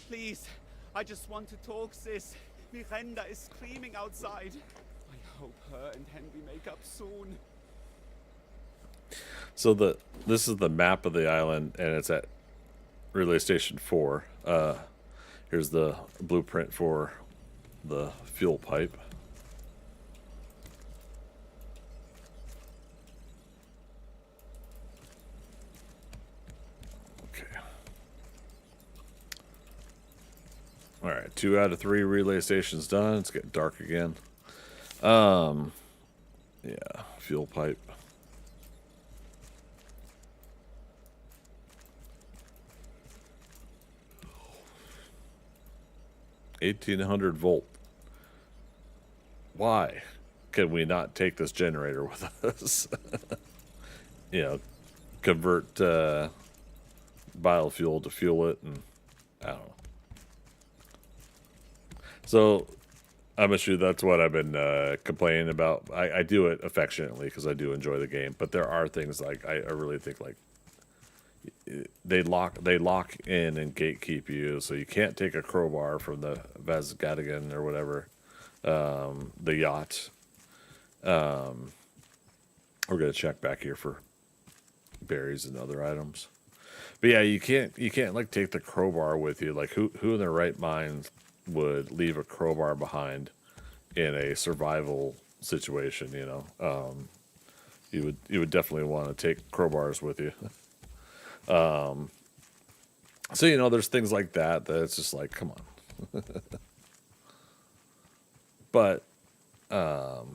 Please, I just want to talk, sis. Miranda is screaming outside. I hope her and Henry make up soon. So this is the map of the island, and it's at relay station 4. Here's the blueprint for the fuel pipe. Okay. All right, 2 out of 3 relay stations done. It's getting dark again. Yeah, fuel pipe. 1800 volt. Why can we not take this generator with us? You know, convert biofuel to fuel it, and I don't know. So I'm sure that's what I've been complaining about. I do it affectionately because I do enjoy the game, but there are things like I really think like they lock in and gatekeep you, so you can't take a crowbar from the Vazgadigan or whatever, the yacht. We're gonna check back here for berries and other items. But yeah, you can't like take the crowbar with you. Like who in their right mind would leave a crowbar behind in a survival situation, you know? You would definitely want to take crowbars with you. So you know, there's things like that it's just like, come on. But oh,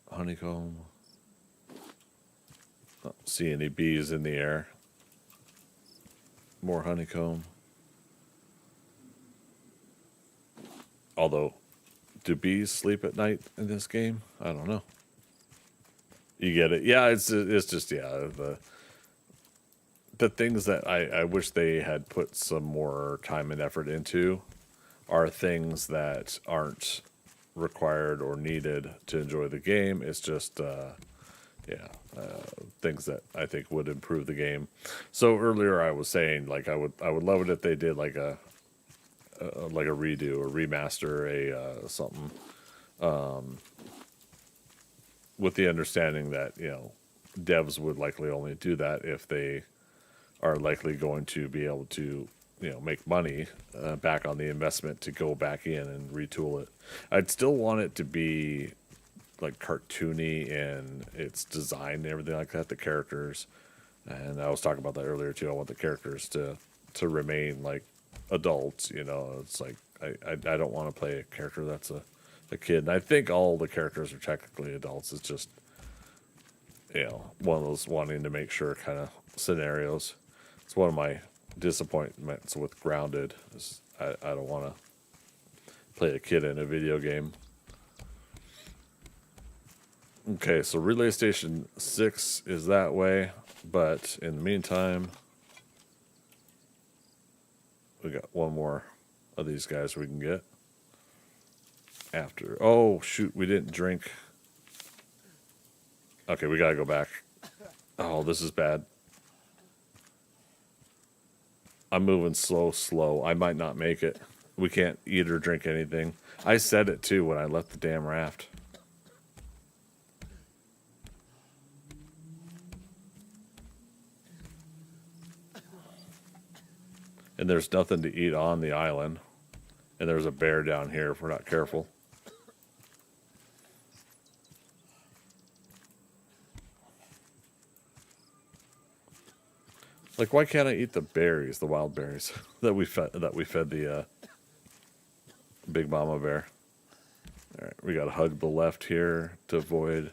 honeycomb. Don't see any bees in the air. More honeycomb. Although, do bees sleep at night in this game? I don't know. You get it? Yeah, it's just, yeah, the things that I wish they had put some more time and effort into are things that aren't required or needed to enjoy the game. It's just things that I think would improve the game. So earlier I was saying, like, I would love it if they did like a redo or remaster something, with the understanding that, you know, devs would likely only do that if they are likely going to be able to, you know, make money back on the investment to go back in and retool it. I'd still want it to be like cartoony in its design and everything like that, the characters. And I was talking about that earlier too. I want the characters to remain like adults, you know. It's like I don't want to play a character that's a kid. And I think all the characters are technically adults. It's just, you know, one of those wanting to make sure kind of scenarios. It's one of my disappointments with Grounded is I don't want to play a kid in a video game. Okay, so Relay Station 6 is that way, but in the meantime, we got one more of these guys we can get. After, oh shoot, we didn't drink. Okay, we gotta go back. Oh, this is bad. I'm moving slow. I might not make it. We can't eat or drink anything. I said it too when I left the damn raft. And there's nothing to eat on the island. And there's a bear down here if we're not careful. Like, why can't I eat the berries, the wild berries that we fed the big mama bear? All right, we got to hug the left here to avoid.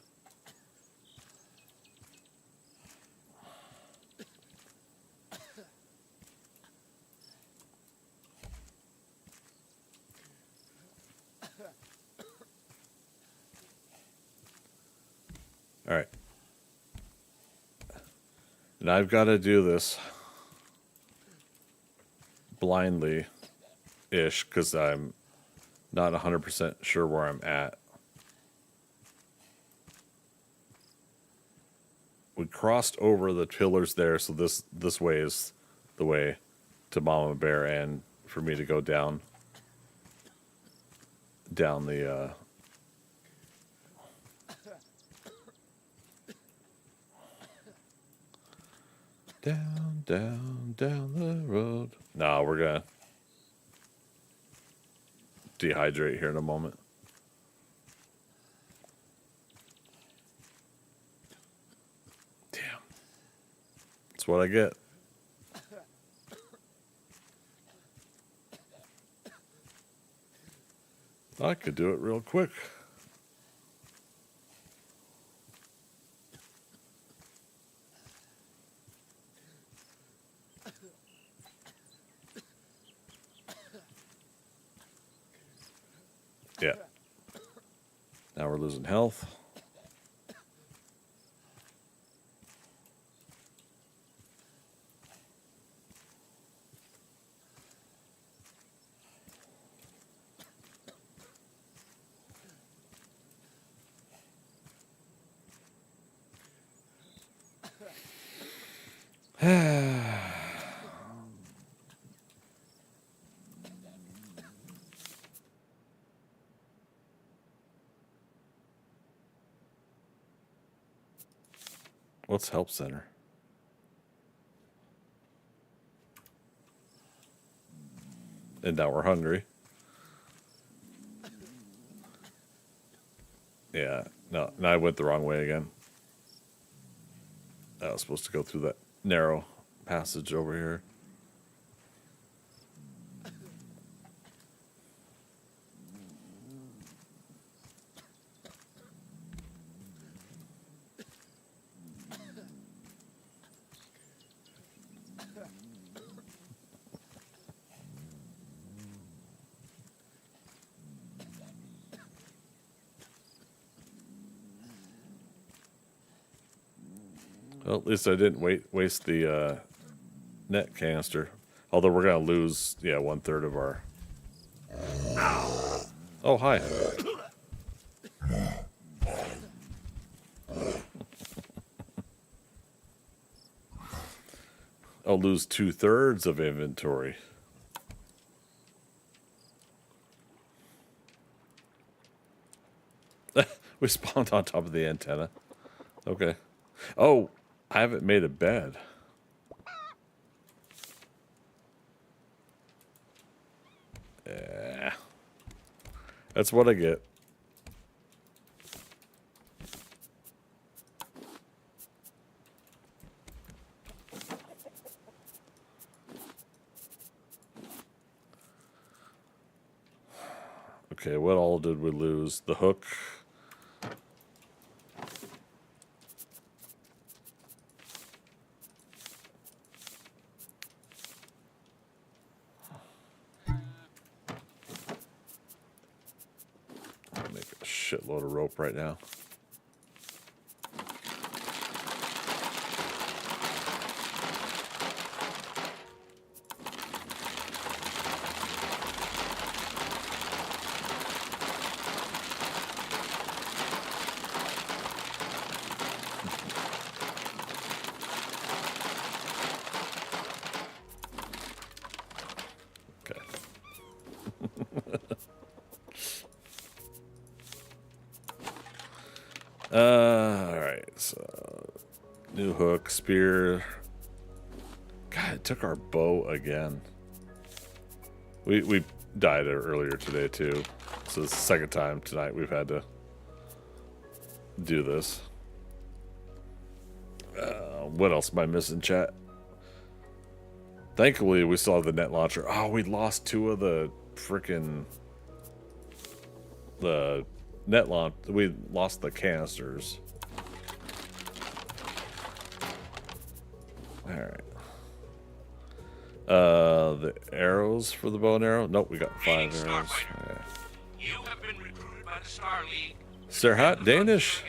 All right. And I've got to do this blindly-ish because I'm not 100% sure where I'm at. We crossed over the pillars there, so this way is the way to Mama Bear and for me to go down the down the road. No, we're gonna dehydrate here in a moment. Damn. That's what I get. I could do it real quick. Yeah. Now we're losing health. What's help center? And now we're hungry. Yeah, no, I went the wrong way again. I was supposed to go through that narrow passage over here. Well, at least I didn't waste the net canister. Although we're gonna lose, yeah, 1/3 of our. Oh, hi. I'll lose 2/3 of inventory. We spawned on top of the antenna. Okay. Oh, I haven't made a bed. Yeah. That's what I get. Okay, what all did we lose? The hook. I'll make a shitload of rope right now. Alright, so new hook, spear. God, it took our bow again. We died earlier today too. So it's the second time tonight we've had to do this. What else am I missing, chat? Thankfully, we still have the net launcher. Oh, we lost 2 of the freaking the net launch. We lost the canisters. All right. The arrows for the bow and arrow. Nope, we got 5 arrows. Yeah. You have been recruited by the Star League. Serhat Danish.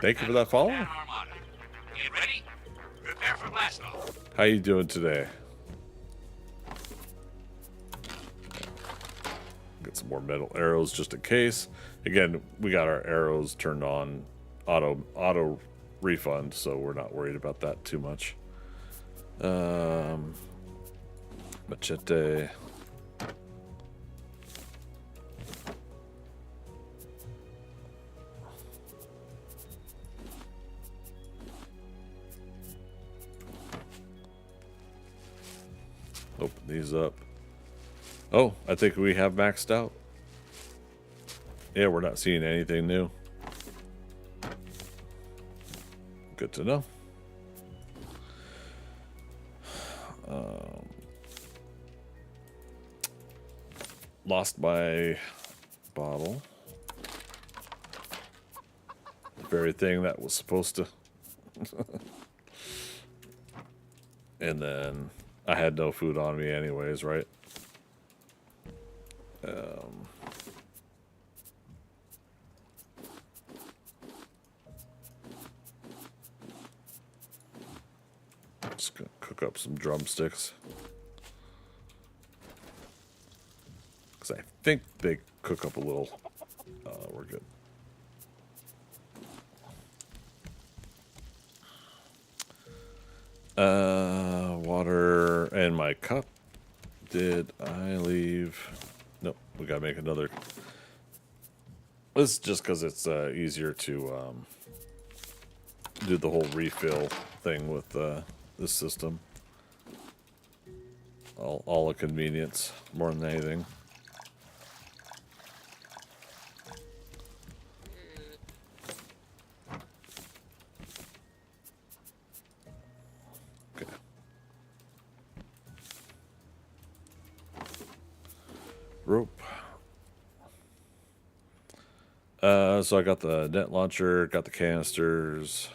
Thank you for that follow. Get ready. Prepare for blast off. How you doing today? Get some more metal arrows just in case. Again, we got our arrows turned on auto refund, so we're not worried about that too much. Machete. Open these up. Oh, I think we have maxed out. Yeah, we're not seeing anything new. Good to know. Lost my bottle. The very thing that was supposed to. And then I had no food on me anyways, right? Just gonna cook up some drumsticks. Because I think they cook up a little. We're good. and my cup. Did I leave? Nope, we gotta make another. This is just because it's easier to do the whole refill thing with this system. All a convenience more than anything. Okay. Rope. So I got the net launcher, got the canisters.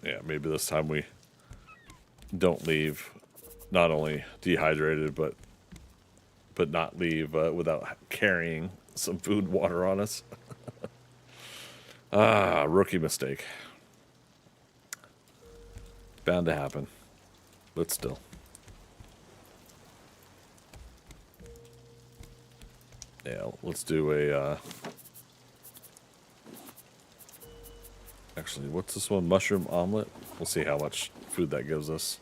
Yeah, maybe this time we don't leave not only dehydrated, but not leave without carrying some food, water on us. Rookie mistake. Bound to happen, but still. Yeah, let's do a, actually, what's this one? Mushroom omelet? We'll see how much food that gives us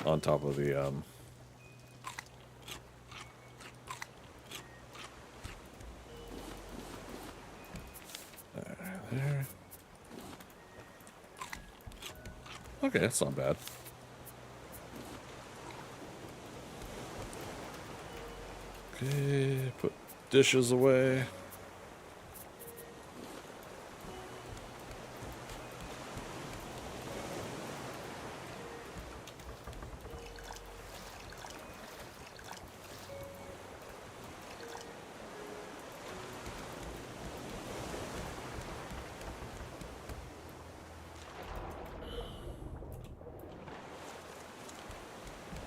on top of the, there. Okay, that's not bad. Okay, put dishes away.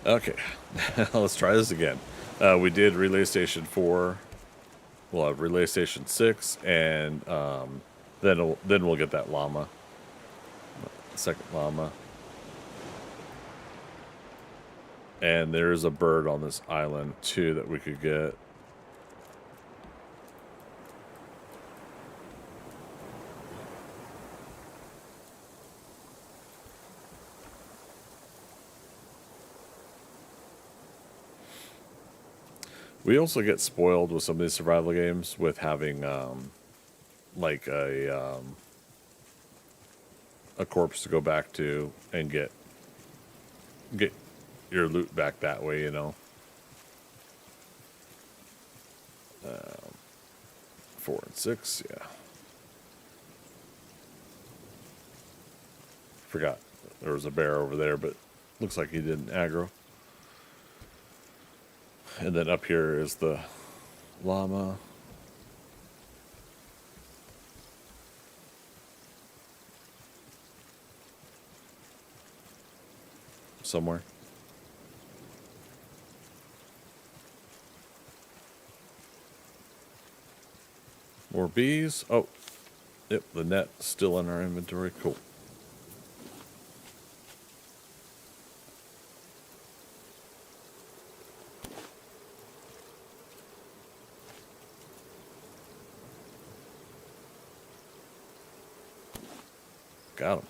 Okay, let's try this again. We did Relay Station 4. We'll have Relay Station 6, and then we'll get that llama. Second llama. And there's a bird on this island, too, that we could get. We also get spoiled with some of these survival games with having like a corpse to go back to and get your loot back that way, you know. 4 and 6, yeah. Forgot there was a bear over there, but looks like he didn't aggro. And then up here is the llama. Somewhere. More bees. Oh, yep, the net still in our inventory. Cool. Got him.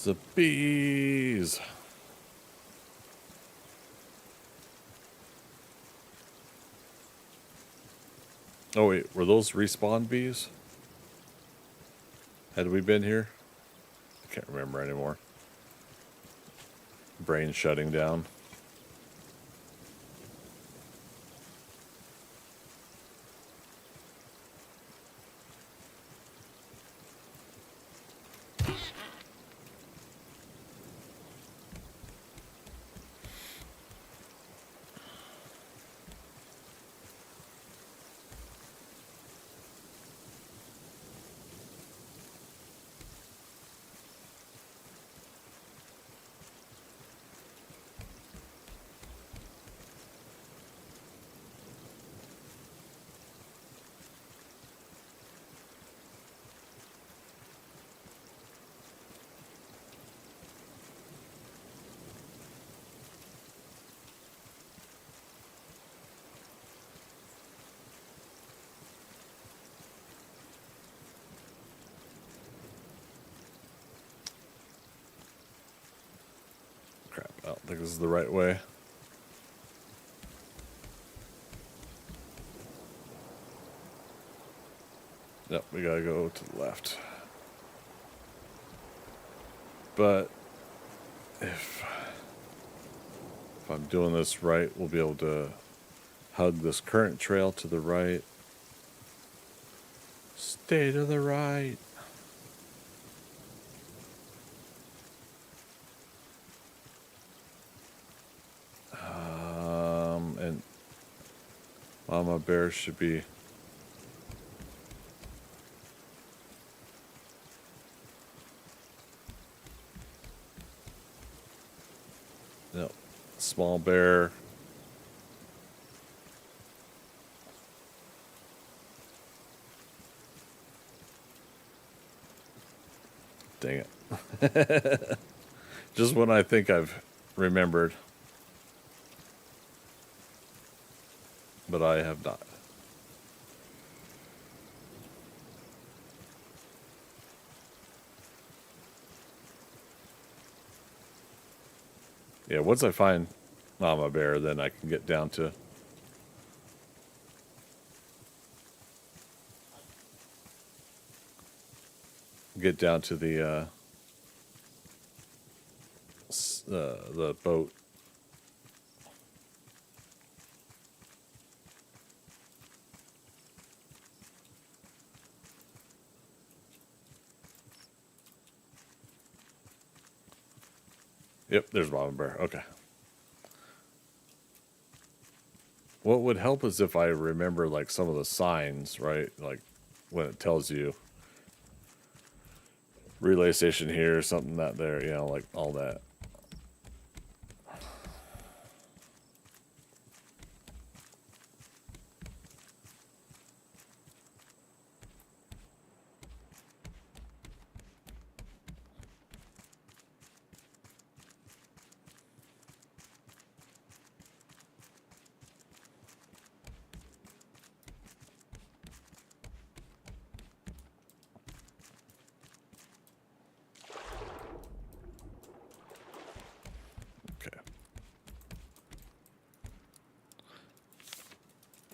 The bees. Oh wait, were those respawn bees? Had we been here? I can't remember anymore. Brain shutting down. think this is the right way. Yep, we gotta go to the left. But if I'm doing this right, we'll be able to hug this current trail to the right. Stay to the right. And Mama Bear should be small bear. Dang it. Just when I think I've remembered. But I have not. Yeah, once I find Mama Bear, then I can get down to the boat. Yep, there's Mama Bear. Okay. What would help is if I remember like some of the signs, right? Like when it tells you relay station here, something that there, you know, like all that.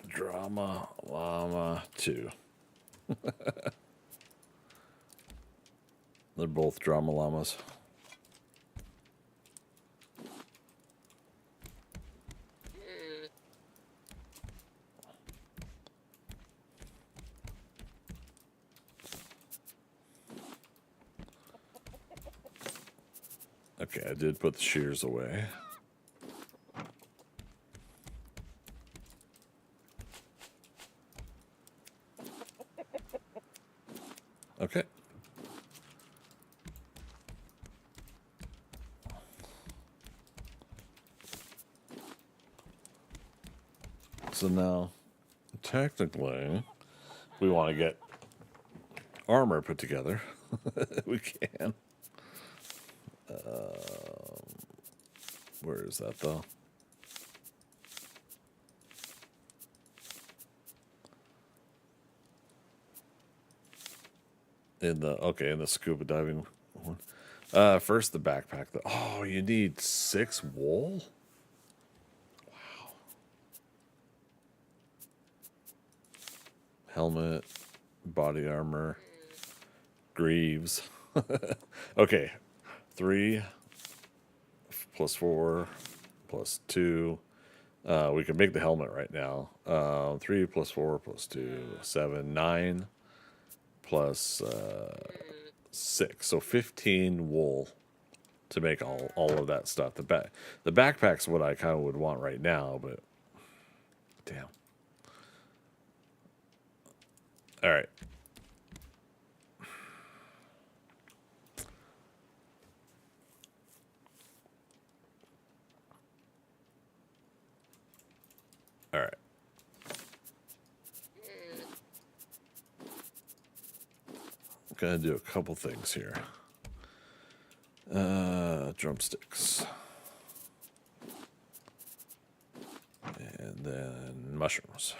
Drama Llama 2. They're both drama llamas. Okay, I did put the shears away. Okay. So now, technically, we want to get armor put together. We can. Where is that, though? In the scuba diving one. First the backpack. Oh, you need 6 wool? Wow. Helmet, body armor, greaves. Okay. 3 plus 4 plus 2. We can make the helmet right now. 3 plus 4 plus 2, 7, 9. Plus 6, so 15 wool to make all of that stuff. The backpack's what I kind of would want right now, but damn. All right. All right. Gonna do a couple things here. Drumsticks. And then mushrooms.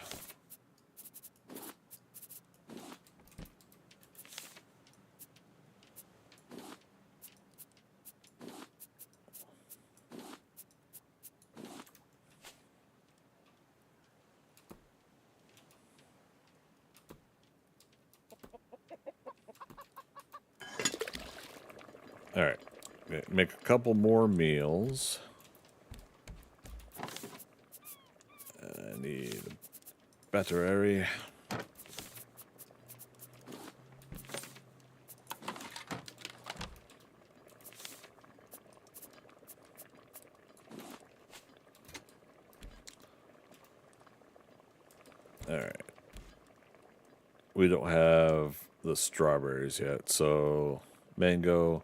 All right. Make a couple more meals. I need a battery. All right. We don't have the strawberries yet, so mango,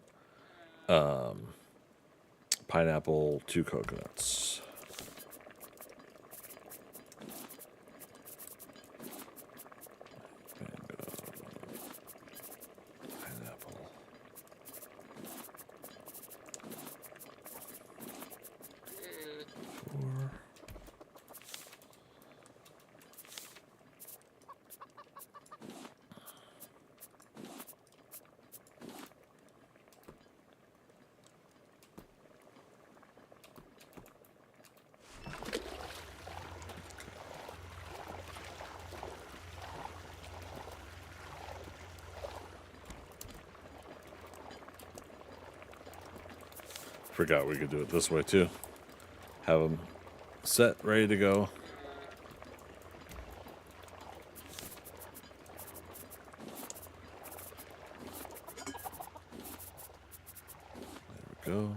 pineapple, 2 coconuts. Mango, pineapple. Four. Forgot we could do it this way too. Have them set, ready to go. There we go.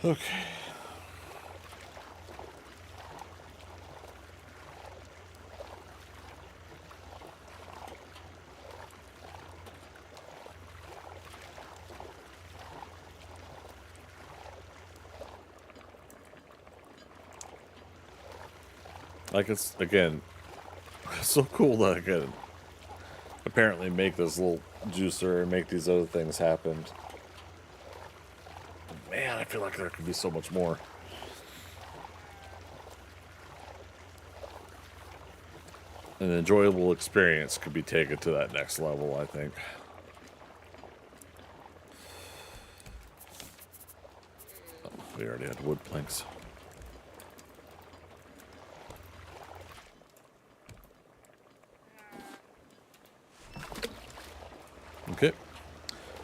Okay. Like, it's, again, so cool that I can apparently make this little juicer and make these other things happen. Man, I feel like there could be so much more. An enjoyable experience could be taken to that next level, I think. Oh, we already had wood planks. Okay.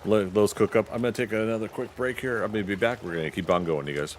Let those cook up. I'm going to take another quick break here. I'm going to be back. We're going to keep on going, you guys.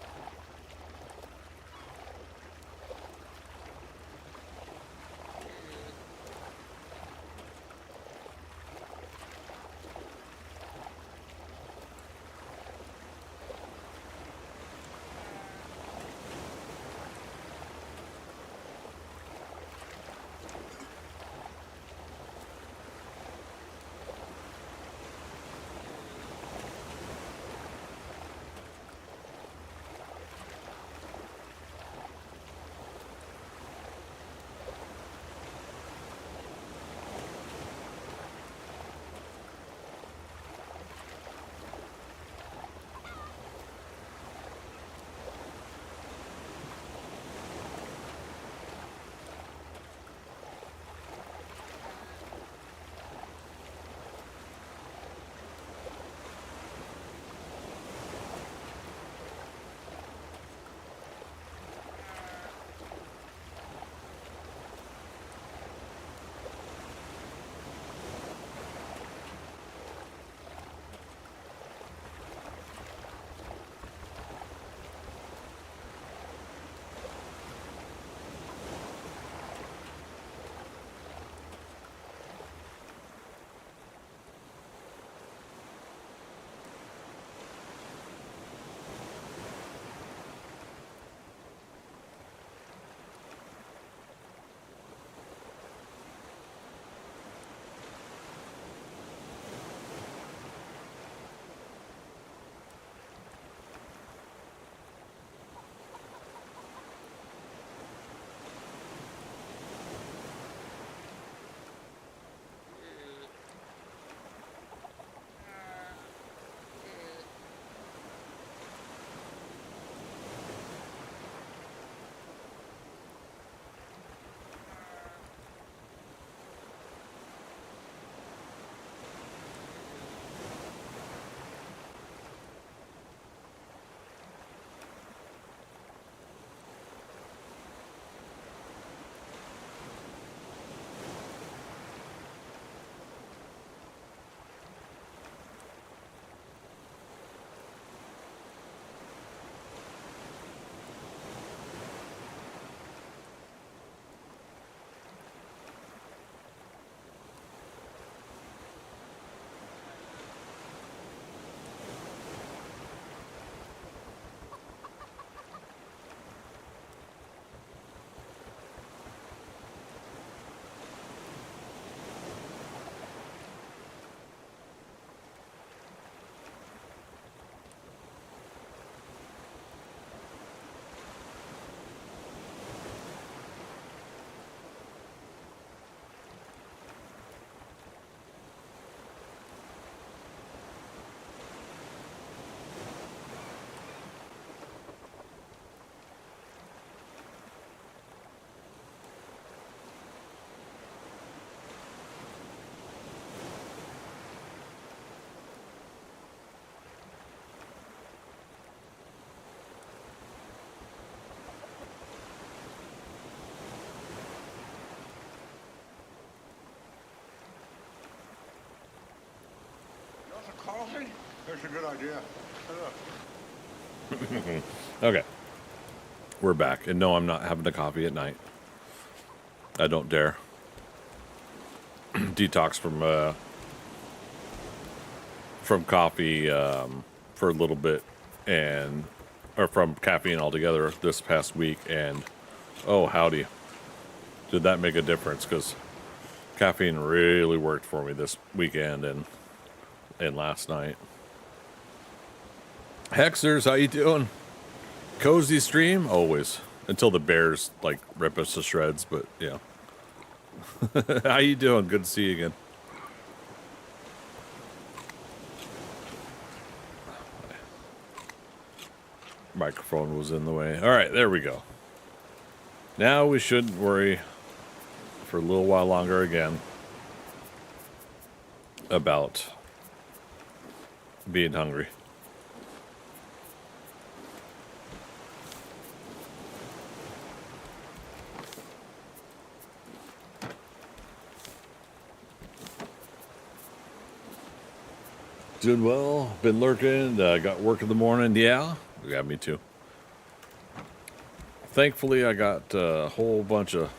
coffee? That's a good idea. Hello. Okay. We're back. And no, I'm not having a coffee at night. I don't dare. Detox from coffee for a little bit, or from caffeine altogether this past week, and oh howdy, did that make a difference? Because caffeine really worked for me this weekend and last night. Hexers, how you doing? Cozy stream always, until the bears like rip us to shreds. But yeah. How you doing? Good to see you again. Microphone was in the way. All right, there we go. Now we shouldn't worry for a little while longer again about being hungry. Doing well. Been lurking. Got work in the morning. Yeah, me too. Thankfully, I got a whole bunch of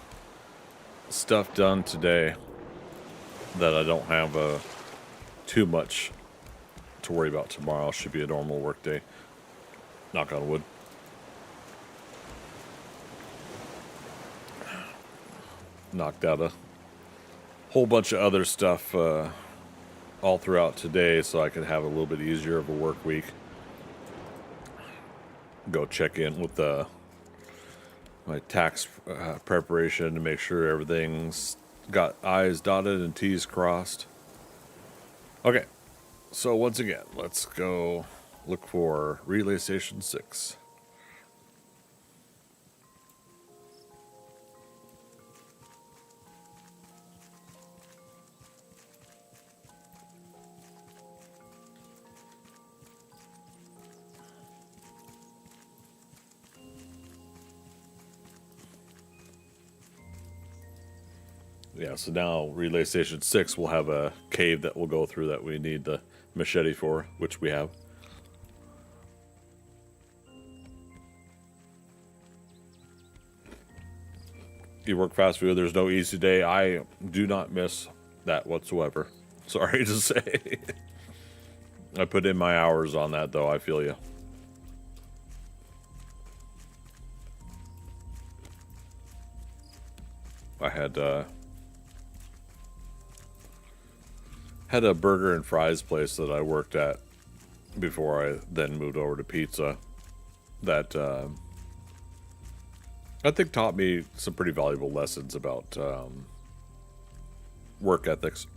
stuff done today that I don't have too much to worry about tomorrow. Should be a normal work day. Knock on wood. Knocked out a whole bunch of other stuff all throughout today so I could have a little bit easier of a work week. Go check in with my tax preparation to make sure everything's got I's dotted and T's crossed. Okay, so once again, let's go look for Relay Station 6. Yeah, so now Relay Station 6 will have a cave that we'll go through that we need the machete for, which we have. You work fast food, there's no easy day. I do not miss that whatsoever. Sorry to say. I put in my hours on that, though. I feel you. I had a burger and fries place that I worked at before I then moved over to pizza that I think taught me some pretty valuable lessons about work ethics.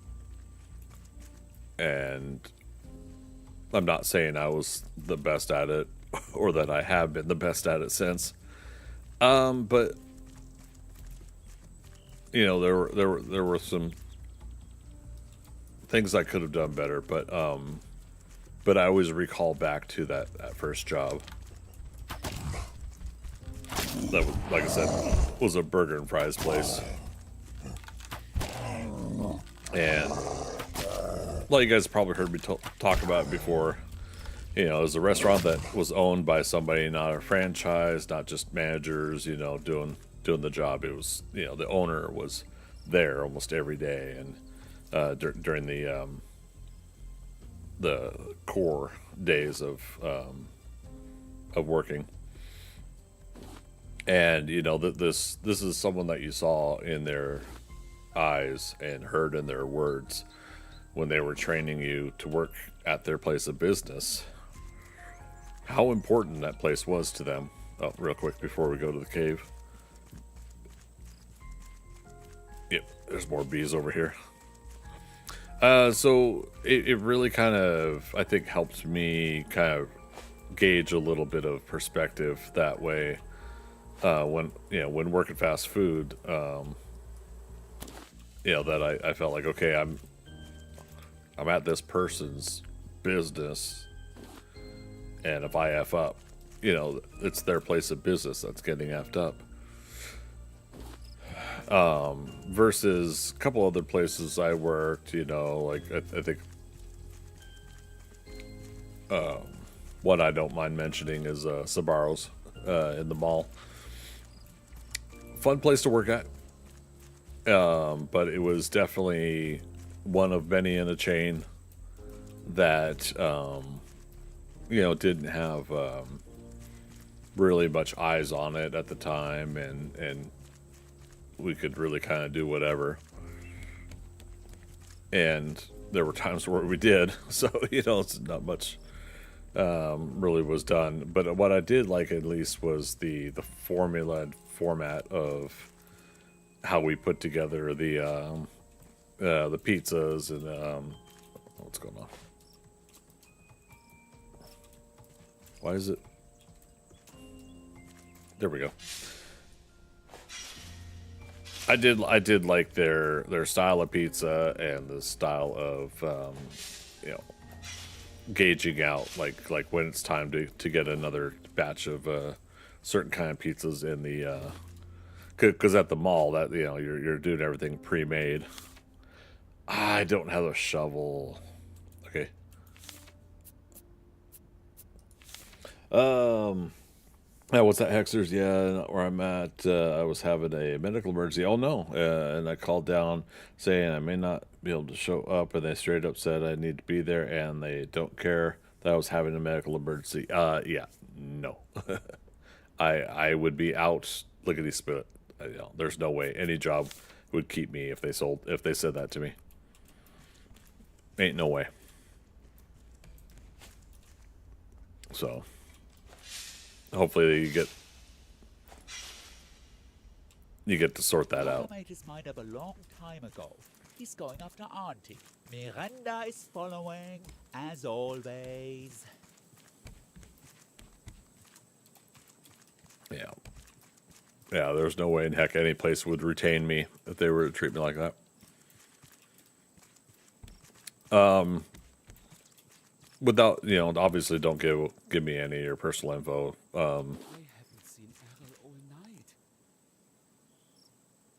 And I'm not saying I was the best at it or that I have been the best at it since. But you know, there were some things I could have done better, but I always recall back to that first job. That was, like I said, was a burger and fries place. And well, you guys probably heard me talk about it before. You know, it was a restaurant that was owned by somebody, not a franchise, not just managers, you know, doing the job. It was, you know, the owner was there almost every day, and during the core days of working. And you know, this is someone that you saw in their eyes and heard in their words when they were training you to work at their place of business, how important that place was to them. Oh, real quick before we go to the cave. Yep, there's more bees over here. So it really kind of, I think, helped me kind of gauge a little bit of perspective that way. When working fast food, you know, that I felt like, okay, I'm at this person's business, and if I F up, you know, it's their place of business that's getting effed up. Versus a couple other places I worked, you know, like I think One I don't mind mentioning is Sabaros in the mall. Fun place to work at. But it was definitely one of many in a chain that, didn't have really much eyes on it at the time, and we could really kind of do whatever. And there were times where we did, so, it's not much really was done. But what I did like at least was the formula and format of how we put together the pizzas and what's going on? Why is it? There we go. I did like their style of pizza and the style of gauging out like when it's time to get another batch of certain kind of pizzas in the because at the mall that you're doing everything pre-made. I don't have a shovel. Okay. Yeah, what's that, Hexers? Yeah, not where I'm at. I was having a medical emergency. Oh, no. And I called down saying I may not be able to show up, and they straight up said I need to be there, and they don't care that I was having a medical emergency. Yeah, no. I would be out. Look at these spit. There's no way any job would keep me if they said that to me. Ain't no way. So hopefully you get to sort that out. Made his mind up a long time ago. He's going after Auntie. Miranda is following, as always. Yeah. Yeah, there's no way in heck any place would retain me if they were to treat me like that. Without, obviously don't give me any of your personal info. I haven't seen Errol all night.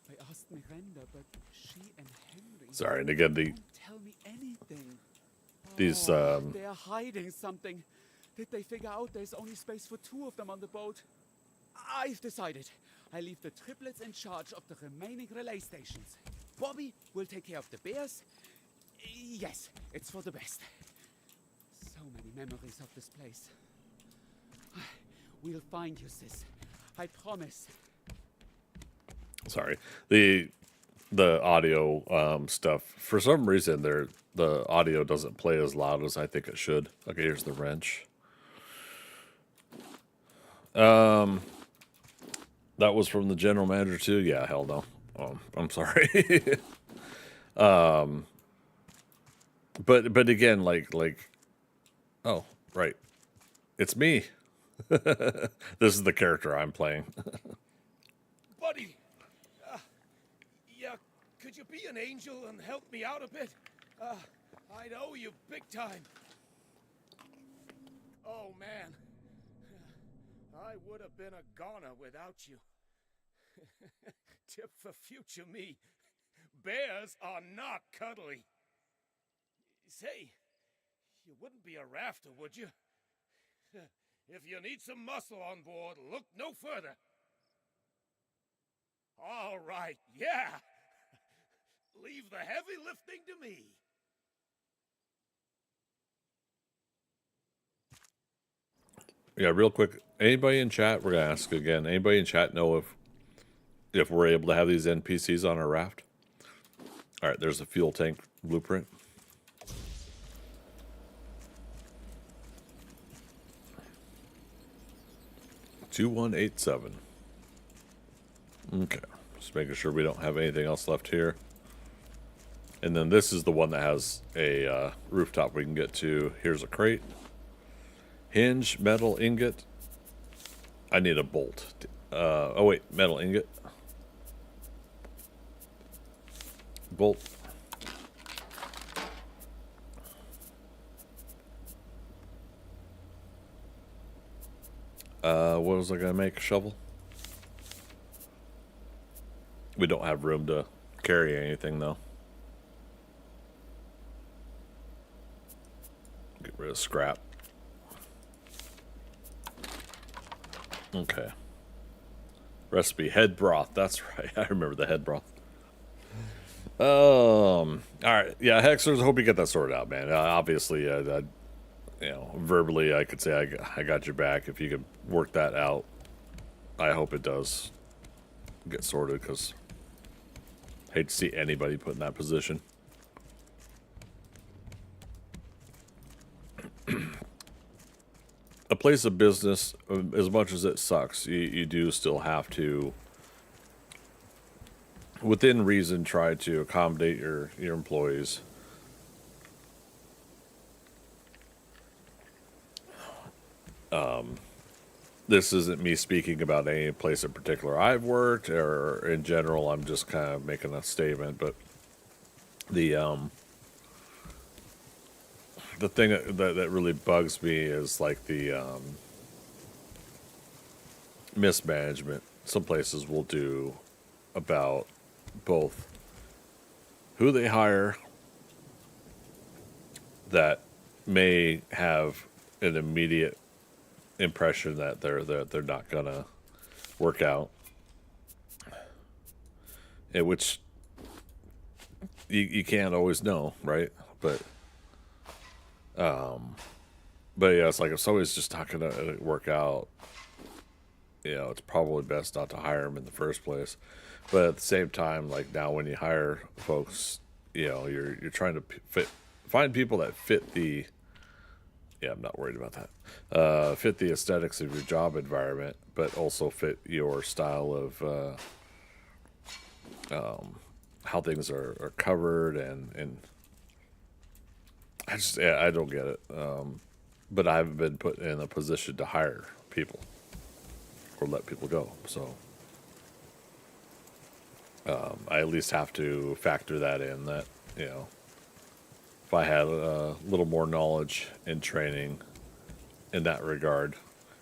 I asked Miranda, but she and Henry Sorry, and again don't tell me anything. these They're hiding something. Did they figure out there's only space for 2 of them on the boat? I've decided. I leave the triplets in charge of the remaining relay stations. Bobby will take care of the bears. Yes, it's for the best. So many memories of this place. We'll find you, sis. I promise. sorry, the audio stuff, for some reason the audio doesn't play as loud as I think it should. Okay, here's the wrench. That was from the general manager too. Yeah, hell no. I'm sorry. But again, like oh, right, it's me. This is the character I'm playing. Buddy! Yeah, could you be an angel and help me out a bit? I'd owe you big time. Oh, man. I would have been a goner without you. Tip for future me. Bears are not cuddly. Say, you wouldn't be a rafter, would you? If you need some muscle on board, look no further. All right, yeah. Leave the heavy lifting to me. Yeah, real quick. Anybody in chat? We're gonna ask again. Anybody in chat know if we're able to have these NPCs on our raft? All right, there's a fuel tank blueprint. $2187. Okay, just making sure we don't have anything else left here. And then this is the one that has a rooftop we can get to. Here's a crate. Hinge, metal ingot. I need a bolt. Oh wait, metal ingot. Bolt. What was I gonna make? A shovel? We don't have room to carry anything though. Get rid of scrap. Okay. Recipe head broth. That's right. I remember the head broth. All right. Yeah, Hexers. I hope you get that sorted out, man. Obviously, verbally, I could say I got your back. If you could work that out, I hope it does get sorted, because I hate to see anybody put in that position. A place of business, as much as it sucks, you do still have to, within reason, try to accommodate your employees. This isn't me speaking about any place in particular I've worked, or in general. I'm just kind of making a statement. But the thing that really bugs me is like the mismanagement some places will do about both who they hire that may have an immediate impression that they're not gonna work out, and which you can't always know, right? But yeah, it's like if somebody's just not gonna work out, it's probably best not to hire them in the first place. But at the same time, like now when you hire folks, you're trying to find people that fit the. Yeah, I'm not worried about that. Fit the aesthetics of your job environment, but also fit your style of how things are covered, and I don't get it. But I haven't been put in a position to hire people or let people go, so I at least have to factor that in. That if I had a little more knowledge and training in that regard,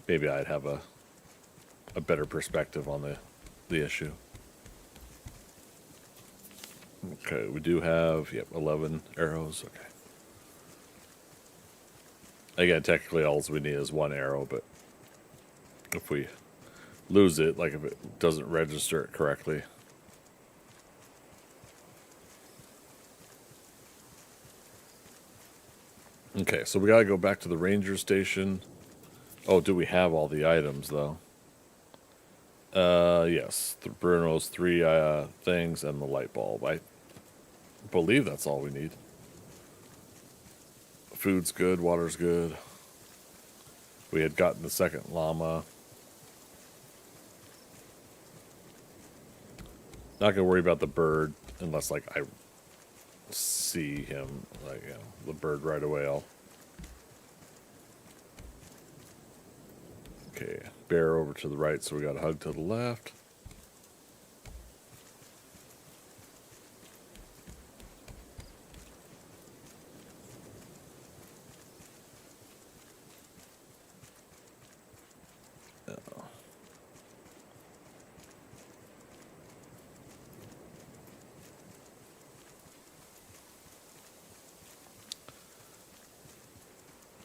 maybe I'd have a better perspective on the issue. Okay, we do have 11 arrows. Okay. Again, technically all we need is one arrow, but if we lose it, like if it doesn't register it correctly. Okay, so we gotta go back to the ranger station. Oh, do we have all the items though? Yes, Bruno's 3 things and the light bulb. I believe that's all we need. Food's good, water's good. We had gotten the second llama. Not gonna worry about the bird unless like I see him, like the bird right away. Okay, bear over to the right, so we got a hug to the left.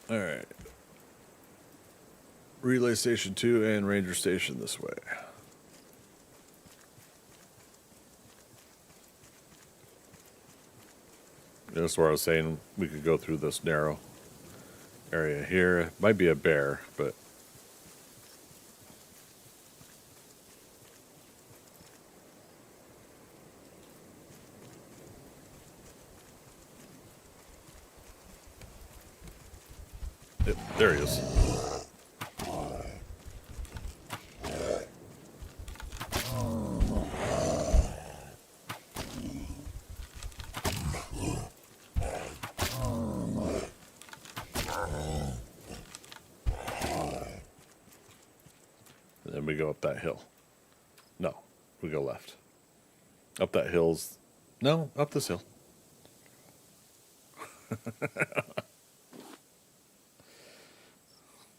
All right. Relay Station 2 and Ranger Station this way. That's where I was saying we could go through this narrow area here. It might be a bear, but there he is. And then we go up that hill. No, we go left. Up that hill's... No, up this hill.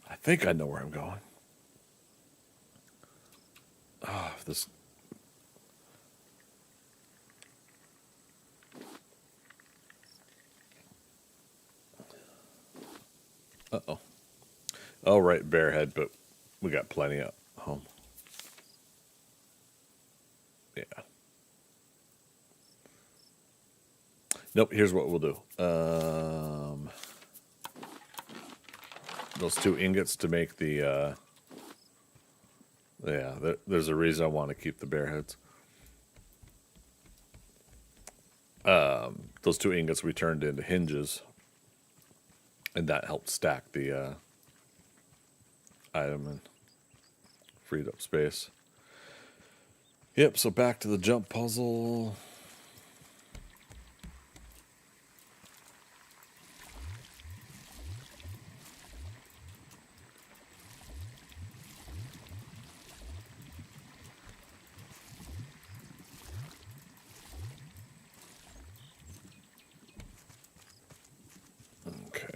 I think I know where I'm going. This... Uh-oh. Oh, right, bear head, but we got plenty of home. Yeah. Nope, here's what we'll do. Those 2 ingots to make the, there's a reason I want to keep the bear heads. Those 2 ingots we turned into hinges, and that helped stack the item and freed up space. Yep, so back to the jump puzzle. Okay.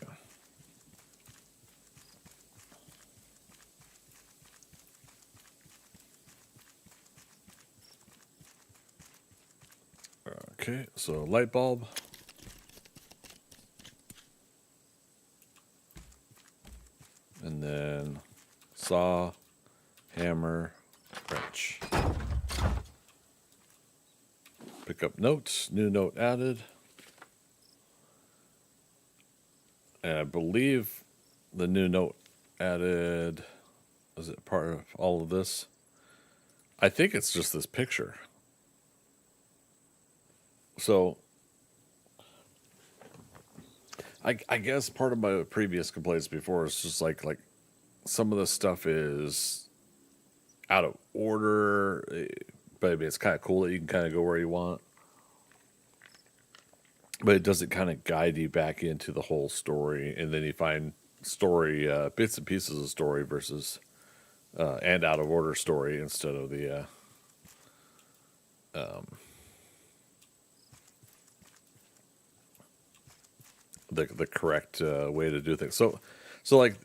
Okay, so light bulb. And then saw, hammer, wrench. Pick up notes, new note added. And I believe the new note added, is it part of all of this? I think it's just this picture. So, I guess part of my previous complaints before is just like some of the stuff is out of order, but I mean, it's kind of cool that you can kind of go where you want. But it doesn't kind of guide you back into the whole story, and then you find story bits and pieces of story versus and out of order story instead of the correct way to do things. So like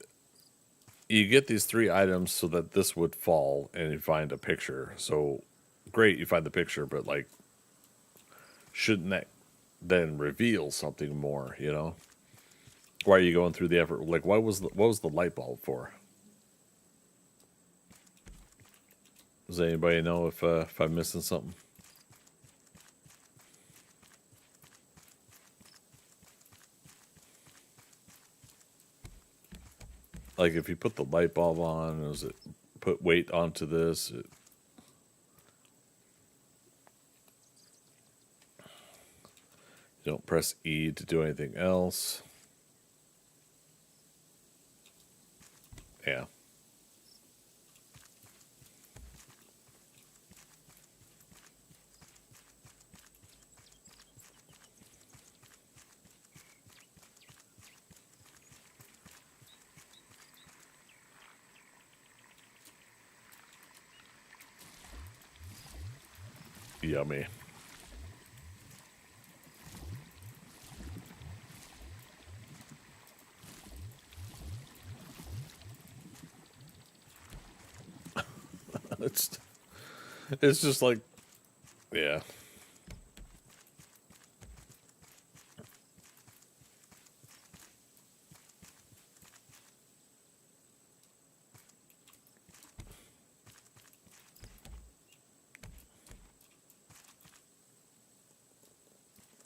you get these 3 items so that this would fall, and you find a picture. So great, you find the picture, but like, shouldn't that then reveal something more? You know, why are you going through the effort? Like, what was the light bulb for? Does anybody know if I'm missing something? Like, if you put the light bulb on, does it put weight onto this? You don't press E to do anything else. Yeah. Yummy. It's just like, yeah.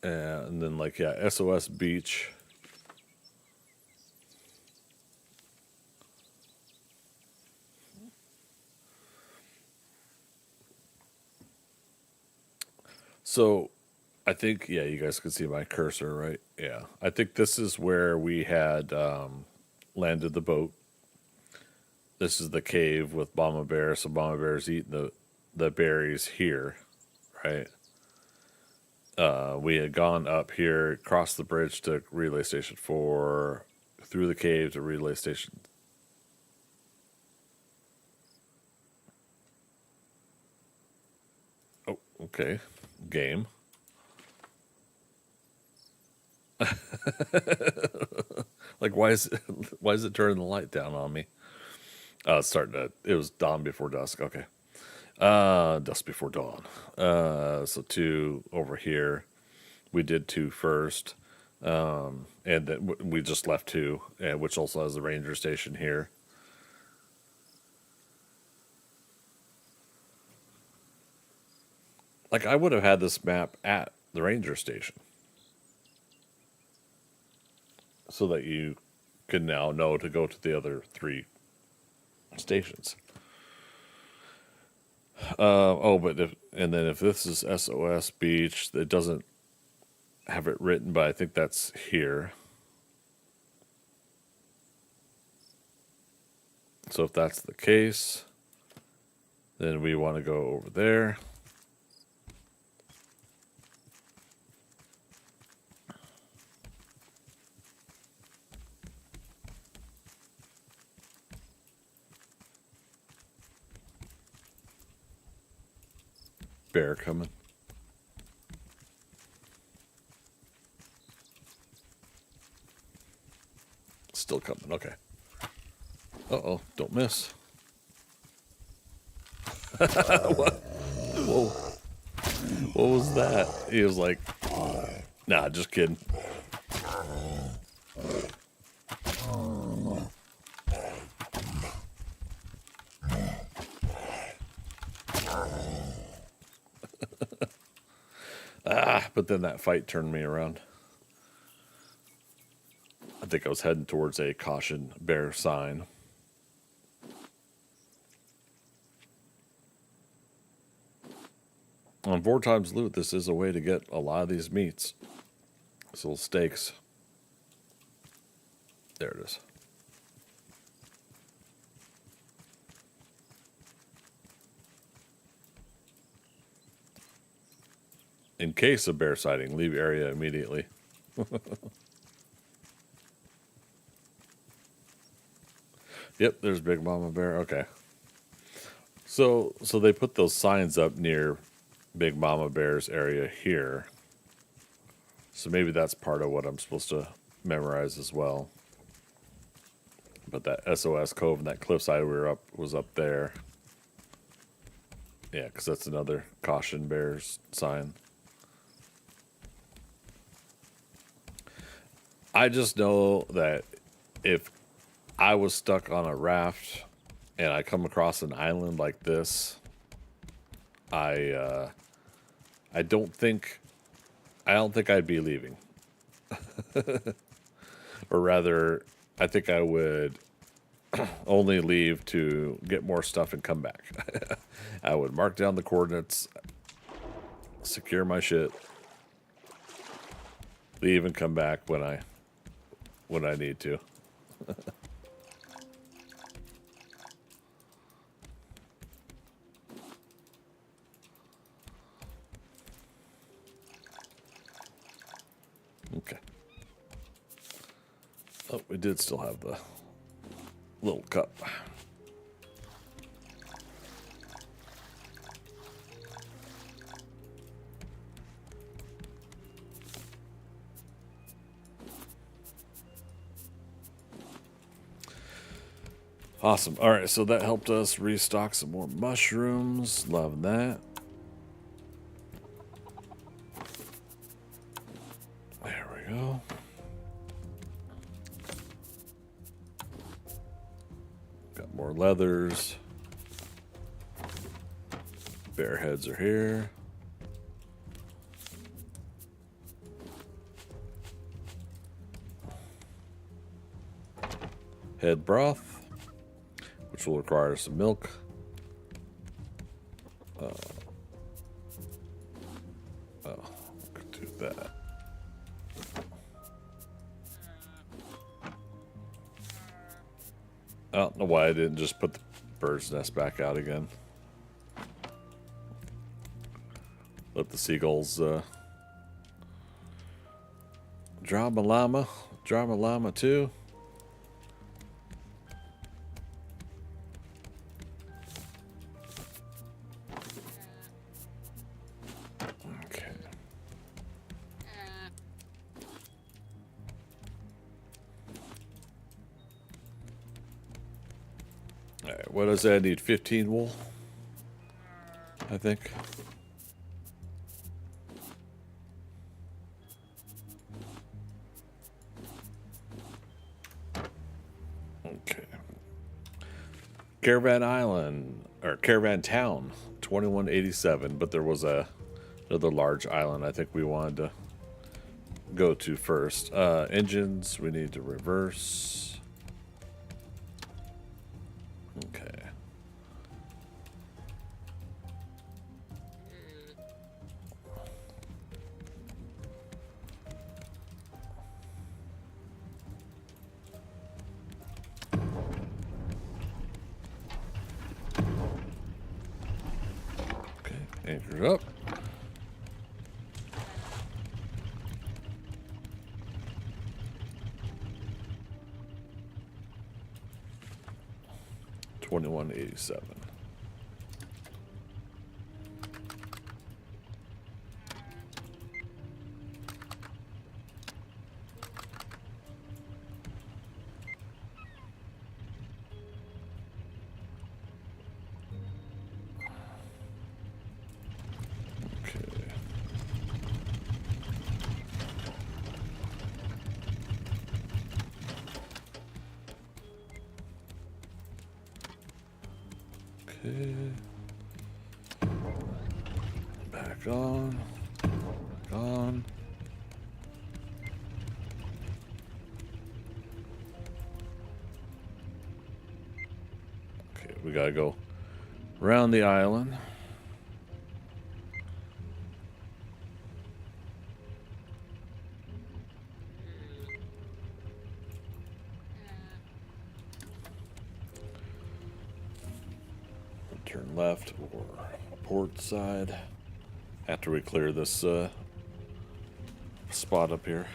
And then like, yeah, SOS Beach. So I think, yeah, you guys can see my cursor, right? Yeah. I think this is where we had landed the boat. This is the cave with Mama Bear. So Mama Bear's eating the berries here, right? We had gone up here, crossed the bridge to Relay Station 4, through the cave to Relay Station. Oh, okay. Game. Like, why is it turning the light down on me? It was dawn before dusk. Okay. Dusk before dawn. So 2 over here. We did 2 first. And then we just left 2, which also has the ranger station here. Like, I would have had this map at the ranger station so that you can now know to go to the other 3 stations. But if this is SOS Beach, it doesn't have it written, but I think that's here. So if that's the case, then we want to go over there. Bear coming. Still coming. Okay. Uh-oh. Don't miss. What? Whoa. What was that? He was like, nah, just kidding. But then that fight turned me around. I think I was heading towards a caution bear sign. On 4 times loot, this is a way to get a lot of these meats. These little steaks. There it is. In case of bear sighting, leave area immediately. Yep, there's Big Mama Bear. Okay. So they put those signs up near Big Mama Bear's area here. So maybe that's part of what I'm supposed to memorize as well. But that SOS Cove and that cliffside we were up was up there. Yeah, because that's another caution bears sign. I just know that if I was stuck on a raft and I come across an island like this, I don't think I'd be leaving. Or rather, I think I would only leave to get more stuff and come back. I would mark down the coordinates, secure my shit, leave and come back when I need to. Okay. Oh, we did still have the little cup. Awesome. All right, so that helped us restock some more mushrooms. Love that. There we go. Got more leathers. Bear heads are here. Head broth, which will require some milk. Could do that. I don't know why I didn't just put the bird's nest back out again. Let the seagulls drama llama too. Okay. All right, what does that? I need 15 wool, I think. Okay. Caravan Island, or Caravan Town, 2187, but there was a another large island I think we wanted to go to first. Engines, we need to reverse. Okay. Anchored up. $21.87. Back on. On. Okay, we gotta go around the island. Turn left or port side after we clear this spot up here.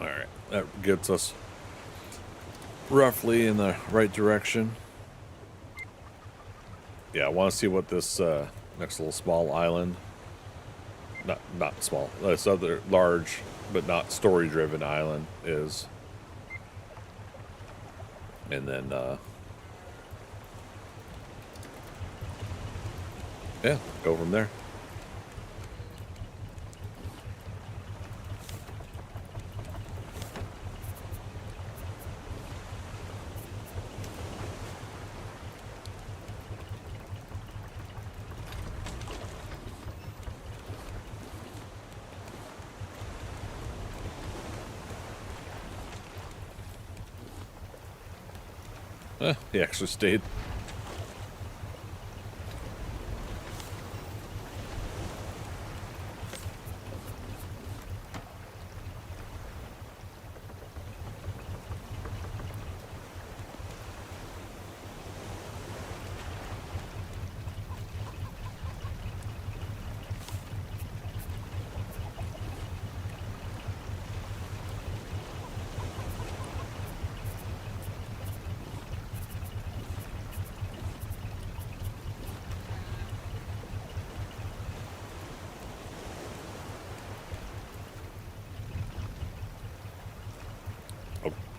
Alright, that gets us roughly in the right direction. Yeah, I want to see what this next little small island, not small, this other large but not story-driven island is. And then, yeah, go from there. He actually stayed.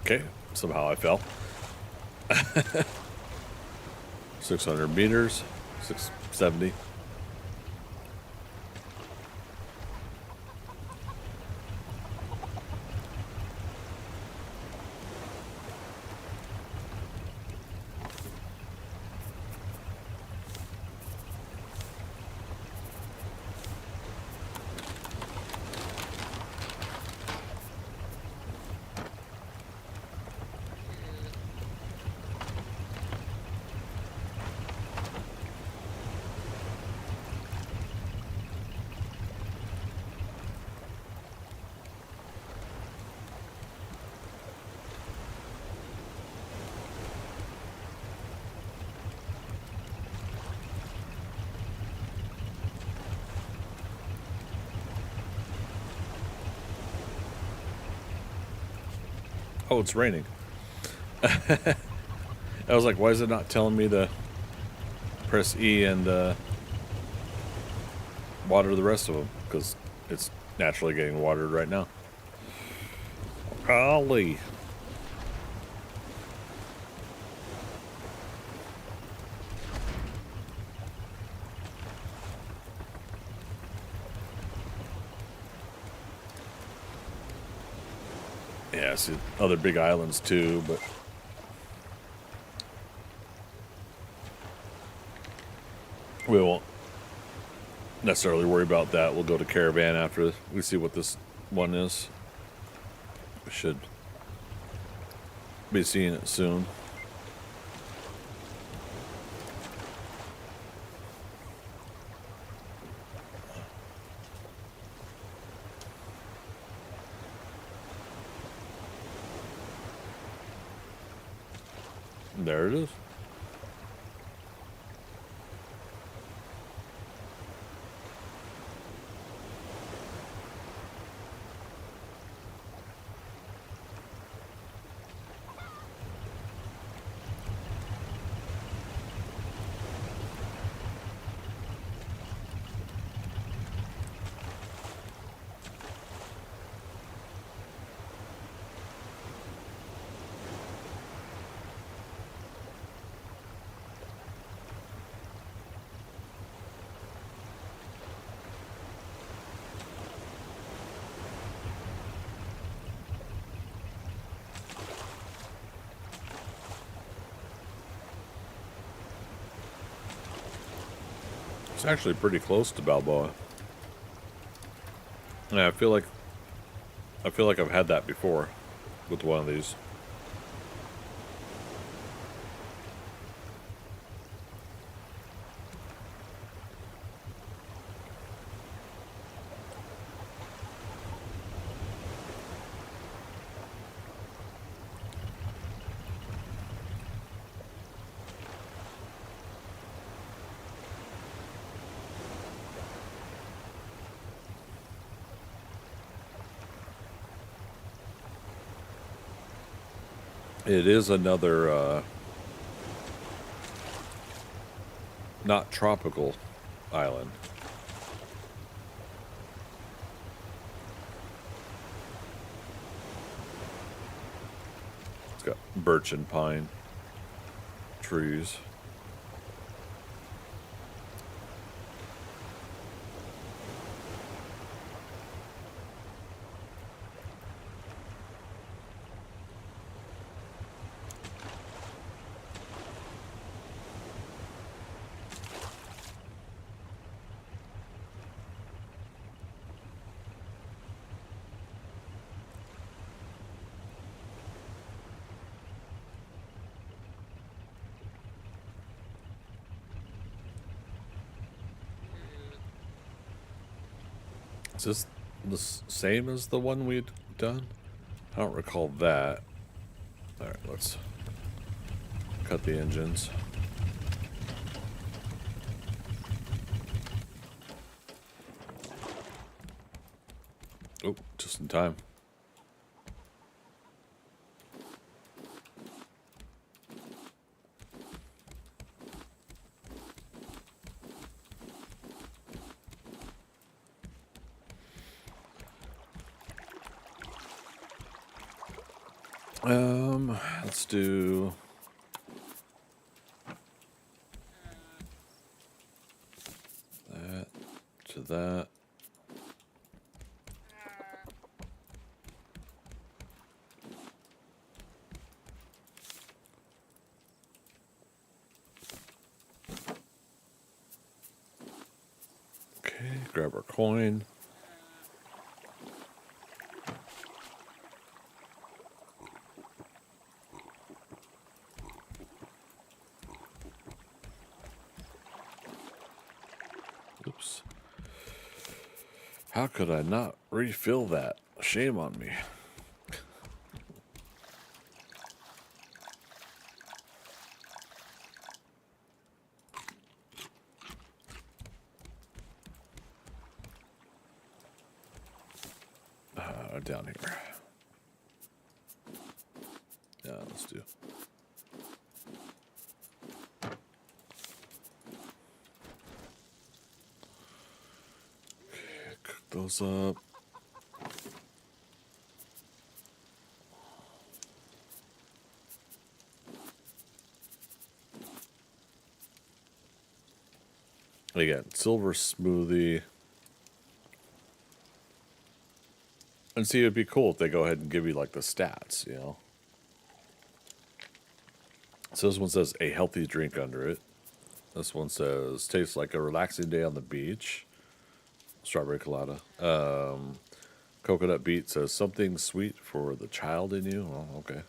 Okay, somehow I fell. 600 meters, 670. Oh, it's raining. I was like, why is it not telling me to press E and water the rest of them? Because it's naturally getting watered right now. Golly. Yeah, I see other big islands too, but we won't necessarily worry about that. We'll go to Caravan after we see what this one is. We should be seeing it soon. There it is. It's actually pretty close to Balboa. Yeah, I feel like I've had that before with one of these. It is another not tropical island. It's got birch and pine trees. Is this the same as the one we'd done? I don't recall that. Alright, let's cut the engines. Oh, just in time. Let's do that to that. Okay, grab our coin. Oops. How could I not refill that? Shame on me. Down here. Yeah, let's do. Okay, cook those up. Again, silver smoothie. And see, it'd be cool if they go ahead and give you like the stats, you know. So this one says a healthy drink under it. This one says tastes like a relaxing day on the beach. Strawberry colada. Coconut beet says something sweet for the child in you. Oh, okay.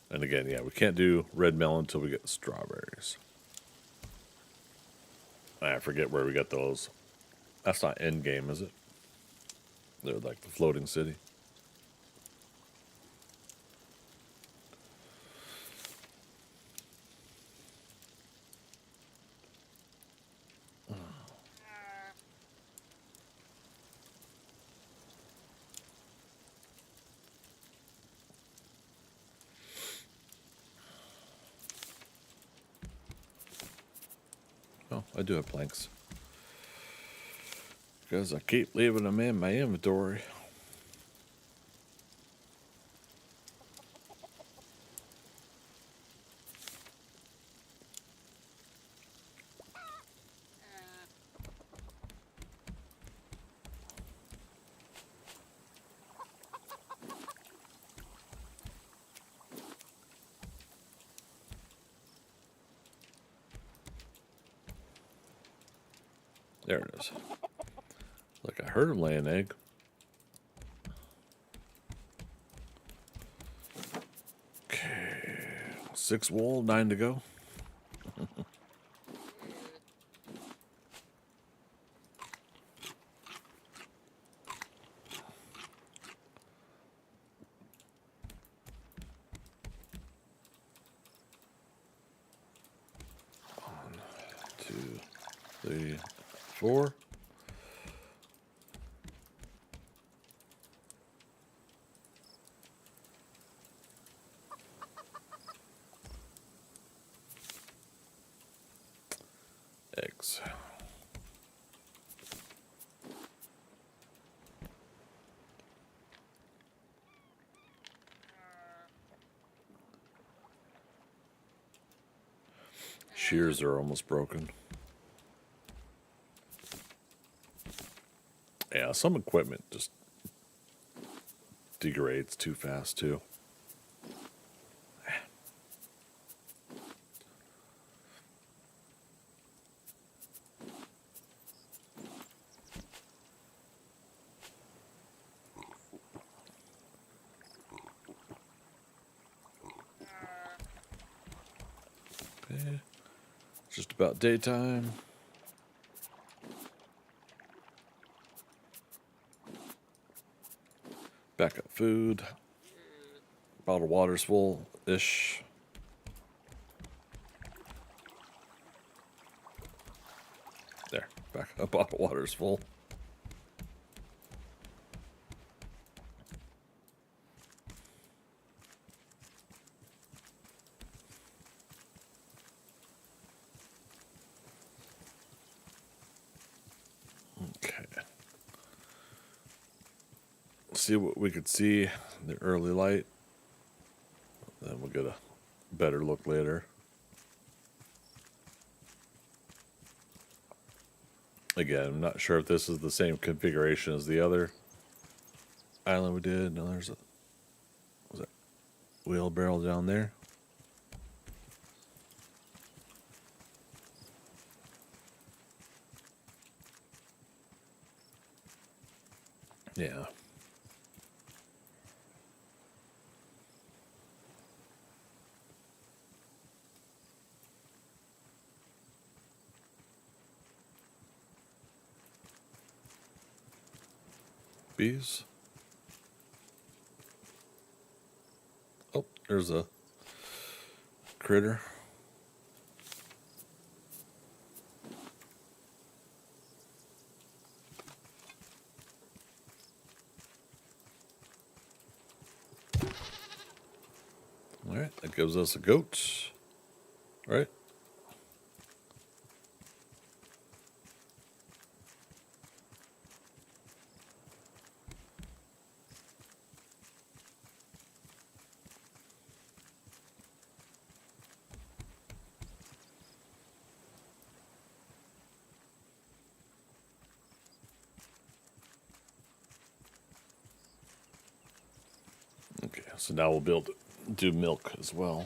And again, yeah, we can't do red melon until we get the strawberries. I forget where we got those. That's not end game, is it? They're like the floating city. Oh, I do have planks. Because I keep leaving them in my inventory. There it is. Like I heard him lay an egg. Okay. 6 wool, 9 to go. One, 2, 3, 4. Eggs. Shears are almost broken. Yeah, some equipment just degrades too fast too. Okay. It's just about daytime. Backup food. Bottled water's full-ish. There, backup bottled water's full. Okay. See what we could see in the early light. Then we'll get a better look later. Again, I'm not sure if this is the same configuration as the other island we did. No, there's a was that wheelbarrow down there. Yeah. Bees. Oh, there's a critter. All right, that gives us a goat. Right? Okay, so now we'll be able to do milk as well.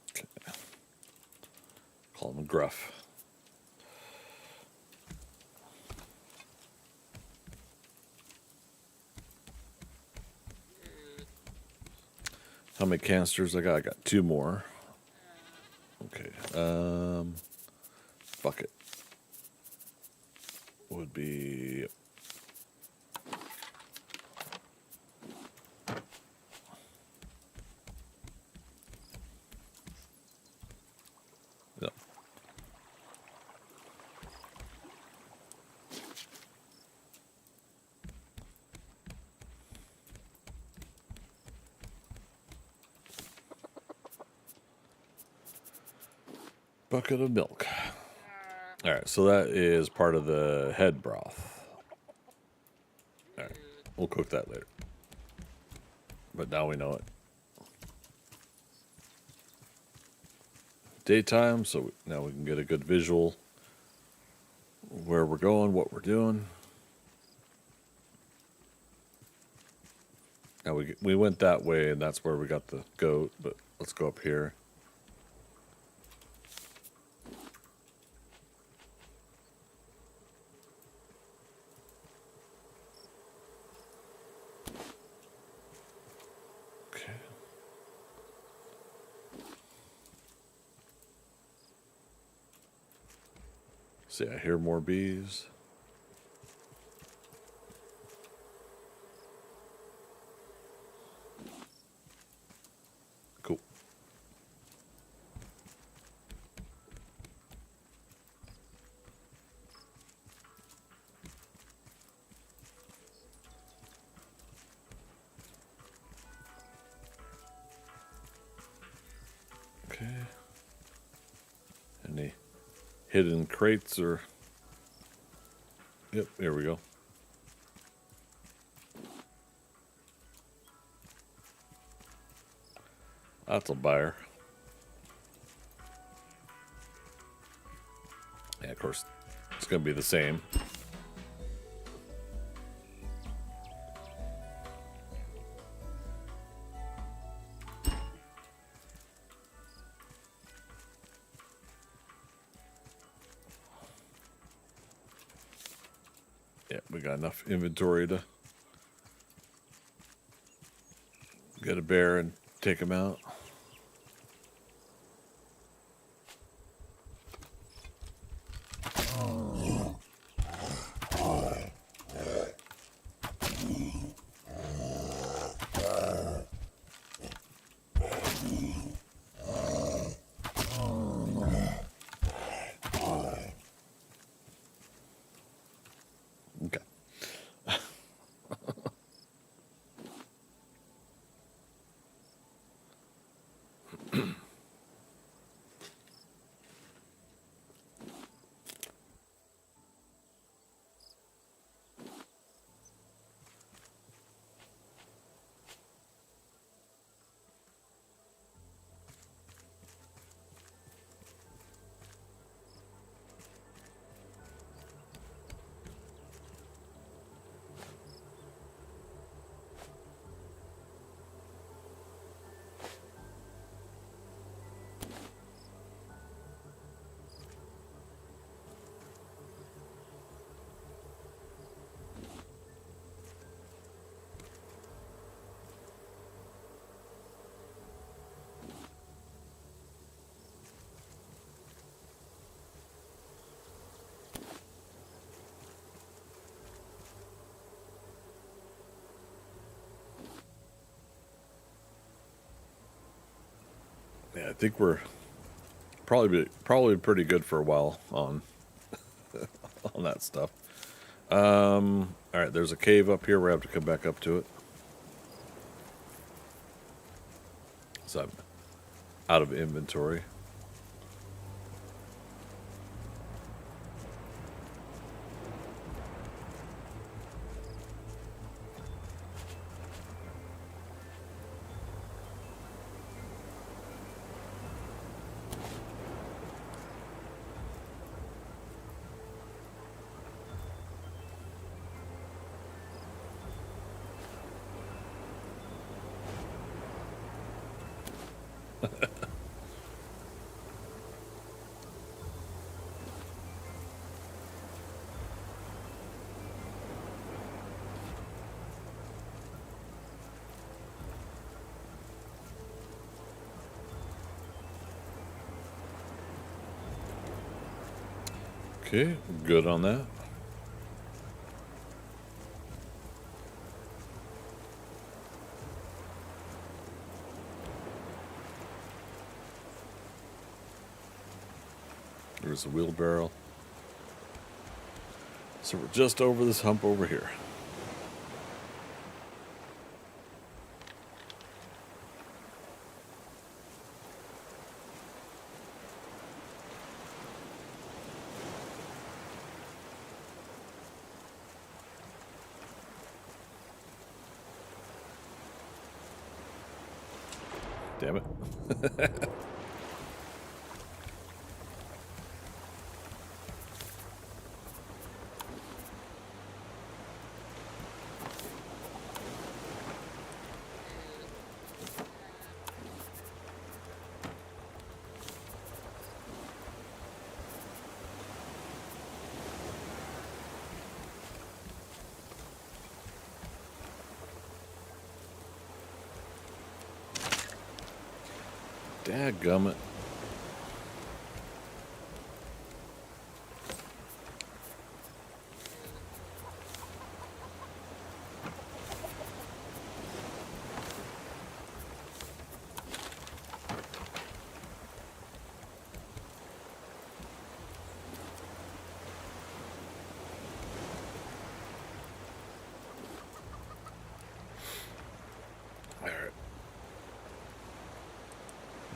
Okay. Call him Gruff. How many canisters I got? I got 2 more. Okay. Bucket would be. Yep. Bucket of milk. All right, so that is part of the head broth. All right, we'll cook that later. But now we know it. Daytime, so now we can get a good visual where we're going, what we're doing. Now we went that way, and that's where we got the goat. But let's go up here. Okay. See, I hear more bees. Cool. Okay. Any hidden crates or... Yep, here we go. That's a buyer. Yeah, of course, it's going to be the same. Yeah, we got enough inventory to get a bear and take him out. Okay. Yeah, I think we're probably pretty good for a while on on that stuff. All right, there's a cave up here. We have to come back up to it. So I'm out of inventory. Okay, good on that. There's a wheelbarrow. So we're just over this hump over here. Damn it. Dadgummit.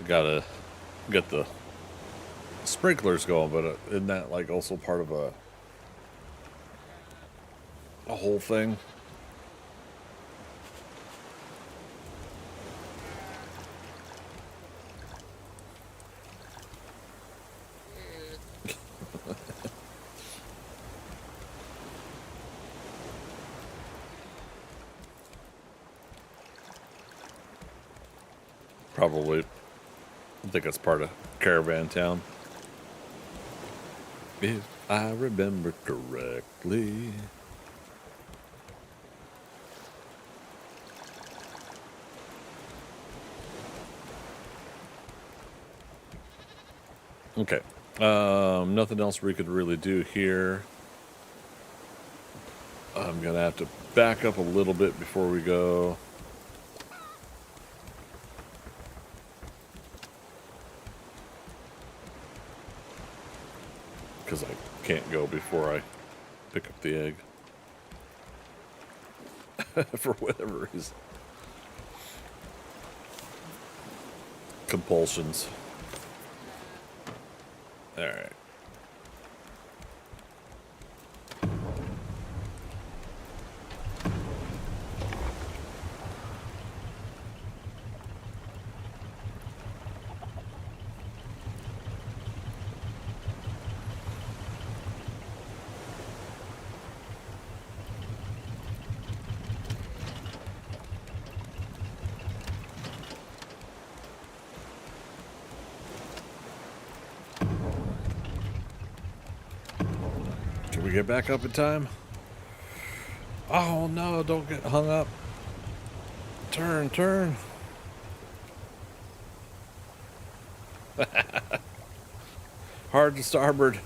Gotta get the sprinklers going, but isn't that like also part of a whole thing? Probably. I think it's part of Caravan Town. If I remember correctly. Okay. Nothing else we could really do here. I'm gonna have to back up a little bit before we go. Because I can't go before I pick up the egg. For whatever reason. Compulsions. Alright. We get back up in time? Oh no, don't get hung up. Turn, turn. Hard to starboard.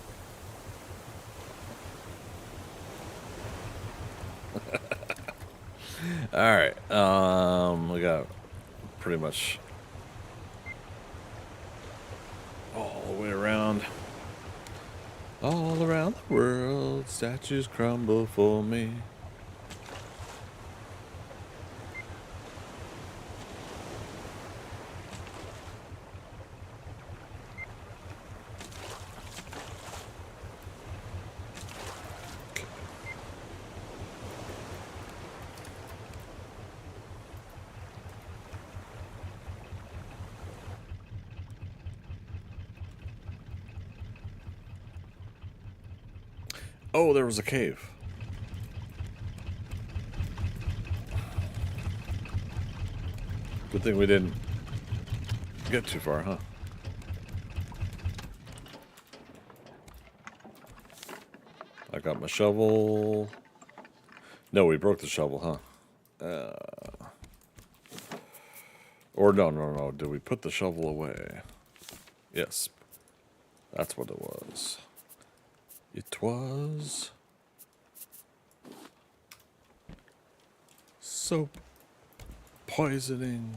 Alright, we got pretty much All the way around. All around the world, statues crumble for me. Oh, there was a cave. Good thing we didn't get too far, huh? I got my shovel. No, we broke the shovel, huh? Or no. Did we put the shovel away? Yes. That's what it was. It was soap poisoning.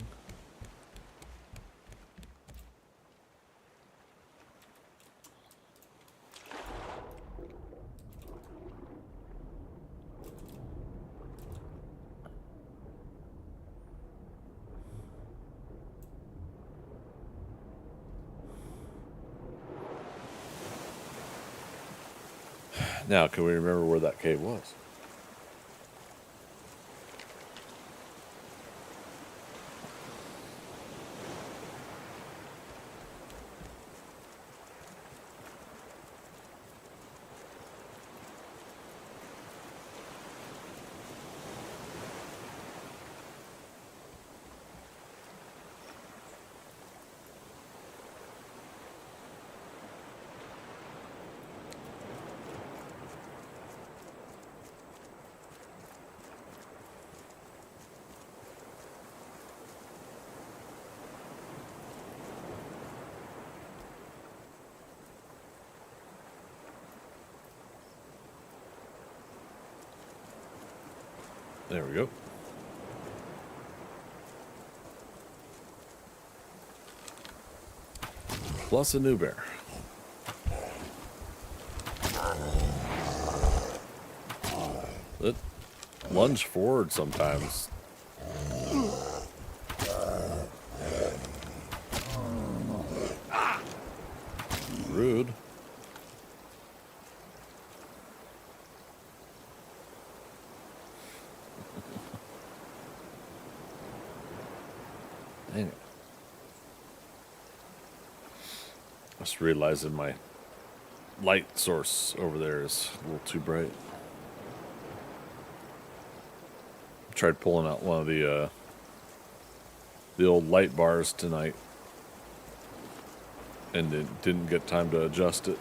Now, can we remember where that cave was? There we go. Plus a new bear. It lunge forward sometimes. Rude. Dang it. Just realizing my light source over there is a little too bright. Tried pulling out one of the old light bars tonight, and it didn't get time to adjust it.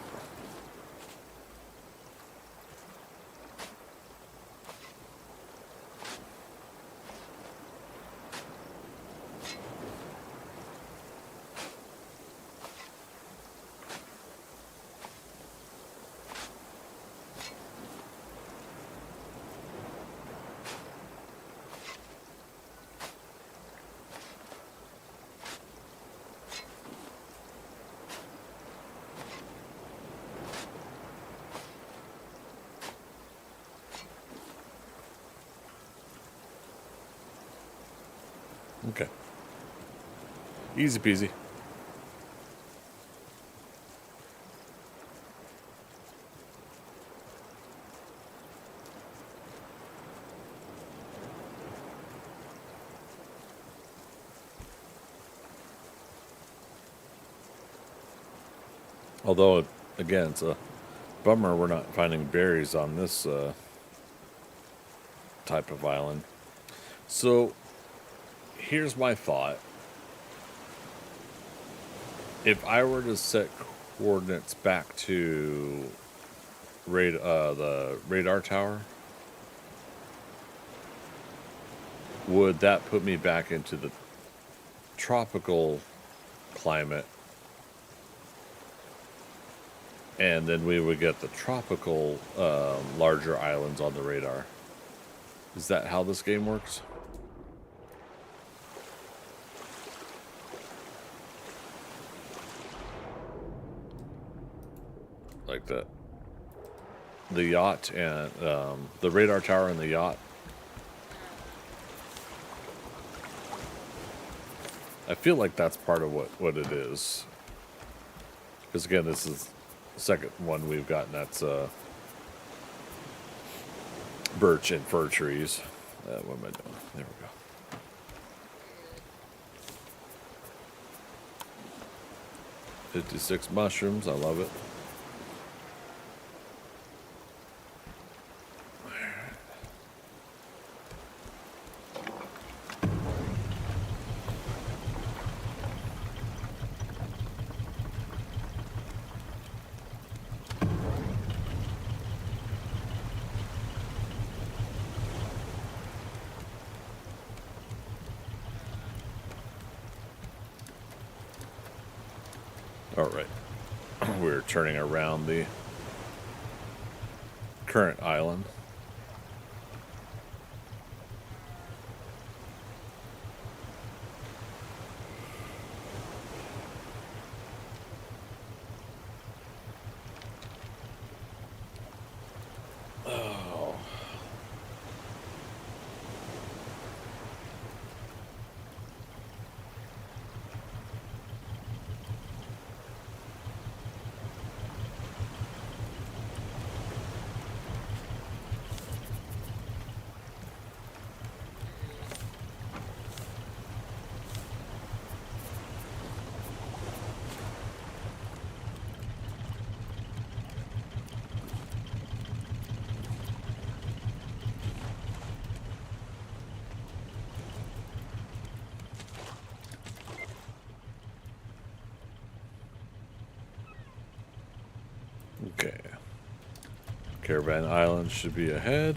Okay. Easy peasy. Although, again, it's a bummer we're not finding berries on this type of island. So, here's my thought. If I were to set coordinates back to the radar tower, would that put me back into the tropical climate? And then we would get the tropical larger islands on the radar. Is that how this game works? like the yacht and the radar tower and the yacht. I feel like that's part of what it is. Because again, this is the second one we've gotten that's birch and fir trees. What am I doing? There we go. $56 mushrooms. I love it. All right. We're turning around the current island. Oh. Okay. Caravan Island should be ahead.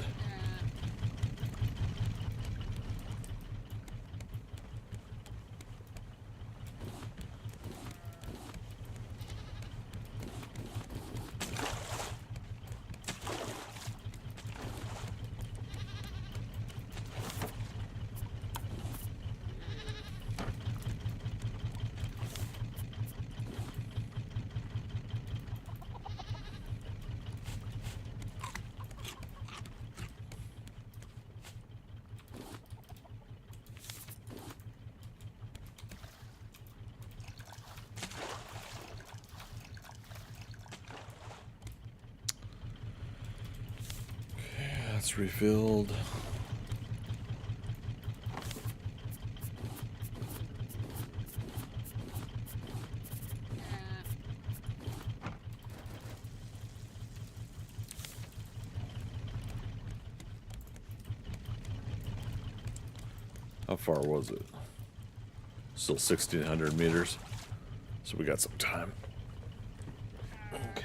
That's refilled. How far was it? Still 1,600 meters. So we got some time. Okay.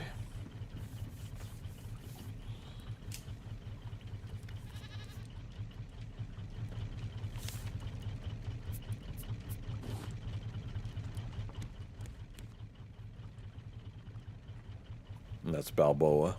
And that's Balboa.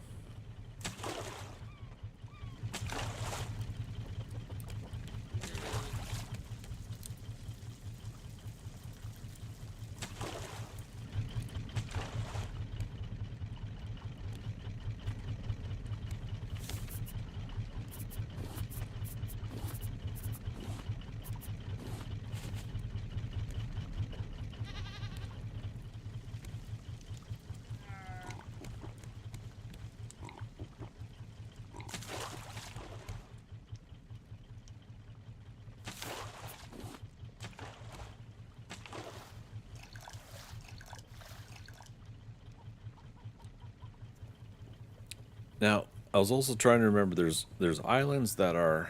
Now, I was also trying to remember there's islands that are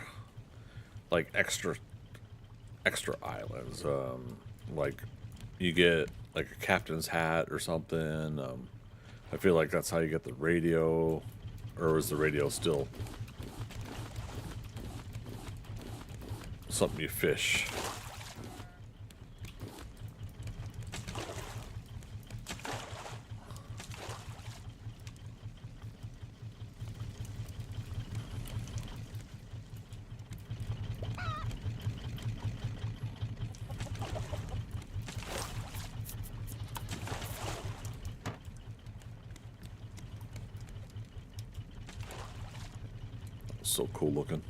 like extra islands. Like you get like a captain's hat or something. I feel like that's how you get the radio, or is the radio still something you fish? So cool looking.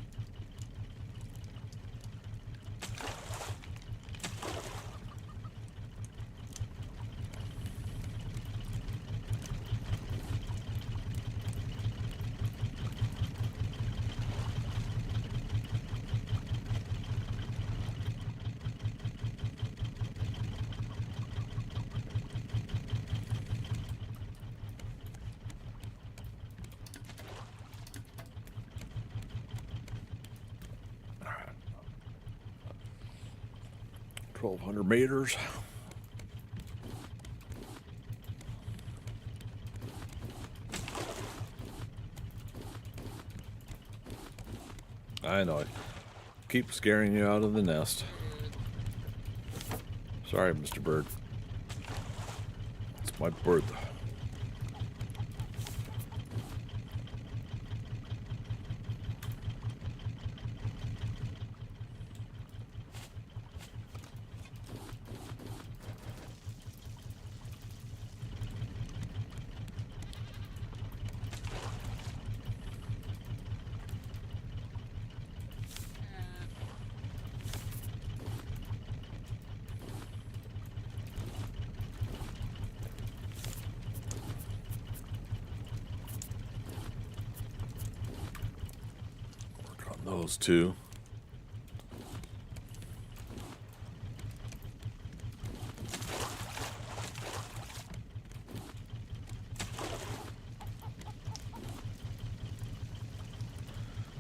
All right. 1,200 meters. I know. I keep scaring you out of the nest. Sorry, Mr. Bird. It's my bird. Those two.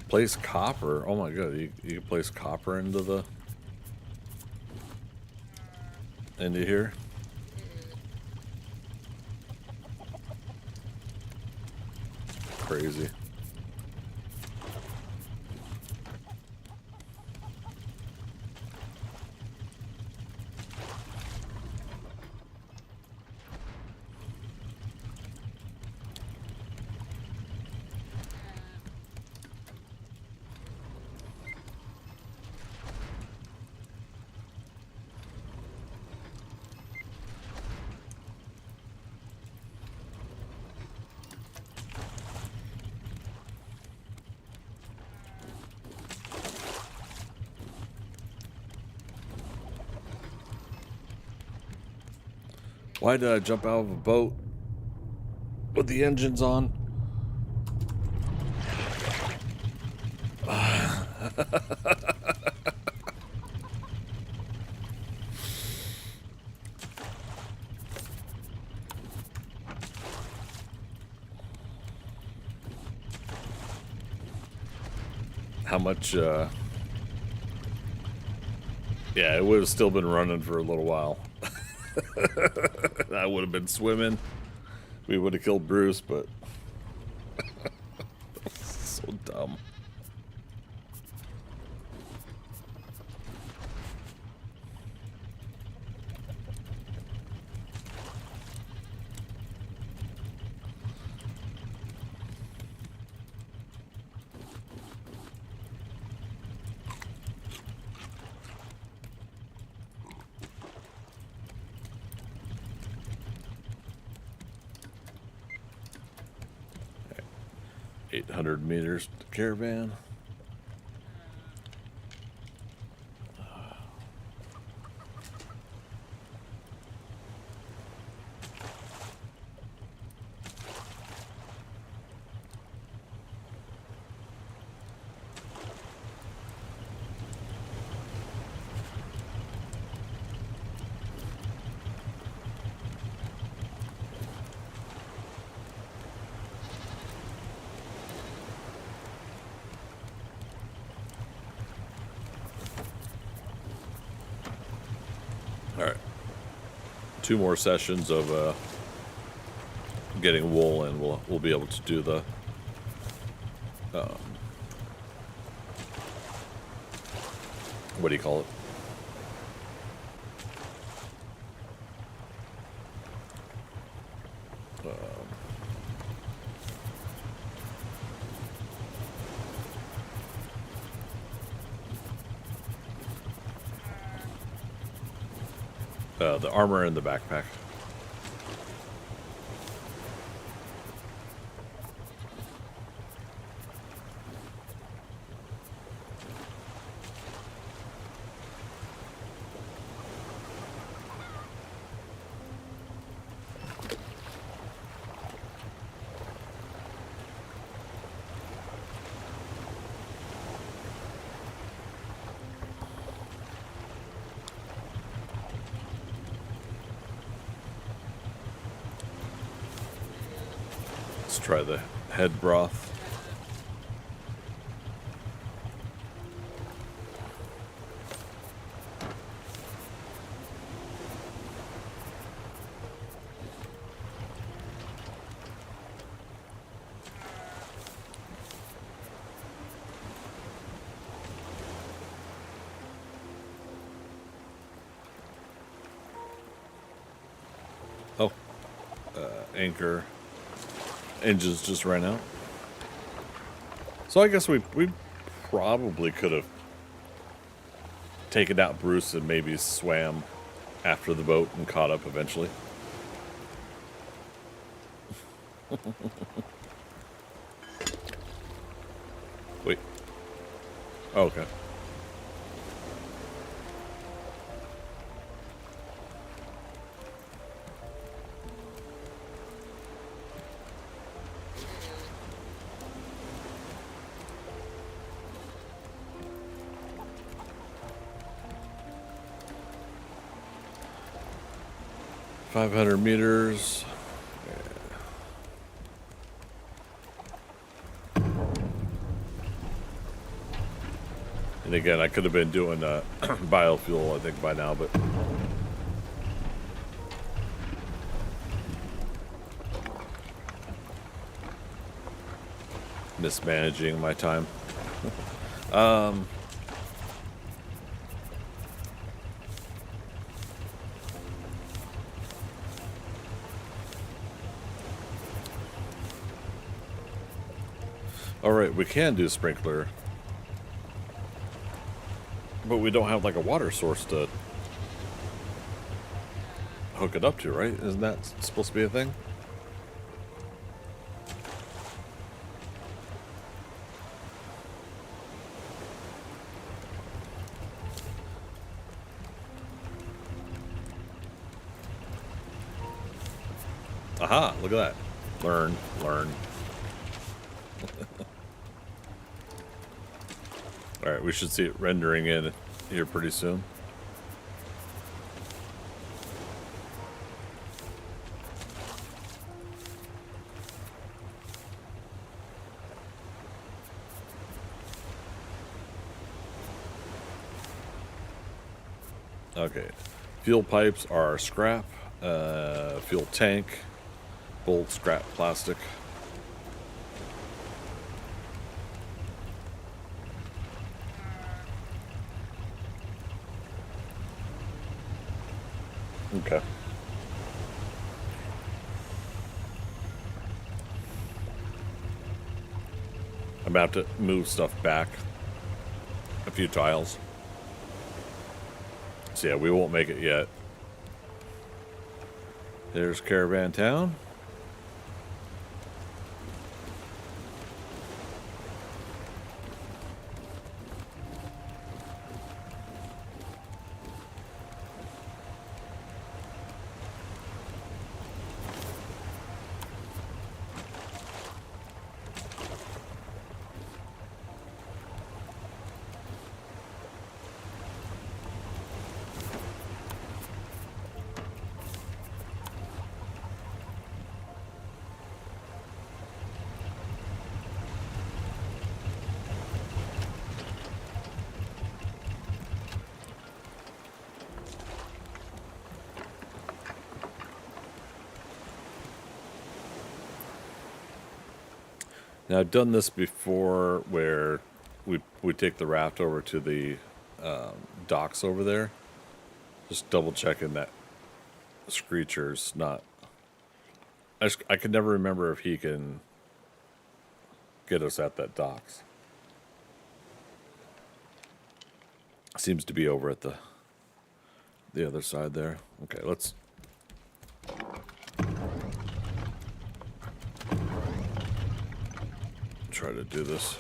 Place copper. Oh my god, you can place copper into here. Crazy. Why did I jump out of a boat with the engines on? How much, yeah, it would have still been running for a little while. I would have been swimming. We would have killed Bruce, but so dumb. Okay. 800 meters to caravan. All right, 2 more sessions of getting wool, and we'll be able to do the what do you call it? The armor and the backpack. Let's try the head broth. Oh, anchor engines just ran out. So I guess we probably could have taken out Bruce and maybe swam after the boat and caught up eventually. Wait. Oh, okay. Yeah. 500 meters. And again, I could have been doing biofuel, I think, by now, but mismanaging my time. All right, we can do sprinkler. But we don't have like a water source to hook it up to, right? Isn't that supposed to be a thing? Aha, look at that. Learn. Alright, we should see it rendering in here pretty soon. Okay, fuel pipes are scrap, fuel tank, bolt, scrap, plastic. Okay. I'm about to move stuff back a few tiles. So yeah, we won't make it yet. There's Caravan Town. Now, I've done this before where we take the raft over to the docks over there. Just double checking that Screecher's not... I can never remember if he can get us at that docks. Seems to be over at the other side there. Okay, let's... try to do this.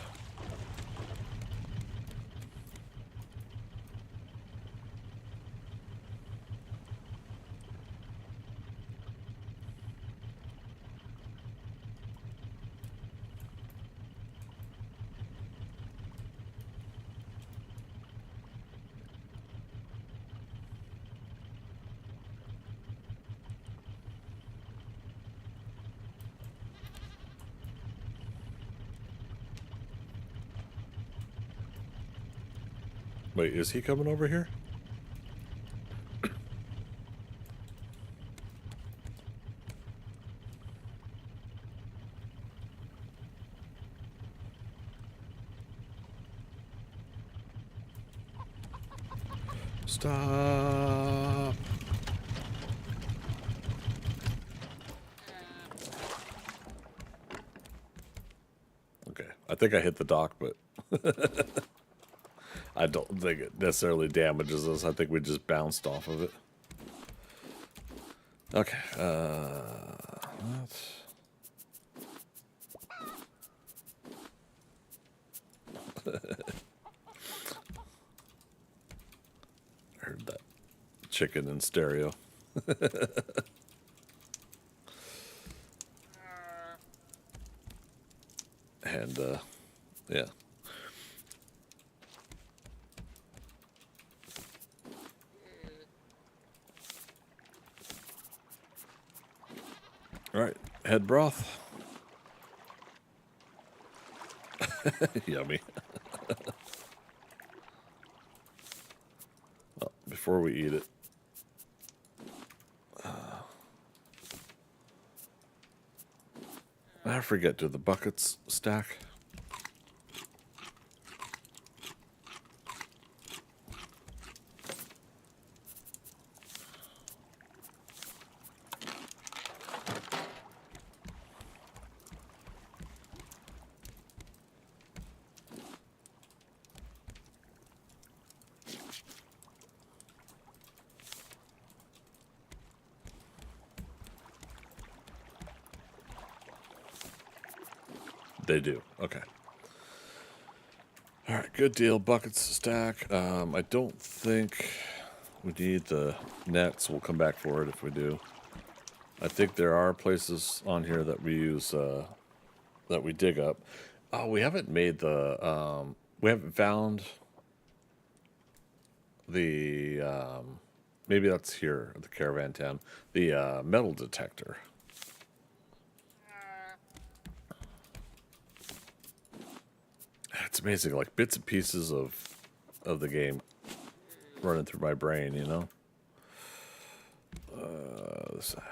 Wait, is he coming over here? Stop. Okay, I think I hit the dock, but I don't think it necessarily damages us. I think we just bounced off of it. Okay, let's... Heard that chicken in stereo. And, yeah. All right, head broth. Yummy. Well, before we eat it, I forget, do the buckets stack? They do. Okay. All right. Good deal. Buckets to stack. I don't think we need the nets. We'll come back for it if we do. I think there are places on here that we use, that we dig up. Oh, we haven't made the, we haven't found the, maybe that's here at the caravan town, the, metal detector. It's amazing, like bits and pieces of the game running through my brain, you know. Other side.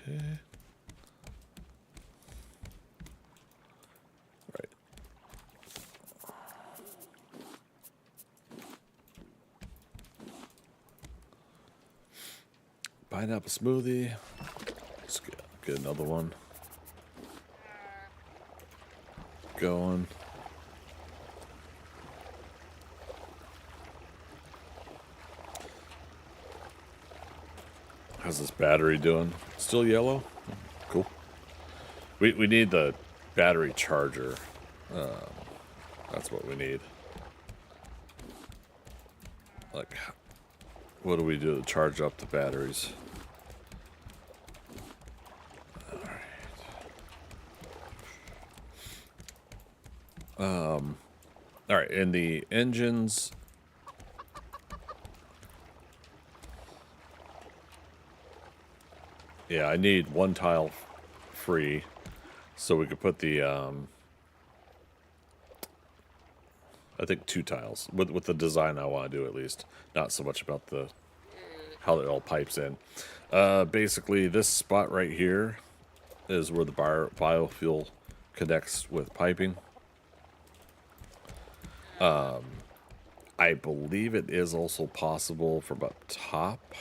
Okay. Right. Pineapple smoothie. Let's get another one going. How's this battery doing? Still yellow? Cool. We need the battery charger. That's what we need. Like, what do we do to charge up the batteries? All right, and the engines. Yeah, I need one tile free so we could put the, I think 2 tiles with the design I want to do, at least. Not so much about the how it all pipes in. Basically, this spot right here is where the biofuel connects with piping. I believe it is also possible from up top,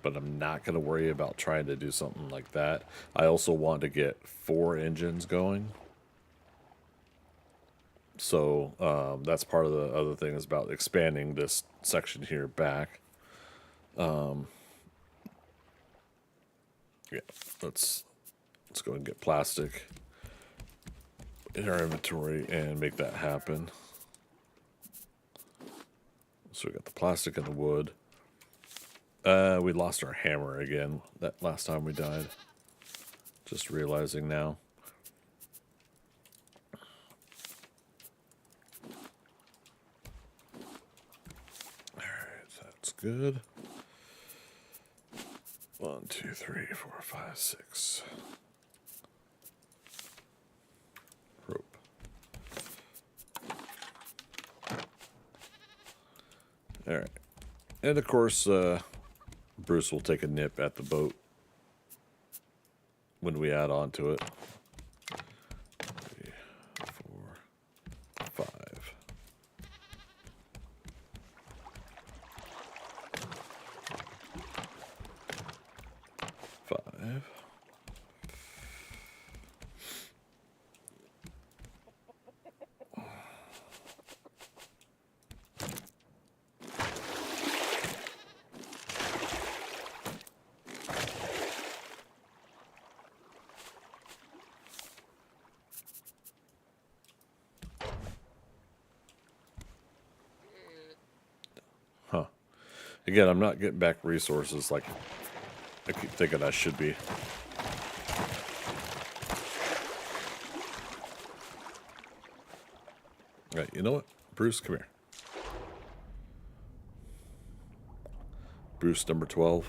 but I'm not going to worry about trying to do something like that. I also want to get 4 engines going. So that's part of the other thing, is about expanding this section here back. Yeah, let's go and get plastic in our inventory and make that happen. So we got the plastic and the wood. We lost our hammer again that last time we died. Just realizing now. Alright, that's good. 1, 2, 3, 4, 5, 6. Rope. Alright. And of course, Bruce will take a nip at the boat when we add on to it. 3, 4, 5. 5. Huh. Again, I'm not getting back resources like I keep thinking I should be. Right, you know what? Bruce, come here. Bruce number 12.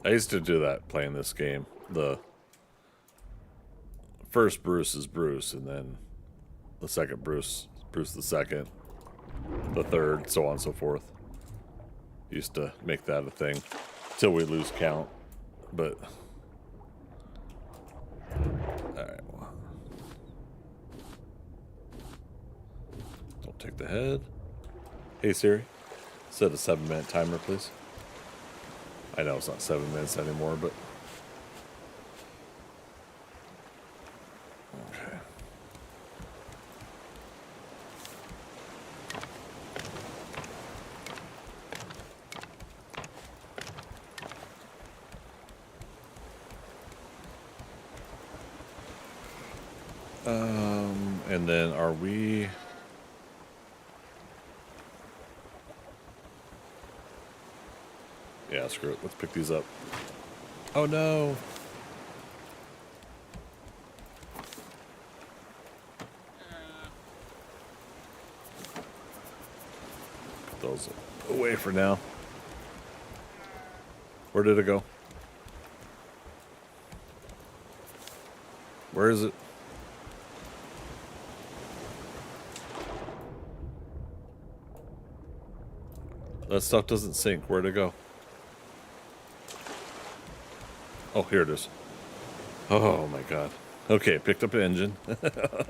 I used to do that playing this game. The first Bruce is Bruce, and then the second Bruce, Bruce the second, the third, so on and so forth. Used to make that a thing till we lose count. But alright, well. Don't take the head. Hey Siri, set a 7-minute timer, please. I know it's not 7 minutes anymore, but okay. And then are we... Yeah, screw it. Let's pick these up. Oh no! Put those away for now. Where did it go? Where is it? That stuff doesn't sink. Where'd it go? Oh, here it is. Oh my god. Okay, picked up the engine. God.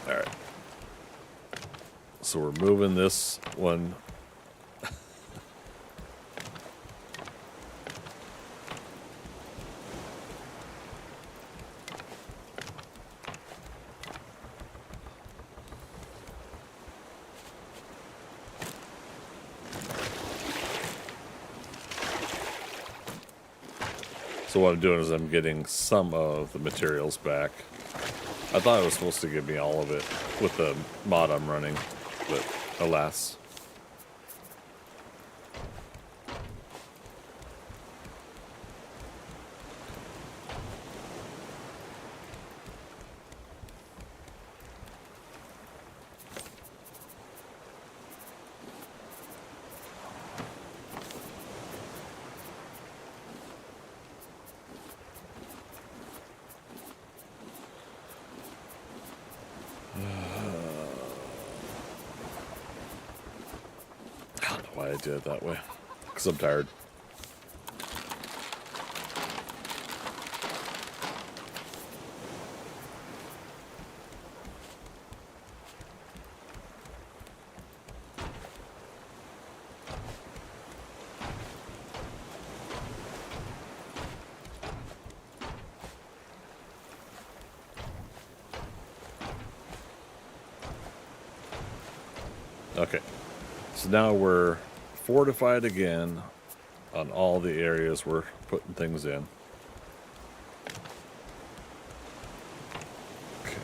Alright. So we're moving this one. So what I'm doing is I'm getting some of the materials back. I thought it was supposed to give me all of it with the mod I'm running, but alas. Why I did it that way. Because I'm tired. Okay. So now we're fortified again on all the areas we're putting things in. Okay.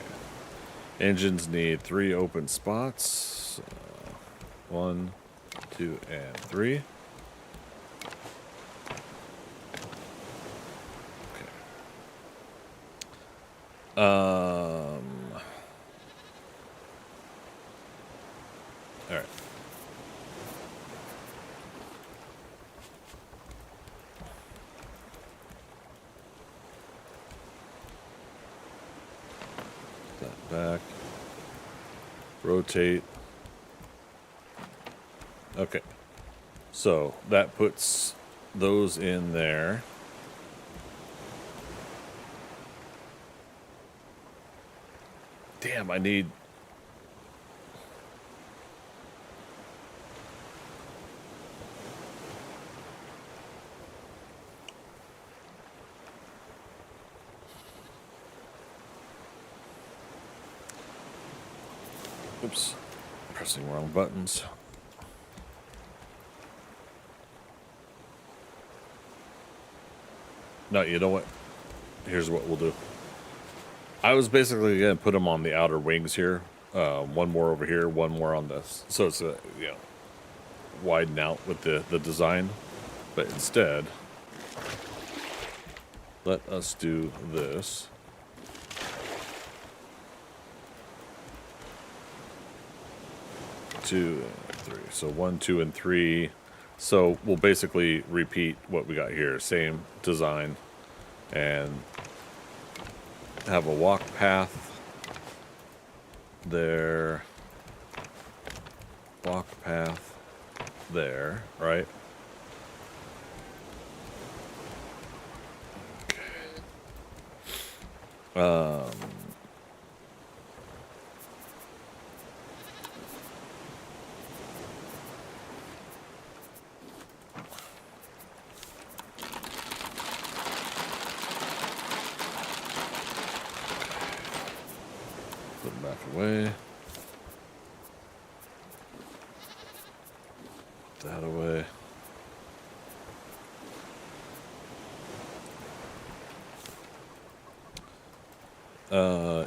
Engines need 3 open spots. 1, 2, and 3. Okay. All right. That back. Rotate. Okay. So that puts those in there. Damn, I need... Oops. Pressing wrong buttons. No, you know what? Here's what we'll do. I was basically going to put them on the outer wings here. One more over here, one more on this. So it's, widen out with the design. But instead, let us do this. Two, and 3. So 1, 2, and 3. So we'll basically repeat what we got here. Same design. And have a walk path there. Walk path there, right? Okay. Put them back away. Put that away.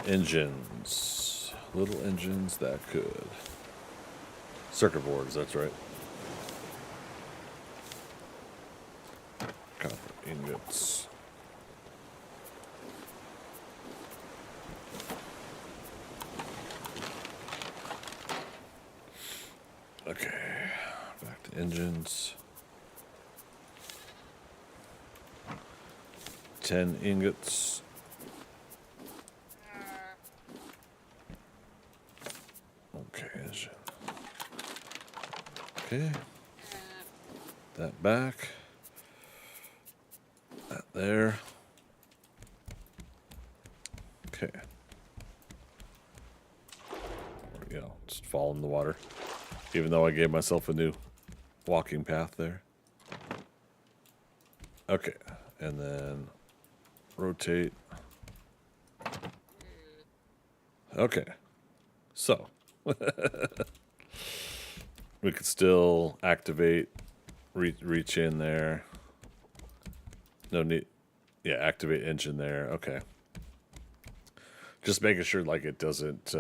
Engines. Little engines that could. Circuit boards, that's right. Copper ingots. Okay, back to engines. 10 ingots. Okay, engine. Okay. That back. That there. Okay. You know, just fall in the water. Even though I gave myself a new walking path there. Okay, and then rotate. Okay, so we could still activate, reach in there. No need, yeah, activate engine there. Okay, just making sure like it doesn't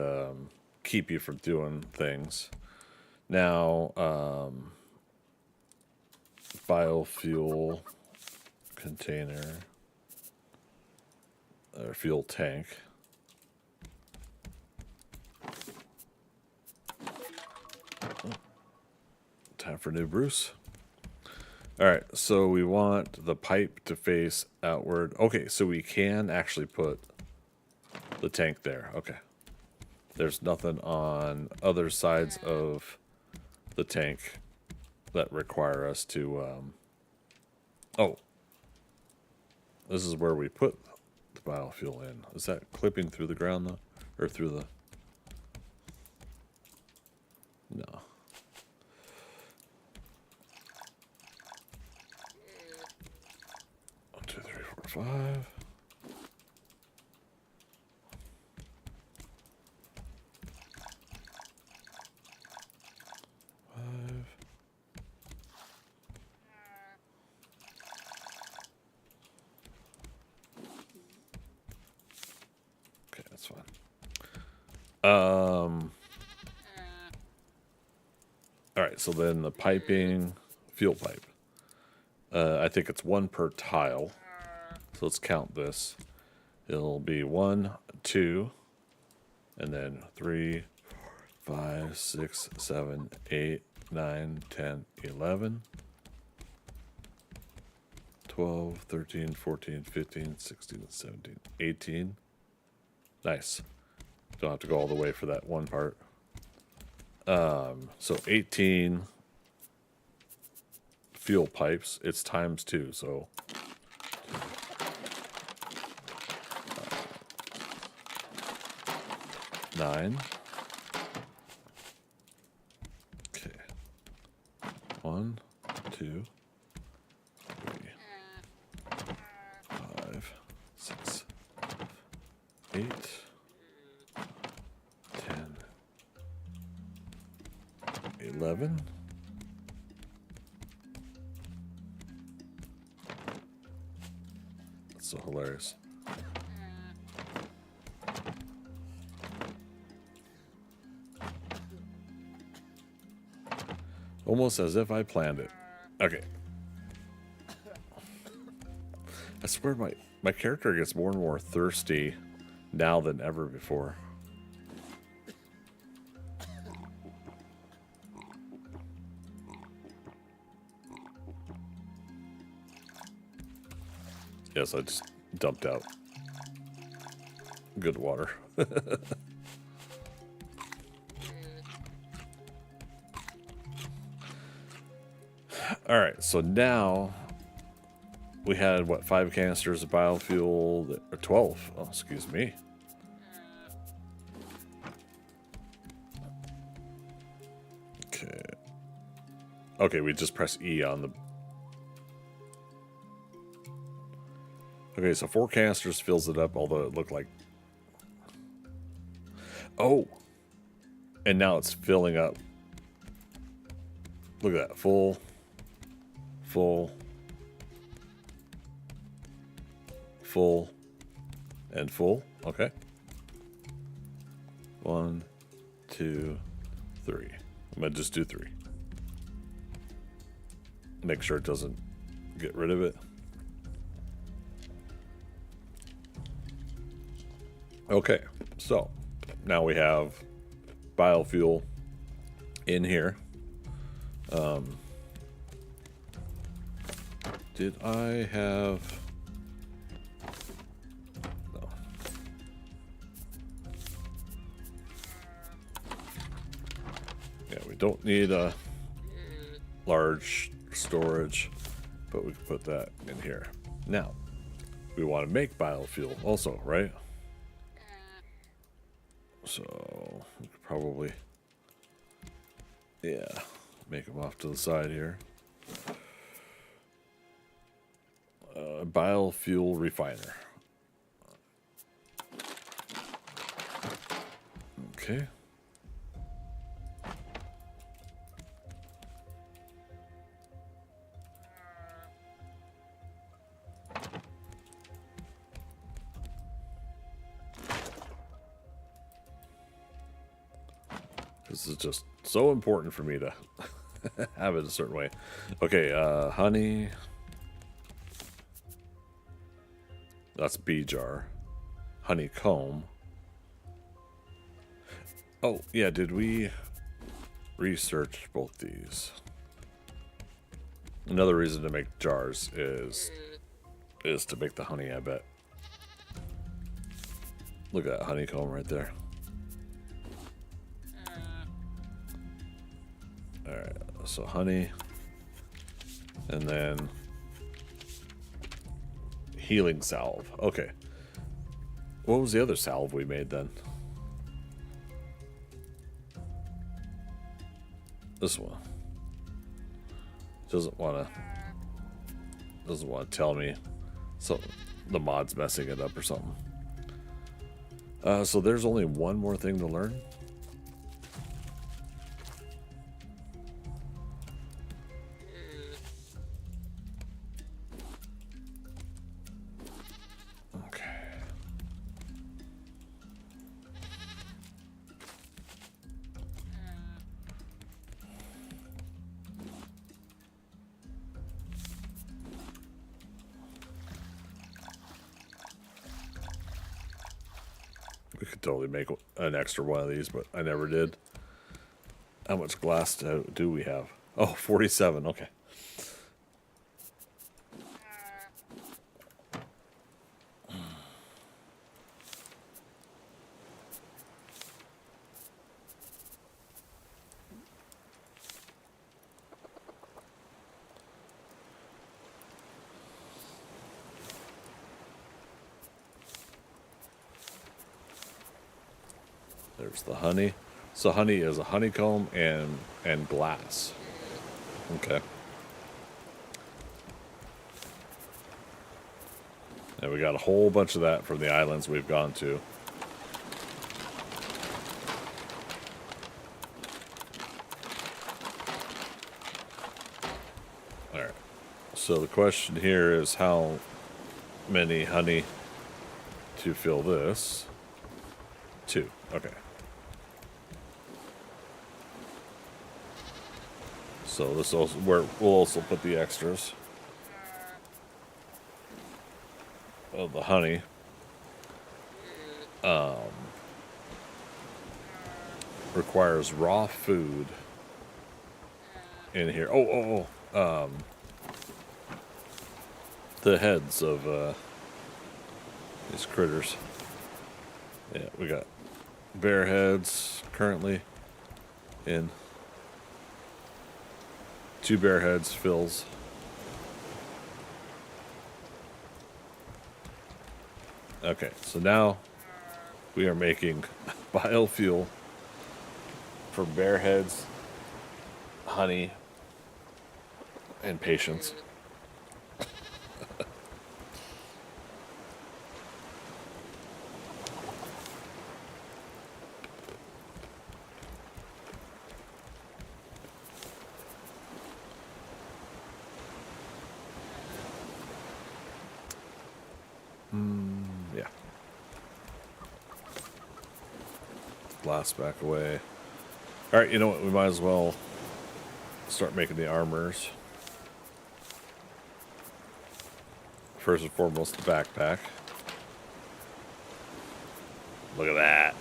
keep you from doing things. Now, biofuel container or fuel tank. Oh, time for new Bruce. All right, so we want the pipe to face outward. Okay, so we can actually put the tank there. Okay. There's nothing on other sides of the tank that require us to oh, this is where we put the biofuel in. Is that clipping through the ground though, or through the... No. One, two, three, four, 5. Okay, that's fine. All right, right, so then the piping, fuel pipe. I think it's 1 per tile. So let's count this. It'll be 1, 2, and then 3, 4, 5, 6, 7, 8, 9, 10, 11, 12, 13, 14, 15, 16, 17, 18. Nice. Don't have to go all the way for that one part. So 18 fuel pipes. It's times 2, so 9. Okay. 1, 2, 3, 5, 6, 8, 10, 11. That's so hilarious. Almost as if I planned it. Okay. I swear my character gets more and more thirsty now than ever before. Yes, I just dumped out good water. All right, so now we had what, 5 canisters of biofuel, or 12? Oh, excuse me. Okay. Okay, we just press E on the. Okay, so 4 canisters fills it up, although it looked like. Oh, and now it's filling up. Look at that, full. Full, full, and full. Okay. 1, 2, 3. I'm gonna just do 3. Make sure it doesn't get rid of it. Okay, so now we have biofuel in here. Did I have... No. Yeah, we don't need a large storage, but we can put that in here. Now, we want to make biofuel also, right? So, we could probably... Yeah, make them off to the side here. Biofuel refiner. Okay. This is just so important for me to have it a certain way. Okay, honey. That's bee jar. Honeycomb. Oh, yeah, did we research both these? Another reason to make jars is to make the honey, I bet. Look at that honeycomb right there. Alright, so honey. And then healing salve. Okay. What was the other salve we made then? This one. Doesn't want to tell me. So the mod's messing it up or something. So there's only one more thing to learn. We could totally make an extra one of these, but I never did. How much glass do we have? Oh, 47. Okay. There's the honey. So honey is a honeycomb and glass. Okay. And we got a whole bunch of that from the islands we've gone to. Alright. So the question here is how many honey to fill this? 2. Okay. So this also we'll also put the extras of the honey. Requires raw food in here. The heads of these critters. Yeah, we got bear heads currently in. 2 bear heads fills. Okay, so now we are making biofuel for bear heads, honey, and patience. Yeah. Blast back away. Alright, you know what? We might as well start making the armors. First and foremost, the backpack. Look at that.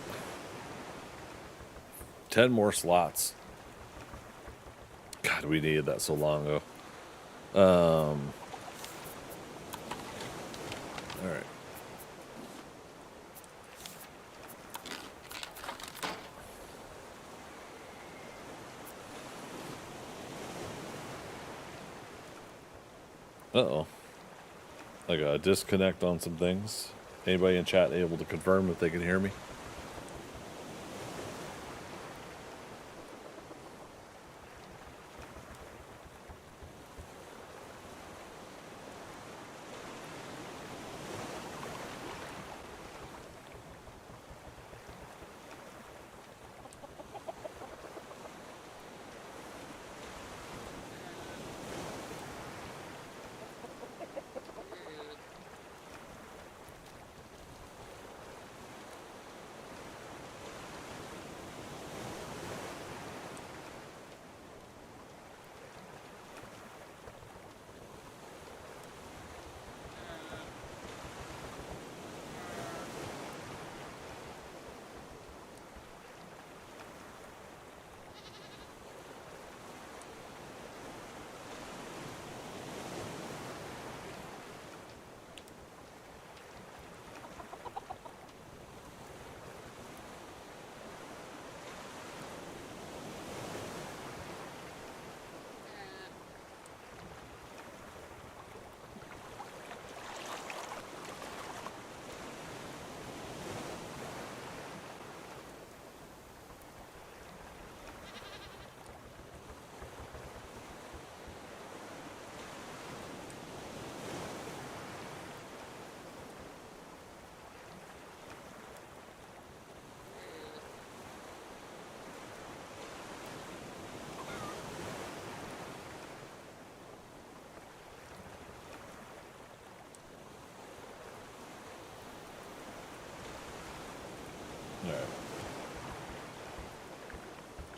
10 more slots. God, we needed that so long ago. Alright. Uh-oh. I got a disconnect on some things. Anybody in chat able to confirm if they can hear me?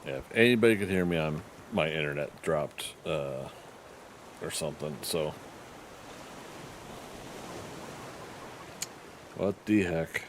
Yeah, if anybody could hear me, my internet dropped or something, so what the heck.